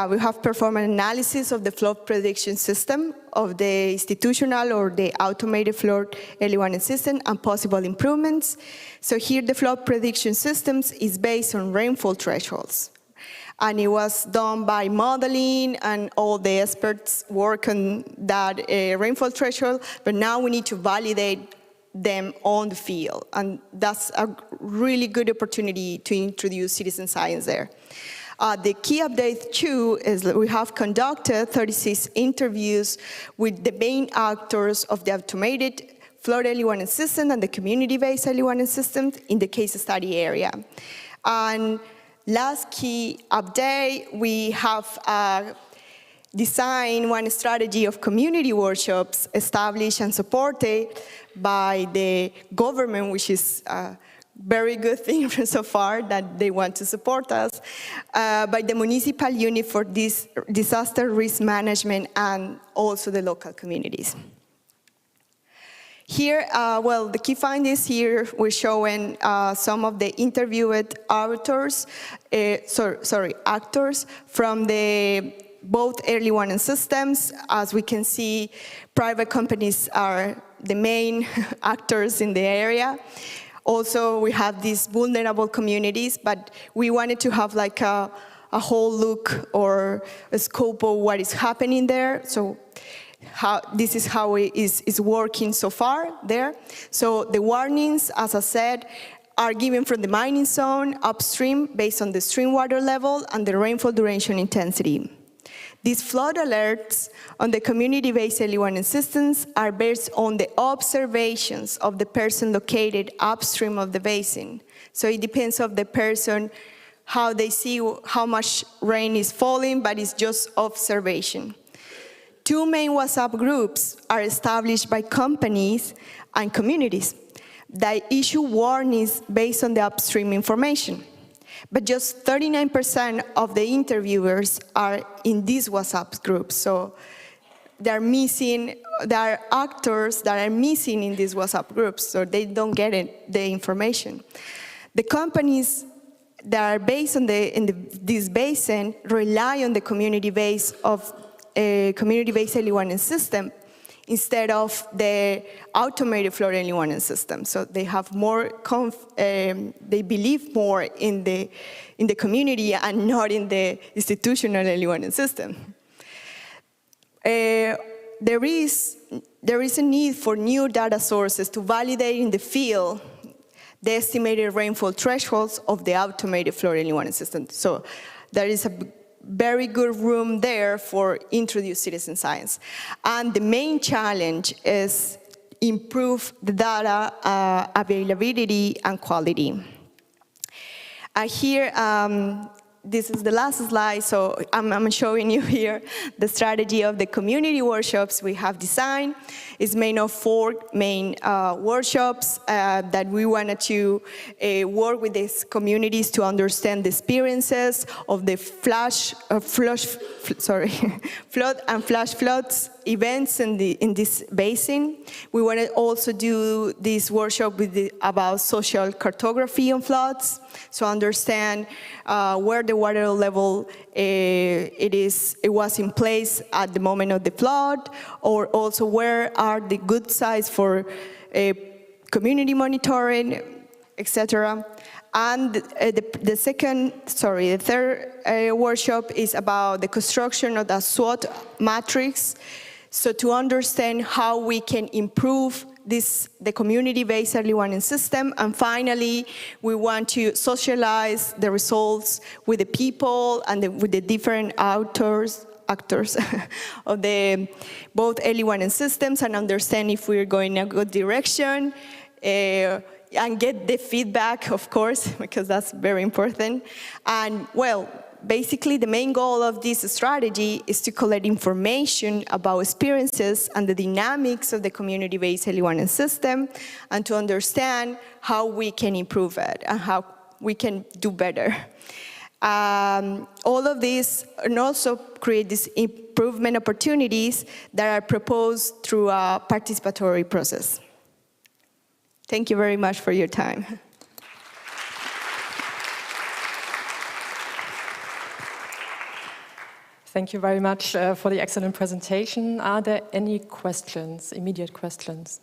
we have performed an analysis of the flood prediction system of the institutional or the automated flood early warning system and possible improvements. So here the flood prediction systems is based on rainfall thresholds. And it was done by modeling, and all the experts work on that rainfall threshold, but now we need to validate them on the field. And that's a really good opportunity to introduce citizen science there. The key update too is that we have conducted 36 interviews with the main actors of the automated flood early warning system and the community-based early warning system in the case study area. And last key update, we have designed one strategy of community workshops established and supported by the government, which is a very good thing so far that they want to support us, by the municipal unit for this disaster risk management and also the local communities. Here, the key findings here, we're showing some of the interviewed actors from both early warning systems. As we can see, private companies are the main actors in the area. Also, we have these vulnerable communities, but we wanted to have like a whole look or a scope of what is happening there. So this is how it is working so far there. So the warnings, as I said, are given from the mining zone upstream based on the stream water level and the rainfall duration intensity. These flood alerts on the community-based early warning systems are based on the observations of the person located upstream of the basin. So it depends on the person, how they see how much rain is falling, but it's just observation. Two main WhatsApp groups are established by companies and communities that issue warnings based on the upstream information. But just 39% of the interviewers are in these WhatsApp groups. So there are actors that are missing in these WhatsApp groups, so they don't get the information. The companies that are based on this basin rely on the community base of a community-based early warning system instead of the automated flood early warning system. So they have more, they believe more in the community and not in the institutional early warning system. There is a need for new data sources to validate in the field the estimated rainfall thresholds of the automated flood early warning system. So there is a very good room there for introduce citizen science. And the main challenge is improve the data availability and quality. Here, this is the last slide, so I'm showing you here the strategy of the community workshops we have designed. It's made of 4 main workshops that we wanted to work with these communities to understand the experiences of the flood and flash floods events in this basin. We want to also do this workshop about social cartography on floods, so understand where the water level it was in place at the moment of the flood, or also where are the good sites for community monitoring, etc. And the third workshop is about the construction of the SWOT matrix. So to understand how we can improve the community-based early warning system. And finally, we want to socialize the results with the people and with the different actors of both early warning systems, and understand if we're going in a good direction, and get the feedback, of course, because that's very important. And well, basically the main goal of this strategy is to collect information about experiences and the dynamics of the community-based early warning system, and to understand how we can improve it and how we can do better. All of this, and also create these improvement opportunities that are proposed through a participatory process. Thank you very much for your time. Thank you very much for the excellent presentation. Are there any questions, immediate questions?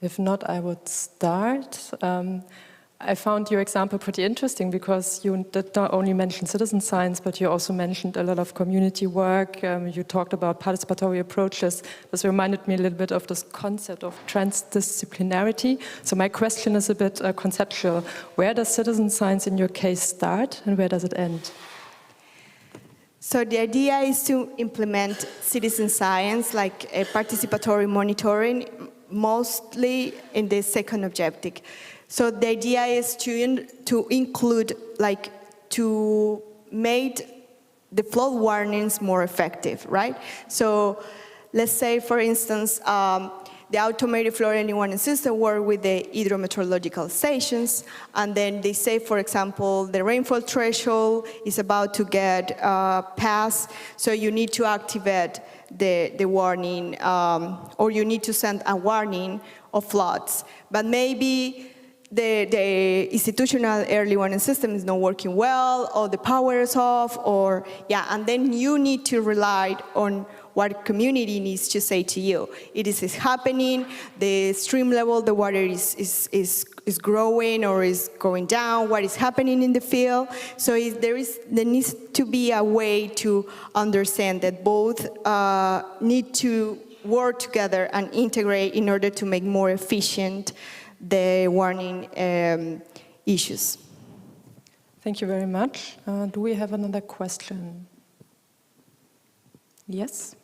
If not, I would start. I found your example pretty interesting because you did not only mention citizen science, but you also mentioned a lot of community work. You talked about participatory approaches. This reminded me a little bit of this concept of transdisciplinarity. So my question is a bit conceptual. Where does citizen science in your case start and where does it end? So the idea is to implement citizen science, like a participatory monitoring, mostly in the second objective. So the idea is to include, like, to make the flood warnings more effective, right? So let's say, for instance, the automated flood early warning system work with the hydrometeorological stations, and then they say, for example, the rainfall threshold is about to get passed, so you need to activate the warning, or you need to send a warning of floods. But maybe the institutional early warning system is not working well, or the power is off, or, yeah, and then you need to rely on what community needs to say to you. It is happening, the stream level, the water is growing or is going down, what is happening in the field. So there needs to be a way to understand that both need to work together and integrate in order to make more efficient the warning issues. Thank you very much. Do we have another question? Yes?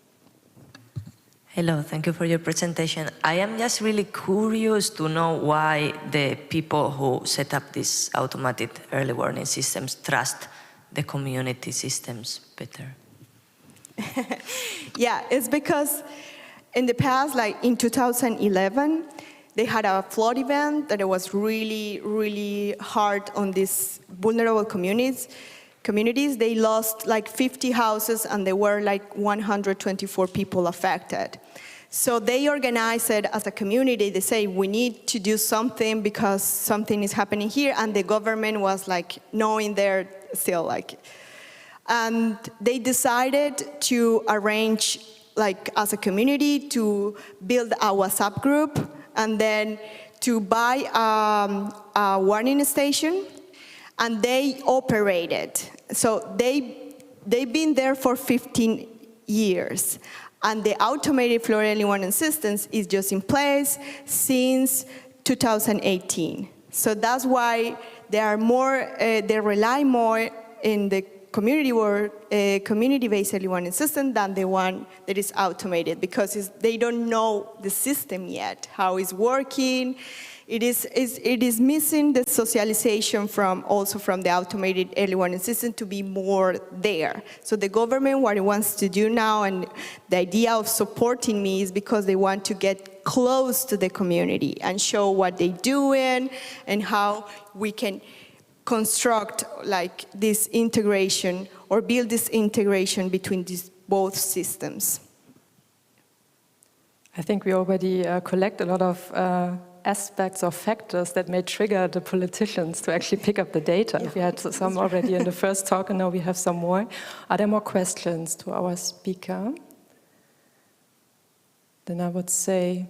Hello, thank you for your presentation. I am just really curious to know why the people who set up these automated early warning systems trust the community systems better. Yeah, it's because in the past, like in 2011, they had a flood event that it was really, really hard on these vulnerable communities. They lost like 50 houses and there were like 124 people affected. So they organized it as a community. They say, we need to do something because something is happening here. And the government was like, knowing there still like. And they decided to arrange, like as a community, to build a WhatsApp group and then to buy a warning station. And they operate it. So they've been there for 15 years. And the automated flood early warning systems is just in place since 2018. So that's why they rely more in the community-based early warning system than the one that is automated, because they don't know the system yet, how it's working. It is missing the socialization from the automated early warning system to be more there. So the government, what it wants to do now, and the idea of supporting me is because they want to get close to the community and show what they're doing and how we can construct like this integration or build this integration between these both systems. I think we already collect a lot of aspects or factors that may trigger the politicians to actually pick up the data. Yeah. We had some already in the first talk, and now we have some more. Are there more questions to our speaker? Then I would say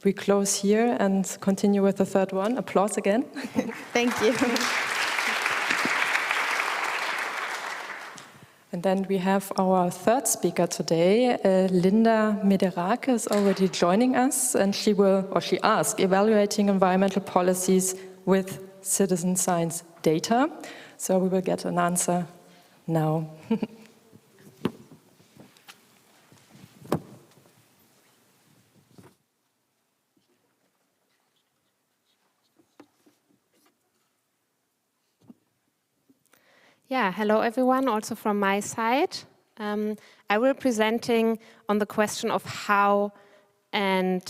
we close here and continue with the third one. Applause again. Thank you. And then we have our third speaker today, Linda Mederake is already joining us, and she asked, evaluating environmental policies with citizen science data. So we will get an answer now. Yeah, hello everyone, also from my side. I will be presenting on the question of how and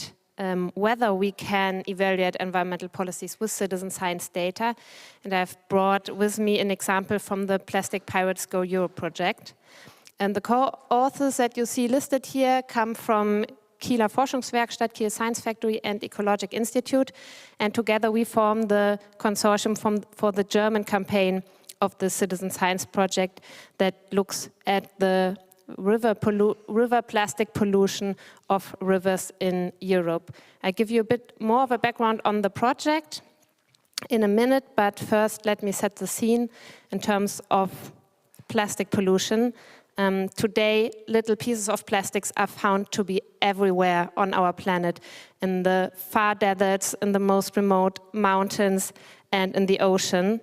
whether we can evaluate environmental policies with citizen science data. And I've brought with me an example from the Plastic Pirates Go Europe project. And the co-authors that you see listed here come from Kieler Forschungswerkstatt, Kiel Science Factory and Ecologic Institute. And together we form the consortium for the German campaign of the citizen science project that looks at the river plastic pollution of rivers in Europe. I give you a bit more of a background on the project in a minute, but first let me set the scene in terms of plastic pollution. Today, little pieces of plastics are found to be everywhere on our planet, in the far deserts, in the most remote mountains, and in the ocean.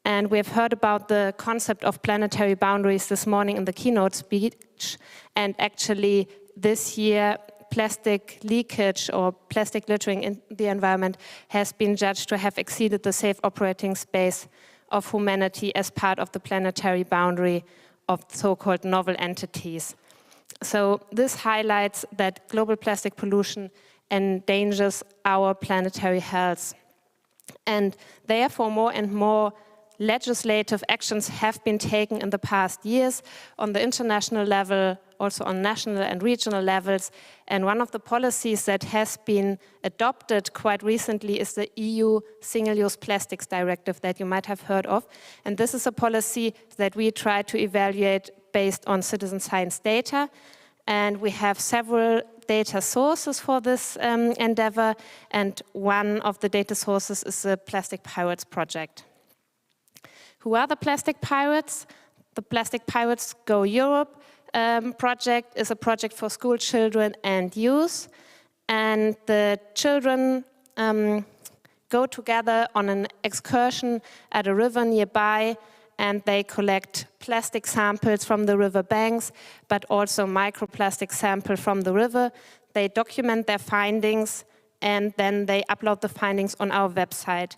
And we have heard about the concept of planetary boundaries this morning in the keynote speech. And actually, this year, plastic leakage or plastic littering in the environment has been judged to have exceeded the safe operating space of humanity as part of the planetary boundary of so-called novel entities. So this highlights that global plastic pollution endangers our planetary health. And therefore, more and more legislative actions have been taken in the past years on the international level, also on national and regional levels. And one of the policies that has been adopted quite recently is the EU Single-Use Plastics Directive that you might have heard of. And this is a policy that we try to evaluate based on citizen science data. And we have several data sources for this endeavor. And one of the data sources is the Plastic Pirates Project. Who are the Plastic Pirates? The Plastic Pirates Go Europe project is a project for school children and youth. And the children go together on an excursion at a river nearby, and they collect plastic samples from the river banks, but also microplastic samples from the river. They document their findings, and then they upload the findings on our website.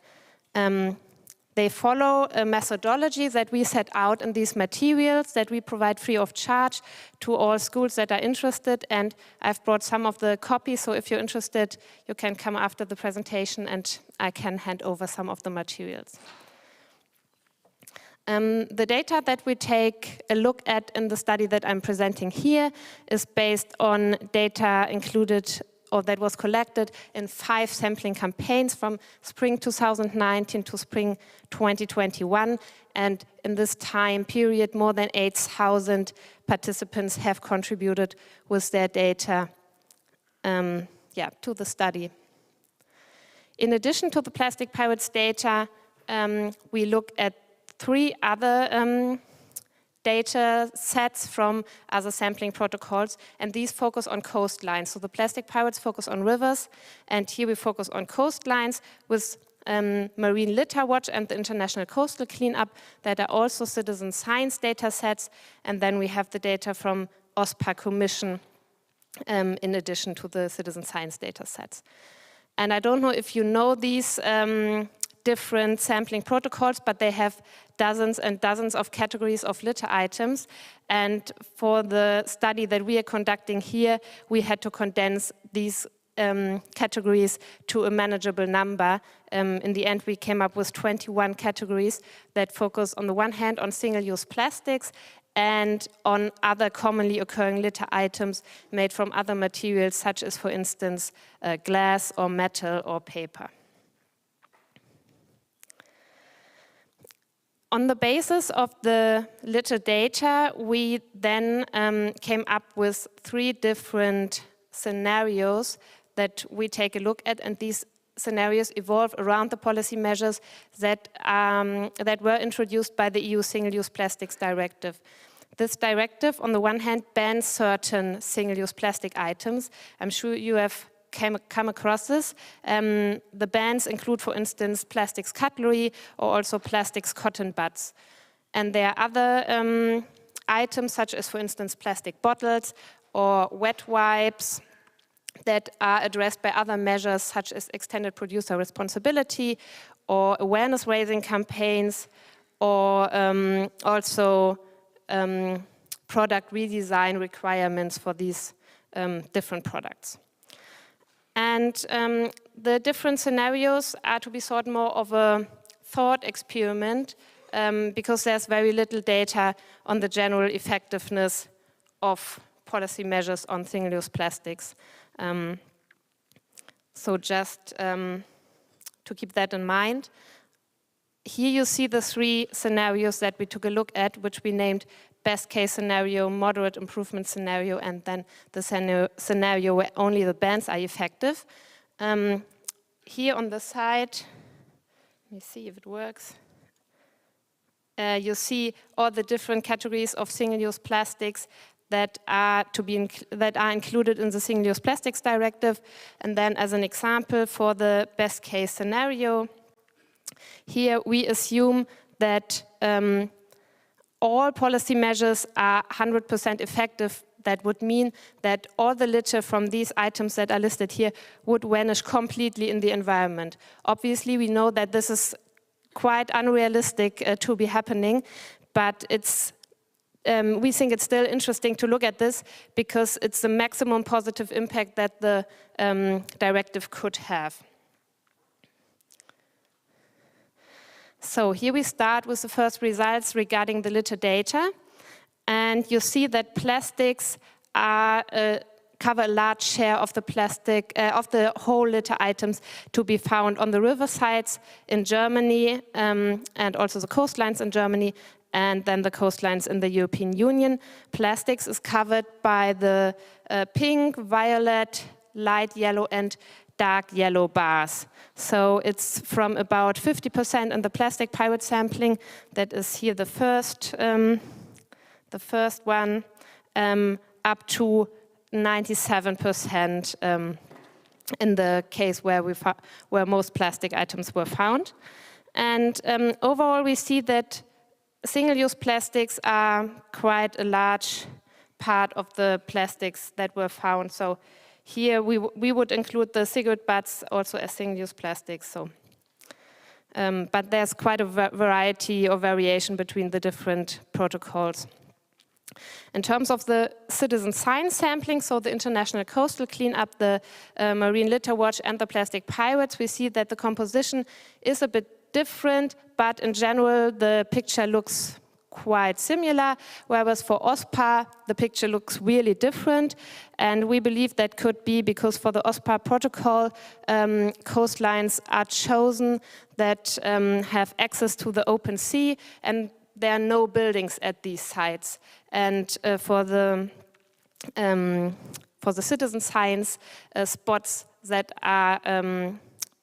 They follow a methodology that we set out in these materials that we provide free of charge to all schools that are interested. And I've brought some of the copies, so if you're interested, you can come after the presentation and I can hand over some of the materials. The data that we take a look at in the study that I'm presenting here is based on data included or that was collected in 5 sampling campaigns from spring 2019 to spring 2021. And in this time period, more than 8,000 participants have contributed with their data to the study. In addition to the Plastic Pirates data, we look at 3 other data sets from other sampling protocols, and these focus on coastlines. So the Plastic Pirates focus on rivers, and here we focus on coastlines with Marine Litter Watch and the International Coastal Cleanup that are also citizen science data sets, and then we have the data from OSPA Commission in addition to the citizen science data sets. And I don't know if you know these different sampling protocols, but they have dozens and dozens of categories of litter items. And for the study that we are conducting here, we had to condense these categories to a manageable number. In the end, we came up with 21 categories that focus on the one hand on single-use plastics and on other commonly occurring litter items made from other materials, such as, for instance, glass or metal or paper. On the basis of the litter data, we then came up with 3 different scenarios that we take a look at, and these scenarios evolve around the policy measures that were introduced by the EU Single-Use Plastics Directive. This directive, on the one hand, bans certain single-use plastic items. I'm sure you have come across this. The bans include, for instance, plastics cutlery or also plastics cotton buds. And there are other items, such as, for instance, plastic bottles or wet wipes that are addressed by other measures, such as extended producer responsibility or awareness-raising campaigns, or also product redesign requirements for these different products. And the different scenarios are to be thought more of a thought experiment because there's very little data on the general effectiveness of policy measures on single-use plastics. So just to keep that in mind. here you see the 3 scenarios that we took a look at, which we named best case scenario, moderate improvement scenario, and then the scenario where only the bans are effective. Here on the side, let me see if it works. You see all the different categories of single-use plastics that are included in the Single-Use Plastics Directive. And then as an example for the best case scenario, here we assume that all policy measures are 100% effective. That would mean that all the litter from these items that are listed here would vanish completely in the environment. Obviously, we know that this is quite unrealistic to be happening, but we think it's still interesting to look at this because it's the maximum positive impact that the directive could have. So here we start with the first results regarding the litter data. And you see that plastics cover a large share of the of the whole litter items to be found on the riversides in Germany and also the coastlines in Germany and then the coastlines in the European Union. Plastics is covered by the pink, violet, light yellow and dark yellow bars. So it's from about 50% in the plastic pirate sampling, that is here the first one, up to 97% in the case where most plastic items were found. And overall, we see that single-use plastics are quite a large part of the plastics that were found. So here we would include the cigarette butts also as single-use plastics. So, but there's quite a variety or variation between the different protocols. In terms of the citizen science sampling, so the International Coastal Cleanup, the Marine Litter Watch and the Plastic Pirates, we see that the composition is a bit different, but in general the picture looks quite similar, whereas for OSPAR the picture looks really different, and we believe that could be because for the OSPAR protocol coastlines are chosen that have access to the open sea, and there are no buildings at these sites. And for the citizen science spots that are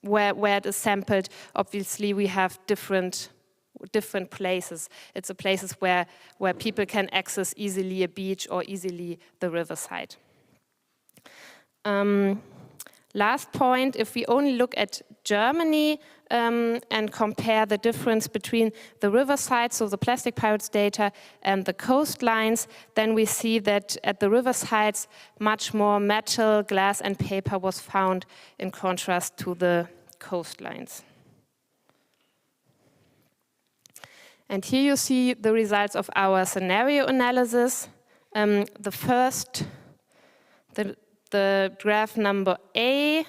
where it is sampled, obviously we have different places. It's the places where people can access easily a beach or easily the riverside. Last point, if we only look at Germany and compare the difference between the riverside, so the plastic pirates data, and the coastlines, then we see that at the riversides much more metal, glass and paper was found in contrast to the coastlines. And here you see the results of our scenario analysis. The graph number A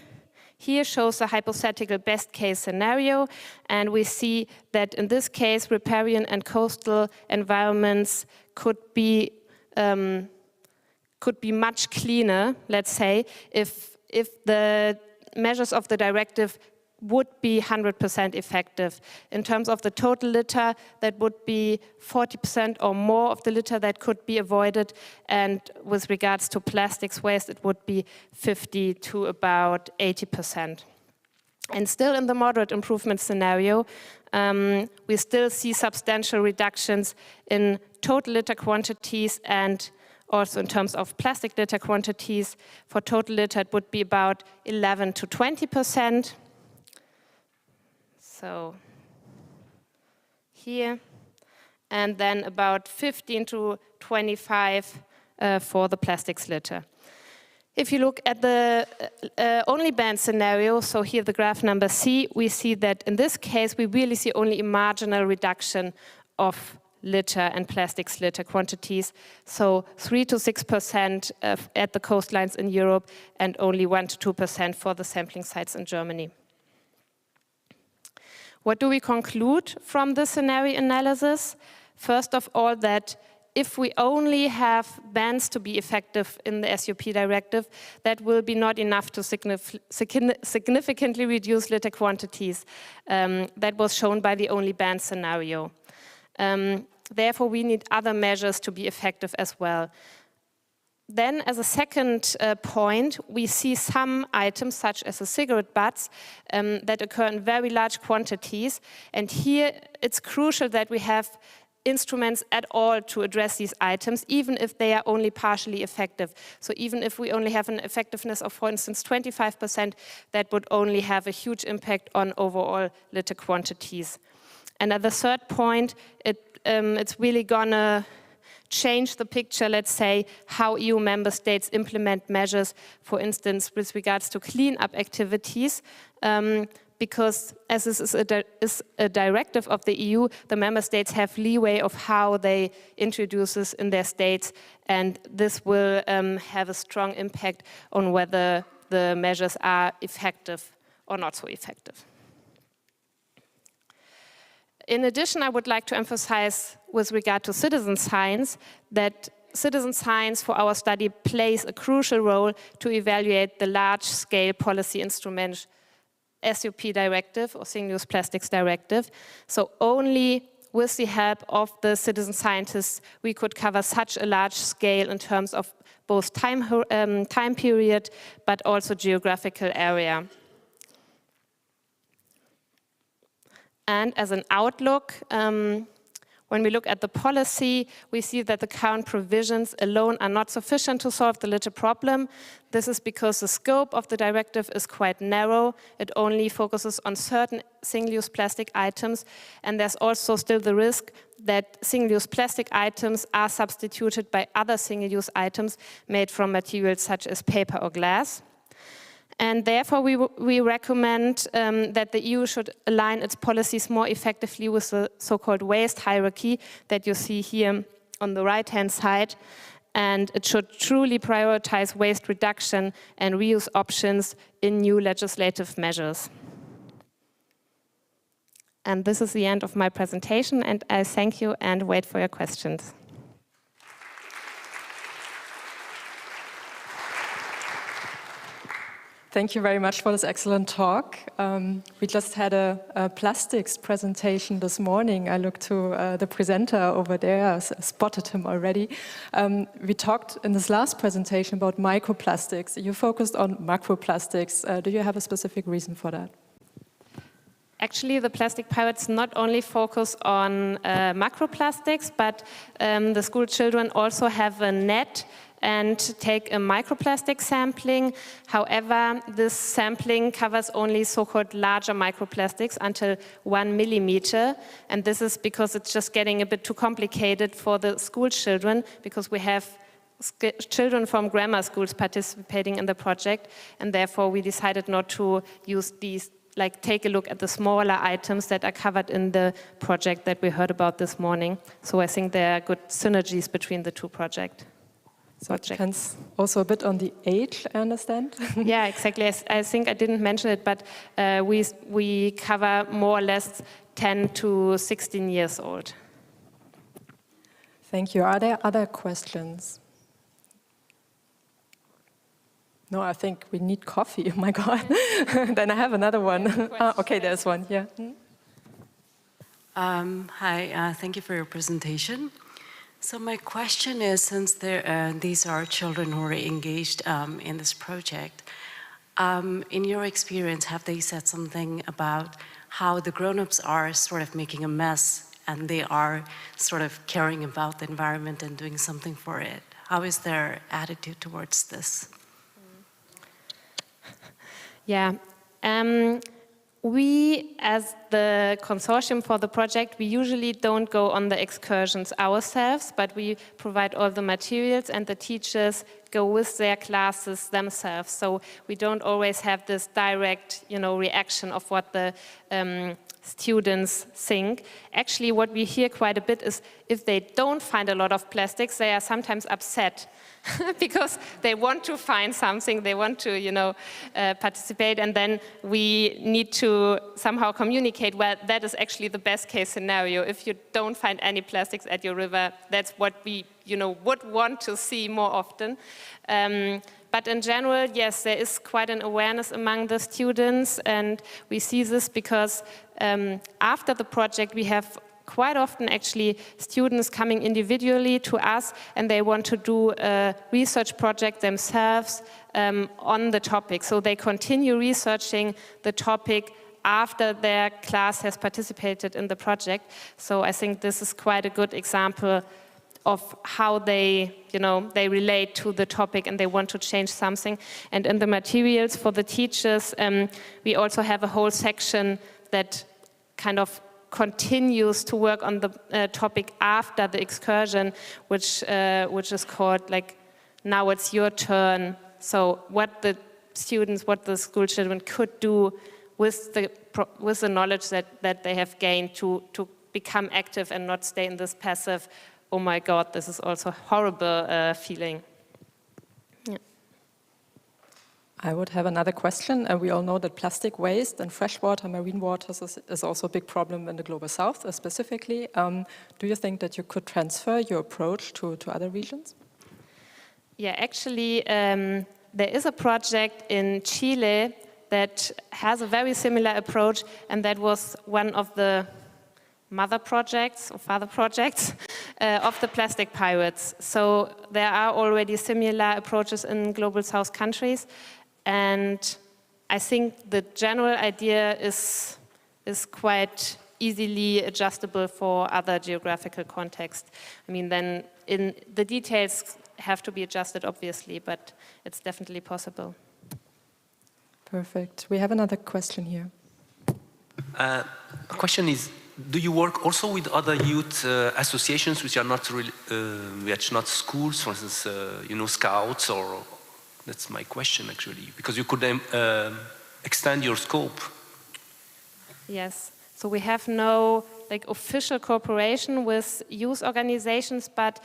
here shows a hypothetical best case scenario, and we see that in this case riparian and coastal environments could be much cleaner, let's say, if the measures of the directive would be 100% effective. In terms of the total litter, that would be 40% or more of the litter that could be avoided, and with regards to plastics waste, it would be 50 to about 80%. And still in the moderate improvement scenario, we still see substantial reductions in total litter quantities and also in terms of plastic litter quantities. For total litter, it would be about 11 to 20%. So here, and then about 15 to 25 for the plastics litter. If you look at the only ban scenario, so here the graph number C, we see that in this case we really see only a marginal reduction of litter and plastics litter quantities, so 3 to 6% at the coastlines in Europe and only 1 to 2% for the sampling sites in Germany. What do we conclude from the scenario analysis? First of all, that if we only have bans to be effective in the SUP directive, that will be not enough to significantly reduce litter quantities. That was shown by the only ban scenario. Therefore, we need other measures to be effective as well. Then, as a second point, we see some items, such as the cigarette butts, that occur in very large quantities. And here, it's crucial that we have instruments at all to address these items, even if they are only partially effective. So even if we only have an effectiveness of, for instance, 25%, that would only have a huge impact on overall litter quantities. And at the third point, it's really gonna change the picture, let's say, how EU member states implement measures, for instance, with regards to clean-up activities, because as this is a directive of the EU, the member states have leeway of how they introduce this in their states, and this will have a strong impact on whether the measures are effective or not so effective. In addition, I would like to emphasize with regard to citizen science that citizen science for our study plays a crucial role to evaluate the large-scale policy instrument SUP directive or single-use plastics directive. So only with the help of the citizen scientists we could cover such a large scale in terms of both time period but also geographical area. And as an outlook, when we look at the policy, we see that the current provisions alone are not sufficient to solve the litter problem. This is because the scope of the directive is quite narrow. It only focuses on certain single-use plastic items, and there's also still the risk that single-use plastic items are substituted by other single-use items made from materials such as paper or glass. And therefore, we recommend that the EU should align its policies more effectively with the so-called waste hierarchy that you see here on the right-hand side. And it should truly prioritize waste reduction and reuse options in new legislative measures. And this is the end of my presentation, and I thank you and wait for your questions. Thank you very much for this excellent talk. We just had a plastics presentation this morning. I looked to the presenter over there, I spotted him already. We talked in this last presentation about microplastics. You focused on macroplastics. Do you have a specific reason for that? Actually, the plastic pirates not only focus on macroplastics, but the school children also have a net and take a microplastic sampling. However, this sampling covers only so-called larger microplastics until 1 millimeter. And this is because it's just getting a bit too complicated for the school children, because we have children from grammar schools participating in the project. And therefore, we decided not to use these, like take a look at the smaller items that are covered in the project that we heard about this morning. So I think there are good synergies between the two projects. So it depends also a bit on the age, I understand? Yeah, exactly. I think I didn't mention it, but we cover more or less 10 to 16 years old. Thank you. Are there other questions? No, I think we need coffee. Oh my God. Then I have another one. Okay, there's one. Yeah. Hi, thank you for your presentation. So my question is, since these are children who are engaged in this project, in your experience, have they said something about how the grown-ups are sort of making a mess and they are sort of caring about the environment and doing something for it? How is their attitude towards this? Yeah. We, as the consortium for the project, we usually don't go on the excursions ourselves, but we provide all the materials and the teachers go with their classes themselves. So we don't always have this direct, reaction of what the students think. Actually, what we hear quite a bit is if they don't find a lot of plastics, they are sometimes upset because they want to find something, they want to, participate, and then we need to somehow communicate, well, that is actually the best case scenario. If you don't find any plastics at your river, that's what we, would want to see more often. But in general, yes, there is quite an awareness among the students, and we see this because after the project, we have quite often actually students coming individually to us, and they want to do a research project themselves on the topic. So they continue researching the topic after their class has participated in the project. So I think this is quite a good example of how they, they relate to the topic and they want to change something. And in the materials for the teachers, we also have a whole section that kind of continues to work on the topic after the excursion, which is called Now It's Your Turn. So what the students, what the school children could do with the knowledge that they have gained to become active and not stay in this passive, oh my God, this is also a horrible feeling. Yeah. I would have another question. We all know that plastic waste and freshwater, marine waters is also a big problem in the Global South specifically. Do you think that you could transfer your approach to other regions? Yeah, actually, there is a project in Chile that has a very similar approach, and that was one of the mother projects or father projects of the plastic pirates. So there are already similar approaches in Global South countries, and I think the general idea is quite easily adjustable for other geographical contexts. I mean, then in the details have to be adjusted, obviously, but it's definitely possible. Perfect. We have another question here. The question is, do you work also with other youth associations which are not really, which are not schools, for instance, scouts, or that's my question actually, because you could extend your scope. Yes, so we have no official cooperation with youth organizations, but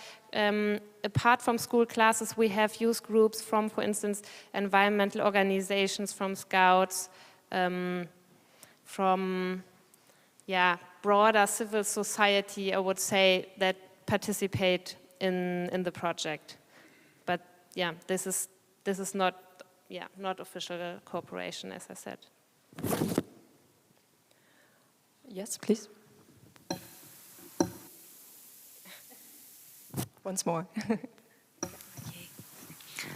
apart from school classes, we have youth groups from, for instance, environmental organizations, from scouts, from broader civil society, I would say, that participate in the project. But yeah, this is not official cooperation, as I said. Yes, please. Once more.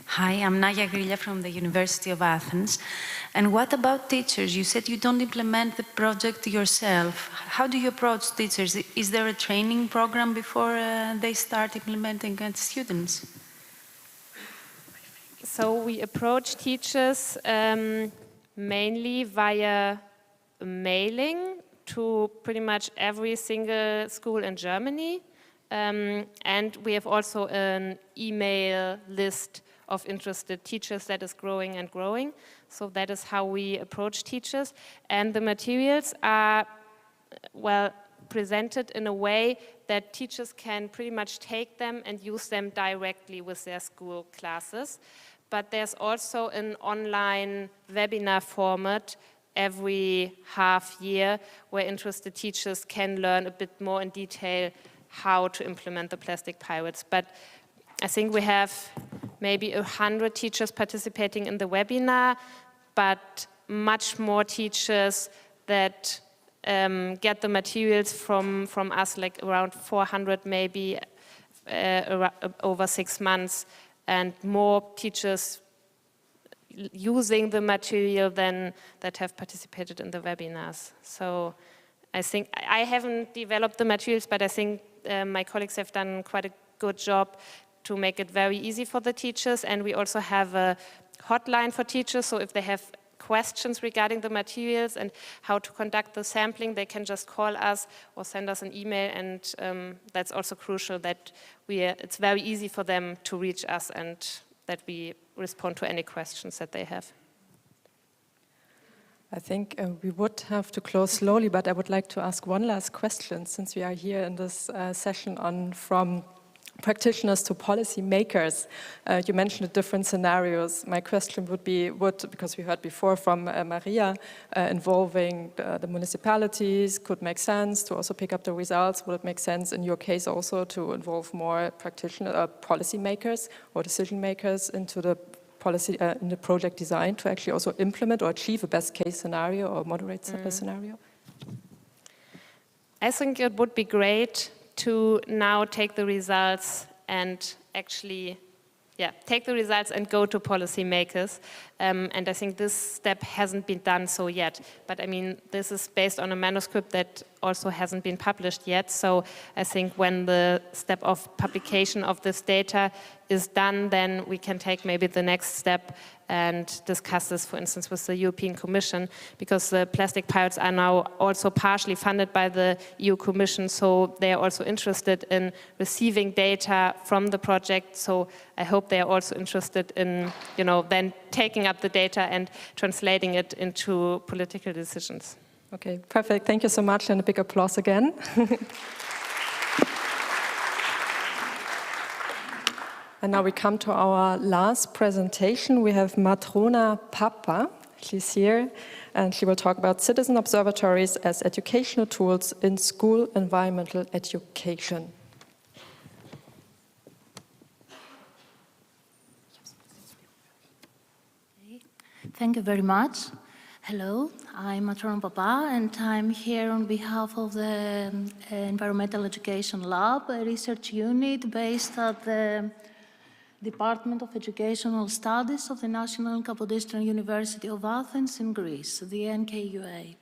Hi, I'm Naya Grilla from the University of Athens. And what about teachers? You said you don't implement the project yourself. How do you approach teachers? Is there a training program before they start implementing against students? So we approach teachers mainly via mailing to pretty much every single school in Germany. And we have also an email list of interested teachers that is growing and growing. So that is how we approach teachers. And the materials are, presented in a way that teachers can pretty much take them and use them directly with their school classes. But there's also an online webinar format every half year where interested teachers can learn a bit more in detail how to implement the plastic pirates. But I think we have maybe 100 teachers participating in the webinar, but much more teachers that get the materials from us, like around 400 maybe over 6 months, and more teachers using the material than that have participated in the webinars. So I think I haven't developed the materials, but I think my colleagues have done quite a good job to make it very easy for the teachers. And we also have a hotline for teachers, so if they have questions regarding the materials and how to conduct the sampling, they can just call us or send us an email, and that's also crucial that it's very easy for them to reach us and that we respond to any questions that they have. I think we would have to close slowly, but I would like to ask one last question, since we are here in this session on from practitioners to policymakers. You mentioned the different scenarios. My question would be, because we heard before from Maria, involving the municipalities could make sense to also pick up the results. Would it make sense in your case also to involve more policymakers or decision makers into the policy in the project design to actually also implement or achieve a best case scenario or moderate scenario? I think it would be great to now take the results and actually, take the results and go to policymakers. And I think this step hasn't been done so yet. But I mean, this is based on a manuscript that also hasn't been published yet. So I think when the step of publication of this data is done, then we can take maybe the next step and discuss this, for instance, with the European Commission, because the plastic pilots are now also partially funded by the EU Commission, so they are also interested in receiving data from the project. So I hope they are also interested in, then taking up the data and translating it into political decisions. Okay, perfect. Thank you so much, and a big applause again. And now we come to our last presentation. We have Matrona Papa. She's here, and she will talk about citizen observatories as educational tools in school environmental education. Thank you very much. Hello, I'm Matrona Papa, and I'm here on behalf of the Environmental Education Lab, a research unit based at the Department of Educational Studies of the National Kapodistrian University of Athens in Greece, the NKUA.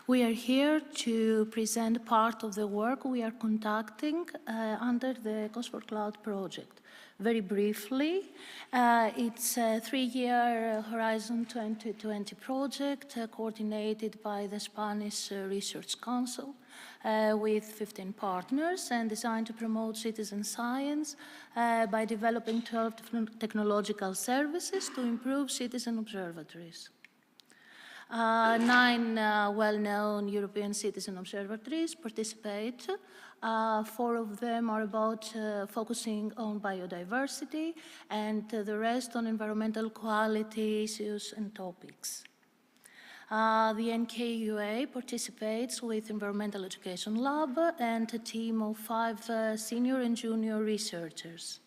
We are here to present part of the work we are conducting under the Cause for Cloud project. Very briefly, it's a 3-year Horizon 2020 project coordinated by the Spanish Research Council with 15 partners and designed to promote citizen science by developing 12 different technological services to improve citizen observatories. 9 well-known European citizen observatories participate. 4 of them are about focusing on biodiversity, and the rest on environmental quality issues and topics. The NKUA participates with Environmental Education Lab and a team of 5 senior and junior researchers.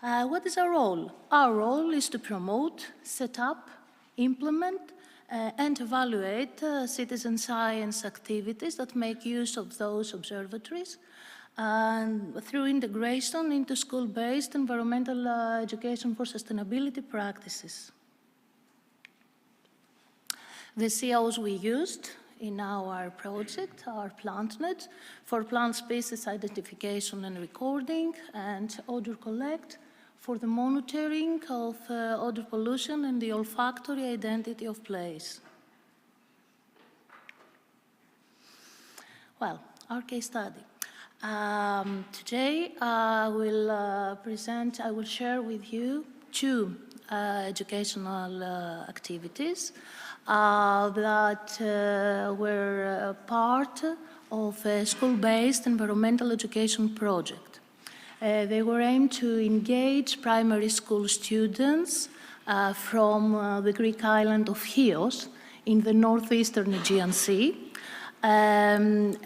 What is our role? Our role is to promote, set up, implement, and evaluate citizen science activities that make use of those observatories through integration into school-based environmental education for sustainability practices. The COs we used in our project are PlantNet for plant species identification and recording, and Odor Collect for the monitoring of odor pollution and the olfactory identity of place. Well, our case study. Today I will share with you 2 educational activities that were part of a school-based environmental education project. They were aimed to engage primary school students from the Greek island of Chios in the northeastern Aegean Sea. And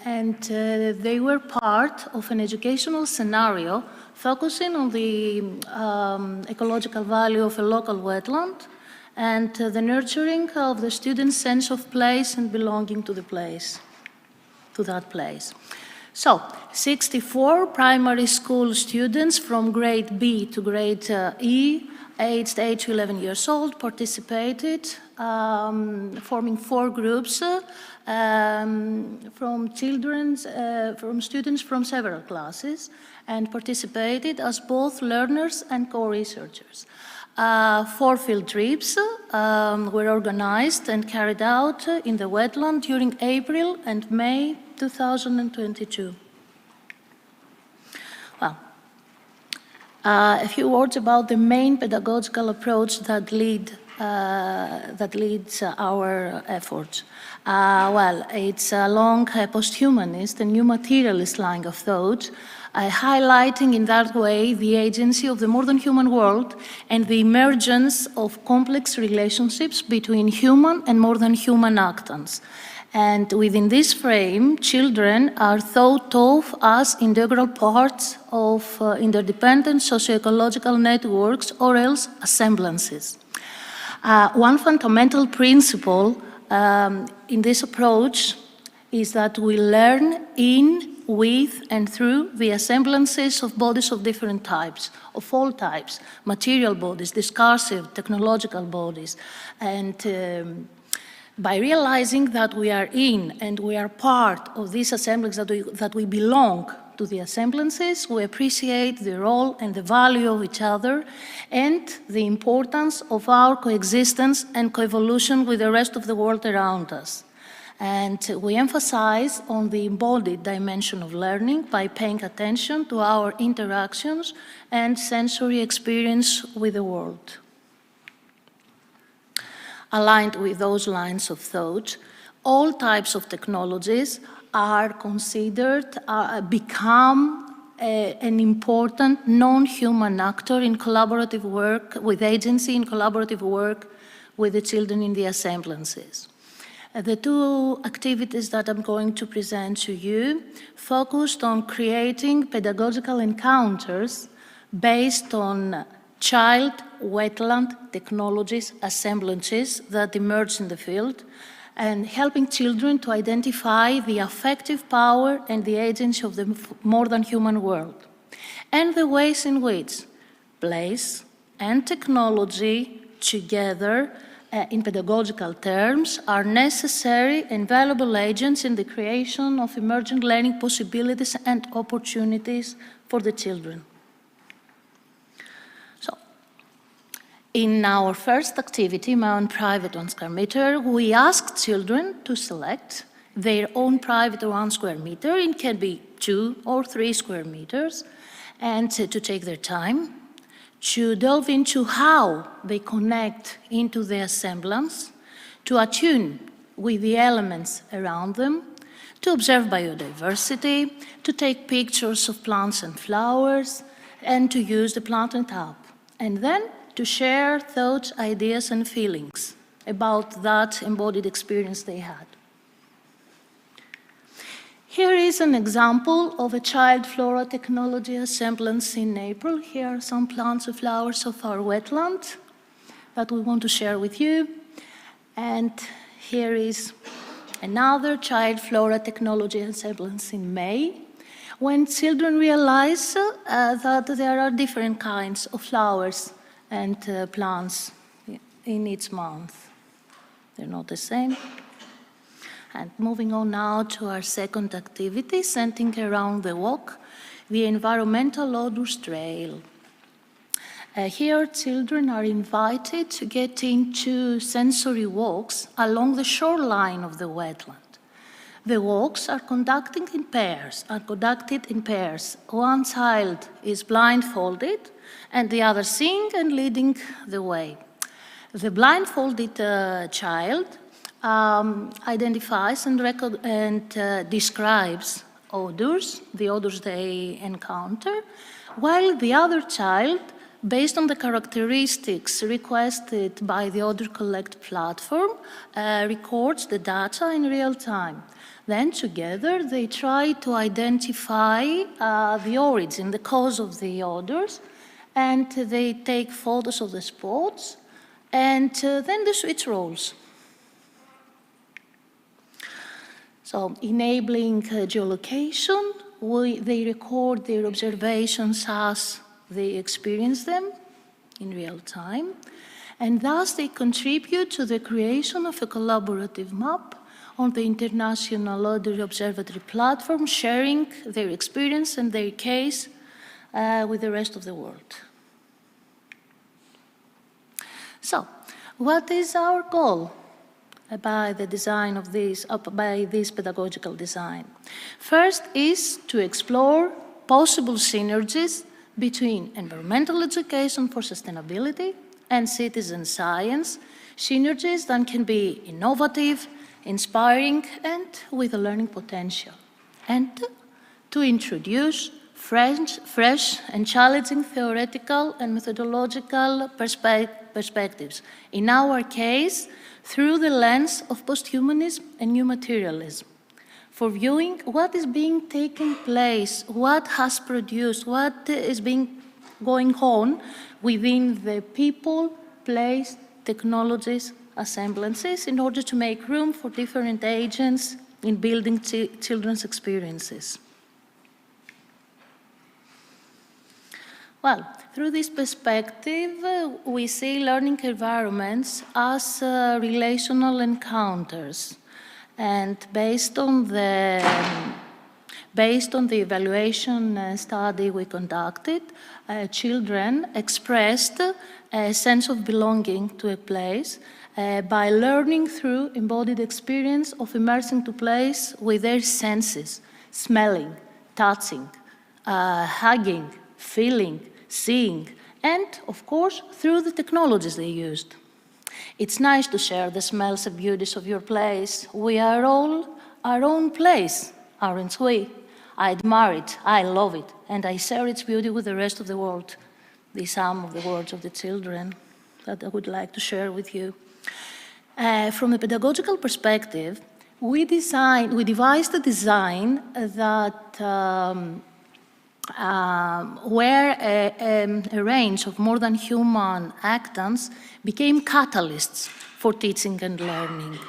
they were part of an educational scenario focusing on the ecological value of a local wetland and the nurturing of the student's sense of place and belonging to the place, to that place. So, 64 primary school students from grade B to grade E, aged 8 to 11 years old, participated, forming 4 groups from students from several classes, and participated as both learners and co-researchers. 4 field trips were organized and carried out in the wetland during April and May 2022. Well, a few words about the main pedagogical approach that led that leads our efforts. Well, it's a long post-humanist and new materialist line of thought, highlighting in that way the agency of the more than human world and the emergence of complex relationships between human and more than human actors. And within this frame, children are thought of as integral parts of interdependent socio-ecological networks or else assemblances. One fundamental principle in this approach is that we learn in, with, and through the assemblances of bodies of different types, of all types, material bodies, discursive, technological bodies. And by realizing that we are in and we are part of these assemblies, that we belong to the assemblances, we appreciate the role and the value of each other and the importance of our coexistence and coevolution with the rest of the world around us. And we emphasize on the embodied dimension of learning by paying attention to our interactions and sensory experience with the world. Aligned with those lines of thought, all types of technologies are considered, become an important non-human actor in collaborative work with agency, in collaborative work with the children in the assemblances. The two activities that I'm going to present to you focused on creating pedagogical encounters based on child wetland technologies, assemblances that emerge in the field, and helping children to identify the affective power and the agency of the more than human world, and the ways in which place and technology together in pedagogical terms are necessary and valuable agents in the creation of emergent learning possibilities and opportunities for the children. In our first activity, my own private 1 square meter, we asked children to select their own private 1 square meter. It can be 2 or 3 square meters, and to take their time, to delve into how they connect into the assemblance, to attune with the elements around them, to observe biodiversity, to take pictures of plants and flowers, and to use the Planetary Health. And then to share thoughts, ideas, and feelings about that embodied experience they had. Here is an example of a child flora technology assemblance in April. Here are some plants and flowers of our wetland that we want to share with you. And here is another child flora technology assemblance in May, when children realize that there are different kinds of flowers and plants in each month. They're not the same. And moving on now to our second activity, centering around the walk, the environmental odors trail. Here, children are invited to get into sensory walks along the shoreline of the wetland. The walks are conducted in pairs. One child is blindfolded, and the other seeing and leading the way. The blindfolded child identifies and describes odors, the odors they encounter, while the other child, based on the characteristics requested by the odor collect platform, records the data in real time. Then together they try to identify the origin, the cause of the odors, and they take photos of the spots, and then they switch roles. So enabling geolocation, they record their observations as they experience them in real time, and thus they contribute to the creation of a collaborative map on the International Odor Observatory platform, sharing their experience and their case with the rest of the world. So, what is our goal by the design of this, by this pedagogical design? First is to explore possible synergies between environmental education for sustainability, and citizen science, synergies that can be innovative, inspiring, and with a learning potential. And to introduce fresh and challenging theoretical and methodological perspectives. In our case, through the lens of posthumanism and new materialism, for viewing what is being taken place, what has produced, what is being going on within the people, place, technologies, assemblances, in order to make room for different agents in building children's experiences. Well, through this perspective, we see learning environments as relational encounters. And based on the evaluation study we conducted, children expressed a sense of belonging to a place by learning through embodied experience of immersing to place with their senses, smelling, touching, hugging, feeling, seeing, and of course, through the technologies they used. It's nice to share the smells and beauties of your place. We are all our own place, aren't we? I admire it, I love it, and I share its beauty with the rest of the world. These are some of the words of the children that I would like to share with you. From a pedagogical perspective, we devised a design that where a range of more than human actants became catalysts for teaching and learning.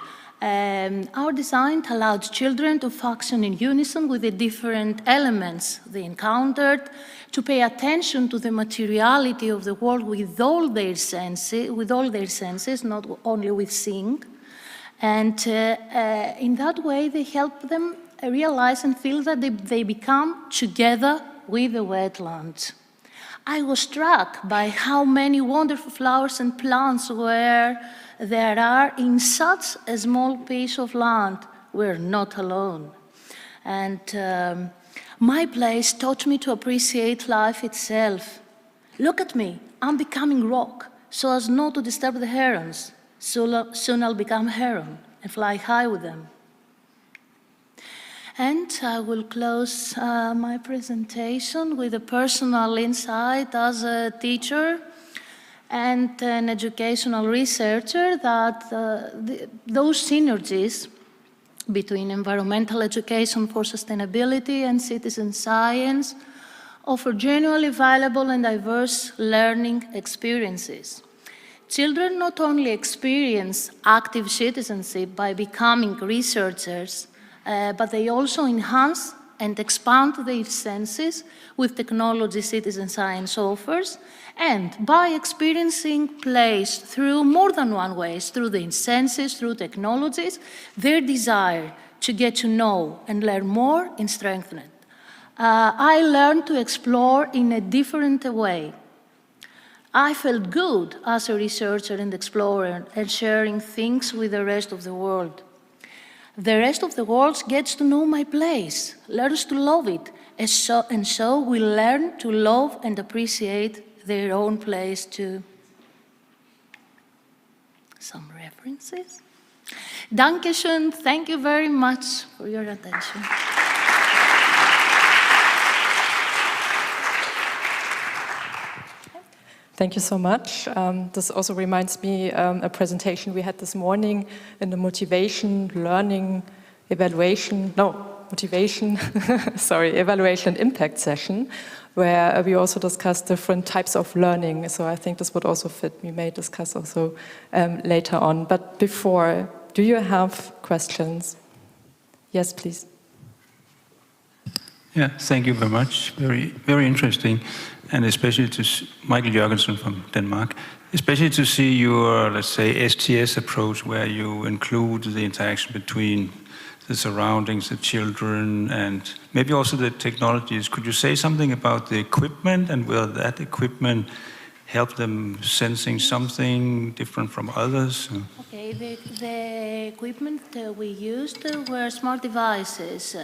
Our design allowed children to function in unison with the different elements they encountered, to pay attention to the materiality of the world with all their senses, not only with seeing. And in that way, they help them realize and feel that they become together with the wetlands. I was struck by how many wonderful flowers and plants there are in such a small piece of land. We're not alone. And my place taught me to appreciate life itself. Look at me, I'm becoming rock, so as not to disturb the herons. Soon I'll become heron and fly high with them. And I will close my presentation with a personal insight as a teacher and an educational researcher that those synergies between environmental education for sustainability and citizen science offer genuinely valuable and diverse learning experiences. Children not only experience active citizenship by becoming researchers, but they also enhance and expand their senses with technology citizen science offers, and by experiencing place through more than one ways, through the senses, through technologies, their desire to get to know and learn more is strengthened. I learned to explore in a different way. I felt good as a researcher and explorer and sharing things with the rest of the world. The rest of the world gets to know my place, learns to love it, and so will learn to love and appreciate their own place too. Some references. Dankeschön, thank you very much for your attention. Thank you so much. This also reminds me a presentation we had this morning in the motivation, learning, evaluation and impact session, where we also discussed different types of learning. So I think this would also fit. We may discuss also later on. But before, do you have questions? Yes, please. Yeah, thank you very much. Very, very interesting. And especially to Michael Jørgensen from Denmark, especially to see your, let's say, STS approach, where you include the interaction between the surroundings, the children, and maybe also the technologies. Could you say something about the equipment and will that equipment help them sensing something different from others? Okay, the equipment we used were smart devices,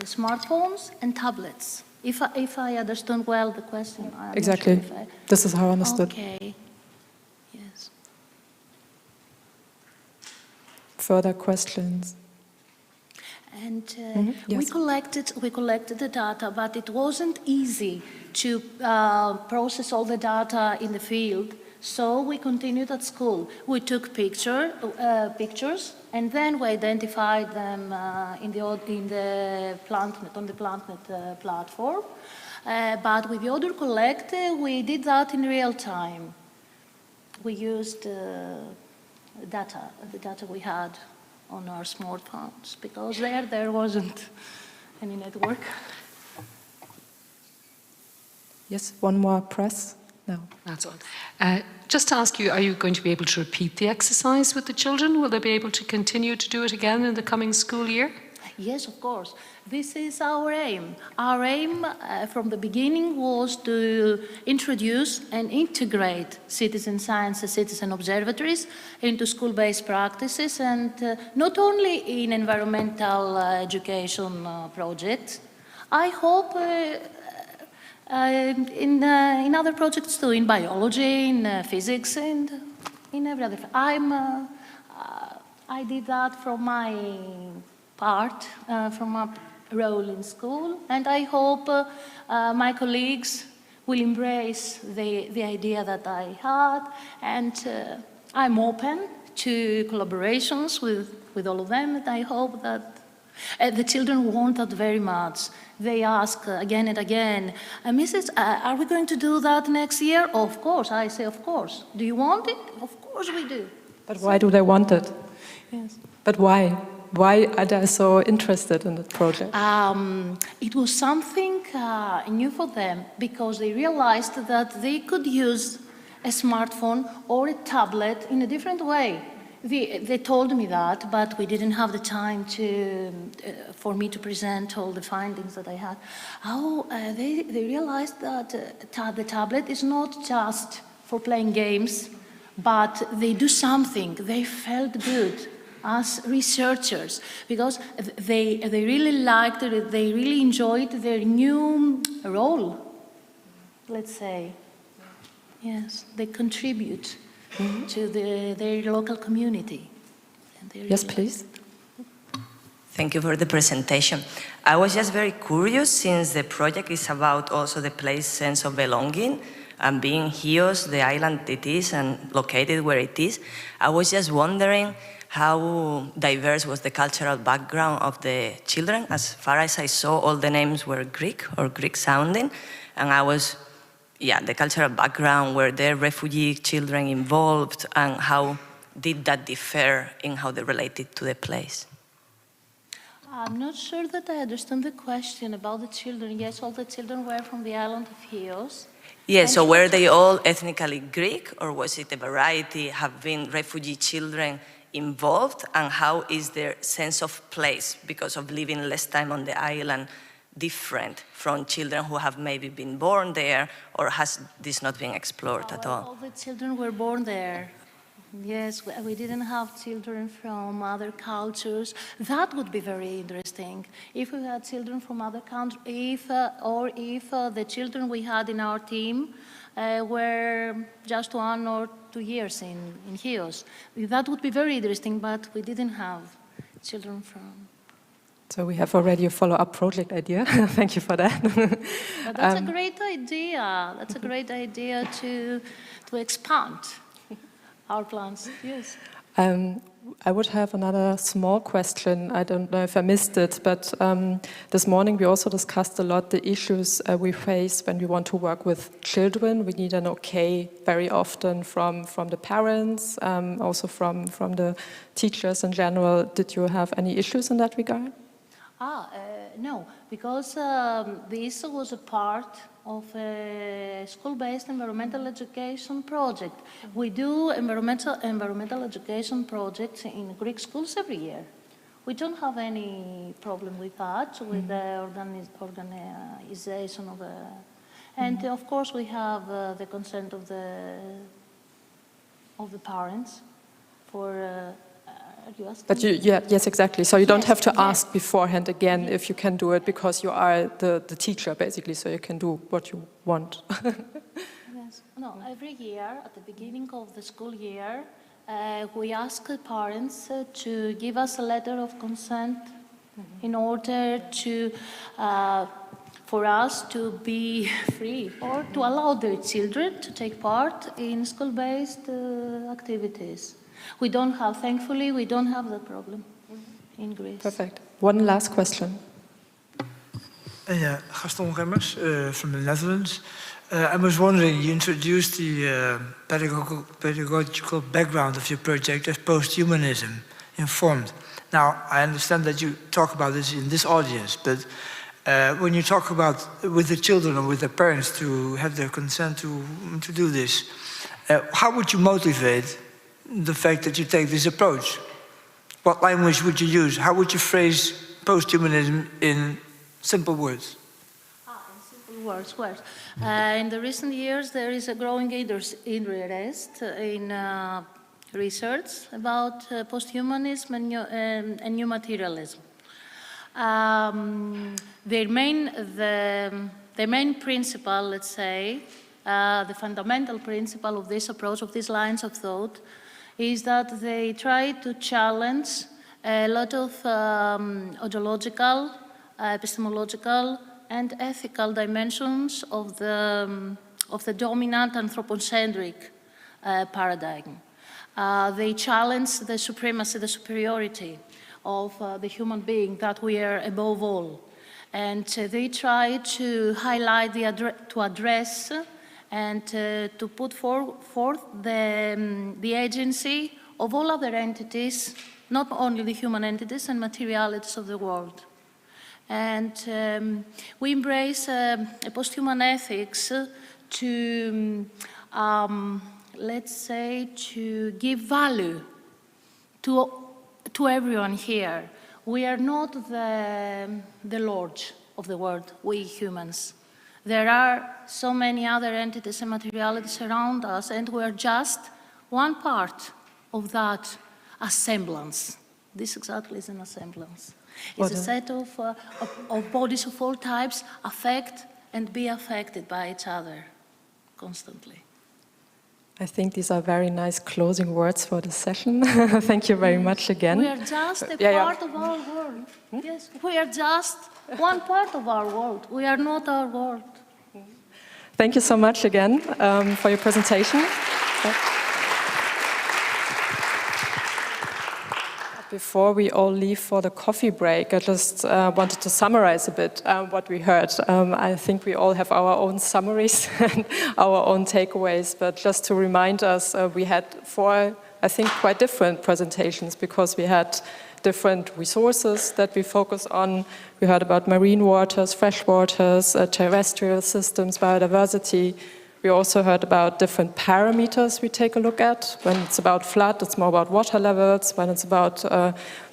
smartphones and tablets. If I understand well the question. Exactly. This is how I understood. Okay. further questions? And yes. we collected the data, but it wasn't easy to process all the data in the field. So we continued at school. We took pictures, and then we identified them on the PlantNet platform. But with the other collect, we did that in real time. We used the data we had on our smartphones, because there wasn't any network. Yes, one more press. No. That's all. Just to ask you, are you going to be able to repeat the exercise with the children? Will they be able to continue to do it again in the coming school year? Yes, of course. This is our aim. Our aim from the beginning was to introduce and integrate citizen science and citizen observatories into school-based practices, and not only in environmental education projects. I hope in other projects too, in biology, in physics, and in every other. I did that from my part, from my role in school, and I hope my colleagues will embrace the idea that I had, and I'm open to collaborations with all of them, and I hope that the children want that very much. They ask again and again, Mrs., are we going to do that next year? Of course. I say, of course. Do you want it? Of course we do. But why do they want it? Yes. But why? Why are they so interested in the project? It was something new for them, because they realized that they could use a smartphone or a tablet in a different way. They told me that, but we didn't have the time for me to present all the findings that I had. They realized that the tablet is not just for playing games, but they do something. They felt good as researchers, because they really liked it, they really enjoyed their new role, let's say. Yes, they contribute to their local community. Yes, please. Thank you for the presentation. I was just very curious, since the project is about also the place sense of belonging, and being Chios, the island it is, and located where it is. I was just wondering how diverse was the cultural background of the children. As far as I saw, all the names were Greek or Greek sounding, and the cultural background, were there refugee children involved, and how did that differ in how they related to the place? I'm not sure that I understand the question about the children. Yes, all the children were from the island of Chios. Yes, so were they all ethnically Greek, or was it a variety? Have been refugee children involved, and how is their sense of place, because of living less time on the island, different from children who have maybe been born there, or has this not been explored at all? All the children were born there. Yes, we didn't have children from other cultures. That would be very interesting. If we had children from other countries, if the children we had in our team were just 1 or 2 years in Chios. That would be very interesting, but we didn't have children from. So we have already a follow-up project idea. Thank you for that. But that's a great idea. That's a great idea to expand our plans. Yes. I would have another small question. I don't know if I missed it, but this morning we also discussed a lot the issues we face when we want to work with children. We need an okay very often from the parents, also from the teachers in general. Did you have any issues in that regard? No, because this was a part of a school-based environmental education project. We do environmental education projects in Greek schools every year. We don't have any problem with that, with the organization of a... And of course we have the consent of the parents for... But yes, exactly. So you don't have to ask beforehand again if you can do it, because you are the teacher, basically, so you can do what you want. Yes. No, every year, at the beginning of the school year, we asked the parents to give us a letter of consent in order to, for us to be free or to allow their children to take part in school-based activities. We don't have, thankfully, we don't have that problem in Greece. Perfect. One last question. Yeah, Gaston Remmers from the Netherlands. I was wondering, you introduced the pedagogical background of your project as post-humanism informed. Now, I understand that you talk about this in this audience, but when you talk about with the children or with the parents to have their consent to do this, how would you motivate the fact that you take this approach? What language would you use? How would you phrase post-humanism in simple words? Words. In the recent years, there is a growing interest in research about posthumanism and new materialism. The main principle, let's say, the fundamental principle of this approach, of these lines of thought, is that they try to challenge a lot of ontological, epistemological, and ethical dimensions of the dominant anthropocentric paradigm. They challenge the supremacy, the superiority of the human being, that we are above all. And they try to highlight, to address, and to put forth the agency of all other entities, not only the human entities and materialities of the world. And we embrace a post-human ethics to, let's say, to give value to everyone here. We are not the lords of the world, we humans. There are so many other entities and materialities around us, and we are just one part of that assemblance. This exactly is an assemblance. It's a set of bodies of all types affect and be affected by each other constantly. I think these are very nice closing words for the session. Thank you very much again. We are just a part of our world. Yes, we are just one part of our world. We are not our world. Thank you so much again for your presentation. Before we all leave for the coffee break, I just wanted to summarize a bit what we heard. I think we all have our own summaries and our own takeaways, but just to remind us, we had 4, I think, quite different presentations because we had different resources that we focus on. We heard about marine waters, fresh waters, terrestrial systems, biodiversity. We also heard about different parameters we take a look at. When it's about flood, it's more about water levels. When it's about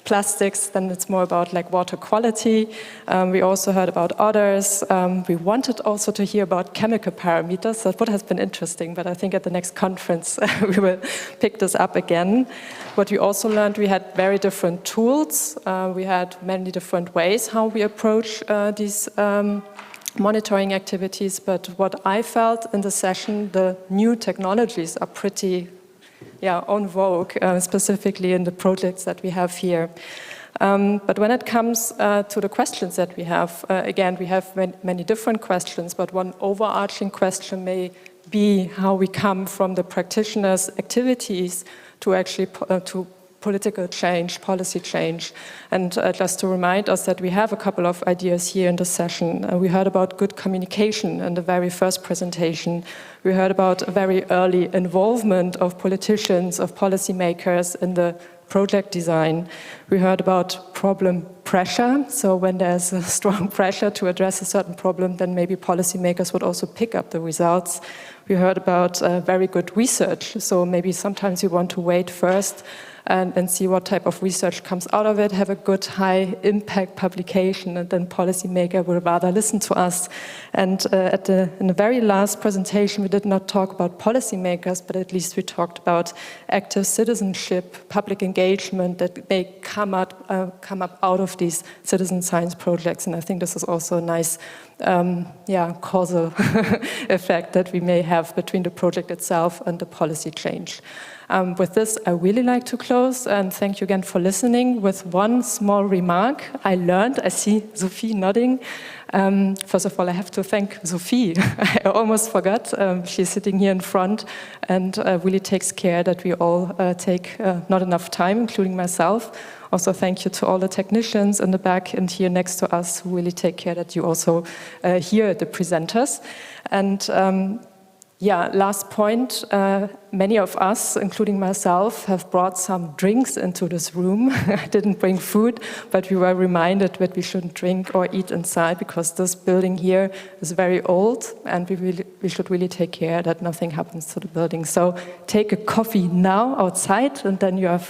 plastics, then it's more about like water quality. We also heard about others. We wanted also to hear about chemical parameters. That would have been interesting, but I think at the next conference we will pick this up again. What we also learned, we had very different tools. We had many different ways how we approach these monitoring activities, but what I felt in the session, the new technologies are pretty on vogue, specifically in the projects that we have here. But when it comes to the questions that we have, again, we have many different questions, but one overarching question may be how we come from the practitioners' activities to actually to political change, policy change. And just to remind us that we have a couple of ideas here in the session. We heard about good communication in the very first presentation. We heard about a very early involvement of politicians, of policymakers in the project design. We heard about problem pressure. So when there's a strong pressure to address a certain problem, then maybe policymakers would also pick up the results. We heard about very good research. So maybe sometimes you want to wait first and see what type of research comes out of it, have a good high impact publication, and then policymaker will rather listen to us. And in the very last presentation, we did not talk about policymakers, but at least we talked about active citizenship, public engagement that may come up out of these citizen science projects. And I think this is also a nice causal effect that we may have between the project itself and the policy change. With this, I really like to close and thank you again for listening with one small remark. I see Sophie nodding. First of all, I have to thank Sophie. I almost forgot. She's sitting here in front and really takes care that we all take not enough time, including myself. Also, thank you to all the technicians in the back and here next to us who really take care that you also hear the presenters. And last point, many of us, including myself, have brought some drinks into this room. I didn't bring food, but we were reminded that we shouldn't drink or eat inside because this building here is very old and we should really take care that nothing happens to the building. So take a coffee now outside and then you are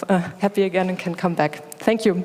happy again and can come back. Thank you.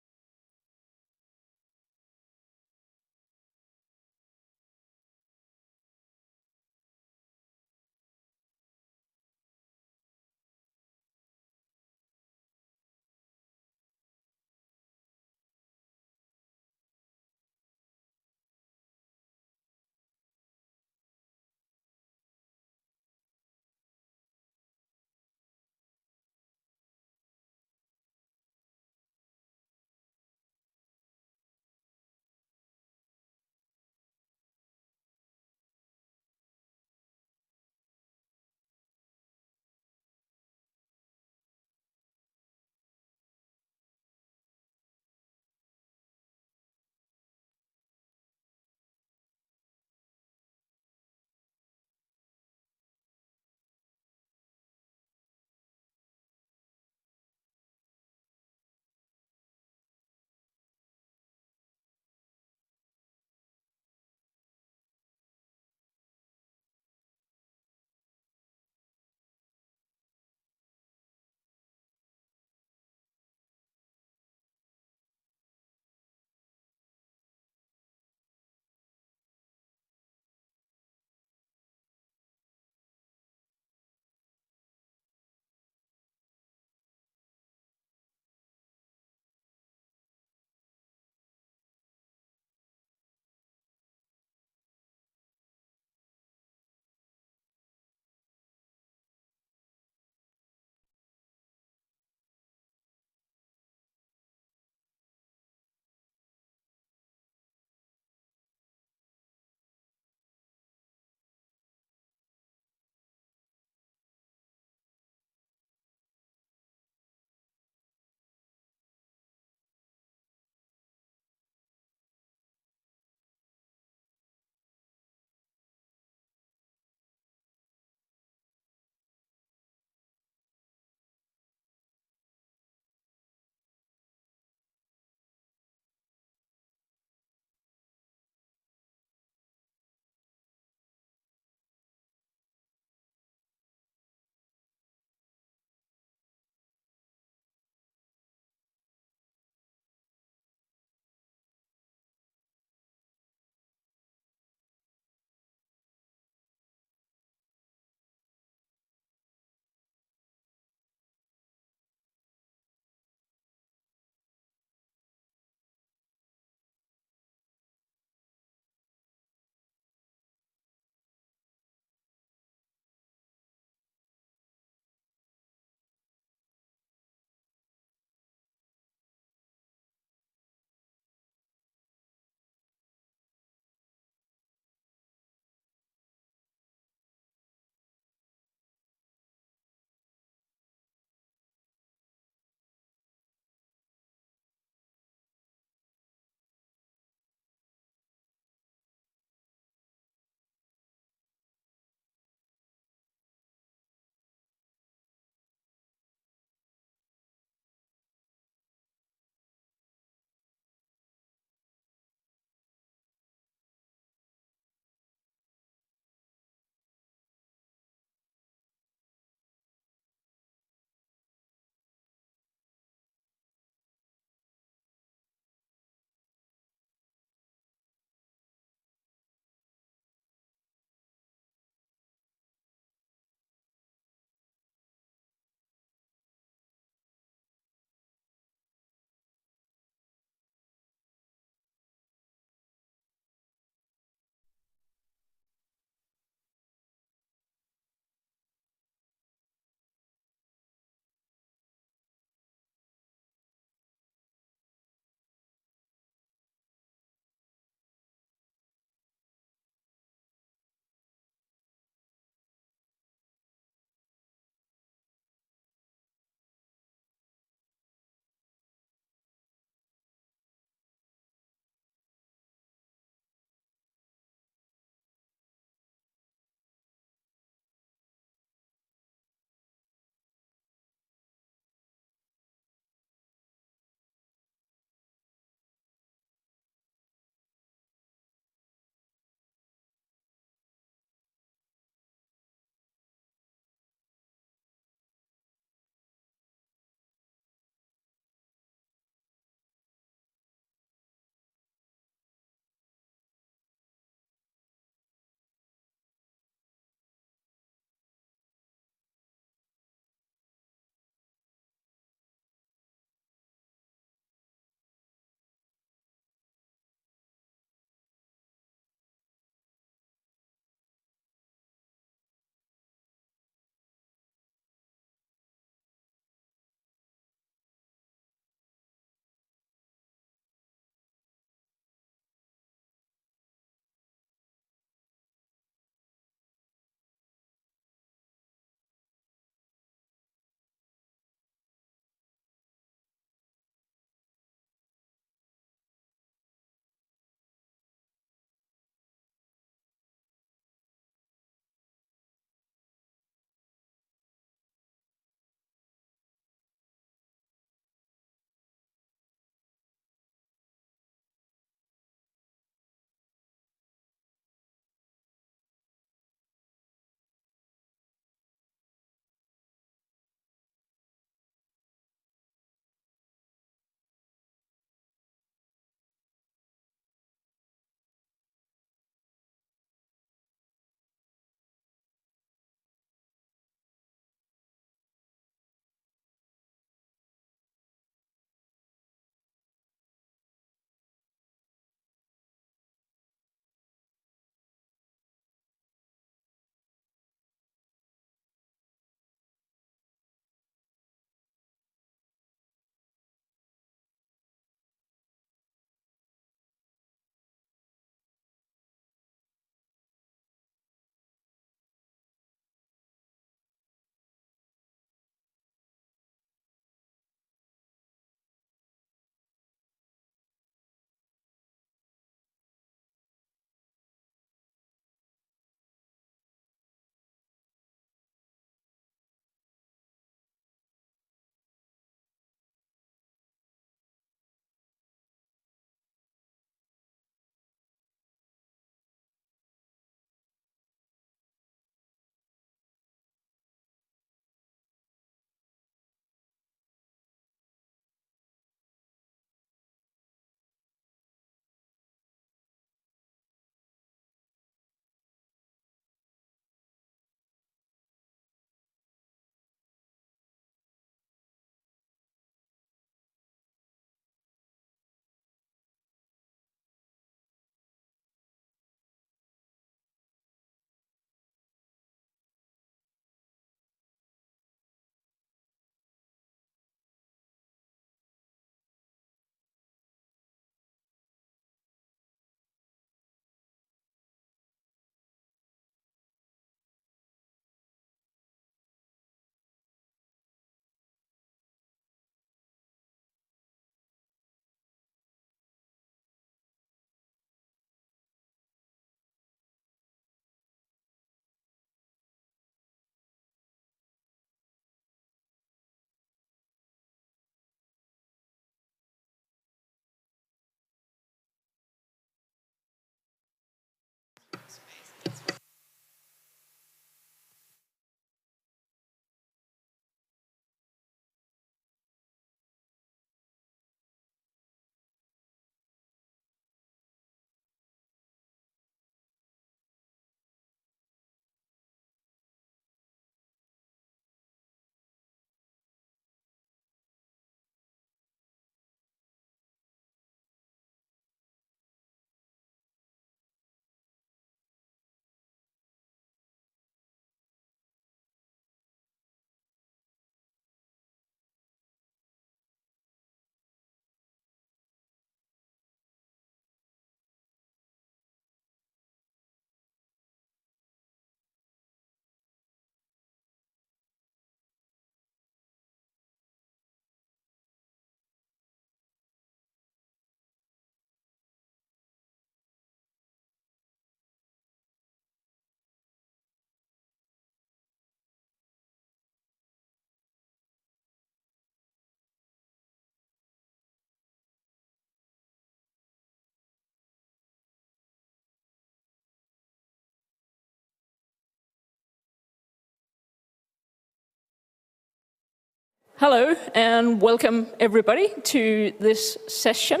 Hello and welcome everybody to this session.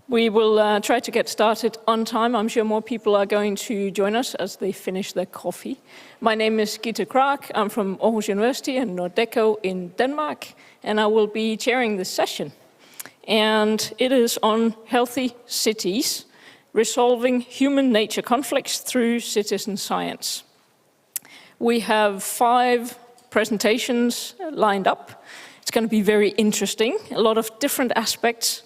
We will try to get started on time. I'm sure more people are going to join us as they finish their coffee. My name is Gitte Krag. I'm from Aarhus University and Nordeco in Denmark, and I will be chairing this session. And it is on healthy cities, resolving human nature conflicts through citizen science. We have 5 presentations lined up. It's going to be very interesting, a lot of different aspects.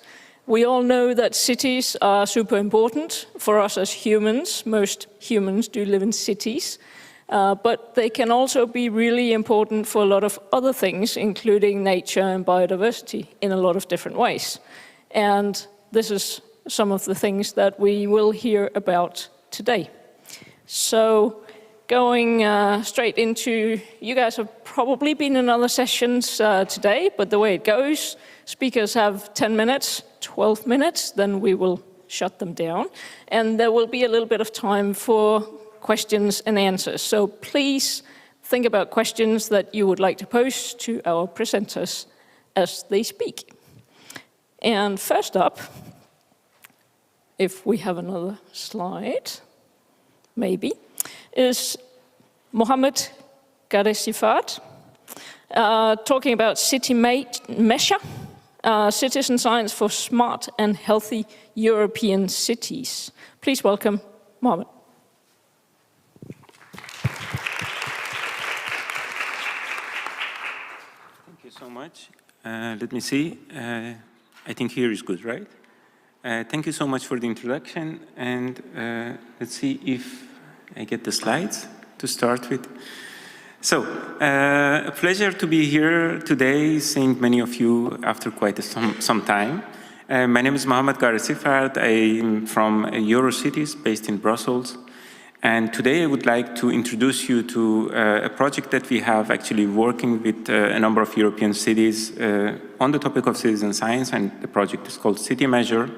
We all know that cities are super important for us as humans. Most humans do live in cities, but they can also be really important for a lot of other things, including nature and biodiversity in a lot of different ways. And this is some of the things that we will hear about today. So going straight into, you guys have probably been in other sessions today, but the way it goes, speakers have 10 minutes, 12 minutes, then we will shut them down. And there will be a little bit of time for questions and answers. So please think about questions that you would like to pose to our presenters as they speak. And first up, if we have another slide, maybe, is Mohammed Garesifat, talking about City Measure, citizen science for smart and healthy European cities. Please welcome Mohammed. Thank you so much. Let me see. I think here is good, right? Thank you so much for the introduction. And let's see if I get the slides to start with. So, a pleasure to be here today, seeing many of you after quite some time. My name is Mohammed Garesifat. I'm from Eurocities, based in Brussels. And today I would like to introduce you to a project that we have actually working with a number of European cities on the topic of citizen science, and the project is called City Measure.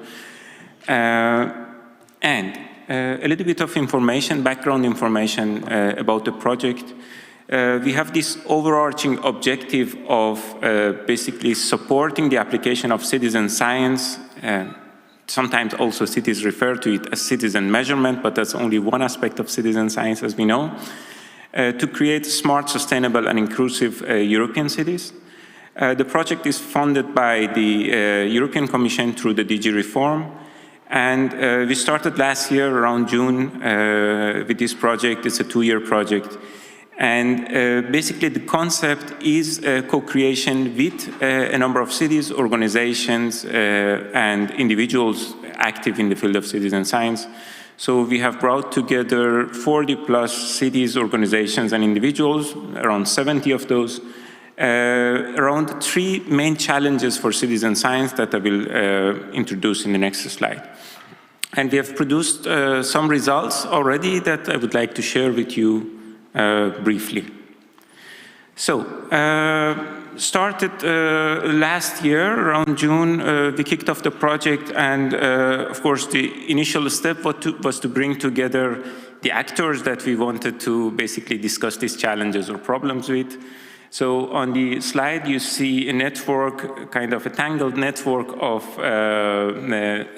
And a little bit of information, background information about the project. We have this overarching objective of basically supporting the application of citizen science. Sometimes also cities refer to it as citizen measurement, but that's only one aspect of citizen science, as we know, to create smart, sustainable, and inclusive European cities. The project is funded by the European Commission through the DG Reform. And we started last year around June with this project. It's a 2-year project. And basically the concept is co-creation with a number of cities, organizations, and individuals active in the field of citizen science. So we have brought together 40+ cities, organizations, and individuals, around 70 of those, around 3 main challenges for citizen science that I will introduce in the next slide. And we have produced some results already that I would like to share with you briefly. So, started last year, around June, we kicked off the project, and of course the initial step was to bring together the actors that we wanted to basically discuss these challenges or problems with. So on the slide you see a network, kind of a tangled network of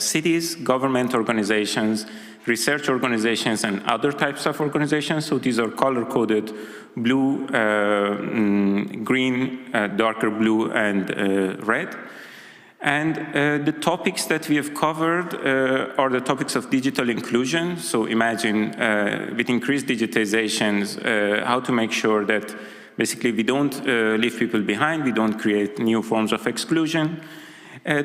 cities, government organizations, research organizations, and other types of organizations. So these are color-coded: blue, green, darker blue, and red. And the topics that we have covered are the topics of digital inclusion. So imagine with increased digitizations, how to make sure that basically we don't leave people behind, we don't create new forms of exclusion.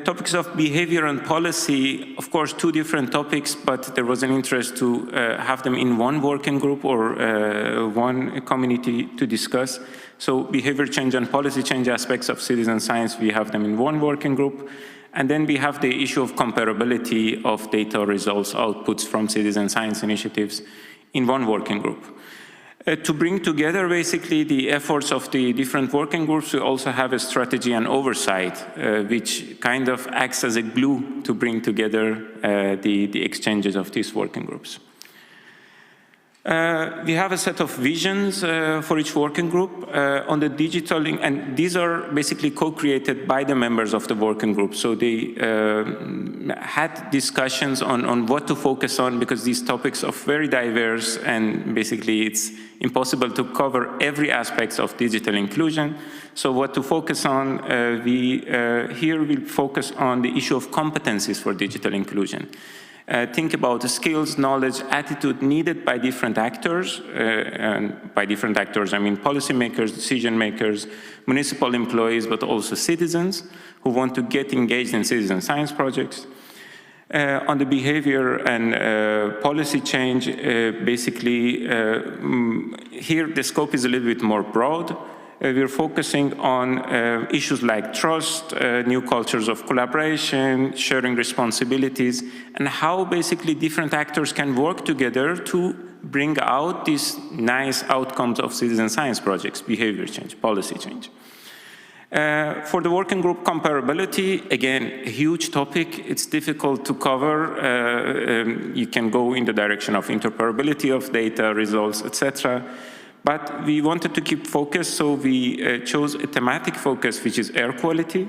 Topics of behavior and policy, of course, 2 different topics, but there was an interest to have them in one working group or one community to discuss. So behavior change and policy change aspects of citizen science, we have them in one working group. And then we have the issue of comparability of data results, outputs from citizen science initiatives in one working group. To bring together basically the efforts of the different working groups, we also have a strategy and oversight, which kind of acts as a glue to bring together the exchanges of these working groups. We have a set of visions for each working group on the digital, and these are basically co-created by the members of the working group. So they had discussions on what to focus on, because these topics are very diverse, and basically it's impossible to cover every aspect of digital inclusion. So what to focus on, here we'll focus on the issue of competencies for digital inclusion. Think about the skills, knowledge, attitude needed by different actors. And by different actors, I mean policymakers, decision makers, municipal employees, but also citizens who want to get engaged in citizen science projects. On the behavior and policy change, basically, here the scope is a little bit more broad. We're focusing on issues like trust, new cultures of collaboration, sharing responsibilities, and how basically different actors can work together to bring out these nice outcomes of citizen science projects, behavior change, policy change. For the working group comparability, again, a huge topic. It's difficult to cover. You can go in the direction of interoperability of data, results, etc. But we wanted to keep focus, so we chose a thematic focus, which is air quality.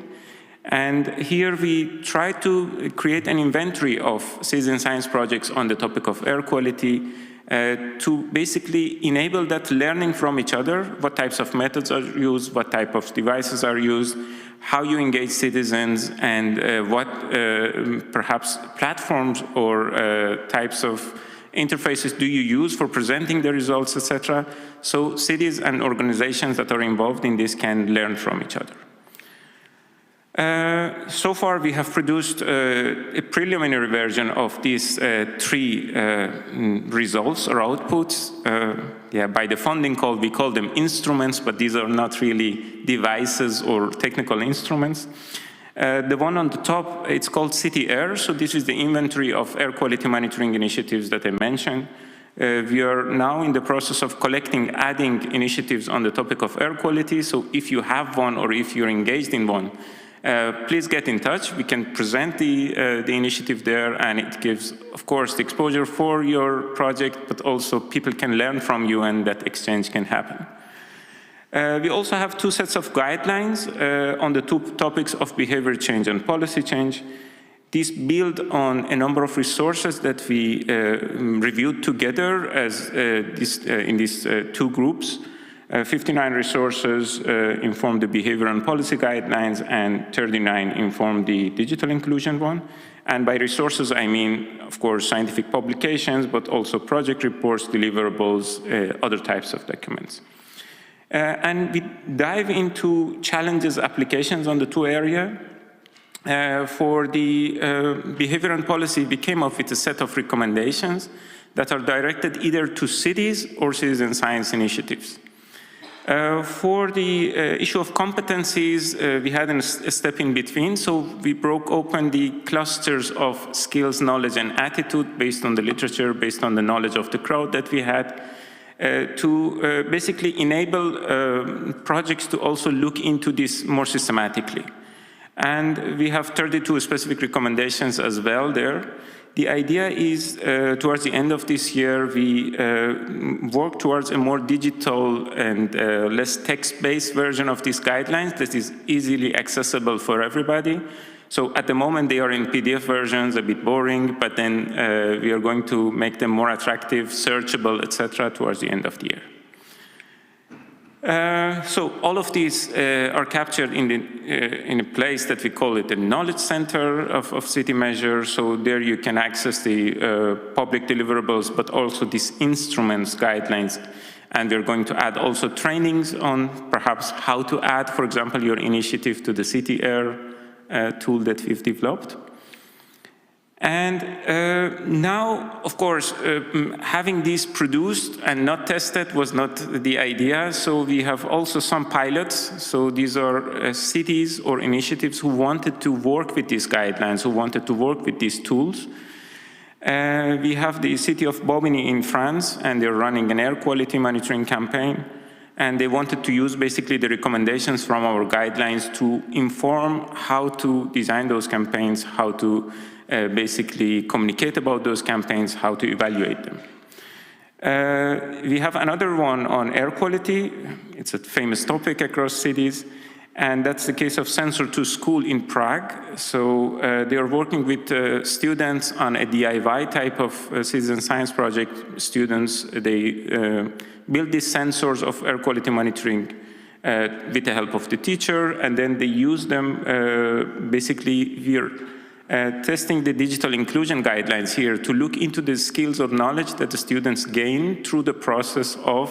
And here we try to create an inventory of citizen science projects on the topic of air quality to basically enable that learning from each other, what types of methods are used, what type of devices are used, how you engage citizens, and what perhaps platforms or types of interfaces do you use for presenting the results, etc. So cities and organizations that are involved in this can learn from each other. So far, we have produced a preliminary version of these three results or outputs. By the funding call, we call them instruments, but these are not really devices or technical instruments. The one on the top, it's called City Air. So this is the inventory of air quality monitoring initiatives that I mentioned. We are now in the process of collecting, adding initiatives on the topic of air quality. So if you have one or if you're engaged in one, please get in touch. We can present the initiative there, and it gives, of course, the exposure for your project, but also people can learn from you and that exchange can happen. We also have two sets of guidelines on the two topics of behavior change and policy change. These build on a number of resources that we reviewed together as in these two groups. 59 resources inform the behavior and policy guidelines, and 39 inform the digital inclusion one. And by resources, I mean, of course, scientific publications, but also project reports, deliverables, other types of documents. And we dive into challenges, applications on the two areas. For the behavior and policy, we came up with a set of recommendations that are directed either to cities or citizen science initiatives. For the issue of competencies, we had a step in between, so we broke open the clusters of skills, knowledge, and attitude based on the literature, based on the knowledge of the crowd that we had, to basically enable projects to also look into this more systematically. And we have 32 specific recommendations as well there. The idea is, towards the end of this year, we work towards a more digital and less text-based version of these guidelines that is easily accessible for everybody. So at the moment, they are in PDF versions, a bit boring, but then we are going to make them more attractive, searchable, etc., towards the end of the year. So all of these are captured in a place that we call it the knowledge center of City Measure. So there you can access the public deliverables, but also these instruments, guidelines. And we're going to add also trainings on perhaps how to add, for example, your initiative to the City Air tool that we've developed. And now, of course, having these produced and not tested was not the idea. So we have also some pilots. So these are cities or initiatives who wanted to work with these guidelines, who wanted to work with these tools. We have the city of Bobigny in France, and they're running an air quality monitoring campaign. And they wanted to use basically the recommendations from our guidelines to inform how to design those campaigns, how to basically communicate about those campaigns, how to evaluate them. We have another one on air quality. It's a famous topic across cities. And that's the case of Sensor to School in Prague. So they are working with students on a DIY type of citizen science project. Students, they build these sensors of air quality monitoring with the help of the teacher, and then they use them. Basically, we're testing the digital inclusion guidelines here to look into the skills or knowledge that the students gain through the process of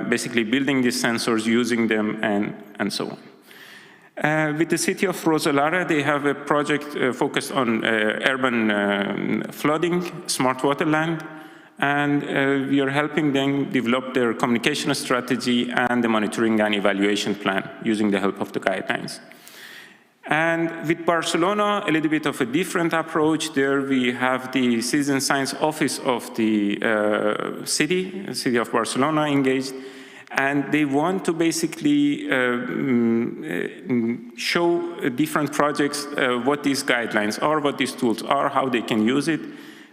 basically building these sensors, using them, and so on. With the city of Roselara, they have a project focused on urban flooding, smart waterland, and we are helping them develop their communication strategy and the monitoring and evaluation plan using the help of the guidelines. And with Barcelona, a little bit of a different approach. There we have the Citizen Science Office of the city of Barcelona engaged, and they want to basically show different projects what these guidelines are, what these tools are, how they can use it.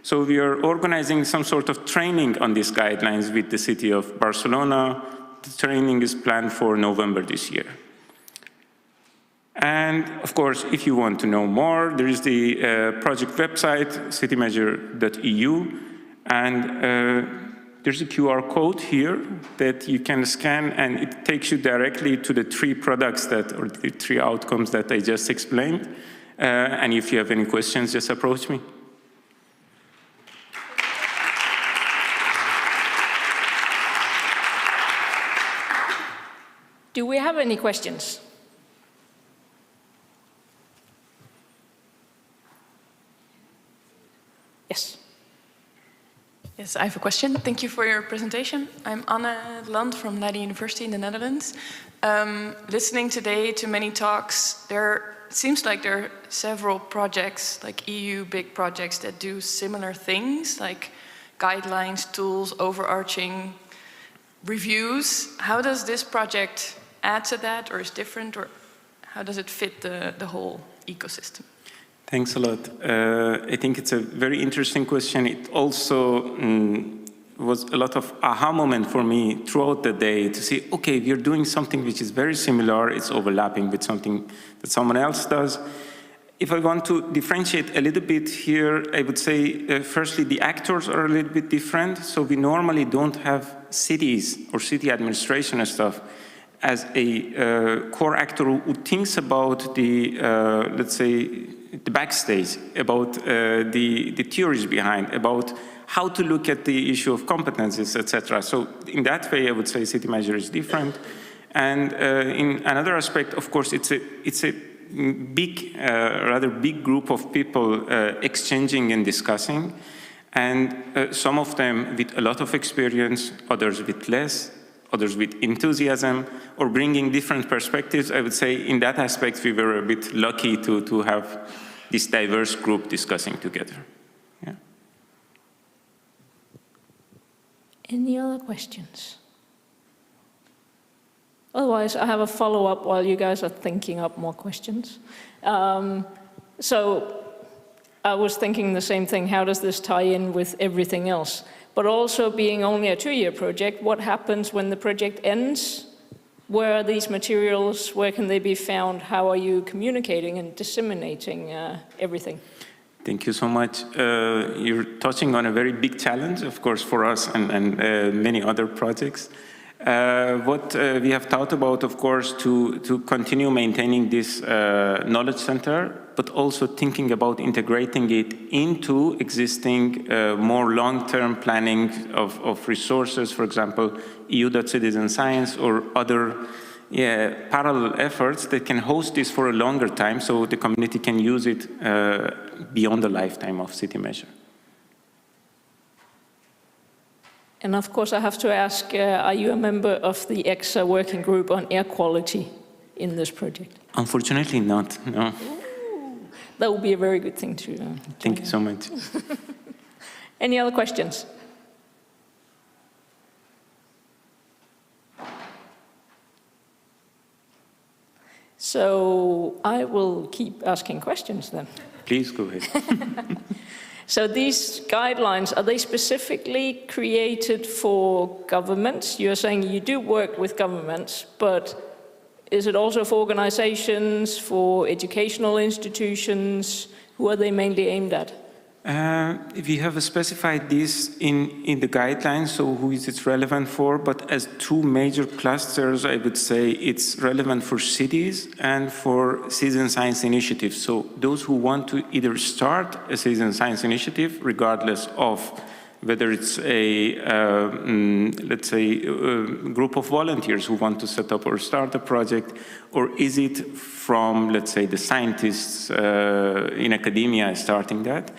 So we are organizing some sort of training on these guidelines with the city of Barcelona. The training is planned for November this year. And of course, if you want to know more, there is the project website, citymeasure.eu, and there's a QR code here that you can scan, and it takes you directly to the 3 products or the 3 outcomes that I just explained. And if you have any questions, just approach me. Do we have any questions? Yes. Yes, I have a question. Thank you for your presentation. I'm Anne Land from Leiden University in the Netherlands. Listening today to many talks, it seems like there are several projects, like EU big projects, that do similar things, like guidelines, tools, overarching reviews. How does this project add to that, or is different, or how does it fit the whole ecosystem? Thanks a lot. I think it's a very interesting question. It also was a lot of aha moment for me throughout the day to see, okay, we're doing something which is very similar, it's overlapping with something that someone else does. If I want to differentiate a little bit here, I would say, firstly, the actors are a little bit different. So we normally don't have cities or city administration and stuff as a core actor who thinks about the, let's say, the backstage, about the theories behind, about how to look at the issue of competencies, etc. So in that way, I would say City Measure is different. And in another aspect, of course, it's a big, rather big group of people exchanging and discussing, and some of them with a lot of experience, others with less, others with enthusiasm, or bringing different perspectives. I would say in that aspect, we were a bit lucky to have this diverse group discussing together. Yeah. Any other questions? Otherwise, I have a follow-up while you guys are thinking up more questions. So I was thinking the same thing, how does this tie in with everything else? But also being only a 2-year project, what happens when the project ends? Where are these materials? Where can they be found? How are you communicating and disseminating everything? Thank you so much. You're touching on a very big challenge, of course, for us and many other projects. What we have thought about, of course, to continue maintaining this knowledge center, but also thinking about integrating it into existing more long-term planning of resources, for example, EU.Citizen Science or other parallel efforts that can host this for a longer time so the community can use it beyond the lifetime of City Measure. And of course, I have to ask, are you a member of the ECSA working group on air quality in this project? Unfortunately not, no. Ooh, that would be a very good thing to Thank you so much. Any other questions? So I will keep asking questions then. Please go ahead. So these guidelines, are they specifically created for governments? You're saying you do work with governments, but is it also for organizations, for educational institutions? Who are they mainly aimed at? We have specified this in the guidelines, so who is it relevant for, but as two major clusters, I would say it's relevant for cities and for citizen science initiatives. So those who want to either start a citizen science initiative, regardless of whether it's a, let's say, a group of volunteers who want to set up or start a project, or is it from, let's say, the scientists in academia starting that.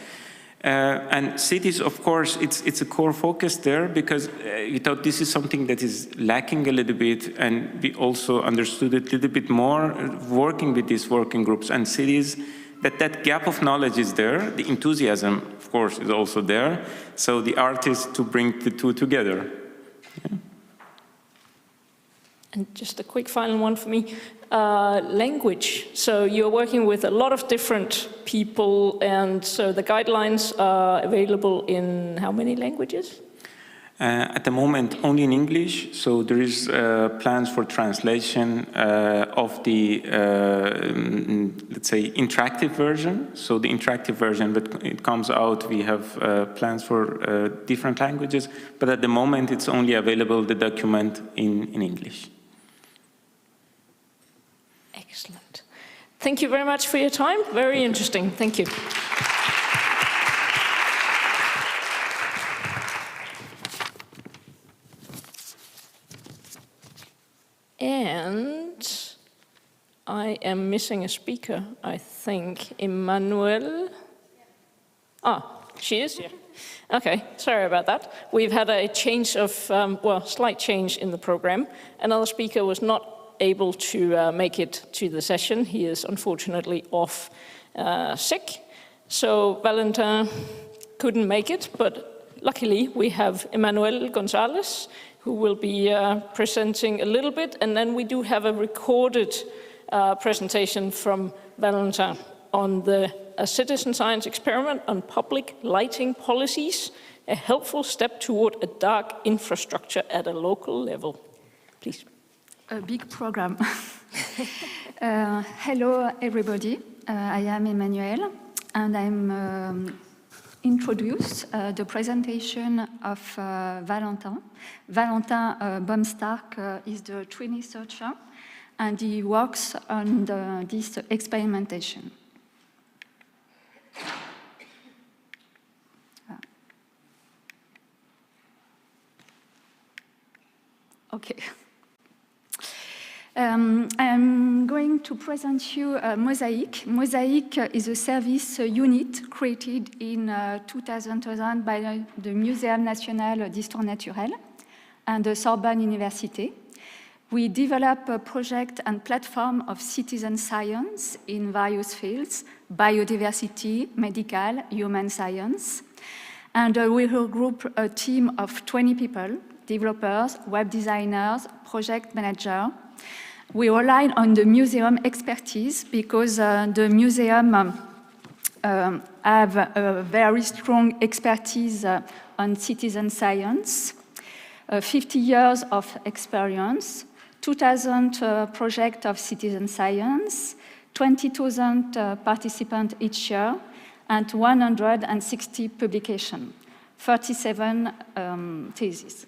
And cities, of course, it's a core focus there because we thought this is something that is lacking a little bit, and we also understood it a little bit more working with these working groups and cities, that gap of knowledge is there. The enthusiasm, of course, is also there. So the art is to bring the two together. Yeah. And just a quick final one for me. Language. So you're working with a lot of different people, and so the guidelines are available in how many languages? At the moment, only in English. So there is plans for translation of the, let's say, interactive version. So the interactive version, but it comes out, we have plans for different languages, but at the moment it's only available, the document, in English. Excellent. Thank you very much for your time. Very interesting. Thank you. And I am missing a speaker, I think. Emmanuel? Ah, she is here. Okay, sorry about that. We've had a change of, well, slight change in the program. Another speaker was not able to make it to the session. He is unfortunately off sick. So Valentin couldn't make it, but luckily we have Emmanuel Gonzalez, who will be presenting a little bit, and then we do have a recorded presentation from Valentin on a citizen science experiment on public lighting policies, a helpful step toward a dark infrastructure at a local level. Please. A big program. Hello, everybody. I am Emmanuel, and I'm introduce the presentation of Valentin. Valentin Baumstark is the twin researcher, and he works on this experimentation. Okay. I'm going to present you Mosaic. Mosaic is a service unit created in 2000 by the Muséum National d'Histoire Naturelle and the Sorbonne University. We develop a project and platform of citizen science in various fields, biodiversity, medical, human science. And we regroup a team of 20 people, developers, web designers, project managers. We rely on the museum expertise because the museum have a very strong expertise on citizen science, 50 years of experience, 2,000 projects of citizen science, 20,000 participants each year, and 160 publications, 37 theses.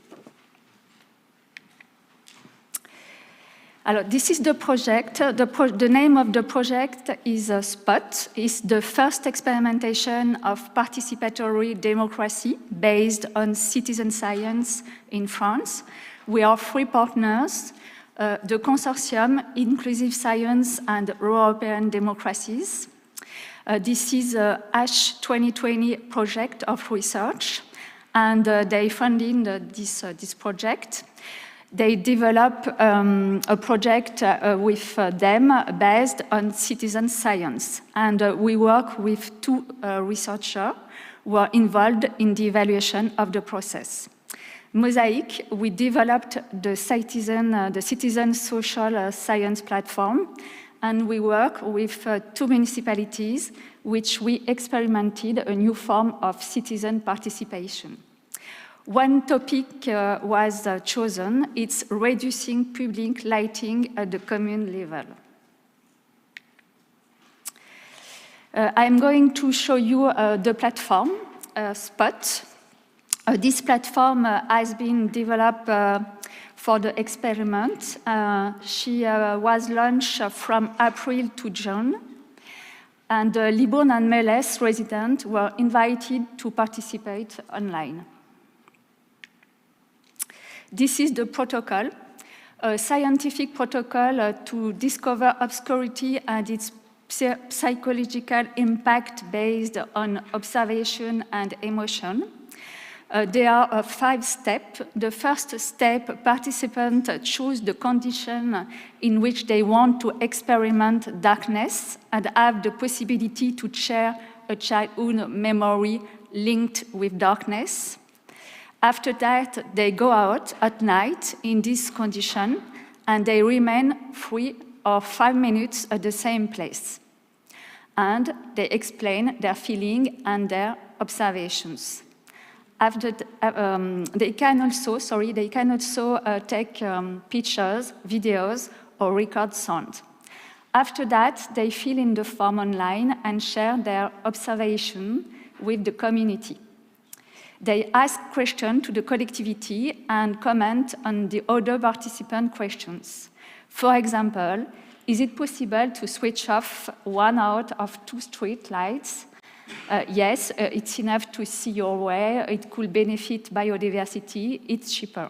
This is the project. The name of the project is SPOT. It's the first experimentation of participatory democracy based on citizen science in France. We are 3 partners, the consortium, Inclusive Science and European Democracies. This is a ASH 2020 project of research, and they funded this project. They develop a project with them based on citizen science. And we work with 2 researchers who are involved in the evaluation of the process. Mosaic, we developed the citizen social science platform, and we work with 2 municipalities which we experimented a new form of citizen participation. One topic was chosen, it's reducing public lighting at the commune level. I'm going to show you the platform, Spot. This platform has been developed for the experiment. She was launched from April to June, and Libourne and Mélès residents were invited to participate online. This is the protocol, a scientific protocol to discover obscurity and its psychological impact based on observation and emotion. There are 5 steps. The first step, participants choose the condition in which they want to experiment darkness and have the possibility to share a childhood memory linked with darkness. After that, they go out at night in this condition and they remain 3 or 5 minutes at the same place. And they explain their feeling and their observations. After they can also take pictures, videos, or record sound. After that, they fill in the form online and share their observation with the community. They ask questions to the collectivity and comment on the other participant questions. For example, is it possible to switch off 1 out of 2 street lights? Yes, it's enough to see your way. It could benefit biodiversity. It's cheaper.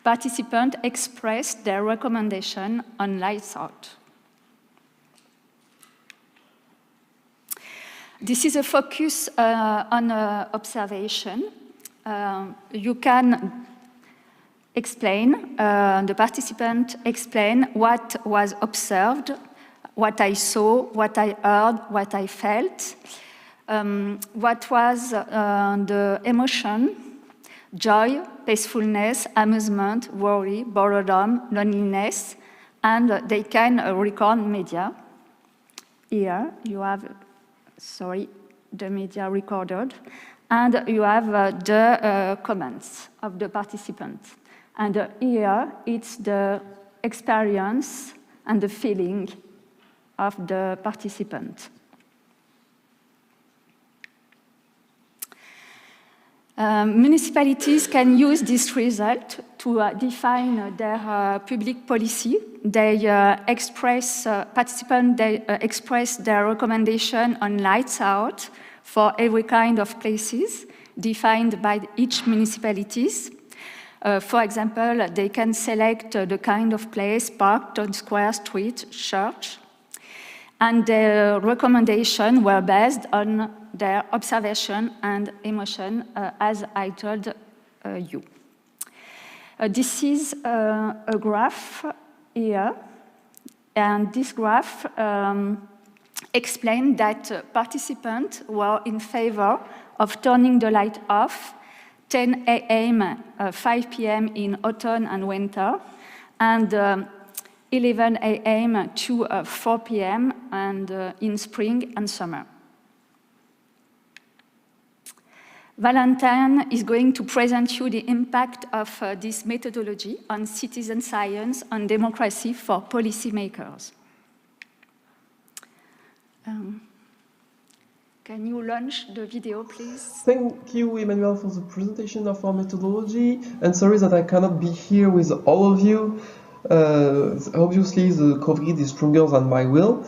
Participants express their recommendation on lights out. This is a focus on observation. You can explain, the participant explain what was observed, what I saw, what I heard, what I felt, what was the emotion, joy, peacefulness, amusement, worry, boredom, loneliness, and they can record media. Here you have, the media recorded, and you have the comments of the participants. And here it's the experience and the feeling of the participant. Municipalities can use this result to define their public policy. They participants express their recommendation on lights out for every kind of places defined by each municipalities. For example, they can select the kind of place, park, town square, street, church. And their recommendations were based on their observation and emotion, as I told you. This is a graph here, and this graph explains that participants were in favor of turning the light off 10 a.m., 5 p.m. in autumn and winter, and 11 a.m. to 4 p.m. and in spring and summer. Valentin is going to present you the impact of this methodology on citizen science and democracy for policymakers. Can you launch the video, please? Thank you, Emmanuel, for the presentation of our methodology. And sorry that I cannot be here with all of you. Obviously, the COVID is stronger than my will.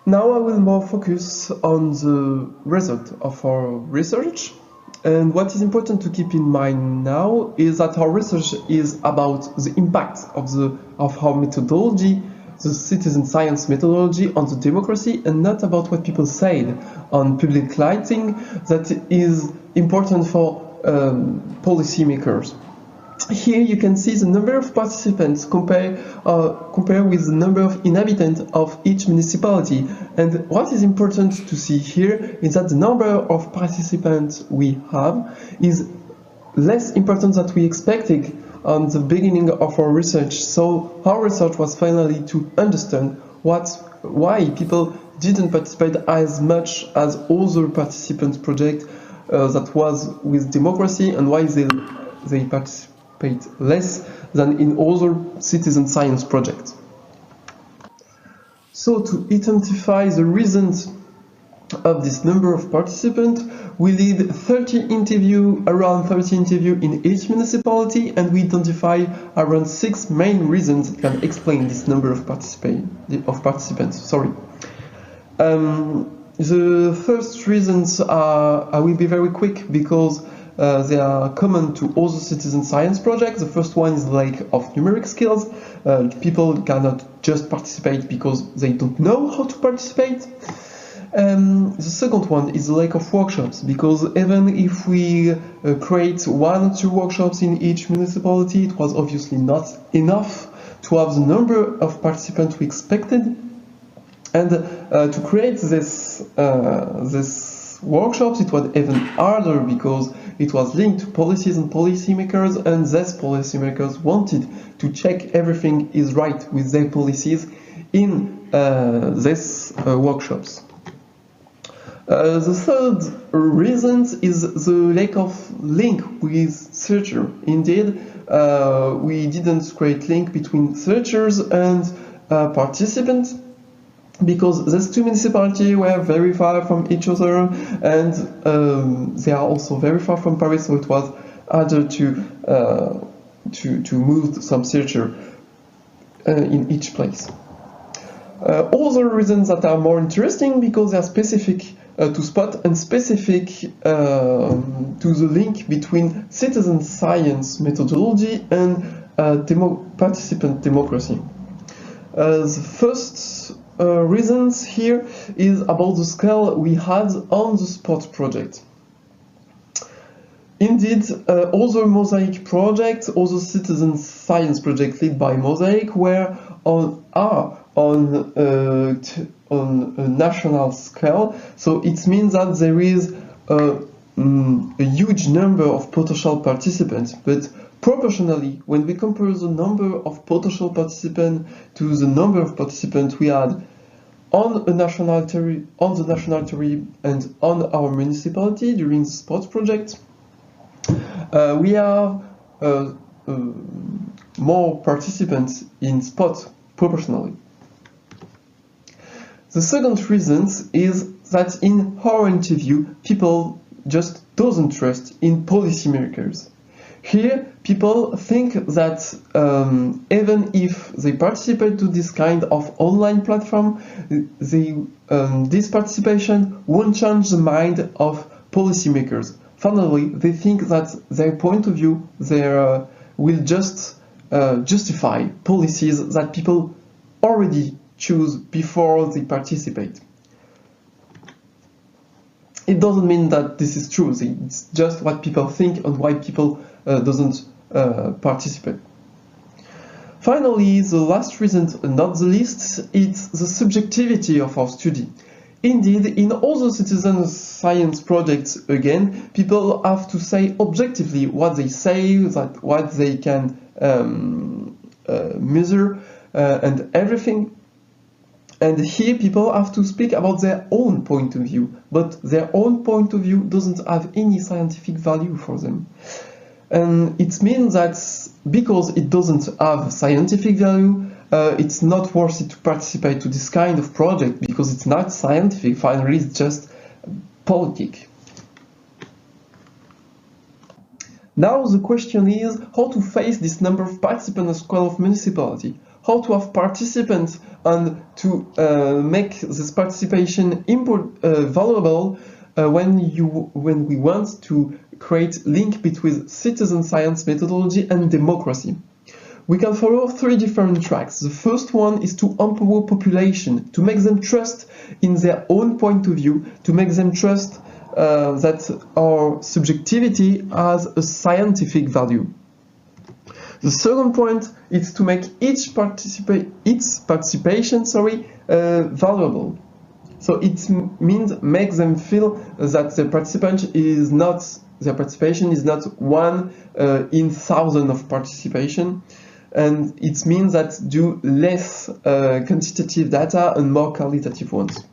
Now I will more focus on the result of our research. And what is important to keep in mind now is that our research is about the impact of our methodology, the citizen science methodology on the democracy, and not about what people said on public lighting that is important for policymakers. Here you can see the number of participants compare with the number of inhabitants of each municipality. And what is important to see here is that the number of participants we have is less important than we expected on the beginning of our research. So our research was finally to understand why people didn't participate as much as other participant project that was with democracy, and why they participate less than in other citizen science projects. So to identify the reasons of this number of participants, we did around 30 interviews in each municipality, and we identify around 6 main reasons that can explain this number of participants. The first reasons I will be very quick because they are common to other citizen science projects. The first one is the lack of numeric skills. People cannot just participate because they don't know how to participate. The second one is the lack of workshops, because even if we create 1 or 2 workshops in each municipality, it was obviously not enough to have the number of participants we expected. And to create this workshops, it was even harder because it was linked to policies and policymakers, and these policymakers wanted to check everything is right with their policies in these workshops. The third reason is the lack of link with searchers. Indeed, we didn't create link between searchers and participants, because these 2 municipalities were very far from each other, and they are also very far from Paris, so it was harder to move some searcher in each place. Other reasons that are more interesting because they are specific to spot and specific to the link between citizen science methodology and participant democracy. The first reasons here is about the scale we had on the spot project. Indeed, other Mosaic projects, other citizen science projects led by Mosaic are on a national scale. So it means that there is a huge number of potential participants, but proportionally, when we compare the number of potential participants to the number of participants we had on the national territory and on our municipality during the sports project, we have more participants in spot proportionally. The second reason is that in our interview, people just doesn't trust in policymakers. Here, people think that even if they participate to this kind of online platform, this participation won't change the mind of policymakers. Finally, they think that their point of view will just justify policies that people already choose before they participate. It doesn't mean that this is true. It's just what people think and why people doesn't participate. Finally, the last reason, not the least, is the subjectivity of our study. Indeed, in other citizen science projects, again, people have to say objectively what they say, what they can measure, and everything. And here people have to speak about their own point of view, but their own point of view doesn't have any scientific value for them. And it means that because it doesn't have scientific value, it's not worth it to participate to this kind of project because it's not scientific. Finally, it's just politic. Now the question is how to face this number of participants at scale of municipality. How to have participants and to make this participation valuable when we want to create link between citizen science methodology and democracy. We can follow 3 different tracks. The first one is to empower population, to make them trust in their own point of view, to make them trust that our subjectivity has a scientific value. The second point is to make its participation valuable. So it means make them feel that their participation is not one in 1,000 of participation, and it means that do less quantitative data and more qualitative ones.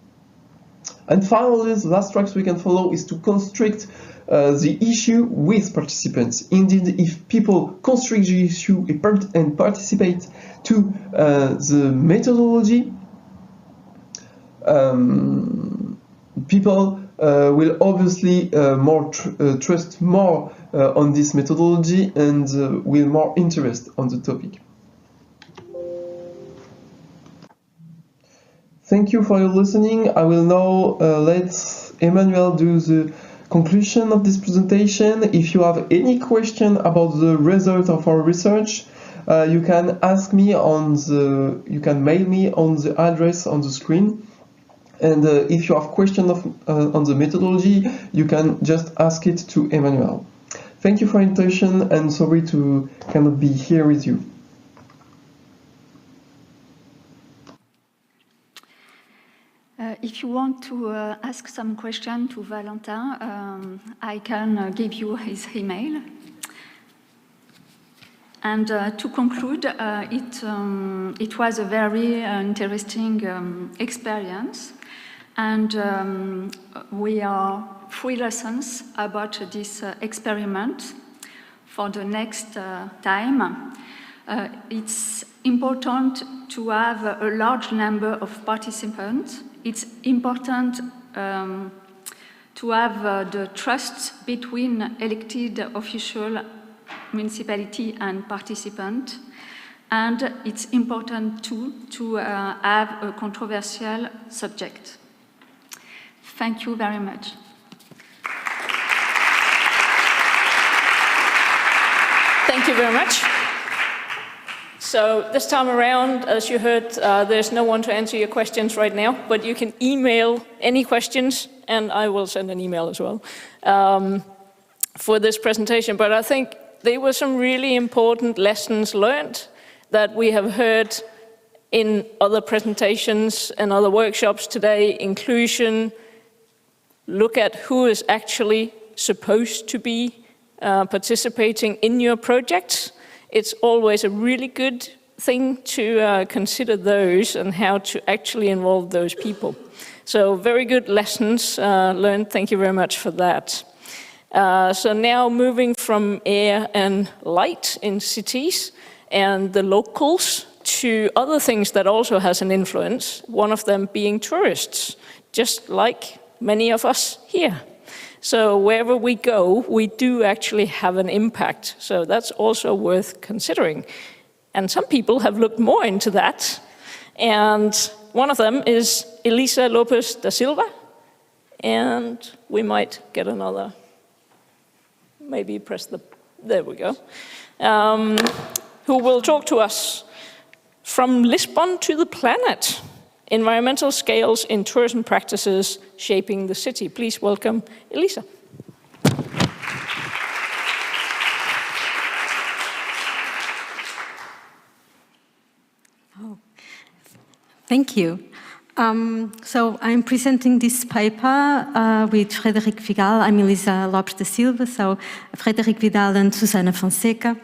And finally, the last tracks we can follow is to constrict the issue with participants. Indeed, if people constrict the issue and participate to the methodology, people will obviously trust more on this methodology and will more interest on the topic. Thank you for your listening. I will now let Emmanuel do the conclusion of this presentation. If you have any question about the result of our research, you can ask me you can mail me on the address on the screen. And if you have questions on the methodology, you can just ask it to Emmanuel. Thank you for your attention and sorry to cannot be here with you. If you want to ask some question to Valentin, I can give you his email. And to conclude, it was a very interesting experience. And we are 3 lessons about this experiment for the next time. It's important to have a large number of participants. It's important to have the trust between elected official, municipality and participant. And it's important too to have a controversial subject. Thank you very much. Thank you very much. So this time around, as you heard, there's no one to answer your questions right now, but you can email any questions, and I will send an email as well for this presentation. But I think there were some really important lessons learned that we have heard in other presentations and other workshops today. Inclusion, look at who is actually supposed to be participating in your projects. It's always a really good thing to consider those and how to actually involve those people. So very good lessons learned. Thank you very much for that. So now moving from air and light in cities and the locals to other things that also has an influence, one of them being tourists, just like many of us here. So wherever we go, we do actually have an impact. So that's also worth considering. And some people have looked more into that. And one of them is Elisa Lopez da Silva. And we might get another, maybe press the, there we go, who will talk to us from Lisbon to the planet. Environmental scales in tourism practices shaping the city. Please welcome Elisa. Oh, thank you. So I'm presenting this paper with Frederic Vidal. I'm Elisa Lopes da Silva, so Frederic Vidal and Susana Fonseca.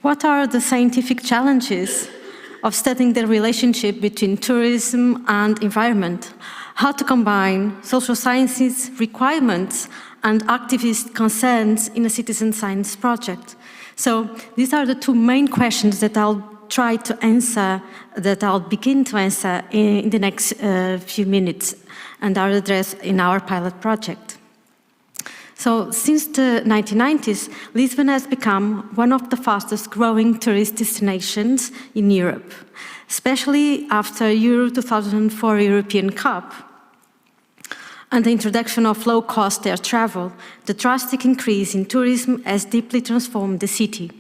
What are the scientific challenges of studying the relationship between tourism and environment? How to combine social sciences requirements and activist concerns in a citizen science project? So these are the 2 main questions that I'll try to answer, that I'll begin to answer in the next few minutes and are addressed in our pilot project. So since the 1990s, Lisbon has become one of the fastest growing tourist destinations in Europe, especially after Euro 2004 European Cup and the introduction of low-cost air travel. The drastic increase in tourism has deeply transformed the city.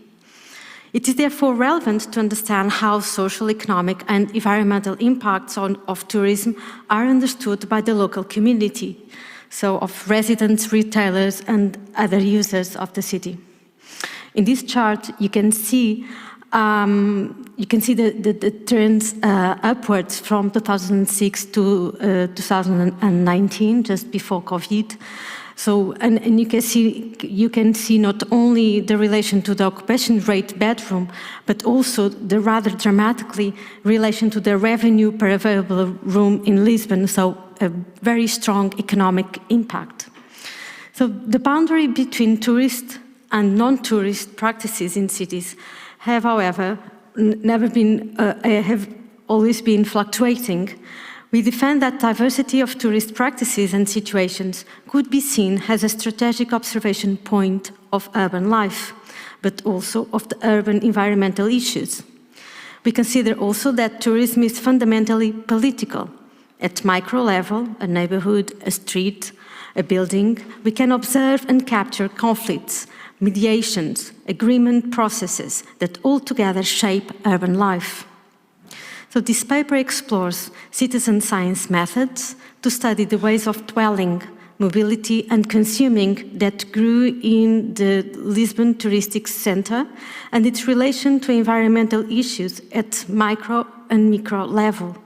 It is therefore relevant to understand how social, economic and environmental impacts of tourism are understood by the local community, so of residents, retailers and other users of the city. In this chart, you can see the trends upwards from 2006 to 2019, just before COVID. So, and you can see not only the relation to the occupation rate bedroom, but also the rather dramatically relation to the revenue per available room in Lisbon, so a very strong economic impact. So the boundary between tourist and non-tourist practices in cities have, however, have always been fluctuating. We defend that diversity of tourist practices and situations could be seen as a strategic observation point of urban life, but also of the urban environmental issues. We consider also that tourism is fundamentally political. At micro level, a neighborhood, a street, a building, we can observe and capture conflicts, mediations, agreement processes that altogether shape urban life. So this paper explores citizen science methods to study the ways of dwelling, mobility and consuming that grew in the Lisbon Touristic Center and its relation to environmental issues at micro and micro level.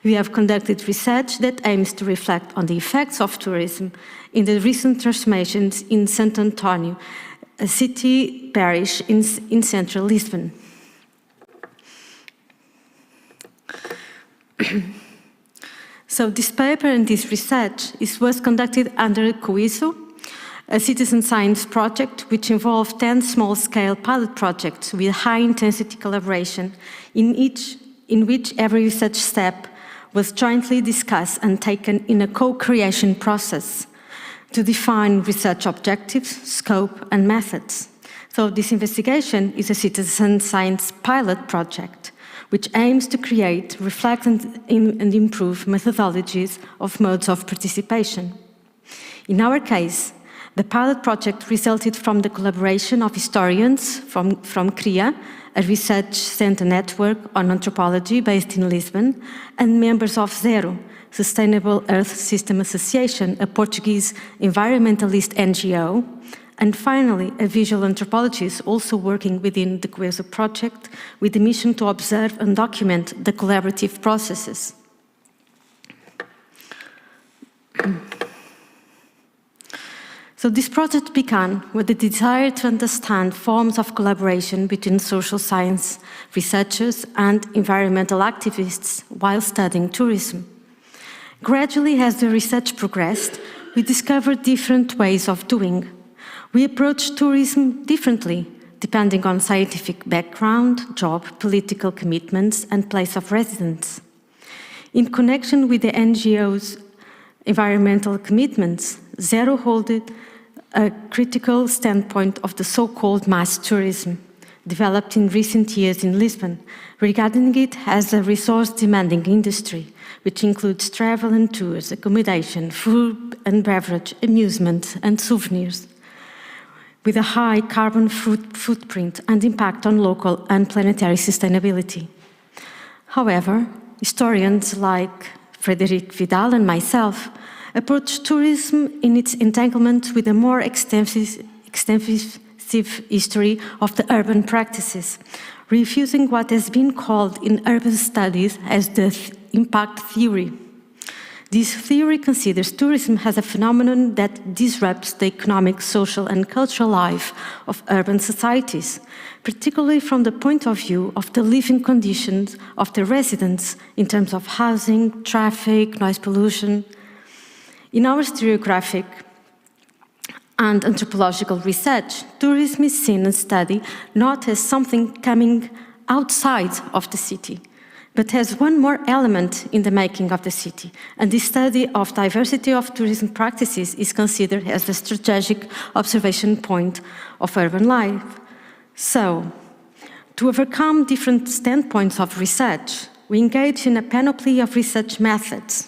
We have conducted research that aims to reflect on the effects of tourism in the recent transformations in Santo Antonio, a city parish in central Lisbon. So this paper and this research was conducted under COISO, a citizen science project which involved 10 small-scale pilot projects with high-intensity collaboration in which every research step was jointly discussed and taken in a co-creation process to define research objectives, scope, and methods. So this investigation is a citizen science pilot project which aims to create, reflect, and improve methodologies of modes of participation. In our case, the pilot project resulted from the collaboration of historians from CRIA, a research center network on anthropology based in Lisbon, and members of ZERO, Sustainable Earth System Association, a Portuguese environmentalist NGO, and finally, a visual anthropologist also working within the COISO project with the mission to observe and document the collaborative processes. So this project began with the desire to understand forms of collaboration between social science researchers and environmental activists while studying tourism. Gradually, as the research progressed, we discovered different ways of doing. We approach tourism differently, depending on scientific background, job, political commitments, and place of residence. In connection with the NGO's environmental commitments, ZERO holded a critical standpoint of the so-called mass tourism, developed in recent years in Lisbon, regarding it as a resource-demanding industry, which includes travel and tours, accommodation, food and beverage, amusement, and souvenirs, with a high carbon footprint and impact on local and planetary sustainability. However, historians like Frederic Vidal and myself approach tourism in its entanglement with a more extensive history of the urban practices, refusing what has been called in urban studies as the impact theory. This theory considers tourism as a phenomenon that disrupts the economic, social, and cultural life of urban societies, particularly from the point of view of the living conditions of the residents in terms of housing, traffic, noise pollution. In our historiographic and anthropological research, tourism is seen and studied not as something coming outside of the city, but has one more element in the making of the city. And the study of diversity of tourism practices is considered as the strategic observation point of urban life. So, to overcome different standpoints of research, we engage in a panoply of research methods.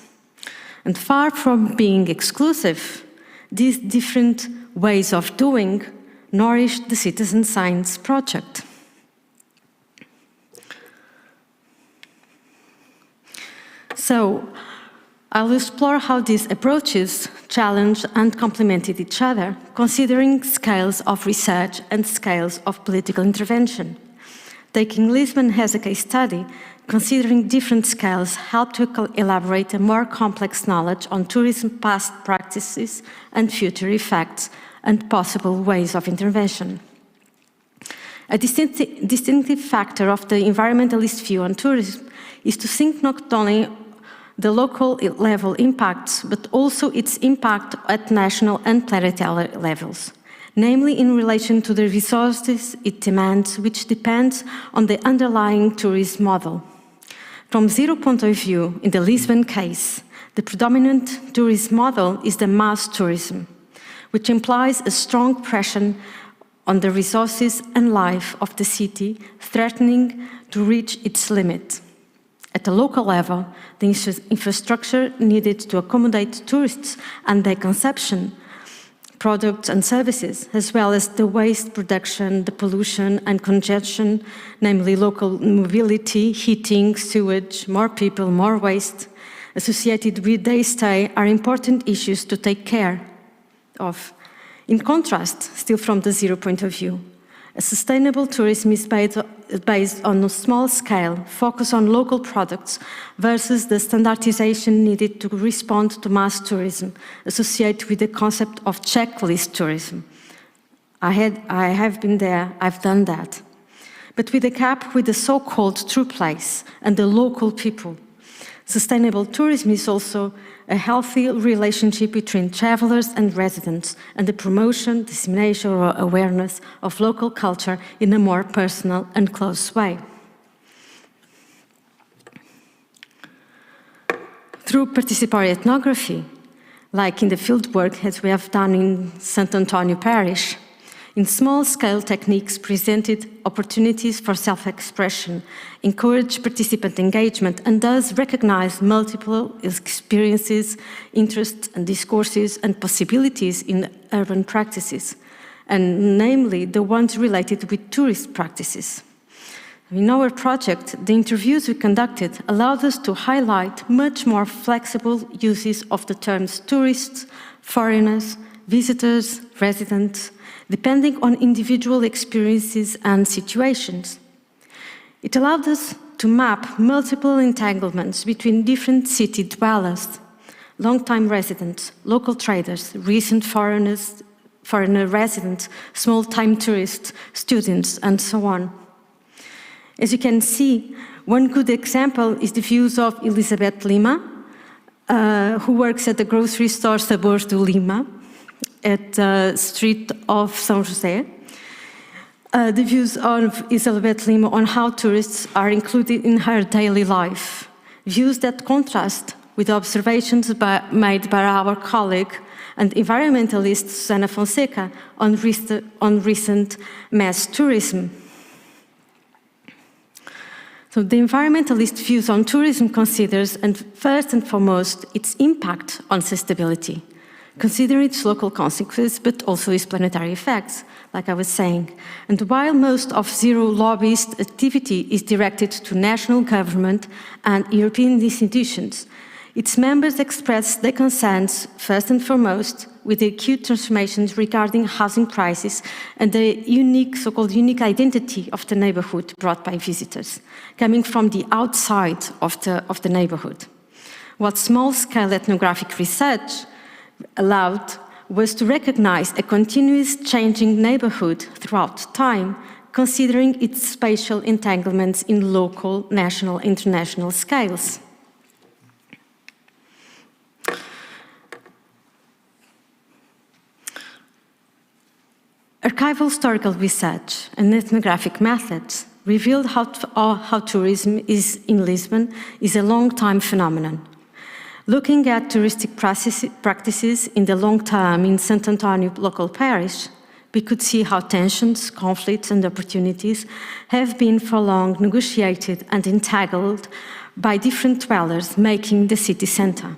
And far from being exclusive, these different ways of doing nourish the citizen science project. So, I'll explore how these approaches challenged and complemented each other, considering scales of research and scales of political intervention. Taking Lisbon as a case study, considering different scales help to elaborate a more complex knowledge on tourism past practices and future effects and possible ways of intervention. A distinctive factor of the environmentalist view on tourism is to think not only the local level impacts, but also its impact at national and planetary levels, namely in relation to the resources it demands, which depends on the underlying tourism model. From zero point of view, in the Lisbon case, the predominant tourism model is the mass tourism, which implies a strong pressure on the resources and life of the city, threatening to reach its limit. At the local level, the infrastructure needed to accommodate tourists and their consumption, products and services, as well as the waste production, the pollution and congestion, namely local mobility, heating, sewage, more people, more waste, associated with their stay are important issues to take care of. In contrast, still from the zero point of view, a sustainable tourism is based on a small scale, focus on local products, versus the standardization needed to respond to mass tourism, associated with the concept of checklist tourism. I have been there, I've done that. But with a gap with the so-called true place and the local people. Sustainable tourism is also a healthy relationship between travelers and residents, and the promotion, dissemination, or awareness of local culture in a more personal and close way. Through participatory ethnography, like in the fieldwork as we have done in St. Antonio Parish, in small-scale techniques presented opportunities for self-expression, encourage participant engagement, and thus recognize multiple experiences, interests, and discourses and possibilities in urban practices, and namely the ones related with tourist practices. In our project, the interviews we conducted allowed us to highlight much more flexible uses of the terms tourists, foreigners, visitors, residents, depending on individual experiences and situations. It allowed us to map multiple entanglements between different city dwellers, long-time residents, local traders, recent foreigner residents, small-time tourists, students, and so on. As you can see, one good example is the views of Elizabeth Lima, who works at the grocery store Sabores do Lima, at the street of São José. The views of Elizabeth Lima on how tourists are included in her daily life. Views that contrast with observations made by our colleague and environmentalist Susana Fonseca on recent mass tourism. So the environmentalist views on tourism considers, and first and foremost, its impact on sustainability. Consider its local consequences, but also its planetary effects, like I was saying. And while most of zero lobbyist activity is directed to national government and European institutions, its members express their concerns, first and foremost, with the acute transformations regarding housing crisis and the unique, so-called unique identity of the neighborhood brought by visitors, coming from the outside of the neighborhood. What small-scale ethnographic research allowed was to recognize a continuous changing neighborhood throughout time, considering its spatial entanglements in local, national, international scales. Archival historical research and ethnographic methods revealed how tourism in Lisbon is a long-time phenomenon. Looking at touristic practices in the long term in St. Antonio local parish, we could see how tensions, conflicts, and opportunities have been for long negotiated and entangled by different dwellers making the city center.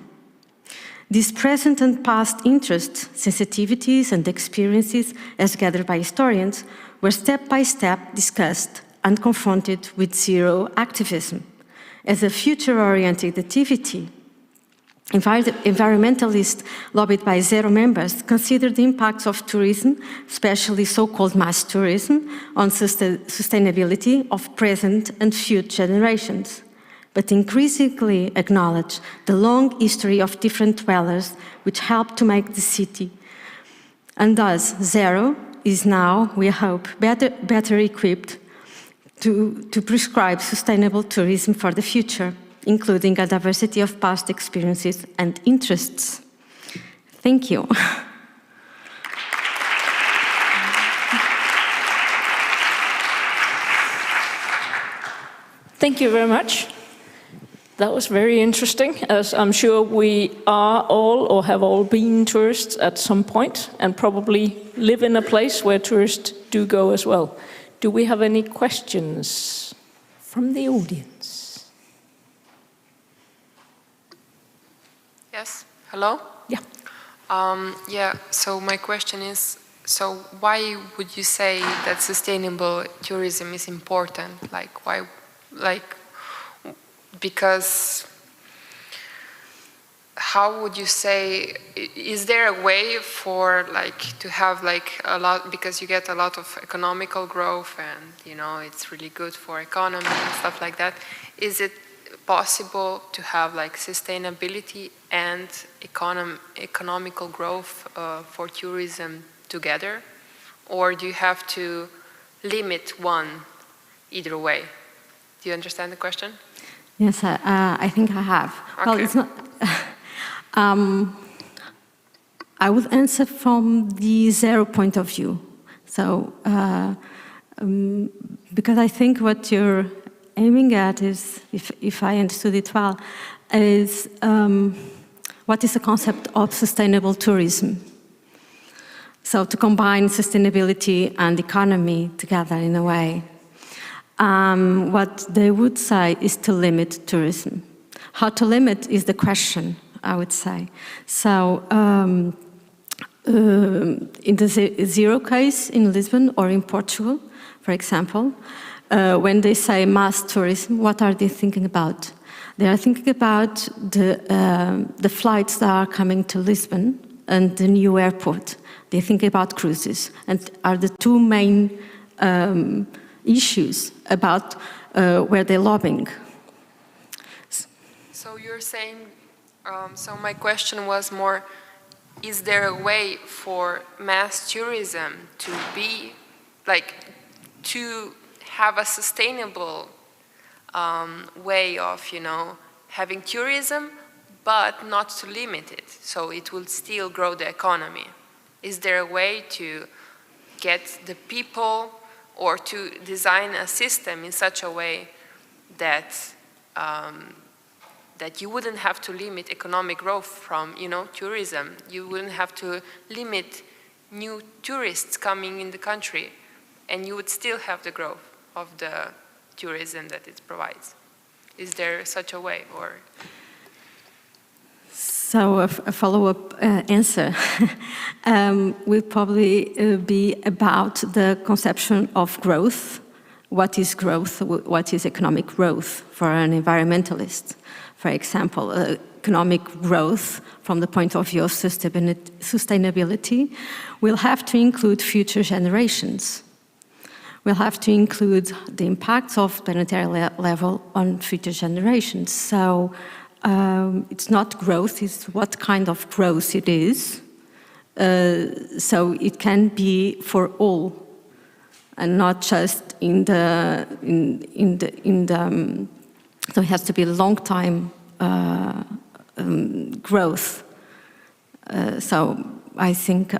These present and past interests, sensitivities, and experiences, as gathered by historians, were step by step discussed and confronted with zero activism as a future-oriented activity. Environmentalists lobbied by zero members considered the impacts of tourism, especially so-called mass tourism, on sustainability of present and future generations. but increasingly acknowledge the long history of different dwellers which helped to make the city. And thus, Zero is now, we hope, better equipped to prescribe sustainable tourism for the future, including a diversity of past experiences and interests. Thank you. Thank you very much. That was very interesting, as I'm sure we are all or have all been tourists at some point and probably live in a place where tourists do go as well. Do we have any questions from the audience? Yes, hello? Yeah. Yeah, so my question is, so why would you say that sustainable tourism is important? Like, why, like, because how would you say, is there a way for like to have like a lot, because you get a lot of economical growth and you know it's really good for economy and stuff like that, is it possible to have like sustainability and economical growth for tourism together, or do you have to limit one either way? Do you understand the question? Yes, I think I have. Okay. Well, it's not. I would answer from the Zero point of view. So, because I think what you're aiming at is, if I understood it well, is what is the concept of sustainable tourism? So to combine sustainability and economy together in a way. What they would say is to limit tourism. How to limit is the question, I would say. So in the Zero case in Lisbon or in Portugal, for example, when they say mass tourism, what are they thinking about? They are thinking about the flights that are coming to Lisbon and the new airport. They think about cruises, and are the two main issues about where they're lobbying. So you're saying, so my question was more, is there a way for mass tourism to be, like, to have a sustainable way of, you know, having tourism, but not to limit it, so it will still grow the economy? Is there a way to get the people or to design a system in such a way that that you wouldn't have to limit economic growth from, you know, tourism? You wouldn't have to limit new tourists coming in the country, and you would still have the growth of the tourism that it provides. Is there such a way, or? So a follow-up answer will probably be about the conception of growth. What is growth? What is economic growth for an environmentalist? For example, economic growth from the point of view of sustainability will have to include future generations. We'll have to include the impacts of planetary level on future generations. So it's not growth, it's what kind of growth it is. So it can be for all, and not just in the so it has to be long time growth. So I think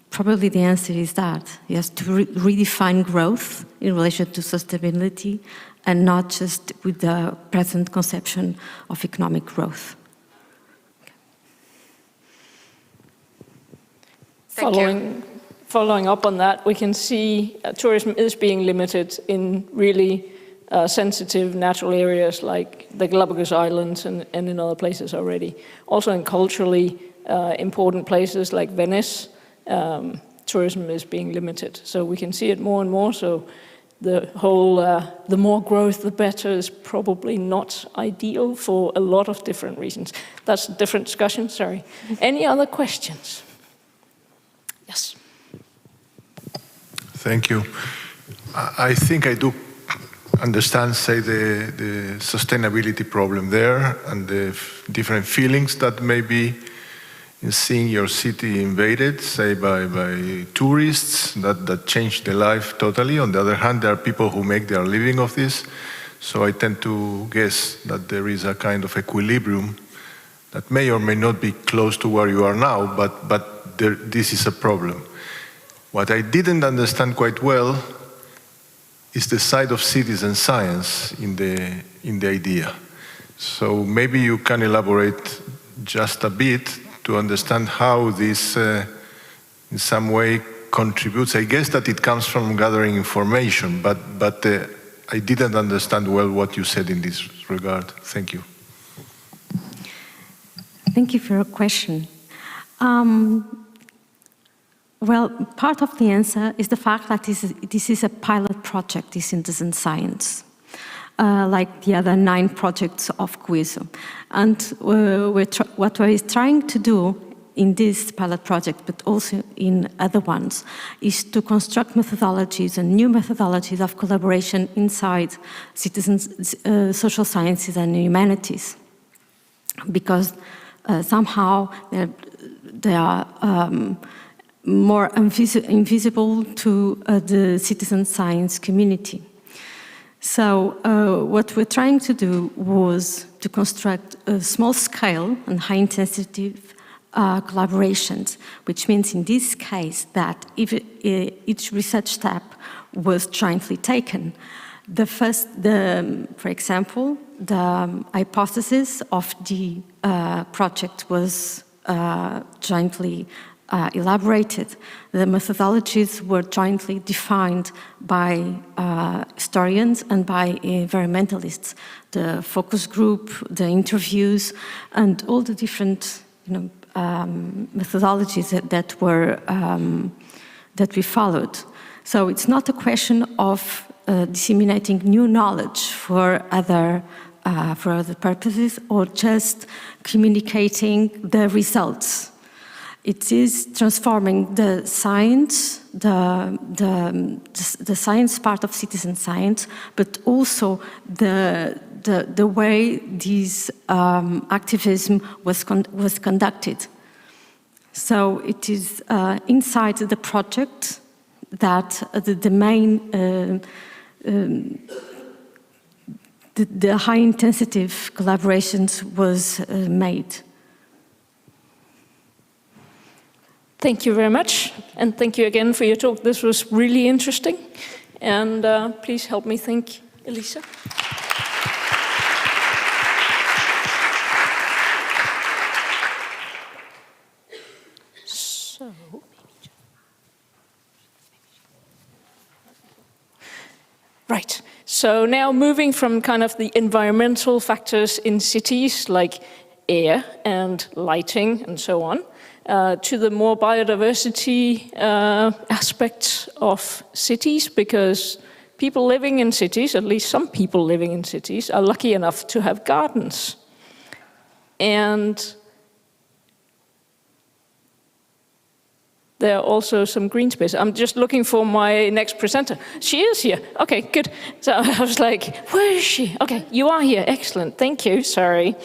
probably the answer is that yes, to redefine growth in relation to sustainability, and not just with the present conception of economic growth. Following up on that, we can see tourism is being limited in really sensitive natural areas like the Galapagos Islands and in other places already. Also in culturally important places like Venice, tourism is being limited. So we can see it more and more. So the whole, the more growth, the better is probably not ideal for a lot of different reasons. That's a different discussion, sorry. Any other questions? Yes. Thank you. I think I do understand, say, the sustainability problem there and the different feelings that may be in seeing your city invaded, say, by tourists that change their life totally. On the other hand, there are people who make their living of this. So I tend to guess that there is a kind of equilibrium that may or may not be close to where you are now, but this is a problem. What I didn't understand quite well is the side of citizen science in the idea. So maybe you can elaborate just a bit to understand how this in some way contributes. I guess that it comes from gathering information, but I didn't understand well what you said in this regard. Thank you. Thank you for your question. Well, part of the answer is the fact that this is a pilot project in citizen science, like the other 9 projects of CUISO. And what we're trying to do in this pilot project, but also in other ones, is to construct methodologies and new methodologies of collaboration inside citizens, social sciences and humanities. Because somehow they are more invisible to the citizen science community. So what we're trying to do was to construct a small scale and high intensity collaborations, which means in this case that if each research step was jointly taken. For example, the hypothesis of the project was jointly elaborated. The methodologies were jointly defined by historians and by environmentalists. The focus group, the interviews, and all the different methodologies that we followed. So it's not a question of disseminating new knowledge for other purposes or just communicating the results. It is transforming the science, the science part of citizen science, but also the way this activism was conducted. So it is inside the project that the main, the high intensity collaborations was made. Thank you very much, and thank you again for your talk. This was really interesting, and please help me thank Elisa. Right, so now moving from kind of the environmental factors in cities like air and lighting and so on, to the more biodiversity aspects of cities, because people living in cities, at least some people living in cities, are lucky enough to have gardens. And there are also some green space. I'm just looking for my next presenter. She is here. Okay, good. So I was like, where is she? Okay, you are here. Excellent. Thank you. Sorry.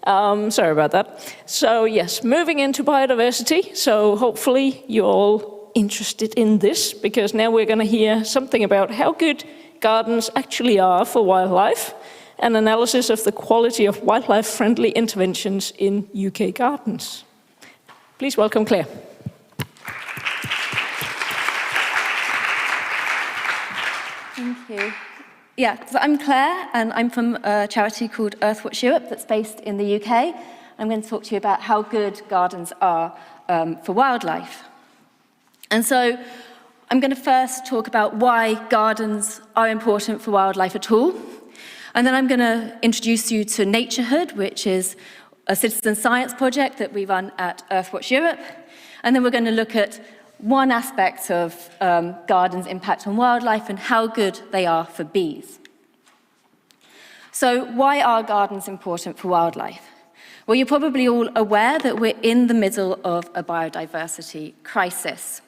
Sorry about that. So yes, moving into biodiversity. So hopefully you're all interested in this, because now we're going to hear something about how good gardens actually are for wildlife, an analysis of the quality of wildlife-friendly interventions in UK gardens. Please welcome Claire. Thank you. Yeah, so I'm Claire, and I'm from a charity called Earthwatch Europe that's based in the UK. I'm going to talk to you about how good gardens are for wildlife. And so I'm going to first talk about why gardens are important for wildlife at all. And then I'm going to introduce you to Naturehood, which is a citizen science project that we run at Earthwatch Europe. And then we're going to look at one aspect of gardens' impact on wildlife and how good they are for bees. So why are gardens important for wildlife? Well, you're probably all aware that we're in the middle of a biodiversity crisis.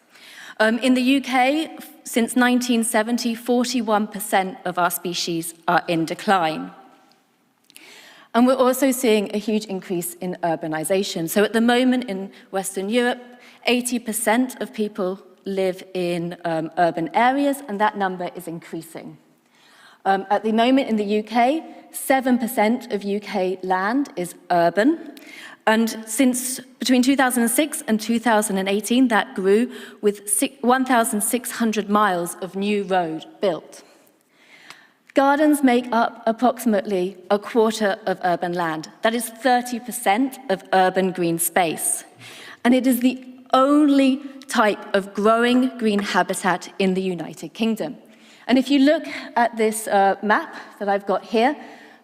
In the UK, since 1970, 41% of our species are in decline. And we're also seeing a huge increase in urbanization. So at the moment in Western Europe, 80% of people live in urban areas, and that number is increasing. At the moment in the UK, 7% of UK land is urban, and since between 2006 and 2018, that grew with 1,600 miles of new road built. Gardens make up approximately a quarter of urban land. That is 30% of urban green space. And it is the only type of growing green habitat in the United Kingdom. And if you look at this map that I've got here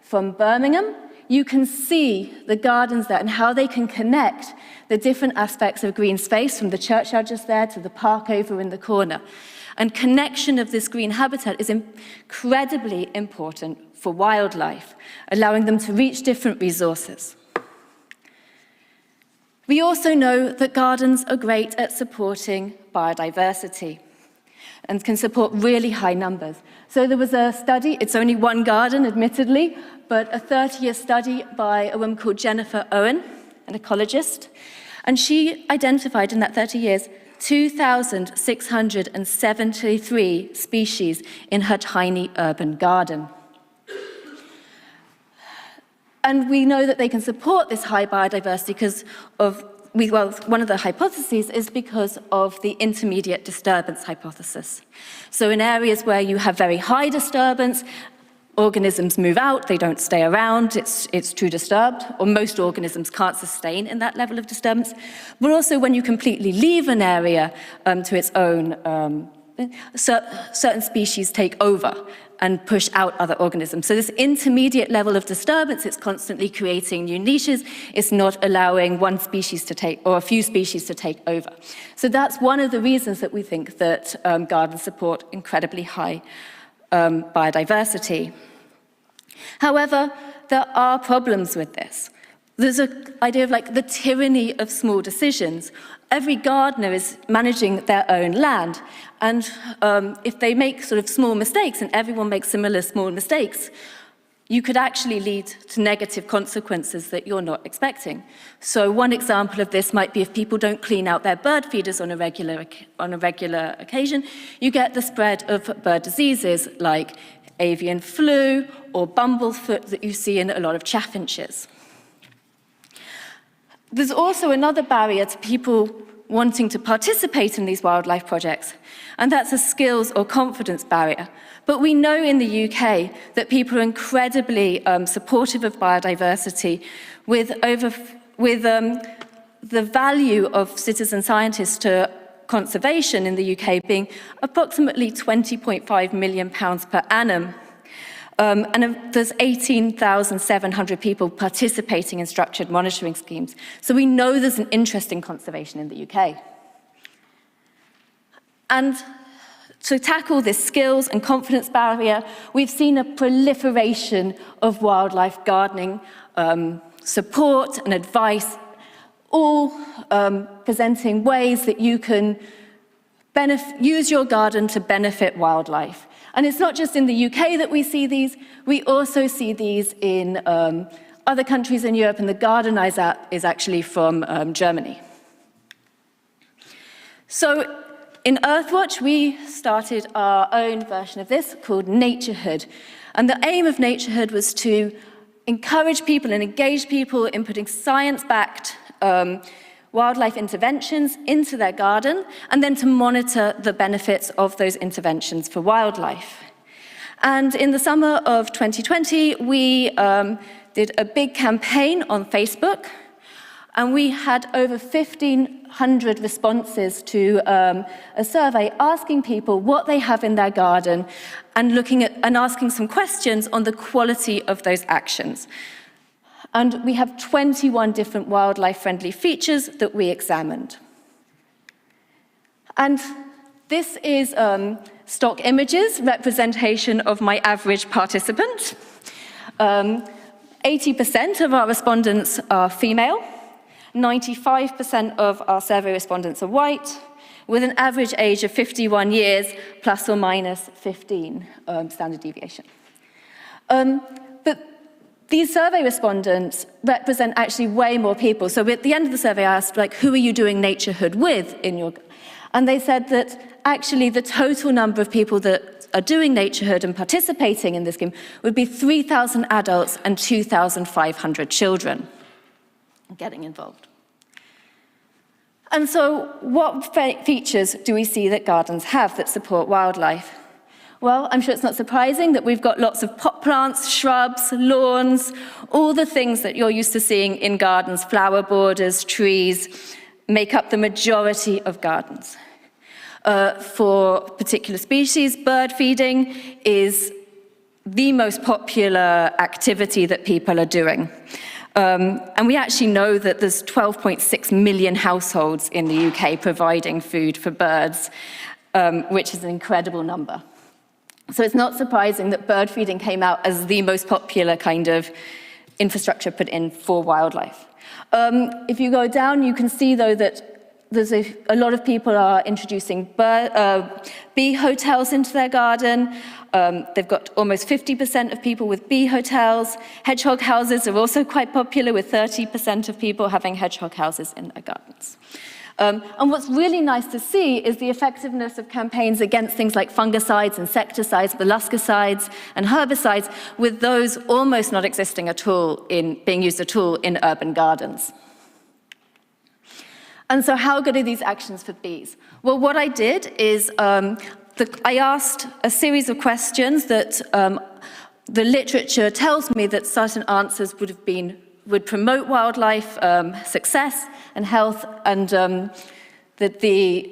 from Birmingham, you can see the gardens there and how they can connect the different aspects of green space, from the churchyard just there to the park over in the corner. And connection of this green habitat is incredibly important for wildlife, allowing them to reach different resources. We also know that gardens are great at supporting biodiversity and can support really high numbers. So there was a study, it's only one garden, admittedly, but a 30-year study by a woman called Jennifer Owen, an ecologist, and she identified in that 30 years 2,673 species in her tiny urban garden. And we know that they can support this high biodiversity because of, well, one of the hypotheses is because of the intermediate disturbance hypothesis. So in areas where you have very high disturbance, organisms move out, they don't stay around, it's too disturbed, or most organisms can't sustain in that level of disturbance. But also when you completely leave an area to its own, certain species take over and push out other organisms. So this intermediate level of disturbance, it's constantly creating new niches, it's not allowing one species to take, or a few species to take over. So that's one of the reasons that we think that gardens support incredibly high biodiversity. However, there are problems with this. There's an idea of like the tyranny of small decisions. Every gardener is managing their own land, and if they make sort of small mistakes, and everyone makes similar small mistakes, you could actually lead to negative consequences that you're not expecting. So one example of this might be if people don't clean out their bird feeders on a regular occasion, you get the spread of bird diseases like avian flu or bumblefoot that you see in a lot of chaffinches. There's also another barrier to people wanting to participate in these wildlife projects, and that's a skills or confidence barrier. But we know in the UK that people are incredibly supportive of biodiversity, with the value of citizen scientists to conservation in the UK being approximately £20.5 million per annum. And there's 18,700 people participating in structured monitoring schemes. So we know there's an interest in conservation in the UK. And to tackle this skills and confidence barrier, we've seen a proliferation of wildlife gardening support and advice, all presenting ways that you can use your garden to benefit wildlife. And it's not just in the UK that we see these, we also see these in other countries in Europe, and the Gardenize app is actually from Germany. So in Earthwatch, we started our own version of this called Naturehood. And the aim of Naturehood was to encourage people and engage people in putting science-backed wildlife interventions into their garden, and then to monitor the benefits of those interventions for wildlife. And in the summer of 2020, we did a big campaign on Facebook, and we had over 1,500 responses to a survey asking people what they have in their garden and looking at and asking some questions on the quality of those actions. And we have 21 different wildlife-friendly features that we examined. And this is stock images, representation of my average participant. 80% of our respondents are female, 95% of our survey respondents are white, with an average age of 51 years, plus or minus 15 standard deviation. But these survey respondents represent actually way more people. So at the end of the survey, I asked, like, who are you doing naturehood with in your... And they said that actually the total number of people that are doing naturehood and participating in this scheme would be 3,000 adults and 2,500 children getting involved. And so what features do we see that gardens have that support wildlife? Well, I'm sure it's not surprising that we've got lots of pot plants, shrubs, lawns, all the things that you're used to seeing in gardens, flower borders, trees, make up the majority of gardens. For particular species, bird feeding is the most popular activity that people are doing. And we actually know that there's 12.6 million households in the UK providing food for birds, which is an incredible number. So it's not surprising that bird feeding came out as the most popular kind of infrastructure put in for wildlife. If you go down, you can see, though, that there's a lot of people are introducing bee hotels into their garden. They've got almost 50% of people with bee hotels. Hedgehog houses are also quite popular, with 30% of people having hedgehog houses in their gardens. And what's really nice to see is the effectiveness of campaigns against things like fungicides, insecticides, molluscicides, and herbicides, with those almost not existing at all being used at all in urban gardens. And so how good are these actions for bees? Well, what I did is I asked a series of questions that the literature tells me that certain answers would promote wildlife success and health, and that the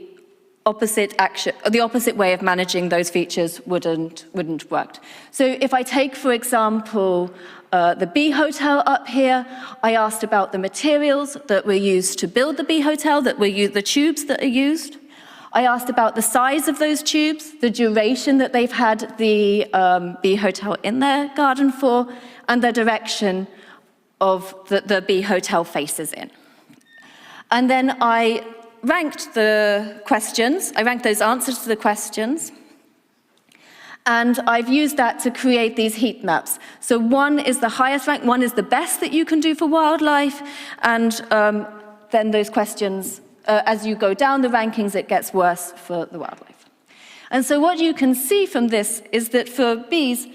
opposite way of managing those features wouldn't work. So if I take, for example, the bee hotel up here, I asked about the materials that were used to build the bee hotel, the tubes that are used. I asked about the size of those tubes, the duration that they've had the bee hotel in their garden for, and the direction of the bee hotel faces in. And then I ranked the questions, I ranked those answers to the questions, and I've used that to create these heat maps. So one is the highest rank, one is the best that you can do for wildlife, and then those questions, as you go down the rankings, it gets worse for the wildlife. And so what you can see from this is that for bees,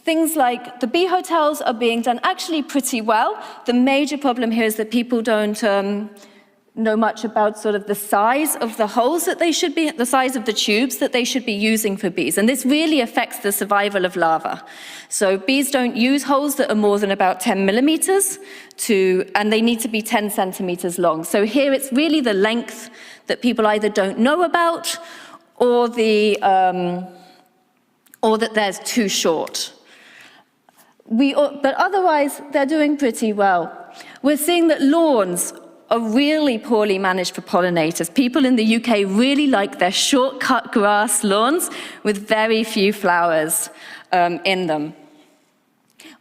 things like the bee hotels are being done actually pretty well. The major problem here is that people don't know much about sort of the size of the holes that they should be, the size of the tubes that they should be using for bees. And this really affects the survival of larvae. So bees don't use holes that are more than about 10 millimeters and they need to be 10 centimeters long. So here it's really the length that people either don't know about or that they're too short. But otherwise, they're doing pretty well. We're seeing that lawns are really poorly managed for pollinators. People in the UK really like their short-cut grass lawns with very few flowers in them.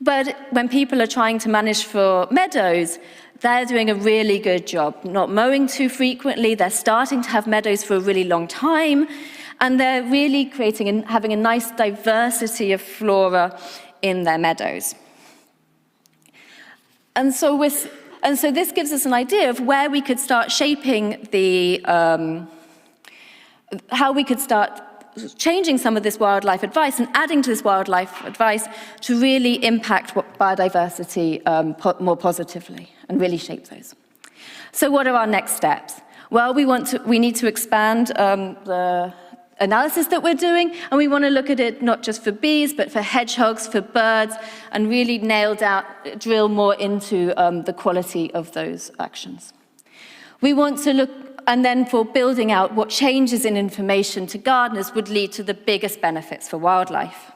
But when people are trying to manage for meadows, they're doing a really good job, not mowing too frequently. They're starting to have meadows for a really long time, and they're really creating and having a nice diversity of flora in their meadows. And so this gives us an idea of where we could start shaping how we could start changing some of this wildlife advice and adding to this wildlife advice to really impact biodiversity more positively and really shape those. So what are our next steps? Well, we need to expand the analysis that we're doing, and we want to look at it not just for bees, but for hedgehogs, for birds, and really drill more into the quality of those actions. We want to look, and then for building out what changes in information to gardeners would lead to the biggest benefits for wildlife.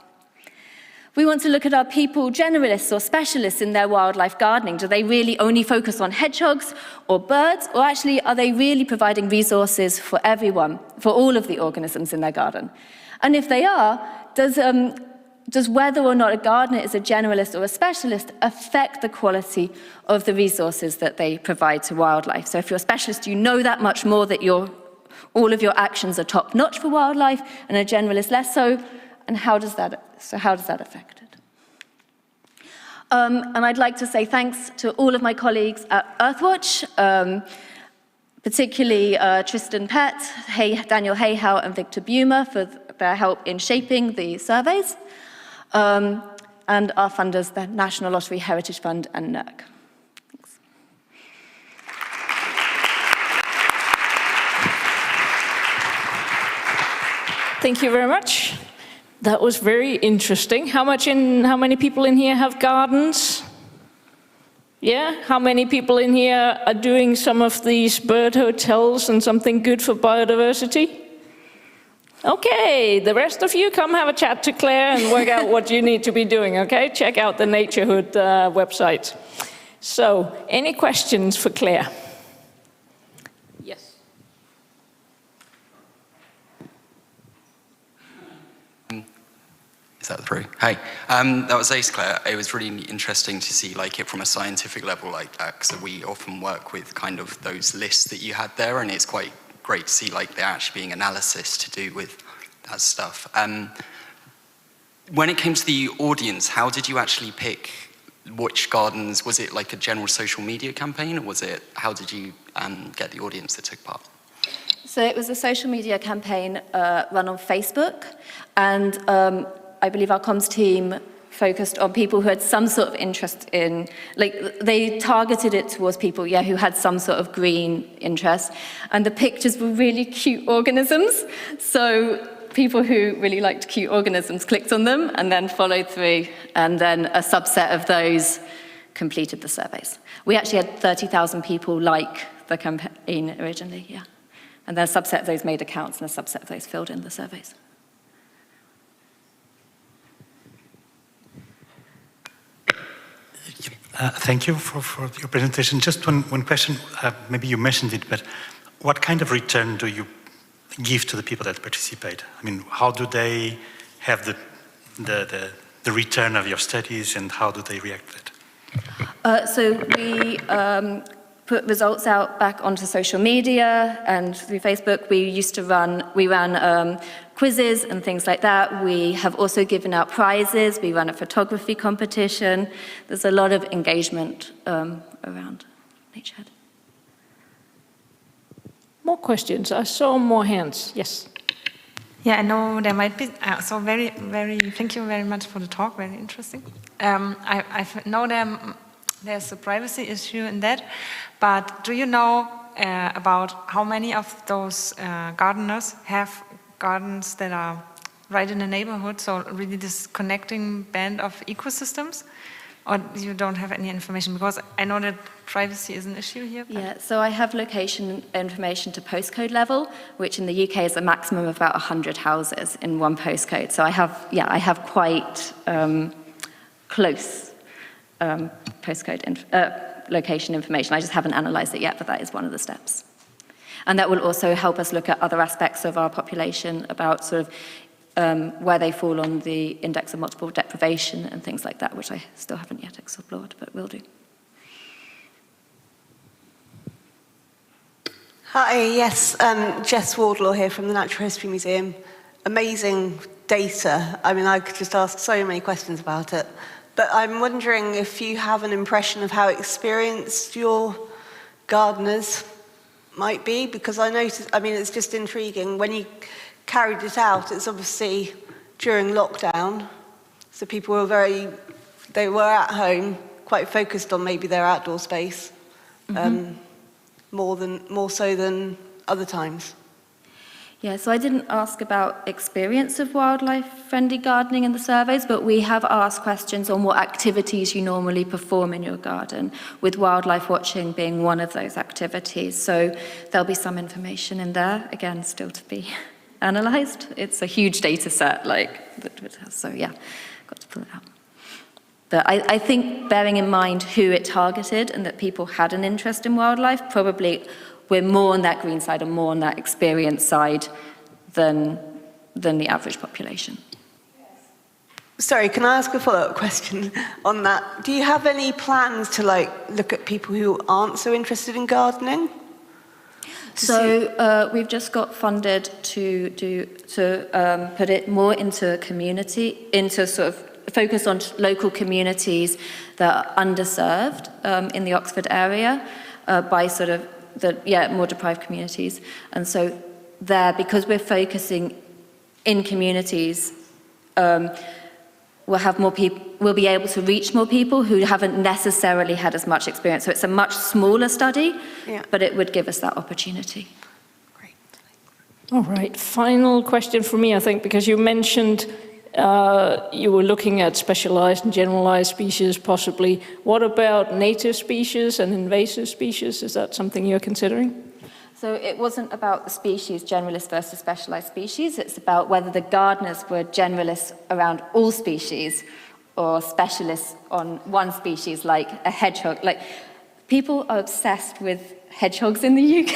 We want to look at our people generalists or specialists in their wildlife gardening. Do they really only focus on hedgehogs or birds, or actually are they really providing resources for everyone, for all of the organisms in their garden? And if they are, does whether or not a gardener is a generalist or a specialist affect the quality of the resources that they provide to wildlife? So if you're a specialist, you know that much more that all of your actions are top-notch for wildlife, and a generalist less so, and how does that affect it? And I'd like to say thanks to all of my colleagues at Earthwatch, particularly Tristan Pett, Daniel Hayhow, and Victor Bumer for their help in shaping the surveys, and our funders, the National Lottery Heritage Fund and NERC. Thanks. Thank you very much. That was very interesting. How many people in here have gardens? Yeah? How many people in here are doing some of these bird hotels and something good for biodiversity? Okay, the rest of you come have a chat to Claire and work out what you need to be doing, okay? Check out the Naturehood website. So, any questions for Claire? Yes. Is that through? Hey, that was Ace, Claire. It was really interesting to see it from a scientific level like that, because we often work with kind of those lists that you had there, and it's quite great to see there actually being analysis to do with that stuff. When it came to the audience, how did you actually pick which gardens? Was it like a general social media campaign, or how did you get the audience that took part? So it was a social media campaign run on Facebook, and I believe our comms team focused on people who had some sort of interest in, they targeted it towards people, who had some sort of green interest. And the pictures were really cute organisms. So people who really liked cute organisms clicked on them and then followed through. And then a subset of those completed the surveys. We actually had 30,000 people like the campaign originally, yeah. And then a subset of those made accounts and a subset of those filled in the surveys. Thank you for your presentation. Just one question, maybe you mentioned it, but what kind of return do you give to the people that participate? I mean, how do they have the return of your studies, and how do they react to it? So we put results out back onto social media and through Facebook. We ran quizzes and things like that. We have also given out prizes. We run a photography competition. There's a lot of engagement around Naturehead. More questions? I saw more hands. Yes. Yeah, I know there might be. So thank you very much for the talk. Very interesting. I know there's a privacy issue in that, but do you know about how many of those gardeners have gardens that are right in the neighborhood, so really this connecting band of ecosystems? Or you don't have any information? Because I know that privacy is an issue here. Yeah, so I have location information to postcode level, which in the UK is a maximum of about 100 houses in one postcode. So I have quite close postcode location information. I just haven't analysed it yet, but that is one of the steps. And that will also help us look at other aspects of our population about sort of where they fall on the index of multiple deprivation and things like that, which I still haven't yet explored, but will do. Hi, yes, Jess Wardlaw here from the Natural History Museum. Amazing data. I mean, I could just ask so many questions about it. But I'm wondering if you have an impression of how experienced your gardeners might be, because I noticed, I mean, it's just intriguing. When you carried it out, it's obviously during lockdown, so people were they were at home, quite focused on maybe their outdoor space, more so than other times. Yeah, so I didn't ask about experience of wildlife-friendly gardening in the surveys, but we have asked questions on what activities you normally perform in your garden, with wildlife watching being one of those activities. So there'll be some information in there, again, still to be analysed. It's a huge data set, so yeah, got to pull it out. But I think bearing in mind who it targeted and that people had an interest in wildlife, probably we're more on that green side and more on that experience side than the average population. Sorry, can I ask a follow-up question on that? Do you have any plans to look at people who aren't so interested in gardening? So we've just got funded to put it more into community, into sort of focus on local communities that are underserved in the Oxford area by sort of more deprived communities. And so there, because we're focusing in communities, we'll have more people. We'll be able to reach more people who haven't necessarily had as much experience. So it's a much smaller study, but it would give us that opportunity. All right, final question for me, I think, because you mentioned you were looking at specialized and generalized species, possibly. What about native species and invasive species? Is that something you're considering? So it wasn't about the species, generalist versus specialized species. It's about whether the gardeners were generalists around all species or specialists on one species, like a hedgehog. Like, people are obsessed with hedgehogs in the UK.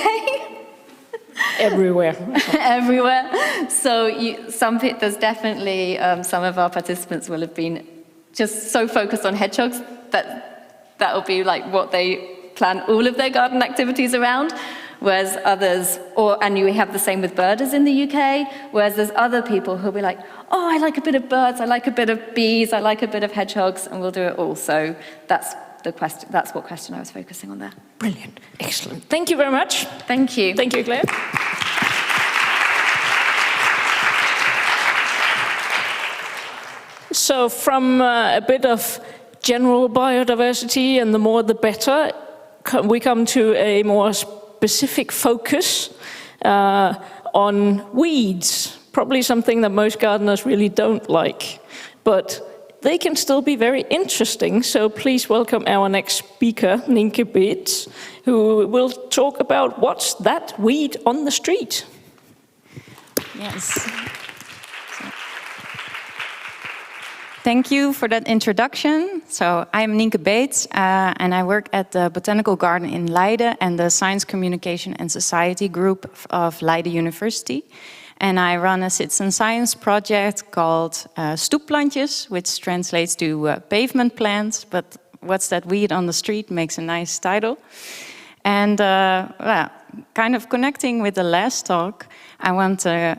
Everywhere. Everywhere. So there's definitely some of our participants will have been just so focused on hedgehogs that will be like what they plan all of their garden activities around. Whereas others, and you have the same with birders in the UK, whereas there's other people who'll be like, oh, I like a bit of birds, I like a bit of bees, I like a bit of hedgehogs, and we'll do it all. So that's the question. That's what question I was focusing on there. Brilliant. Excellent. Thank you very much. Thank you. Thank you, Claire. So from a bit of general biodiversity, and the more the better, we come to a more specific focus on weeds, probably something that most gardeners really don't like, but they can still be very interesting. So please welcome our next speaker, Nienke Beets, who will talk about what's that weed on the street. Yes. Thank you for that introduction. So I'm Nienke Beets, and I work at the Botanical Garden in Leiden and the Science Communication and Society group of Leiden University. And I run a citizen science project called Stoepplantjes, which translates to pavement plants, but what's that weed on the street makes a nice title. And kind of connecting with the last talk, I want to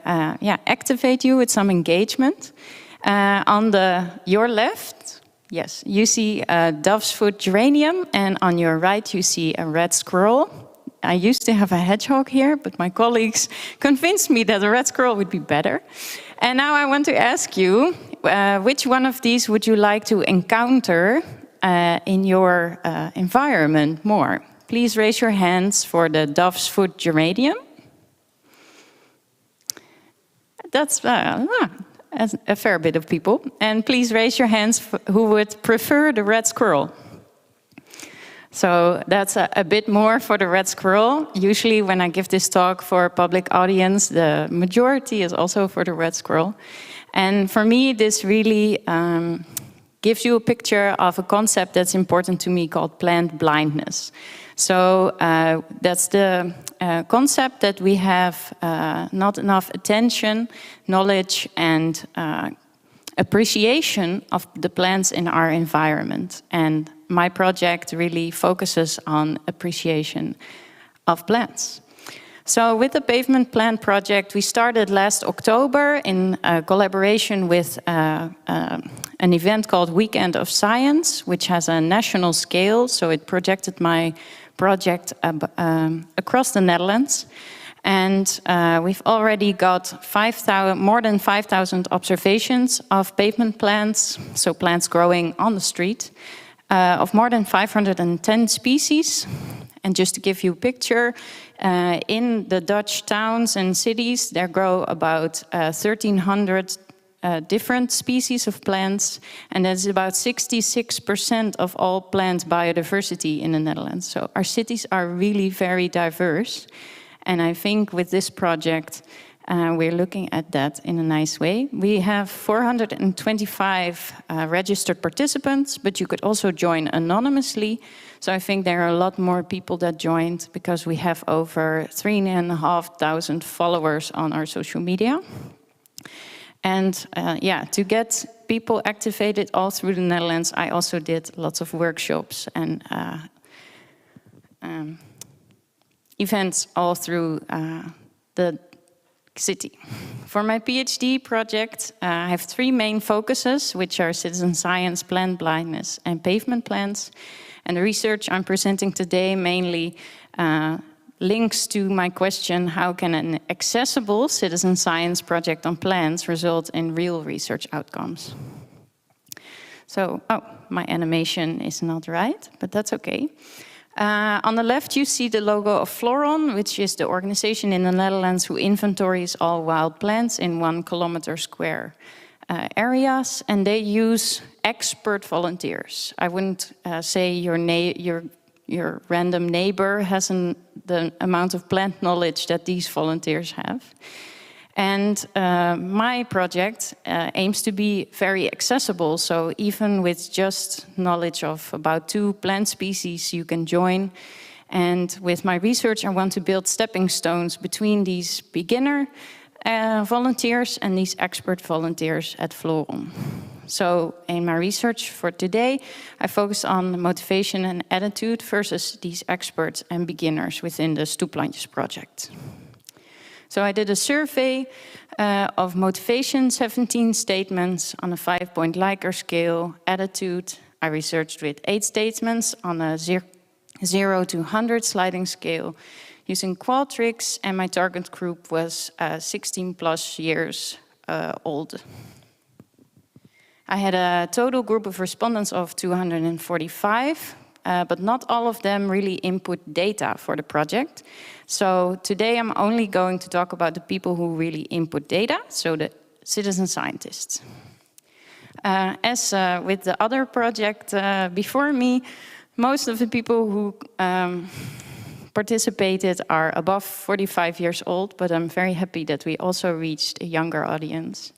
activate you with some engagement. On your left, yes, you see a dove's foot geranium, and on your right you see a red squirrel. I used to have a hedgehog here, but my colleagues convinced me that a red squirrel would be better. And now I want to ask you, which one of these would you like to encounter in your environment more? Please raise your hands for the dove's foot geranium. That's a fair bit of people. And please raise your hands who would prefer the red squirrel. So that's a bit more for the red squirrel. Usually when I give this talk for a public audience, the majority is also for the red squirrel. And for me, this really gives you a picture of a concept that's important to me called plant blindness. So that's the concept that we have not enough attention, knowledge, and appreciation of the plants in our environment. And my project really focuses on appreciation of plants. So with the Pavement Plant Project, we started last October in collaboration with an event called Weekend of Science, which has a national scale. So it projected my project across the Netherlands. And we've already got more than 5,000 observations of pavement plants, so plants growing on the street, of more than 510 species. And just to give you a picture, in the Dutch towns and cities, there grow about 1,300 different species of plants, and that's about 66% of all plant biodiversity in the Netherlands. So our cities are really very diverse. And I think with this project, we're looking at that in a nice way. We have 425 registered participants, but you could also join anonymously. So I think there are a lot more people that joined because we have over 3,500 followers on our social media. And to get people activated all through the Netherlands. I also did lots of workshops and events all through the city. For my PhD project, I have 3 main focuses, which are citizen science, plant blindness, and pavement plants. And the research I'm presenting today mainly links to my question, how can an accessible citizen science project on plants result in real research outcomes? So, oh, my animation is not right, but that's okay. On the left, you see the logo of Floron, which is the organization in the Netherlands who inventories all wild plants in 1 kilometer square areas, and they use expert volunteers. I wouldn't say your random neighbor has the amount of plant knowledge that these volunteers have. And my project aims to be very accessible, so even with just knowledge of about 2 plant species, you can join. And with my research, I want to build stepping stones between these beginner volunteers and these expert volunteers at Floron. So in my research for today, I focus on motivation and attitude versus these experts and beginners within the Stoepplantjes project. So I did a survey of motivation, 17 statements on a 5-point Likert scale. Attitude, I researched with 8 statements on a 0 to 100 sliding scale using Qualtrics, and my target group was 16 plus years old. I had a total group of respondents of 245, but not all of them really input data for the project. So today I'm only going to talk about the people who really input data, so the citizen scientists. As with the other project before me, most of the people who participated are above 45 years old, but I'm very happy that we also reached a younger audience.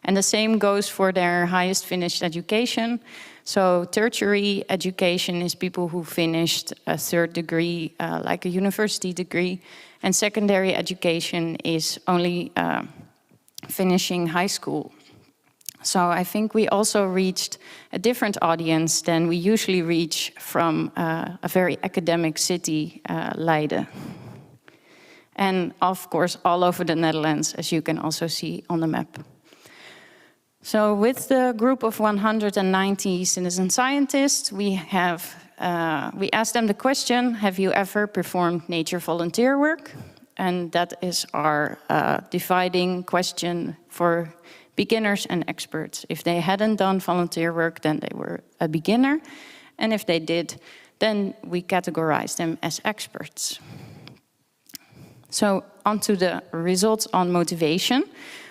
And the same goes for their highest finished education. So tertiary education is people who finished a 3rd degree, like a university degree. And secondary education is only finishing high school. So I think we also reached a different audience than we usually reach from a very academic city, Leiden. And of course, all over the Netherlands, as you can also see on the map. So with the group of 190 citizen scientists, we asked them the question, have you ever performed nature volunteer work? And that is our dividing question for beginners and experts. If they hadn't done volunteer work, then they were a beginner. And if they did, then we categorize them as experts. So onto the results on motivation.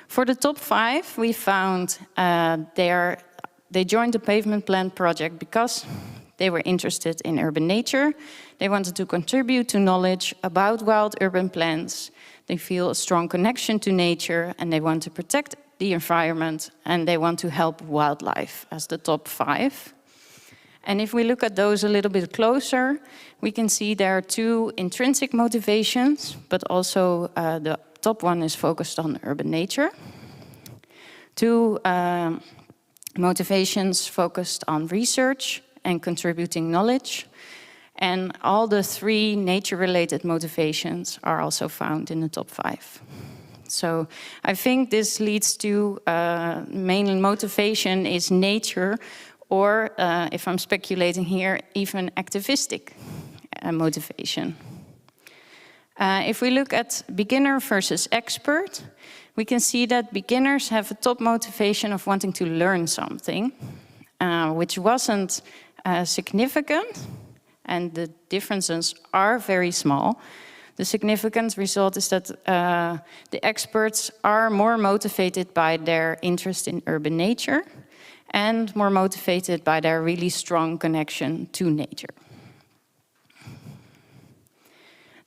For the top 5, we found they joined the pavement plant project because they were interested in urban nature. They wanted to contribute to knowledge about wild urban plants. They feel a strong connection to nature and they want to protect the environment and they want to help wildlife as the top 5. And if we look at those a little bit closer, we can see there are 2 intrinsic motivations, but also the top one is focused on urban nature. 2 motivations focused on research and contributing knowledge. And all the 3 nature-related motivations are also found in the top 5. So I think this leads to main motivation is nature, or if I'm speculating here, even activistic motivation. If we look at beginner versus expert, we can see that beginners have a top motivation of wanting to learn something, which wasn't significant, and the differences are very small. The significant result is that the experts are more motivated by their interest in urban nature and more motivated by their really strong connection to nature.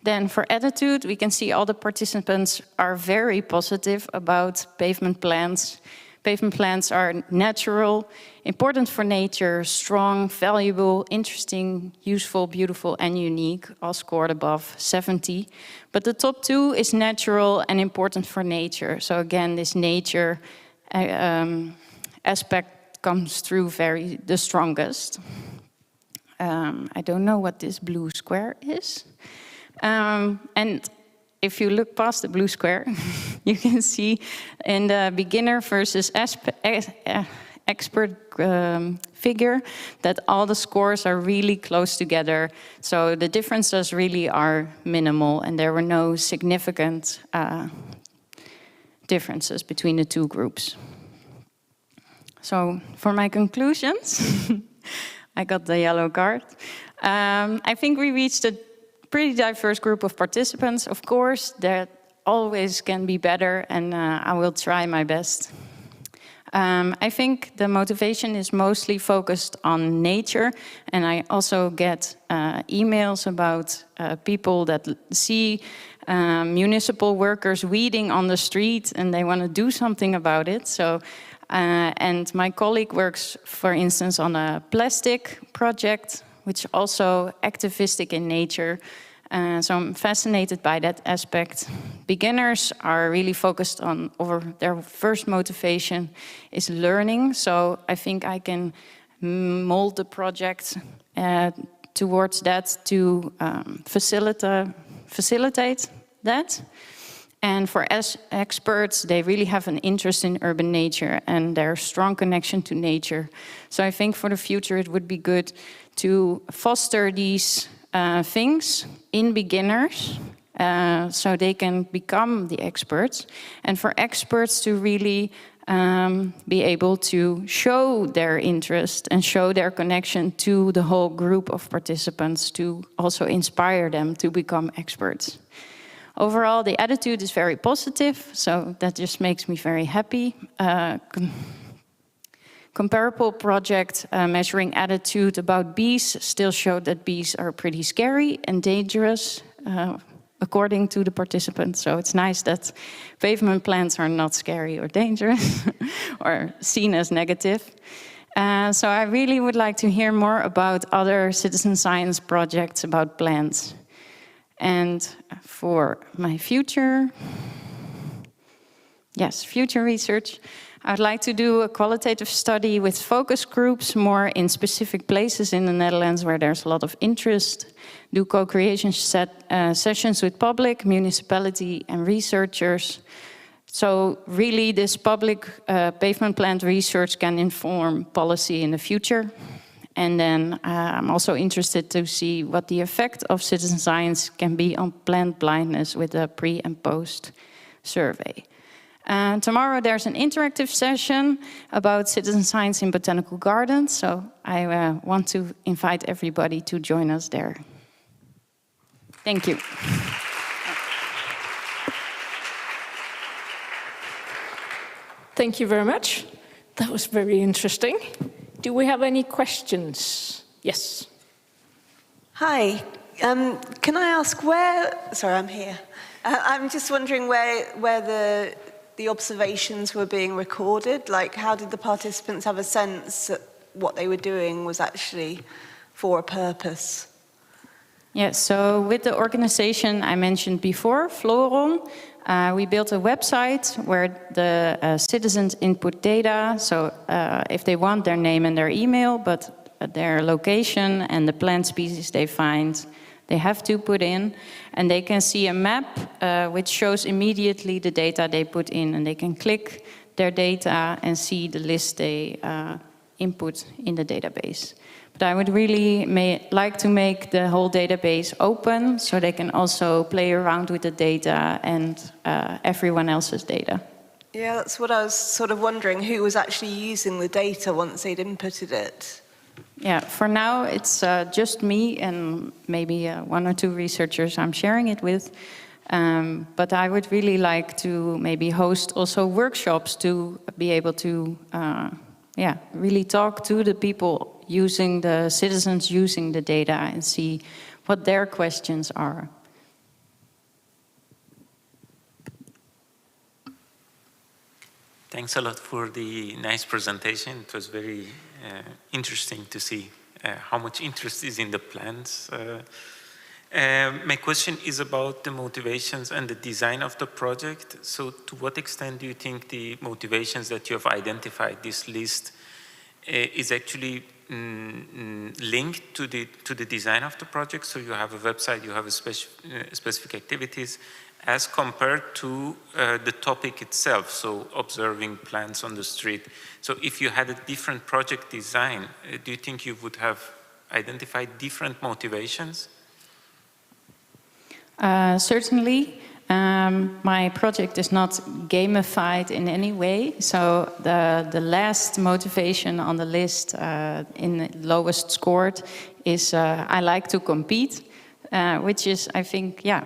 Then for attitude, we can see all the participants are very positive about pavement plants. Pavement plants are natural, important for nature, strong, valuable, interesting, useful, beautiful, and unique, all scored above 70. But the top 2 is natural and important for nature. So again, this nature aspect comes through the strongest. I don't know what this blue square is. And if you look past the blue square, you can see in the beginner versus expert figure that all the scores are really close together. So the differences really are minimal, and there were no significant differences between the two groups. So for my conclusions, I got the yellow card. I think we reached a pretty diverse group of participants. Of course, that always can be better, and I will try my best. I think the motivation is mostly focused on nature, and I also get emails about people that see municipal workers weeding on the street and they want to do something about it. So, and my colleague works, for instance, on a plastic project, which is also activistic in nature. So I'm fascinated by that aspect. Beginners are really focused on, or their first motivation is learning. So I think I can mold the project towards that to facilitate that. And for experts, they really have an interest in urban nature and their strong connection to nature. So I think for the future, it would be good to foster these things in beginners so they can become the experts. And for experts to really be able to show their interest and show their connection to the whole group of participants to also inspire them to become experts. Overall, the attitude is very positive, so that just makes me very happy. Comparable project measuring attitude about bees still showed that bees are pretty scary and dangerous, according to the participants. So it's nice that pavement plants are not scary or dangerous or seen as negative. So I really would like to hear more about other citizen science projects about plants. And for my future research, I'd like to do a qualitative study with focus groups more in specific places in the Netherlands where there's a lot of interest, do co-creation sessions with public, municipality and researchers. So really this public pavement plant research can inform policy in the future. And then I'm also interested to see what the effect of citizen science can be on plant blindness with a pre and post survey. Tomorrow there's an interactive session about citizen science in botanical gardens. So I want to invite everybody to join us there. Thank you. Thank you very much. That was very interesting. Do we have any questions? Yes. Hi. Can I ask where... Sorry, I'm here. I'm just wondering where the observations were being recorded. Like, how did the participants have a sense that what they were doing was actually for a purpose? Yeah, so with the organization I mentioned before, Floron, we built a website where the citizens input data. So if they want their name and their email, but their location and the plant species they find, they have to put in. And they can see a map which shows immediately the data they put in. And they can click their data and see the list they input in the database. But I would really like to make the whole database open so they can also play around with the data and everyone else's data. Yeah, that's what I was sort of wondering, who was actually using the data once they'd inputted it. Yeah, for now it's just me and maybe one or two researchers I'm sharing it with. But I would really like to maybe host also workshops to be able to really talk to the people using the citizens using the data and see what their questions are. Thanks a lot for the nice presentation. It was very interesting to see how much interest is in the plants. My question is about the motivations and the design of the project. So to what extent do you think the motivations that you have identified, this list, is actually linked to the design of the project. So you have a website, you have a specific activities as compared to the topic itself, so observing plants on the street. So if you had a different project design, do you think you would have identified different motivations? Certainly. My project is not gamified in any way, so the last motivation on the list in the lowest scored is I like to compete, which is, I think, yeah,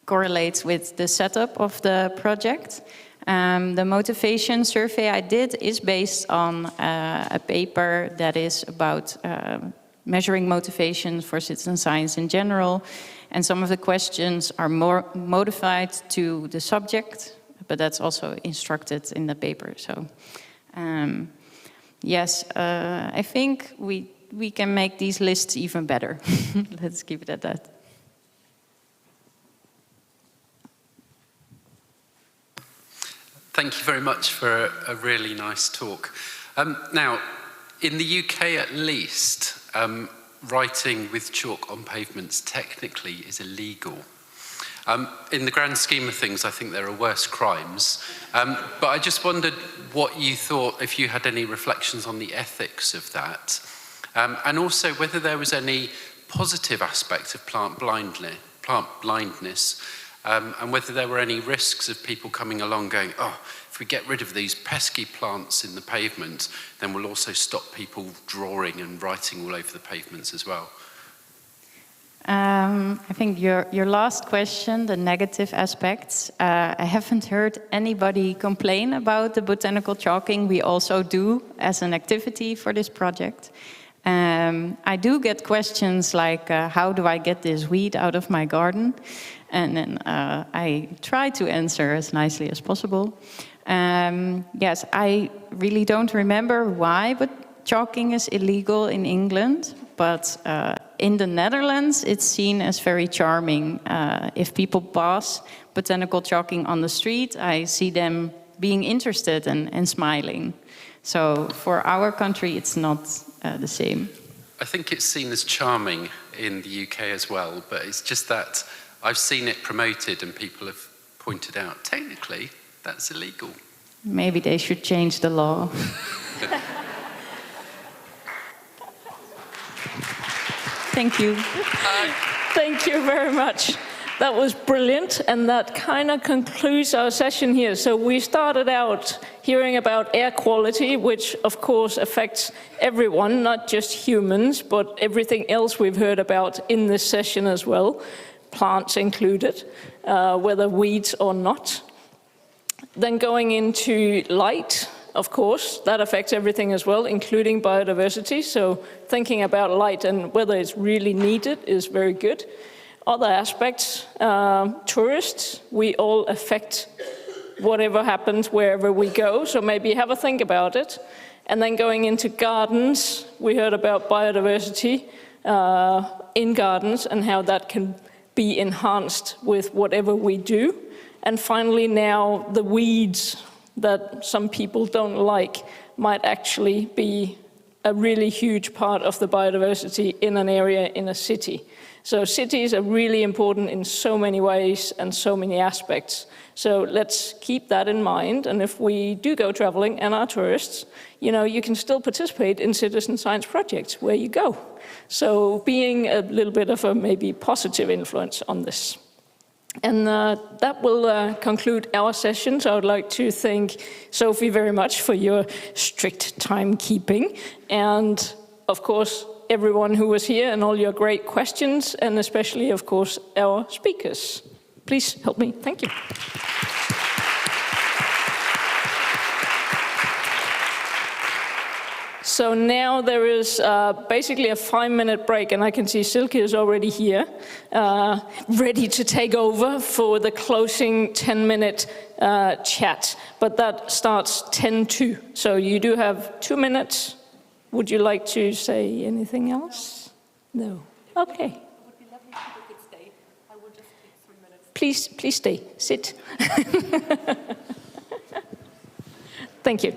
correlates with the setup of the project. The motivation survey I did is based on a paper that is about measuring motivation for citizen science in general. And some of the questions are more modified to the subject, but that's also instructed in the paper. So, yes, I think we can make these lists even better. Let's keep it at that. Thank you very much for a really nice talk. Now, in the UK at least, writing with chalk on pavements technically is illegal. In the grand scheme of things, I think there are worse crimes. But I just wondered what you thought, if you had any reflections on the ethics of that. And also whether there was any positive aspect of plant blindness, and whether there were any risks of people coming along going, oh, if we get rid of these pesky plants in the pavement, then we'll also stop people drawing and writing all over the pavements as well. I think your last question, the negative aspects, I haven't heard anybody complain about the botanical chalking. We also do as an activity for this project. I do get questions like, how do I get this weed out of my garden? And then I try to answer as nicely as possible. Yes, I really don't remember why, but chalking is illegal in England. But in the Netherlands, it's seen as very charming. If people pass botanical chalking on the street, I see them being interested and smiling. So for our country, it's not the same. I think it's seen as charming in the UK as well, but it's just that I've seen it promoted and people have pointed out, technically, that's illegal. Maybe they should change the law. Thank you. Thank you very much. That was brilliant, and that kind of concludes our session here. So we started out hearing about air quality, which of course affects everyone, not just humans, but everything else we've heard about in this session as well, plants included, whether weeds or not. Then going into light, of course, that affects everything as well, including biodiversity. So thinking about light and whether it's really needed is very good. Other aspects, tourists, we all affect whatever happens wherever we go, so maybe have a think about it. And then going into gardens, we heard about biodiversity in gardens and how that can be enhanced with whatever we do. And finally now, the weeds that some people don't like might actually be a really huge part of the biodiversity in an area in a city. So cities are really important in so many ways and so many aspects. So let's keep that in mind. And if we do go traveling and are tourists, you know, you can still participate in citizen science projects where you go. So being a little bit of a maybe positive influence on this. And that will conclude our session. So I would like to thank Sophie very much for your strict timekeeping. And of course, everyone who was here and all your great questions, and especially, of course, our speakers. Please help me. Thank you. So now there is basically a 5-minute break, and I can see Silke is already here, ready to take over for the closing 10-minute chat. But that starts 10:02. So you do have 2 minutes. Would you like to say anything else? No. Okay. It would be lovely if you could stay. I would just take 3 minutes. Please stay. Sit. Thank you.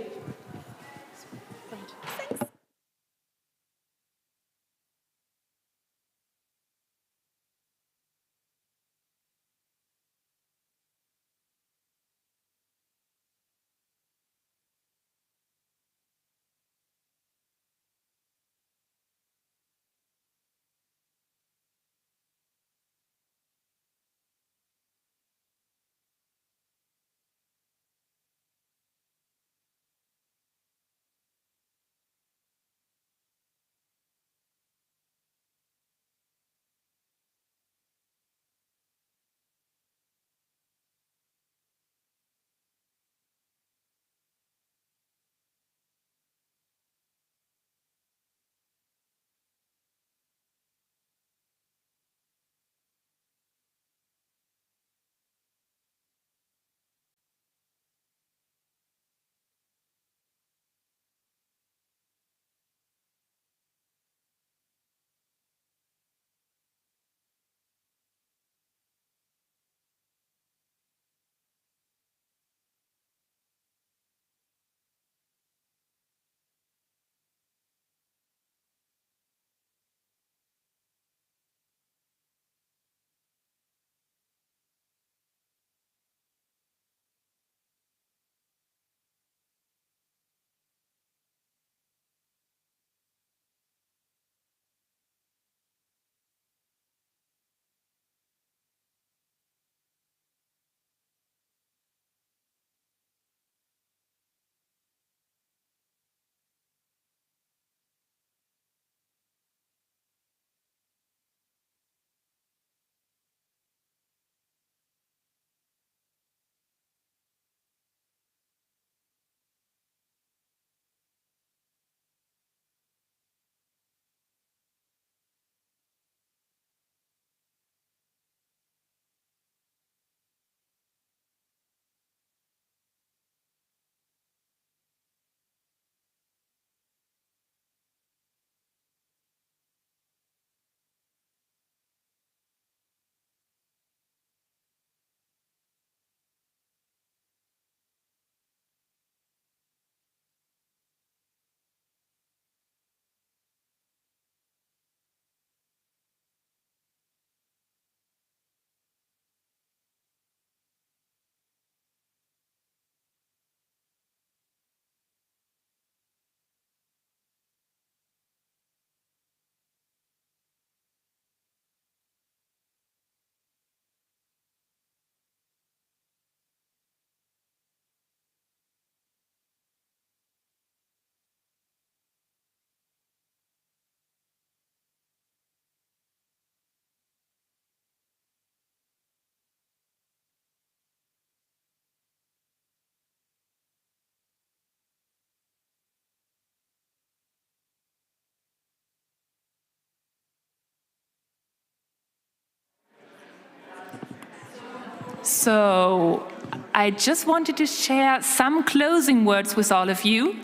So I just wanted to share some closing words with all of you.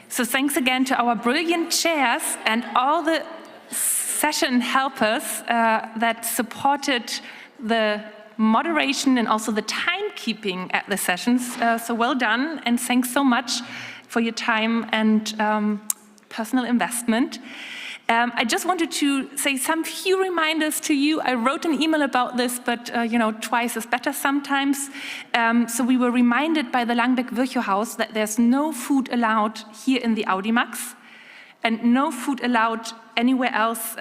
So thanks again to our brilliant chairs and all the session helpers that supported the moderation and also the timekeeping at the sessions. So well done, and thanks so much for your time and personal investment. I just wanted to say some few reminders to you. I wrote an email about this, but twice is better sometimes. So we were reminded by the Langbeck-Virchow that there's no food allowed here in the Audimax and no food allowed anywhere else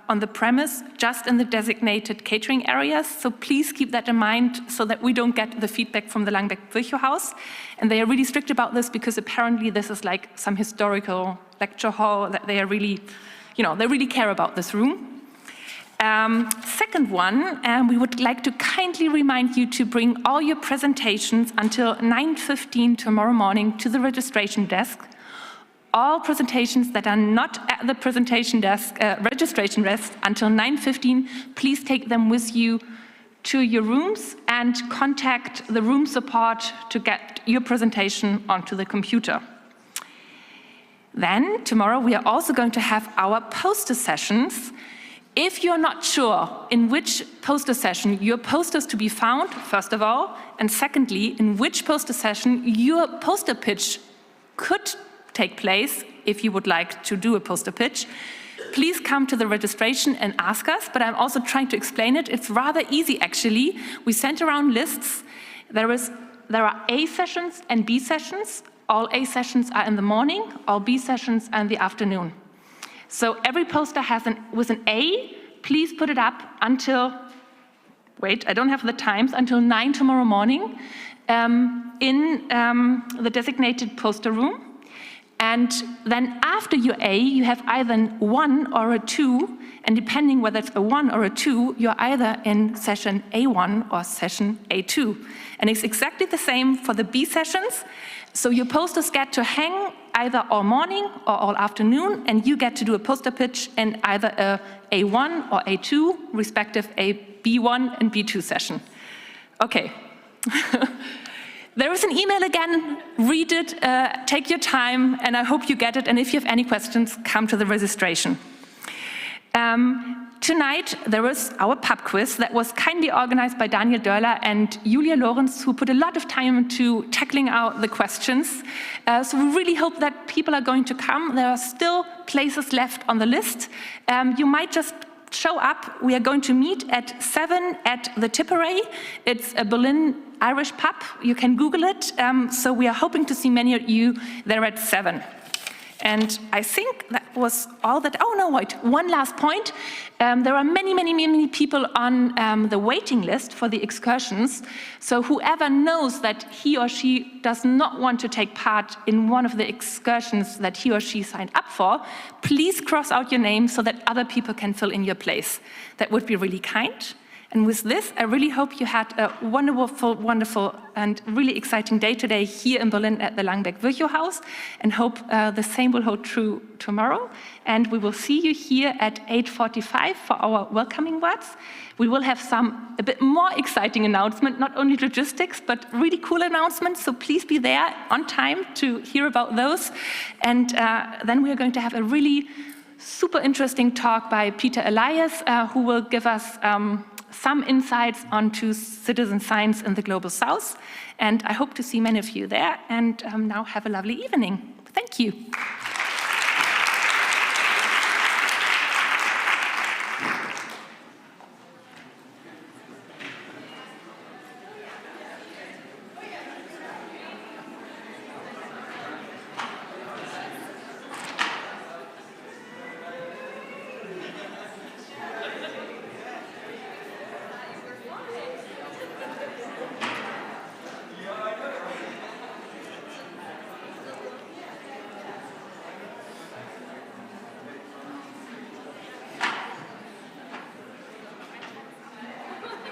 on the premise, just in the designated catering areas. So please keep that in mind so that we don't get the feedback from the Langbeck-Virchow. And they are really strict about this because apparently this is like some historical lecture hall that they are really, they really care about this room. Second one, we would like to kindly remind you to bring all your presentations until 9:15 tomorrow morning to the registration desk. All presentations that are not at the presentation desk, registration desk until 9:15, please take them with you to your rooms and contact the room support to get your presentation onto the computer. Then tomorrow we are also going to have our poster sessions. If you're not sure in which poster session your poster is to be found, first of all, and secondly, in which poster session your poster pitch could take place, if you would like to do a poster pitch, please come to the registration and ask us, but I'm also trying to explain it. It's rather easy, actually. We sent around lists. There are A sessions and B sessions. All A sessions are in the morning, all B sessions are in the afternoon. So every poster has with an A, please put it up until, wait, I don't have the times, until 9 tomorrow morning in the designated poster room. And then after your A, you have either a 1 or a 2, and depending whether it's a 1 or a 2, you're either in session A1 or session A2. And it's exactly the same for the B sessions. So your posters get to hang either all morning or all afternoon, and you get to do a poster pitch in either a A1 or A2, respective a B1 and B2 session. Okay. There is an email again, read it, take your time, and I hope you get it. And if you have any questions, come to the registration. Tonight, there is our pub quiz that was kindly organized by Daniel Dörler and Julia Lorenz, who put a lot of time into tackling out the questions. So we really hope that people are going to come. There are still places left on the list. You might just show up. We are going to meet at 7 at the Tipperary. It's a Berlin Irish pub. You can Google it. So we are hoping to see many of you there at 7. And I think that was all that. Oh, no, wait, one last point. There are many people on the waiting list for the excursions. So whoever knows that he or she does not want to take part in one of the excursions that he or she signed up for, please cross out your name so that other people can fill in your place. That would be really kind. And with this, I really hope you had a wonderful and really exciting day today here in Berlin at the Langbeck-Virchow, and hope the same will hold true tomorrow. And we will see you here at 8:45 for our welcoming words. We will have a bit more exciting announcement, not only logistics, but really cool announcements. So please be there on time to hear about those. And then we are going to have a really super interesting talk by Peter Elias, who will give us some insights onto citizen science in the Global South. And I hope to see many of you there. And now have a lovely evening. Thank you.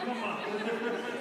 Come on.